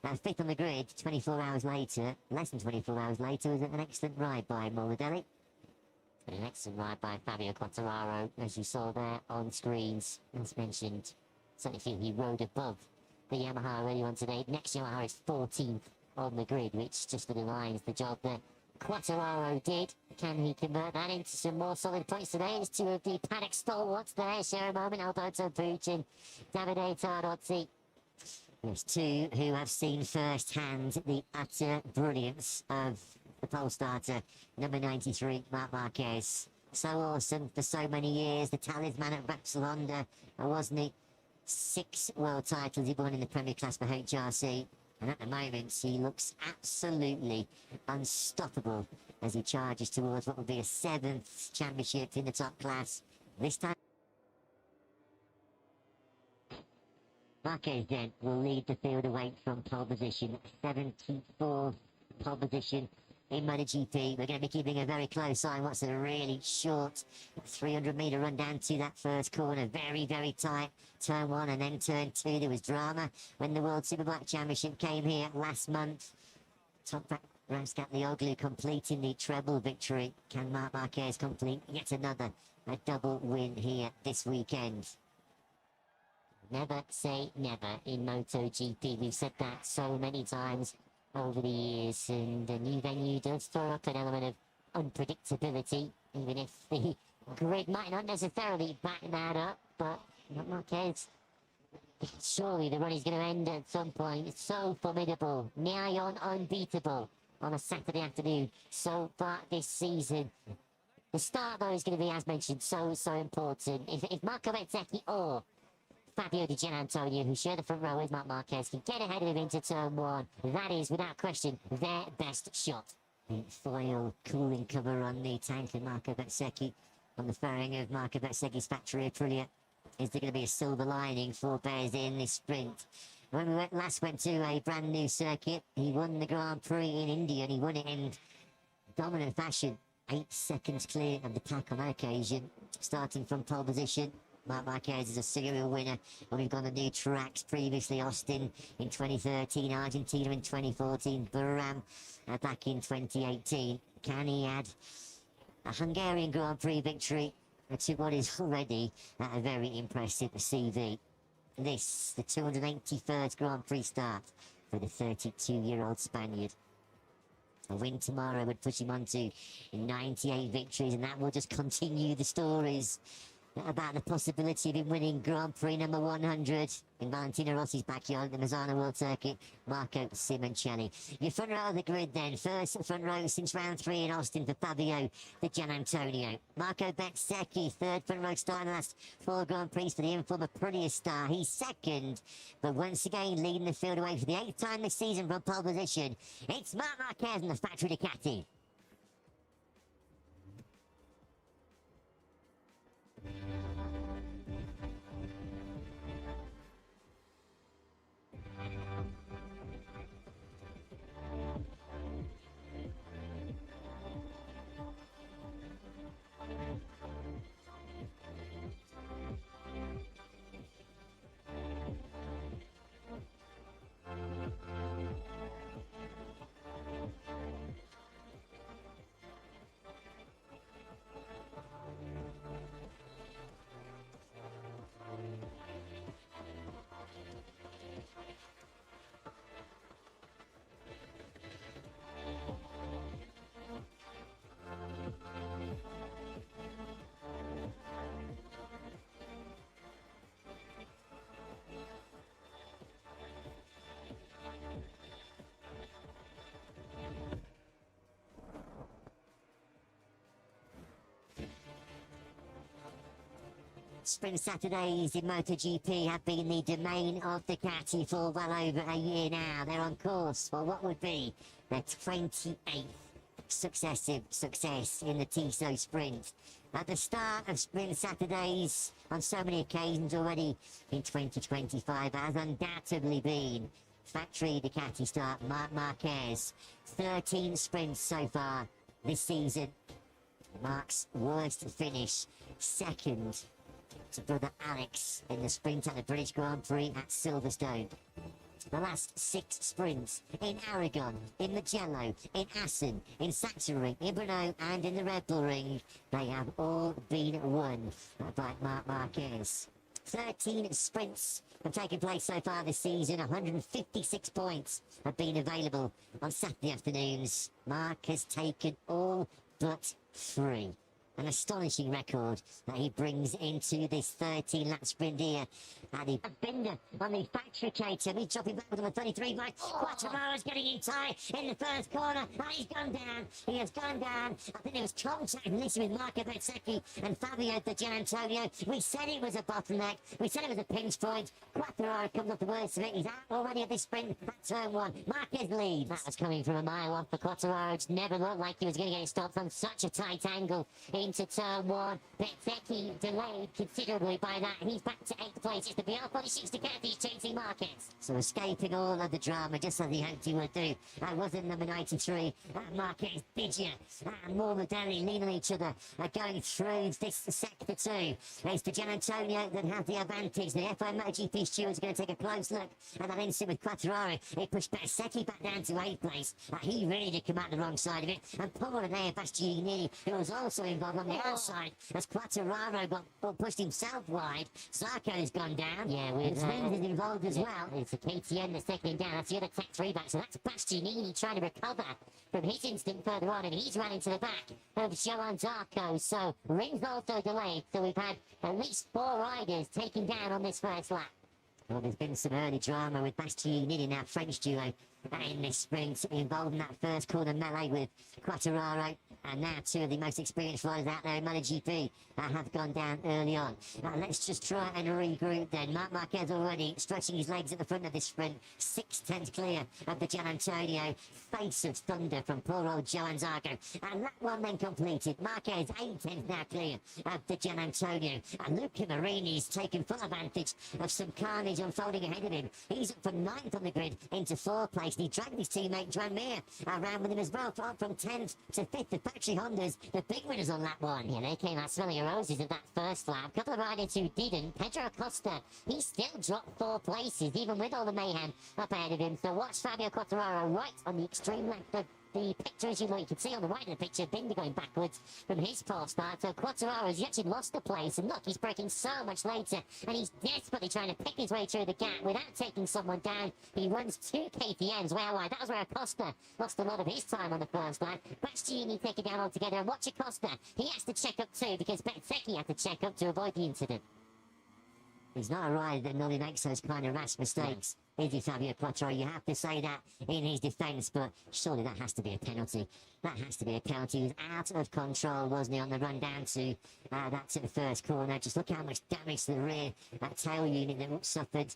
5th on the grid 24 hours later, less than 24 hours later, was an excellent ride by Morbidelli. An excellent ride by Fabio Quartararo, as you saw there on screens. As mentioned, certainly feel he rode above the Yamaha earlier on today. Next Yamaha is 14th on the grid, which just underlines the job that Quattararo did. Can he convert that into some more solid points today? It's two of the paddock stalwarts there. Share a moment. Alberto Pucci and Davide Tardozzi. There's two who have seen firsthand the utter brilliance of the pole starter, number 93, Marc Marquez. So awesome for so many years. The talisman at Repsol Honda, wasn't he? 6 world titles he won in the Premier Class for HRC. And at the moment, he looks absolutely unstoppable as he charges towards what will be a 7th championship in the top class. This time, Marquez then will lead the field away from pole position, 74th pole position in MotoGP. We're going to be keeping a very close eye on what's a really short 300-metre run down to that first corner. Very, very tight. Turn 1 and then turn 2. There was drama when the World Superbike Championship came here last month. Toprak Razgatlioglu completing the treble victory. Can Marc Marquez complete yet another a double win here this weekend? Never say never in MotoGP. We've said that so many times over the years, and the new venue does throw up an element of unpredictability, even if the grid might not necessarily back that up. But Marquez, surely the run is going to end at some point. It's so formidable, nigh on unbeatable on a Saturday afternoon so far this season. The start, though, is going to be, as mentioned, so important. If Marco Bezzecchi or Fabio Di Gianantonio, who share the front row with Marc Marquez, can get ahead of him into turn 1, that is, without question, their best shot. The foil cooling cover on the tank of Marco Bezzecchi on the fairing of Marco Bezzecchi's factory Aprilia. Is there going to be a silver lining for Bez in this sprint? When we last went to a brand new circuit, he won the Grand Prix in India, and he won it in dominant fashion. 8 seconds clear of the pack on that occasion, starting from pole position. Marc Marquez is a serial winner, and we've got the new tracks previously. Austin in 2013, Argentina in 2014, Buram back in 2018. Can he add a Hungarian Grand Prix victory to what is already a very impressive CV? This, the 281st Grand Prix start for the 32-year-old Spaniard. A win tomorrow would push him on to 98 victories, and that will just continue the stories about the possibility of him winning Grand Prix number 100 in Valentino Rossi's backyard, the Misano World Circuit, Marco Simoncelli. Your front row of the grid then. First front row since round 3 in Austin for Fabio Di Gianantonio. Marco Bezzecchi, third front row star in the last 4 Grand Prix for the informer Aprilia star. He's second, but once again leading the field away for the 8th time this season from pole position. It's Marc Marquez and the factory Ducati. Sprint Saturdays in MotoGP have been the domain of Ducati for well over a year now. They're on course for what would be their 28th successive success in the Tissot Sprint. At the start of Sprint Saturdays, on so many occasions already in 2025, has undoubtedly been factory Ducati star Marc Marquez. 13 sprints so far this season. Marc's worst finish, second to brother Alex in the sprint at the British Grand Prix at Silverstone. The last 6 sprints in Aragon, in Mugello, in Assen, in Sachsenring, in Brno and in the Red Bull Ring, they have all been won by Marc Marquez. 13 sprints have taken place so far this season. 156 points have been available on Saturday afternoons. Mark has taken all but 3. An astonishing record that he brings into this 13-lap sprint here. And he bender on the factory KTM. He's dropping back on the 33 bike. Quartararo's getting in tight in the first corner. And he's gone down. He has gone down. I think there was contact initially with Marco Bezzecchi and Fabio Di Giannantonio. We said it was a bottleneck. We said it was a pinch point. Quartararo comes off the worst of it. He's out already at this sprint. That's turn 1. Marquez leads. That was coming from a mile off for Quartararo. It never looked like he was going to get stopped from such a tight angle into turn 1. Bezzecchi delayed considerably by that. He's back to 8th place. It's the BR46 to get these chasing Marquez. So escaping all of the drama, just as he hoped he would do. That wasn't number 93. Marquez, Biggio, Morbidelli leaning on each other, going through this sector 2. It's Di Giannantonio that has the advantage. The FIA MotoGP stewards are going to take a close look at that incident with Quartararo. It pushed Bezzecchi back down to 8th place. He really did come out the wrong side of it. And Paul Renee Bastianini, who was also involved on the outside, as Quartararo got pushed himself wide. Zarco has gone down. Yeah, with Svenz is involved as well. It's a KTM that's taking him down. That's the other Tech 3 back. So that's Bastianini trying to recover from his instant further on, and he's running to the back of Johan Zarco. So Rins also delayed. So we've had at least 4 riders taken down on this first lap. Well, there's been some early drama with Bastianini, now French duo, in this sprint, involved in that first corner melee with Quartararo. And now 2 of the most experienced riders out there in MotoGP have gone down early on. Let's just try and regroup then. Marc Marquez already stretching his legs at the front of this sprint. 6/10 clear of the Giannantonio. Face of thunder from poor old Johan Zarco. And that one then completed. Marquez 8/10 now clear of the Giannantonio. And Luca Marini's taken full advantage of some carnage unfolding ahead of him. He's up from 9th on the grid into 4th place. And he dragged his teammate Joan Mir around with him as well, up from 10th to 5th. The factory Hondas, the big winners on lap 1. Yeah, they came out smelling of roses at that first lap. A couple of riders who didn't. Pedro Acosta, he still dropped 4 places, even with all the mayhem up ahead of him. So watch Fabio Quartararo right on the extreme left of the picture, as you can see on the right of the picture, Binder going backwards from his pole start. So Quartararo has actually lost the place, and look, he's braking so much later, and he's desperately trying to pick his way through the gap without taking someone down. He runs 2 KTMs well wide. That was where Acosta lost a lot of his time on the first lap. Bastianini take it down altogether, and watch Acosta. He has to check up too, because Bezzecchi had to check up to avoid the incident. He's not a rider that normally makes those kind of rash mistakes. Is he, Fabio Quartararo? You have to say that in his defence, but surely that has to be a penalty. That has to be a penalty. He was out of control, wasn't he, on the run down to the first corner. Just look how much damage to the rear tail unit that suffered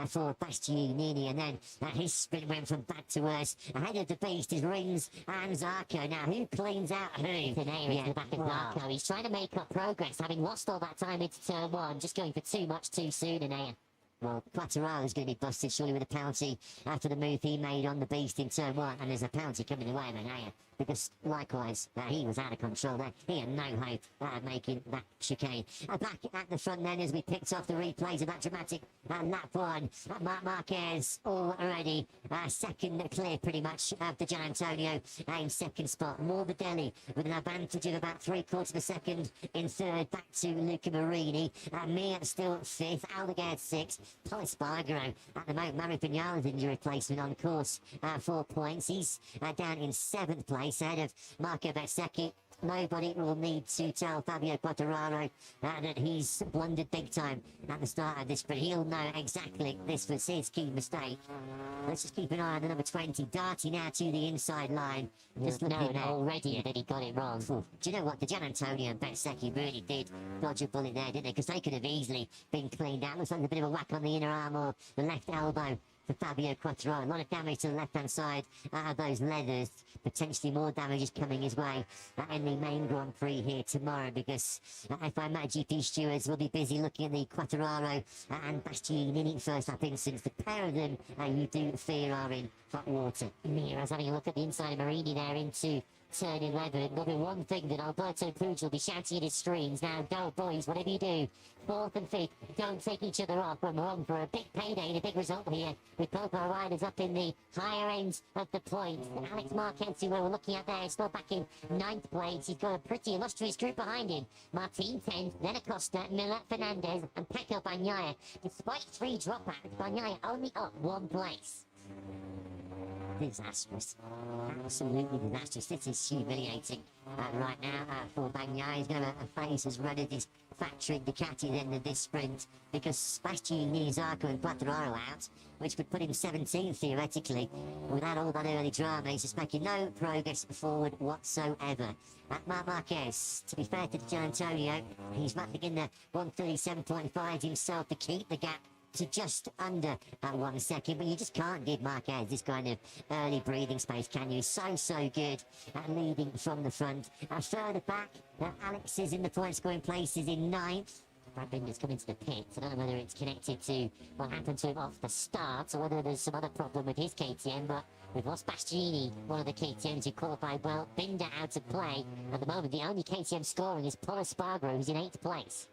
for Bastianini, and then his sprint went from bad to worse. Ahead of the beast is Rins and Zarco. Now, who cleans out who? Tenere to the back of Zarco. He's trying to make up progress, having lost all that time into turn 1, just going for too much too soon, Tenere. Well, Quartararo is going to be busted surely with a penalty after the move he made on the beast in turn 1, and there's a penalty coming away from Renee, because likewise he was out of control there. He had no hope of making that chicane. Back at the front then, as we picked off the replays of that dramatic lap 1, Marc Marquez already second clear pretty much of the Giannantonio in second spot. Morbidelli with an advantage of about 3/4 of a second in third, back to Luca Marini. Mir still 5th, Aldeguer 6th, Paul Espargaro at the moment. Mario Vinales injury replacement on course, 4 points. He's down in 7th place ahead of Marco Bezzecchi. Nobody will need to tell Fabio Quartararo that he's blundered big time at the start of this, but he'll know exactly this was his key mistake. Let's just keep an eye on the number 20, Darty now to the inside line. Just looking there already that he got it wrong. Do you know what? The Giannantonio and Bezzecchi really did dodge a bullet there, didn't they? Because they could have easily been cleaned out. Looks like a bit of a whack on the inner arm or the left elbow for Fabio Quartararo. A lot of damage to the left-hand side of those leathers. Potentially more damage is coming his way in the main Grand Prix here tomorrow, because FIA MotoGP stewards will be busy looking at the Quartararo and Bastianini first lap incidents. The pair of them you do fear are in hot water. Mira's having a look at the inside of Marini there into turn in leather. It'll be one thing that Alberto Puig will be shouting at his screens. Now, go boys, whatever you do. 4th and 5th, don't take each other off when we're on for a big payday and a big result here. With both our riders up in the higher ends of the point. Alex Marquez, who we're looking at there, is still back in 9th place. He's got a pretty illustrious group behind him. Martin 10th, then Acosta, Miller, Fernandez, and Pecco Bagnaia. Despite 3 dropouts, Bagnaia only up 1 place. Disastrous. Absolutely disastrous. This is humiliating right now for Bagnaia. He's going to face as red as his factory Ducati at the end of this sprint because Bastianini, Zarco and Quattararo out, which would put him 17th theoretically. Without all that early drama, he's just making no progress forward whatsoever. Marc Marquez, to be fair to Gian Antonio, he's wrapping in the 137.5 himself to keep the gap to just under 1 second, but you just can't give Marquez this kind of early breathing space, can you? So good at leading from the front. Further back, Alex is in the point scoring places in 9th. Brad Binder's come into the pits. I don't know whether it's connected to what happened to him off the start or whether there's some other problem with his KTM, but we've lost Bastianini, one of the KTMs who qualified well. Binder out of play. At the moment, the only KTM scoring is Paul Espargaro, who's in 8th place.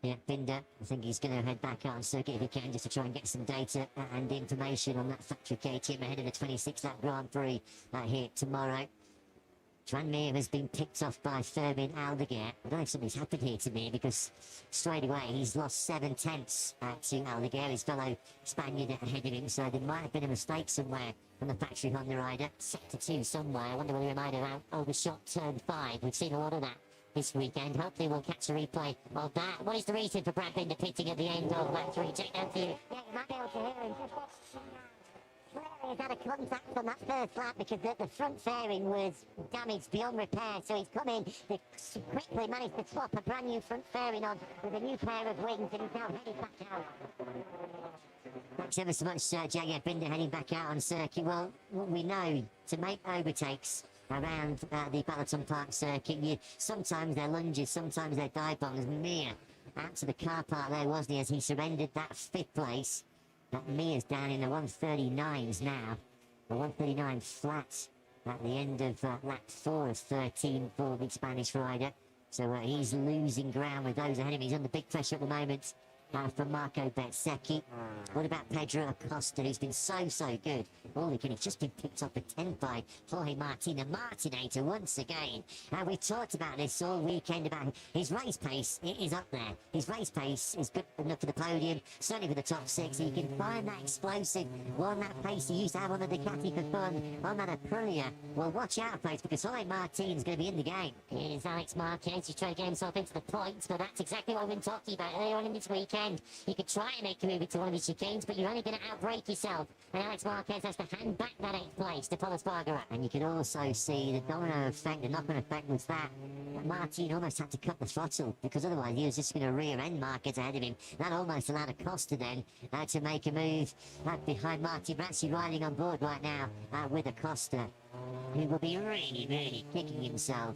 Yeah, Binder, I think he's going to head back out on circuit if he can, just to try and get some data and information on that factory KTM ahead of the 26th Grand Prix here tomorrow. Joan Mir has been picked off by Fermin Aldeguer. I don't know if something's happened here to me because straight away he's lost 7 tenths to Aldeguer, his fellow Spaniard ahead of him, so there might have been a mistake somewhere from the factory Honda rider. Sector 2 somewhere. I wonder whether he might have overshot turn 5. We've seen a lot of that this weekend. Hopefully we'll catch a replay of that. What is the reason for Brad Binder pitting at the end of lap 3? Check down to you. Yeah, you might be able to hear him. He's had a contact on that first lap because the front fairing was damaged beyond repair, so he's come in to quickly managed to swap a brand new front fairing on with a new pair of wings, and he's now headed back out. Thanks ever so much, Jaguar Binder heading back out on circuit. Well, we know to make overtakes around the Balaton Park circuit, sometimes they're lunges, sometimes they're dive bombs. Mir out to the car park there, wasn't he, as he surrendered that 5th place. That Mir's down in the 139s now. The 139 flat at the end of lap 4 of 13 for the Spanish rider. So he's losing ground with those ahead of him. He's under big pressure at the moment from Marco Bezzecchi. What about Pedro Acosta, who's been so good? Holy, he's just been picked up at 10th by Jorge Martin, the Martinator once again. We've talked about this all weekend, about his race pace. It is up there. His race pace is good enough for the podium, certainly for the top 6. He can find that explosive one, that pace he used to have on the Ducati for fun, on that Aprilia. Well, watch out, folks, because Jorge Martin's going to be in the game. Here's Alex Marquez, he's trying to get himself into the points, but that's exactly what we've been talking about earlier on in this weekend. You could try and make a move into one of his chicanes, but you're only going to outbreak yourself. And Alex Marquez has to hand back that 8th place to Paul Espargaro. And you can also see the domino effect, the knock-on effect was that Martin almost had to cut the throttle because otherwise he was just going to rear-end Marquez ahead of him. That almost allowed Acosta then to make a move behind Martin. Actually riding on board right now with Acosta, who will be really kicking himself.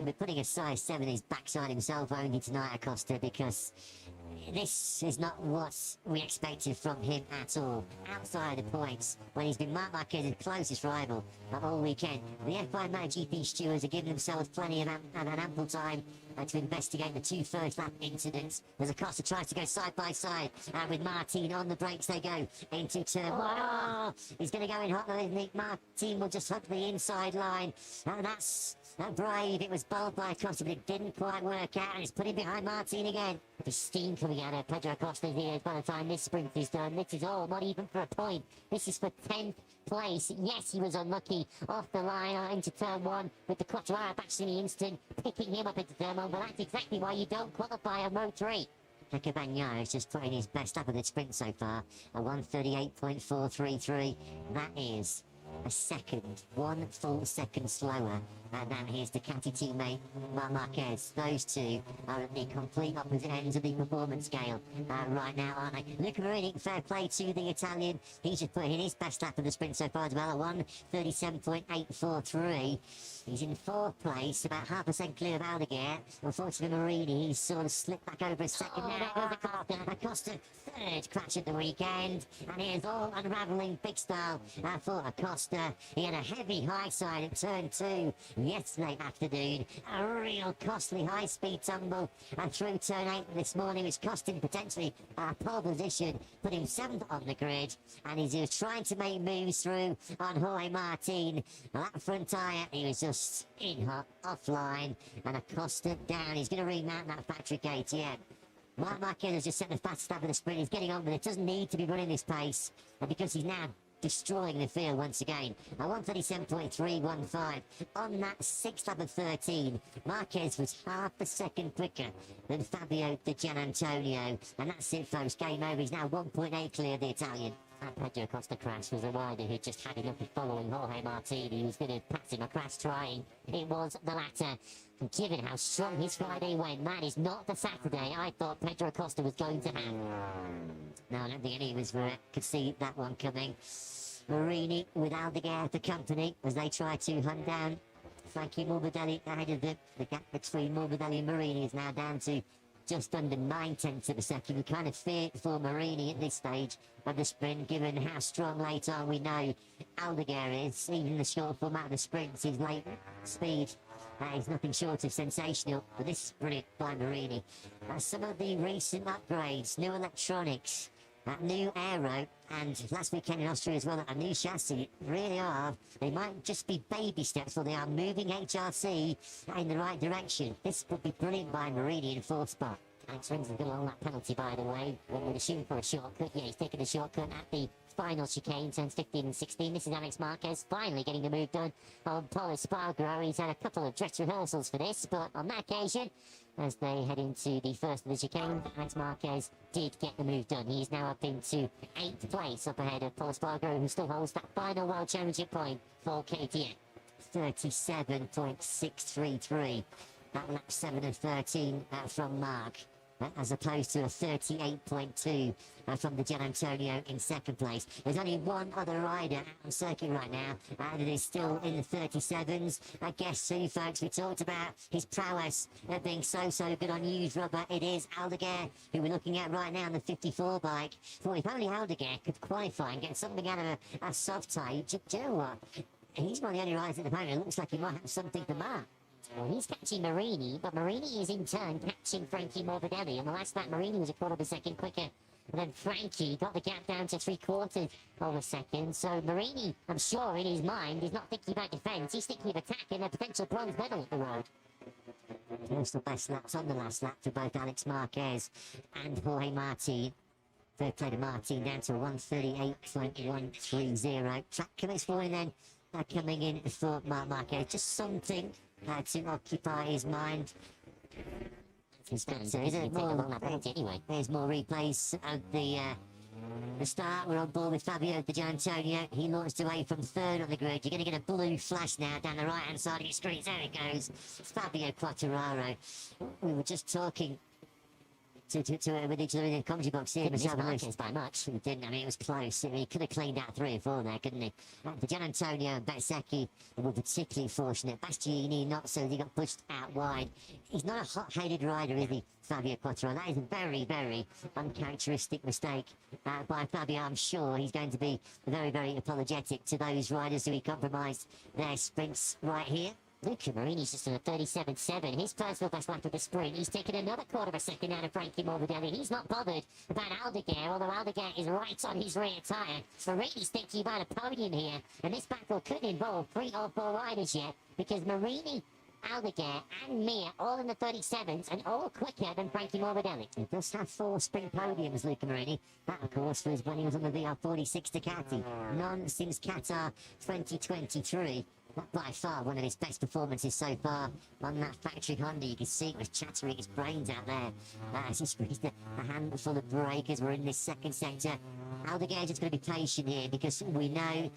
We're putting a size 7 in his backside himself only tonight, Acosta, because this is not what we expected from him at all. Outside the points, when he's been Marc Marquez's closest rival all weekend. The F1 MotoGP stewards are giving themselves plenty of ample time to investigate the 2 first lap incidents. As Acosta tries to go side by side with Martin on the brakes, they go into turn 1. Oh, he's going to go in hot, though, isn't he? Martin will just hook the inside line. That's brave. It was bold by Acosta, but it didn't quite work out, and it's put him behind Martin again. The steam coming out of Pedro Acosta's ears by the time this sprint is done. This is all not even for a point. This is for 10th place. Yes, he was unlucky off the line into turn 1 with the Quattararo back in the instant, picking him up into turn 1, but that's exactly why you don't qualify on Moto 3. Pecco Bagnaia is just putting his best up in the sprint so far. A 138.433. That is a second, 1 full second slower And then here's Ducati teammate Marc Marquez. Those two are at the complete opposite ends of the performance scale right now, aren't they? Luca Marini, fair play to the Italian. He's just put in his best lap of the sprint so far as well, at 1:37.843. He's in fourth place, about half a second clear of Aldeguer. Unfortunately, Marini, he's sort of slipped back over a second now. Acosta, third crash at the weekend. And here's all unravelling big style for Acosta. He had a heavy high side at turn 2 yesterday afternoon. A real costly high-speed tumble through turn 8 this morning, which cost him potentially a pole position, put him 7th on the grid. And he was trying to make moves through on Jorge Martin. That front tyre, he was just in hot, offline, and Acosta down. He's going to remount that factory KTM. Marc Marquez has just set the fastest lap of the sprint. He's getting on with it. Doesn't need to be running this pace, and because he's now destroying the field once again. A 1:37.315 on that 6th lap of 13. Marquez was half a second quicker than Fabio Di Gianantonio, and that's it, folks. Game over. He's now 1.8 clear of the Italian. That Pedro Acosta crash was a rider who just had enough of following Jorge Martin. He was going to pass him a crash trying. It was the latter. And given how strong his Friday went, that is not the Saturday I thought Pedro Acosta was going to have. No, I don't think any of us could see that one coming. Marini with Aldeguer for company as they try to hunt down Frankie Morbidelli ahead of them. The gap between Morbidelli and Marini is now down to just under 9/10 of a second. We kind of fear for Marini at this stage of the sprint, given how strong late on we know Aldeguer is. Even in the short format of the sprints, his late speed is nothing short of sensational, but this is brilliant by Marini. Some of the recent upgrades, new electronics, new aero, and last weekend in Austria as well, a new chassis, really are. They might just be baby steps, but they are moving HRC in the right direction. This would be brilliant by Marini in 4th spot. Alex Rins has got along that penalty, by the way. One would assume for a shortcut. Yeah, he's taking a shortcut at the final chicane, turns 15 and 16. This is Alex Marquez finally getting the move done on Pol Espargaro. He's had a couple of dress rehearsals for this, but on that occasion, as they head into the first of the chicane, Alex Marquez did get the move done. He's now up into 8th place, up ahead of Pol Espargaro, who still holds that final World Championship point for KTM. 37.633. That lap 7 of 13 from Mark, as opposed to a 38.2 from the Gianantonio in 2nd place. There's only one other rider on circuit right now that is still in the 37s. I guess so, folks. We talked about his prowess being so good on used rubber. It is Aldeguer, who we're looking at right now on the 54 bike. Thought if only Aldeguer could qualify and get something out of a soft tyre. Do you know what? He's one of the only riders at the moment. It looks like he might have something to mark. Well, he's catching Marini, but Marini is in turn catching Frankie Morbidelli. And the last lap, Marini was a quarter of a second quicker. And then Frankie got the gap down to 3/4 of a second. So Marini, I'm sure in his mind, is not thinking about defence. He's thinking of attack and a potential bronze medal at the road. Personal best laps on the last lap for both Alex Marquez and Jorge Martin. Third play to Martin down to 1:38.130. Track commits for him then. Coming in for Marc Marquez. Just something to occupy his mind. There's more replays of the start. We're on board with Fabio Di Gianantonio. He launched away from 3rd on the grid. You're going to get a blue flash now down the right-hand side of your screen. There it goes. Fabio Quartararo. We were just talking to with each other in the commentary box here. Marquez by much. He didn't. I mean, it was close. He could have cleaned out 3 or 4 there, couldn't he? The Gianantonio and Bezzecchi were particularly fortunate. Bastianini not so. He got pushed out wide. He's not a hot-headed rider, is he, Fabio Quartararo? That is a very uncharacteristic mistake by Fabio. I'm sure he's going to be very apologetic to those riders who he compromised their sprints right here. Luca Marini's just on a 37.7. His personal best lap of the sprint. He's taken another quarter of a second out of Frankie Morbidelli. He's not bothered about Aldeguer, although Aldeguer is right on his rear tyre. Marini's thinking about a podium here, and this battle could involve 3 or 4 riders yet, because Marini, Aldeguer and Mir all in the 37s and all quicker than Frankie Morbidelli. He does have 4 sprint podiums, Luca Marini. That, of course, was when he was on the VR46 Ducati. None since Qatar 2023. by far one of his best performances so far on that factory Honda. You can see it was chattering his brains out there as he squeezed a handful of breakers. We're in this second sector. Aldeguer's just going to be patient here because we know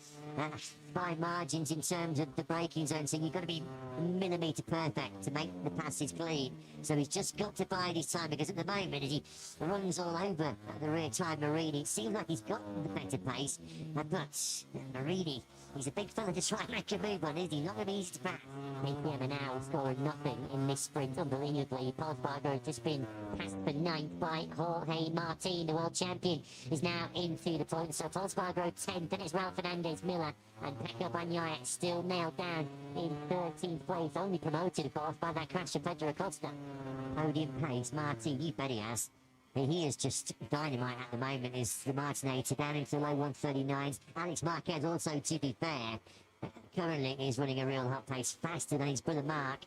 by margins in terms of the braking zone, so you've got to be millimetre perfect to make the passes clean. So he's just got to bide his time because at the moment, as he runs all over at the rear time, Marini, it seems like he's got the better pace, but Marini, he's a big fella to try and make a move on, isn't he? Not going to be easy to back. APM now scoring nothing in this sprint, unbelievably. Paul Spargo has just been passed for ninth by Jorge Martin, the world champion, is now into the points. So Paul Spargo 10th, then it's Ralph Fernandez, Miller, and Pecco Bagnaia still nailed down in 13th place, only promoted, of course, by that crash of Pedro Acosta. Podium pace, Martin, you bet he has. He is just dynamite at the moment, is the Martinator down into the low 139s. Alex Marquez also, to be fair, currently is running a real hot pace, faster than his brother Mark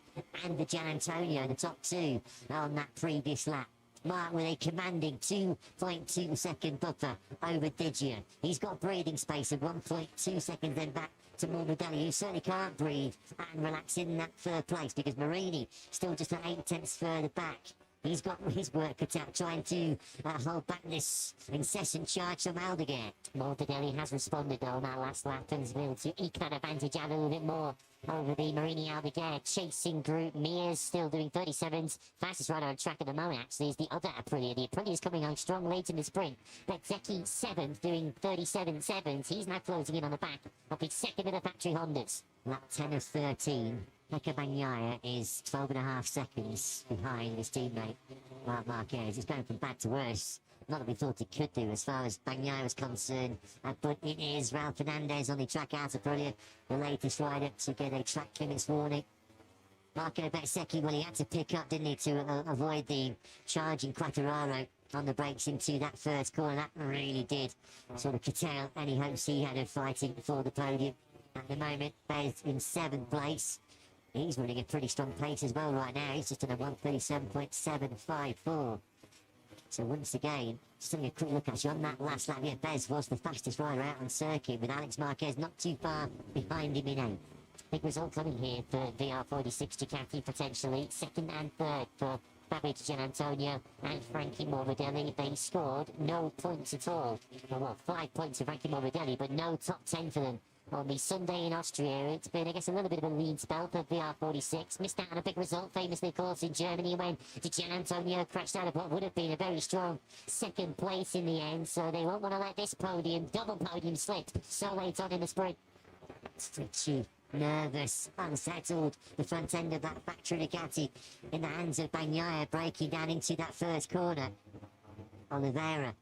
and the Gian Antonio, the top two on that previous lap. Mark with a commanding 2.2 second buffer over Digia. He's got breathing space of 1.2 seconds, then back to Morbidelli, who certainly can't breathe and relax in that third place because Marini still just 8 tenths further back. He's got his work cut out trying to hold back this incessant charge from Aldeguer. Morbidelli has responded though on that last lap and has been able to eke that advantage out a little bit more over the Marini Aldeguer chasing group. Mears still doing 37s. Fastest rider on track at the moment actually is the other Aprilia. The Aprilia is coming on strong late in the sprint. Bezzecchi 7th doing 37.7s. He's now closing in on the back of the second of the factory Hondas. Lap 10 of 13. Pecco Bagnaia is 12.5 seconds behind his teammate Marc Marquez. He's going from bad to worse. Not that we thought it could do as far as Bagnaia was concerned, but it is Ralph Fernandez on the track out of Aprilia, the latest rider to get a track limits warning. Marco Bezzecchi, well, he had to pick up, didn't he, to avoid the charging Quattararo on the brakes into that first corner. That really did sort of curtail any hopes he had of fighting for the podium. At the moment, Bez in 7th place. He's running a pretty strong pace as well right now. He's just on a 137.754. So once again, just having a quick look actually on that last lap. Yeah, Bez was the fastest rider out on circuit with Alex Marquez not too far behind him in 8th. Big result coming here for VR46 Ducati potentially. 2nd and 3rd for Fabio Di Gianantonio and Frankie Morbidelli. They scored no points at all. Well, 5 points for Frankie Morbidelli, but no top 10 for them. On the Sunday in Austria, it's been, I guess, a little bit of a lean spell for VR46. Missed out on a big result, famously, of course, in Germany when Di Gianantonio crashed out of what would have been a very strong 2nd place in the end. So they won't want to let this podium, double podium, slip so late on in the sprint. Stritchy, nervous, unsettled. The front end of that factory Ducati in the hands of Bagnaia, breaking down into that first corner. Oliveira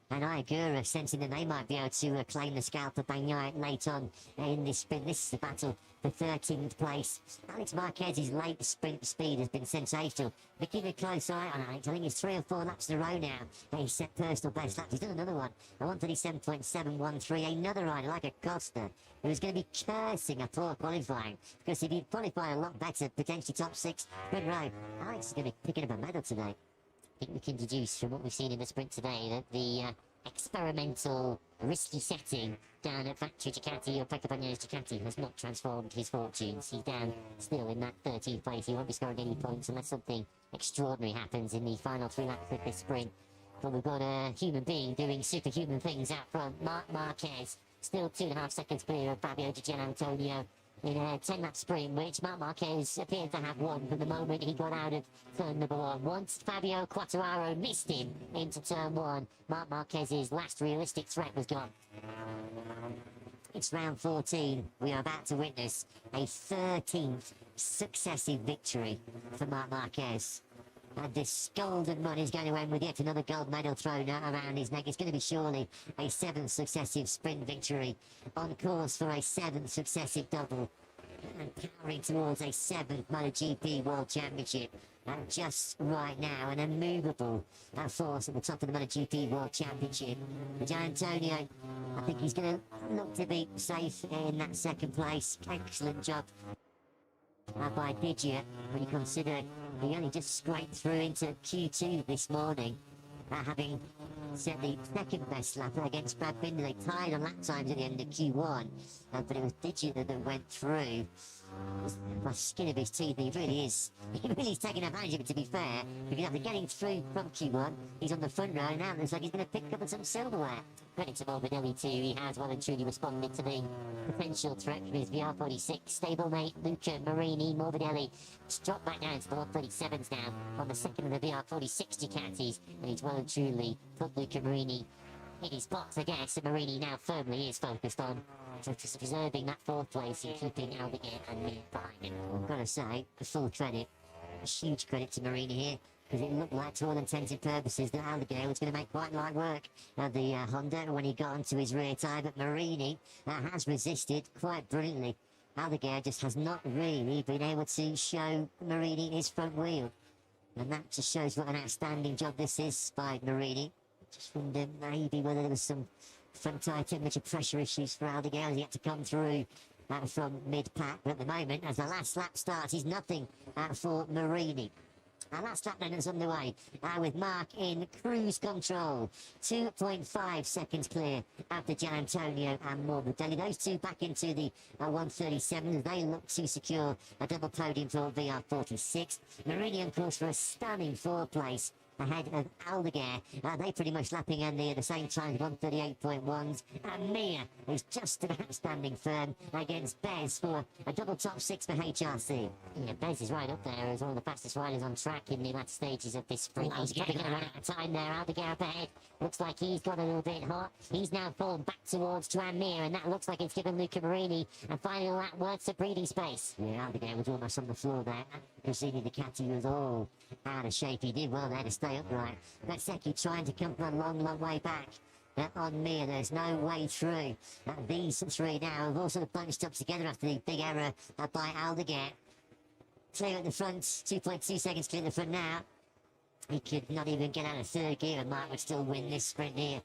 and Iagura sensing that they might be able to claim the scalp of Bagnaia late on in this sprint. This is the battle for 13th place. Alex Marquez's late sprint speed has been sensational. We're keeping a close eye on Alex. I think it's 3 or 4 laps in a row now. He's set personal best laps. He's done another one. A 137.713. Another rider like Acosta, who's going to be cursing a poor qualifying. Because if he'd qualify a lot better, potentially top 6, sprint row, Alex is going to be picking up a medal today. I think we can deduce from what we've seen in the sprint today that the experimental, risky setting down at factory Ducati or Pecco Bagnaia's Ducati has not transformed his fortunes. He's down still in that 13th place. He won't be scoring any points unless something extraordinary happens in the final 3 laps of this sprint. But we've got a human being doing superhuman things out front. Marc Marquez still 2.5 seconds clear of Fabio Di Gianantonio in a 10-lap sprint, which Marc Marquez appeared to have won from the moment he got out of turn number 1. Once Fabio Quattararo missed him into turn 1, Marc Marquez's last realistic threat was gone. It's round 14. We are about to witness a 13th successive victory for Marc Marquez. And this golden money is going to end with yet another gold medal thrown around his neck. It's going to be surely a 7th successive sprint victory, on course for a 7th successive double, and powering towards a 7th MotoGP World Championship. And just right now, an immovable force at the top of the MotoGP World Championship. Gian Antonio, I think he's going to look to be safe in that 2nd place. Excellent job by Digia when you consider he only just scraped through into Q2 this morning. having set the second best lap against Brad Binder. They tied on lap times at the end of Q1, but it was Digit that went through. By skin of his teeth, he really is taking advantage of it, to be fair, because after getting through from Q1, he's on the front row, and now it looks like he's going to pick up some silverware. Credit to Morbidelli too, he has well and truly responded to the potential threat from his VR46 stablemate Luca Marini. Morbidelli dropped back down to the 137s now on the second of the VR46 Ducatis, and he's well and truly put Luca Marini in his box, I guess, and Marini now firmly is focused on preserving that fourth place and keeping Aldeguer and me behind him. I've got to say, a full credit, a huge credit to Marini here, because it looked like, to all intents and purposes, that Aldeguer was going to make quite light work of the Honda when he got onto his rear tyre, but Marini has resisted quite brilliantly. Aldeguer just has not really been able to show Marini his front wheel, and that just shows what an outstanding job this is by Marini. Just wonder maybe whether there was some front tyre temperature pressure issues for Aldeguer as he had to come through from mid-pack. But at the moment, as the last lap starts, he's nothing for Marini. Our last lap then is underway with Mark in cruise control. 2.5 seconds clear after Gian Antonio and Morbidelli. Those two back into the 137 as they look to secure a double podium for VR46. Marini, of course, for a stunning fourth place ahead of Aldeguer. They pretty much lapping in the same time, 138.1s. And Mia is just about standing firm against Bez for a double top six for HRC. Yeah, Bez is right up there as one of the fastest riders on track in the latter stages of this sprint. He's probably going to run out of time there. Aldeguer up ahead. Looks like he's got a little bit hot. He's now fallen back towards Tranmere, and that looks like it's given Luca Marini a final lap worth of breathing space. Yeah, Aldeguer was almost on the floor there. Cassini Ducati was all out of shape. He did well there to stay upright. Bezzecchi trying to come from a long, long way back. On Mir, there's no way through. These three now have all sort of bunched up together after the big error by Aldeguer. Clear at the front, 2.2 seconds clear at the front now. He could not even get out of third gear, and Mark would still win this sprint here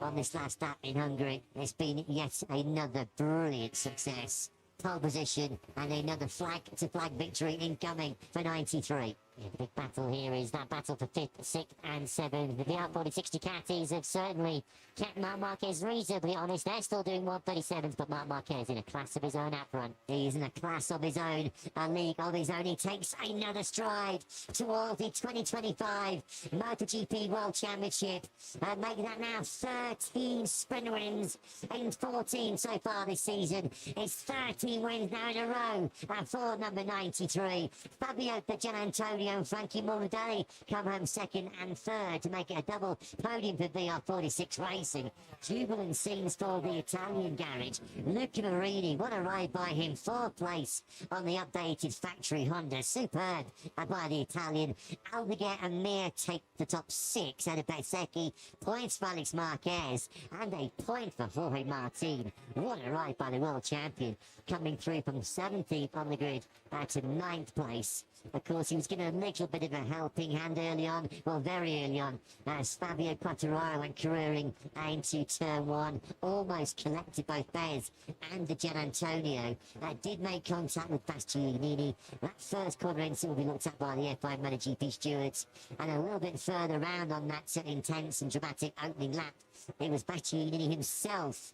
on this last lap in Hungary. It's been yet another brilliant success. Pole position and another flag-to-flag victory incoming for 93. Yeah, the big battle here is that battle for 5th, 6th and 7th. The VR46 Ducatis have certainly kept Marc Marquez reasonably honest. They're still doing 137s, but Marc Marquez in a class of his own up front. He's in a class of his own, a league of his own. He takes another stride towards the 2025 MotoGP World Championship. And make that now 13 sprint wins in 14 so far this season. It's 13 wins now in a row for number 93. Fabio Gianantonio and Frankie Morbidelli come home second and third to make it a double podium for VR46 Racing. Jubilant scenes for the Italian garage. Luca Marini, what a ride by him. Fourth place on the updated factory Honda. Superb by the Italian. Aldeguer and Mir take the top six out of Bezzecchi. Points for Alex Marquez and a point for Jorge Martin. What a ride by the world champion. Coming through from 17th on the grid to 9th place. Of course, he was given a little bit of a helping hand early on, well, very early on, as Fabio Quartararo went careering into turn one, almost collected both Bez and the Gian Antonio. Did make contact with Bastianini. That first corner exit will be looked at by the F1 MotoGP stewards, and a little bit further round on that intense and dramatic opening lap, it was Bastianini himself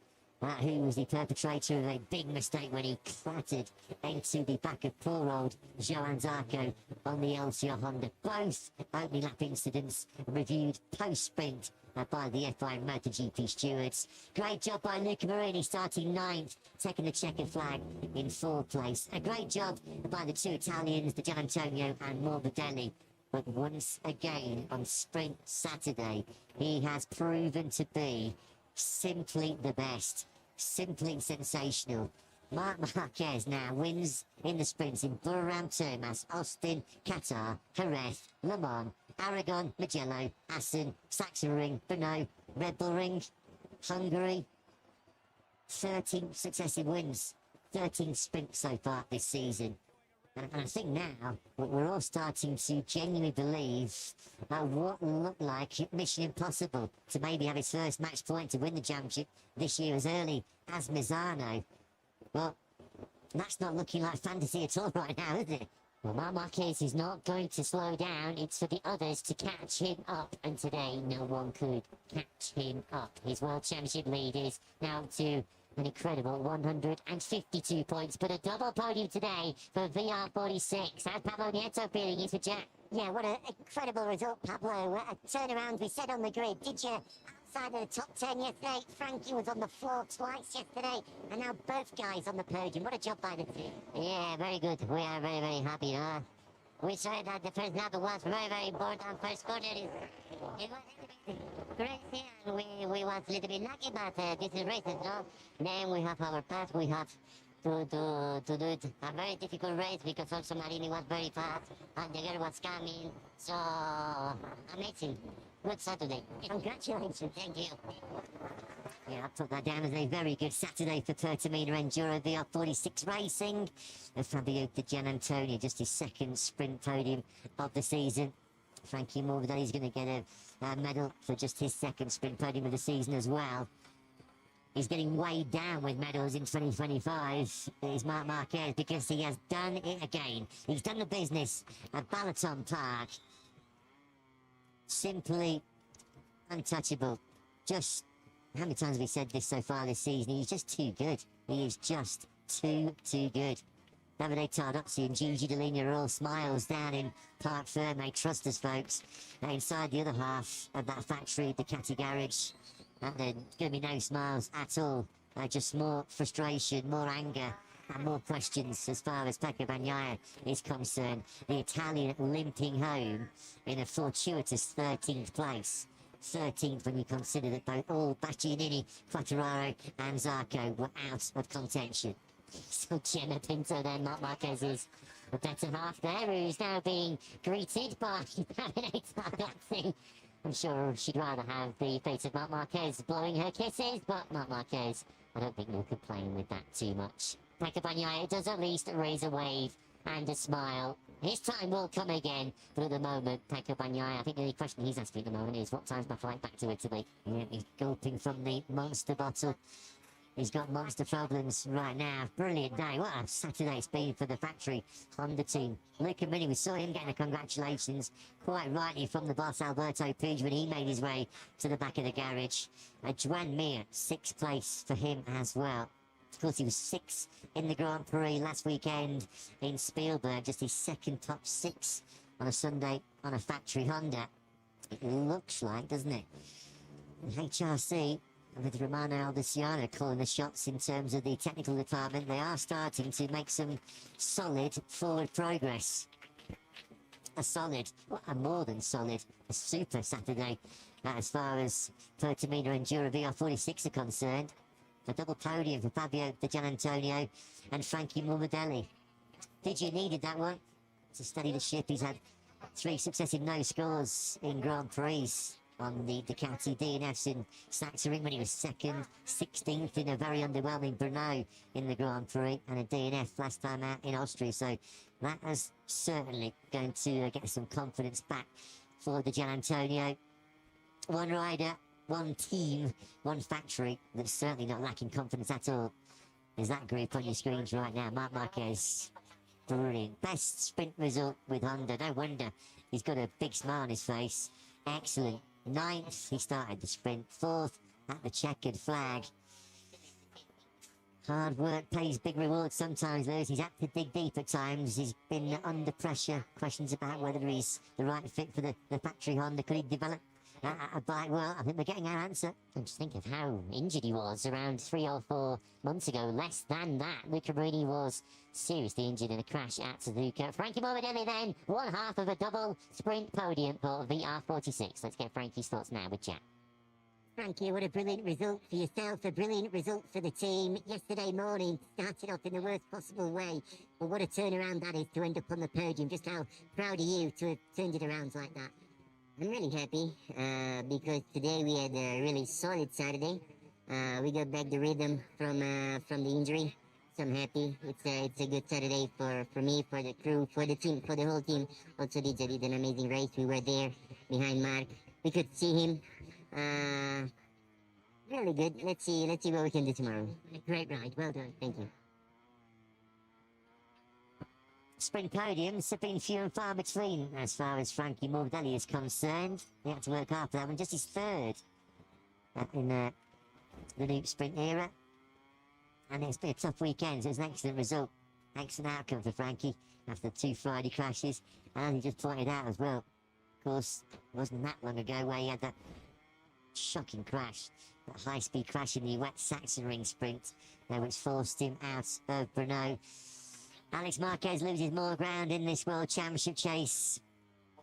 who was the perpetrator of a big mistake when he clattered into the back of poor old Johann Zarco on the LCR Honda. Both opening lap incidents reviewed post-sprint by the F1 MotoGP stewards. Great job by Luca Marini starting 9th, taking the checkered flag in 4th place. A great job by the two Italians, the Gian Antonio and Morbidelli. But once again on Sprint Saturday, he has proven to be simply the best. Simply sensational. Marc Marquez now wins in the sprints in Buram Termas, Austin, Qatar, Jerez, Le Mans, Aragon, Mugello, Assen, Sachsenring, Brno, Red Bull Ring, Hungary. 13 successive wins, 13 sprints so far this season. And I think now we're all starting to genuinely believe what looked like Mission Impossible to maybe have his first match point to win the championship this year as early as Misano. Well, that's not looking like fantasy at all right now, is it? Well, Marc Marquez is not going to slow down. It's for the others to catch him up. And today, no one could catch him up. His World Championship lead is now to an incredible 152 points. But a double podium today for VR46. How's Pablo Nieto feeling? He's for Jack. Yeah, what an incredible result, Pablo. What a turnaround we said on the grid. Did you? Outside of the top 10 yesterday, Frankie was on the floor twice yesterday, and now both guys on the podium. What a job by the team. Yeah, very good. We are very, very happy. We said that the first lap was very, very important. First quarter it was crazy, and we was a little bit lucky, but this is races, no? Then we have our path. We have to do it a very difficult race because also Marini was very fast and the girl was coming. So amazing. Good Saturday. Congratulations. Thank you. Yeah, I put that down as a very good Saturday for Pertamina Enduro VR46 Racing. And Fabio Di Gianantonio, just his second sprint podium of the season. Frankie Morbidelli's going to get a medal for just his second sprint podium of the season as well. He's getting weighed down with medals in 2025, is Marc Marquez, because he has done it again. He's done the business at Balaton Park. Simply untouchable. Just, how many times have we said this so far this season? He's just too good. He is just too good. Davide Tardozzi and Gigi Dell'Igna are all smiles down in Parc Ferme. Trust us, folks. Inside the other half of that factory, the Ducati garage, there's going to be no smiles at all. Just more frustration, more anger, and more questions as far as Pecco Bagnaia is concerned. The Italian limping home in a fortuitous 13th place. 13th when you consider that both all Bastianini, Quartararo and Zarco were out of contention. So Gemma Pinto then, Marc Marquez is the better half there, who's now being greeted by Davide Tardozzi. I'm sure she'd rather have the face of Marc Marquez blowing her kisses, but Marc Marquez, I don't think will complain with that too much. Pecco Bagnaia does at least raise a wave and a smile. His time will come again, but at the moment, Pecco Bagnaia, I think the only question he's asking at the moment is, what time's my flight back to Italy? Yeah, he's gulping from the monster bottle. He's got monster problems right now. Brilliant day. What a Saturday it's been for the factory Honda team. Luca Mini, we saw him getting a congratulations quite rightly from the boss Alberto Puig when he made his way to the back of the garage. Joan Mir, 6th place for him as well. Of course, he was 6th in the Grand Prix last weekend in Spielberg, just his second top 6 on a Sunday on a factory Honda. It looks like, doesn't it? HRC, with Romano Aldeziano calling the shots in terms of the technical department, they are starting to make some solid forward progress. A solid, well, a more than solid, a super Saturday as far as Pertamina Enduro VR46 are concerned. A double podium for Fabio Di Gianantonio and Frankie Morbidelli. Digi needed that one to steady the ship. He's had 3 successive no scores in Grand Prix on the Ducati DNFs in Sachsenring when he was 2nd, 16th in a very underwhelming Brno in the Grand Prix, and a DNF last time out in Austria. So that is certainly going to get some confidence back for Di Gianantonio. One rider, one team, one factory that's certainly not lacking confidence at all. Is that group on your screens right now? Marc Marquez, brilliant. Best sprint result with Honda. No wonder he's got a big smile on his face. Excellent. 9th, he started the sprint. 4th at the checkered flag. Hard work pays big rewards sometimes, Lewis. He's had to dig deep at times. He's been under pressure. Questions about whether he's the right fit for the factory Honda. Could he develop a bike? Well, I think we're getting our answer. And just think of how injured he was around 3 or 4 months ago. Less than that, Luca Marini was seriously injured in a crash at Suzuka. Frankie Morbidelli then, one half of a double sprint podium for VR46. Let's get Frankie's thoughts now with Jack. Frankie, what a brilliant result for yourself, a brilliant result for the team. Yesterday morning started off in the worst possible way, but what a turnaround that is to end up on the podium. Just how proud of you to have turned it around like that. I'm really happy because today we had a really solid Saturday. We got back the rhythm from the injury, so I'm happy. It's a good Saturday for me, for the crew, for the team, for the whole team. Also did an amazing race. We were there behind Mark. We could see him. Really good. Let's see what we can do tomorrow. A great ride. Well done. Thank you. sprint podiums have been few and far between as far as Frankie Morbidelli is concerned. He had to work hard for that one, just his third in the Loop Sprint era. And it's been a tough weekend, so it's an excellent result. Excellent outcome for Frankie after 2 Friday crashes. And as he just pointed out as well, of course, it wasn't that long ago where he had that shocking crash, that high-speed crash in the wet Sachsenring sprint, which forced him out of Brno. Alex Marquez loses more ground in this World Championship chase.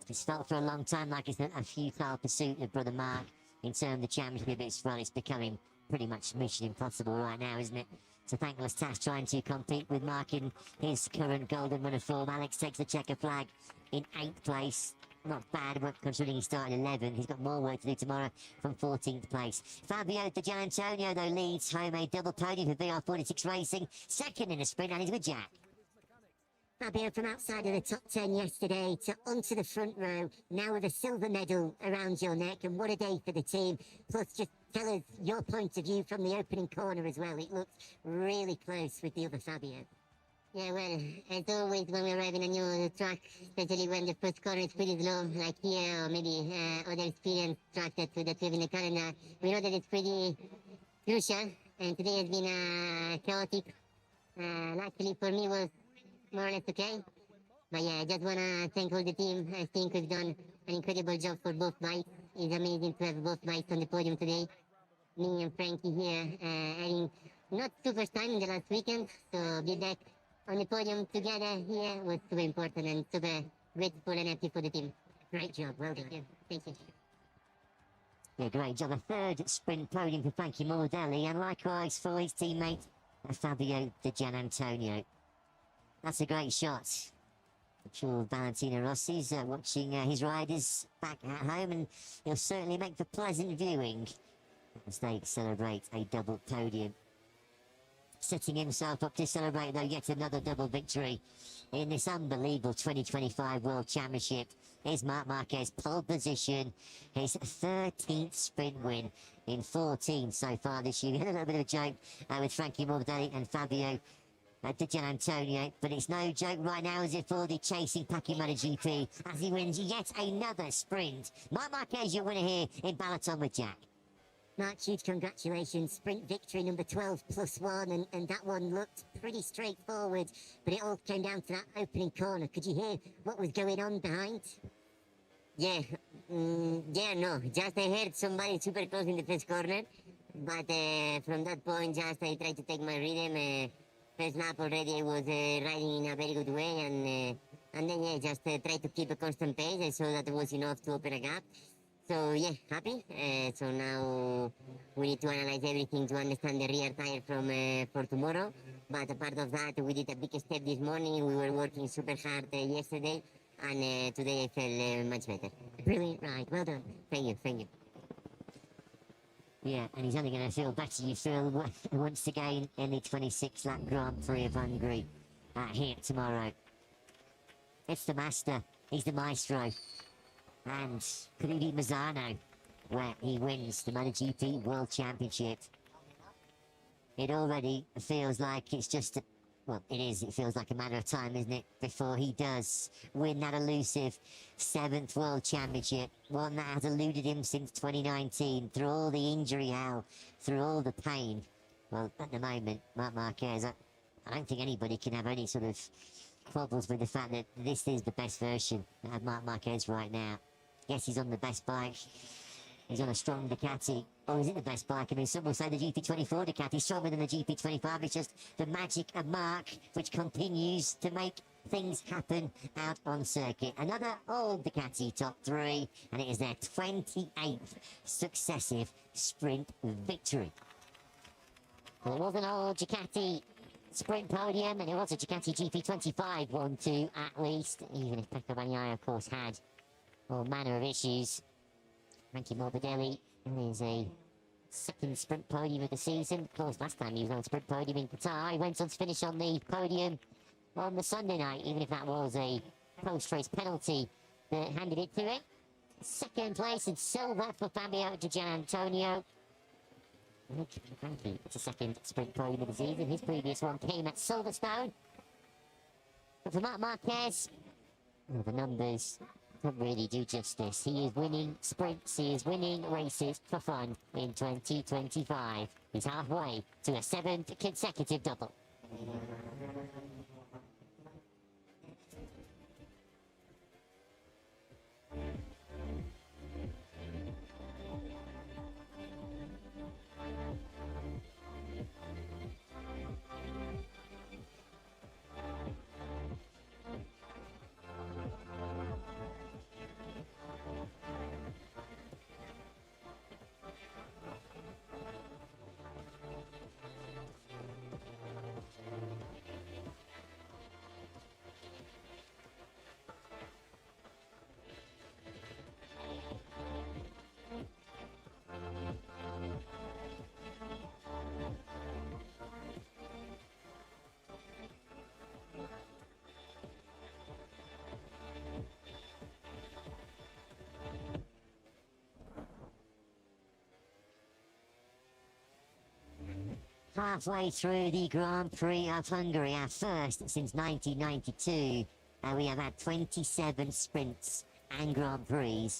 It's felt for a long time like it's a futile pursuit of brother Mark in terms of the championship. It's becoming pretty much mission impossible right now, isn't it? It's a thankless task trying to compete with Mark in his current golden run of form. Alex takes the checker flag in 8th place. Not bad, but considering he started 11, he's got more work to do tomorrow from 14th place. Fabio Di Gianantonio, though, leads home a double podium for VR46 Racing, second in the sprint, and he's with Jack. Fabio from outside of the top 10 yesterday to onto the front row, now with a silver medal around your neck, and what a day for the team. Plus, just tell us your point of view from the opening corner as well. It looked really close with the other Fabio. Yeah, well, as always when we arrive in a new track, especially when the first corner is pretty slow, like here, or maybe other experienced track that we have in the calendar, we know that it's pretty crucial, and today has been chaotic. Luckily for me was more or less okay. But yeah, I just want to thank all the team. I think we've done an incredible job for both bikes. It's amazing to have both bikes on the podium today. Me and Frankie here having not too first time in the last weekend, so be back on the podium together here was super important and super grateful and happy for the team. Great job, well done. Yeah, thank you. Yeah, great job. A third sprint podium for Frankie Morbidelli, and likewise for his teammate Fabio Di Gianantonio. That's a great shot. I'm sure Valentino Rossi's watching his riders back at home, and he'll certainly make for pleasant viewing as they celebrate a double podium. Setting himself up to celebrate, though, yet another double victory in this unbelievable 2025 World Championship is Marc Marquez, pole position, his 13th sprint win in 14 so far this year. We had a little bit of a joke with Frankie Morbidelli and Fabio Di Gianantonio, but it's no joke right now, is it, for the chasing Pacquiao GP as he wins yet another sprint. Marc Marquez, your winner here in Balaton with Jack. Mark, huge congratulations. Sprint victory number 12 plus 1, and that one looked pretty straightforward, but it all came down to that opening corner. Could you hear what was going on behind? Yeah, no, just I heard somebody super close in the first corner, but from that point, just I tried to take my rhythm. First lap already I was riding in a very good way, and then yeah, just tried to keep a constant pace. I saw that it was enough to open a gap. So yeah, happy. So now we need to analyze everything to understand the rear tire from for tomorrow. But a part of that, we did a big step this morning. We were working super hard yesterday, and today I felt much better. Brilliant ride. Well done. Thank you. Thank you. Yeah, and he's only going to feel better, you feel, once again in the 26-lap Grand Prix of Hungary here tomorrow. It's the master. He's the maestro. And could he beat Mazzano, where he wins the MotoGP World Championship? It already feels like it's just, well, it is, it feels like a matter of time, isn't it, before he does win that elusive 7th World Championship, one that has eluded him since 2019, through all the injury hell, through all the pain. Well, at the moment, Marc Marquez, I don't think anybody can have any sort of quibbles with the fact that this is the best version of Marc Marquez right now. Yes, he's on the best bike. He's on a strong Ducati. Or is it the best bike? I mean, some will say the GP24 Ducati stronger than the GP25. It's just the magic of Marc, which continues to make things happen out on circuit. Another old Ducati top 3, and it is their 28th successive sprint victory. Well, it was an old Ducati sprint podium, and it was a Ducati GP25 1-2 at least, even if Pecco Bagnaia, of course, had all manner of issues. Frankie Morbidelli is a second sprint podium of the season. Of course, last time he was on sprint podium in Qatar, he went on to finish on the podium on the Sunday night, even if that was a post-race penalty that handed it to him. Second place in silver for Fabio Di Gianantonio. Frankie, it's a second sprint podium of the season. His previous one came at Silverstone. But for Marc Marquez, well, the numbers don't really do justice. He is winning sprints, he is winning races for fun in 2025. He's halfway to a 7th consecutive double. Halfway through the Grand Prix of Hungary, our first since 1992, we have had 27 sprints and Grand Prix.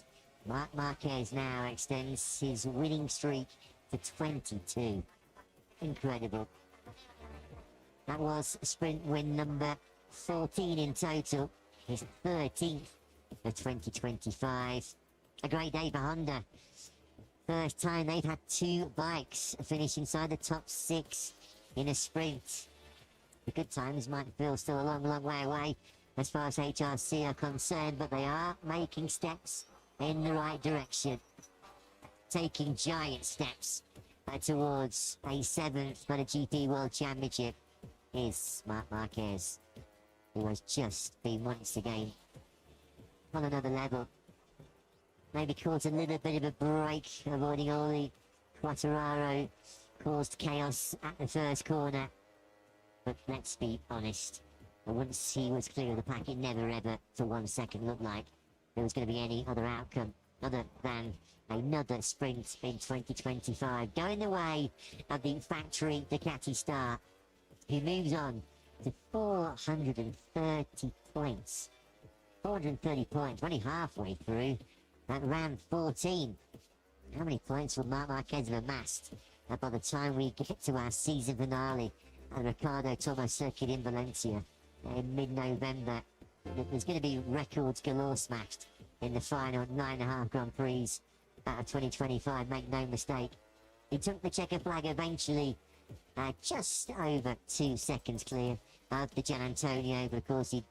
Marc Marquez now extends his winning streak to 22. Incredible. That was sprint win number 14 in total, his 13th of 2025. A great day for Honda. First time they've had two bikes finish inside the top 6 in a sprint. The good times might feel still a long, long way away as far as HRC are concerned, but they are making steps in the right direction. Taking giant steps towards a 7th MotoGP World Championship is Marc Marquez, who has just been once again on another level. Maybe caught a little bit of a break, avoiding all the Quartararo caused chaos at the first corner. But let's be honest, once he was clear of the pack, it never ever for 1 second looked like there was going to be any other outcome other than another sprint in 2025, going the way of the factory Ducati star, who moves on to 430 points. 430 points, only halfway through at round 14. How many points will Marc Marquez have amassed by the time we get to our season finale at Ricardo Tormo Circuit in Valencia in mid-November? There's going to be records galore smashed in the final 9.5 Grand Prix of 2025, make no mistake. He took the checker flag eventually, just over 2 seconds clear of the Gian Antonio, but of course he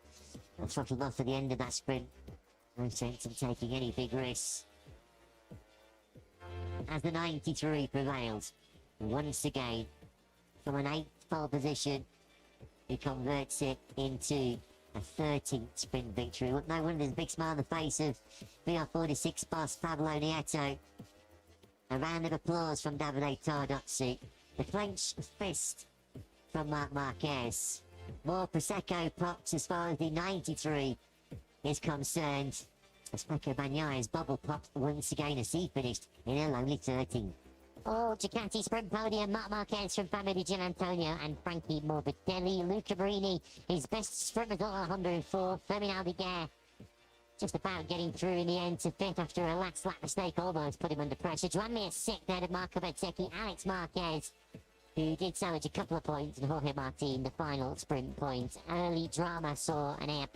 throttled off at the end of that sprint. No sense in taking any big risks. As the 93 prevails, once again, from an 8th pole position, he converts it into a 13th sprint victory. No wonder there's a big smile on the face of VR46 boss Pablo Nieto. A round of applause from Davide Tardozzi. The clenched fist from Marc Marquez. More Prosecco pops as far as the 93 is concerned. As Pecco Bagnaglia's bubble popped once again as he finished in a lonely 13. Oh, Ducati sprint podium, Marc Marquez from Fabio Di Giannantonio and Frankie Morbidelli. Luca Marini, his best sprint result at 104. Fermin Aldeguer just about getting through in the end to 5th after a last lap mistake almost put him under pressure. Joan Mir 6th ahead of Marco Bezzecchi. Alex Marquez, who did salvage a couple of points, and Jorge Martin, the final sprint point. Early drama saw an air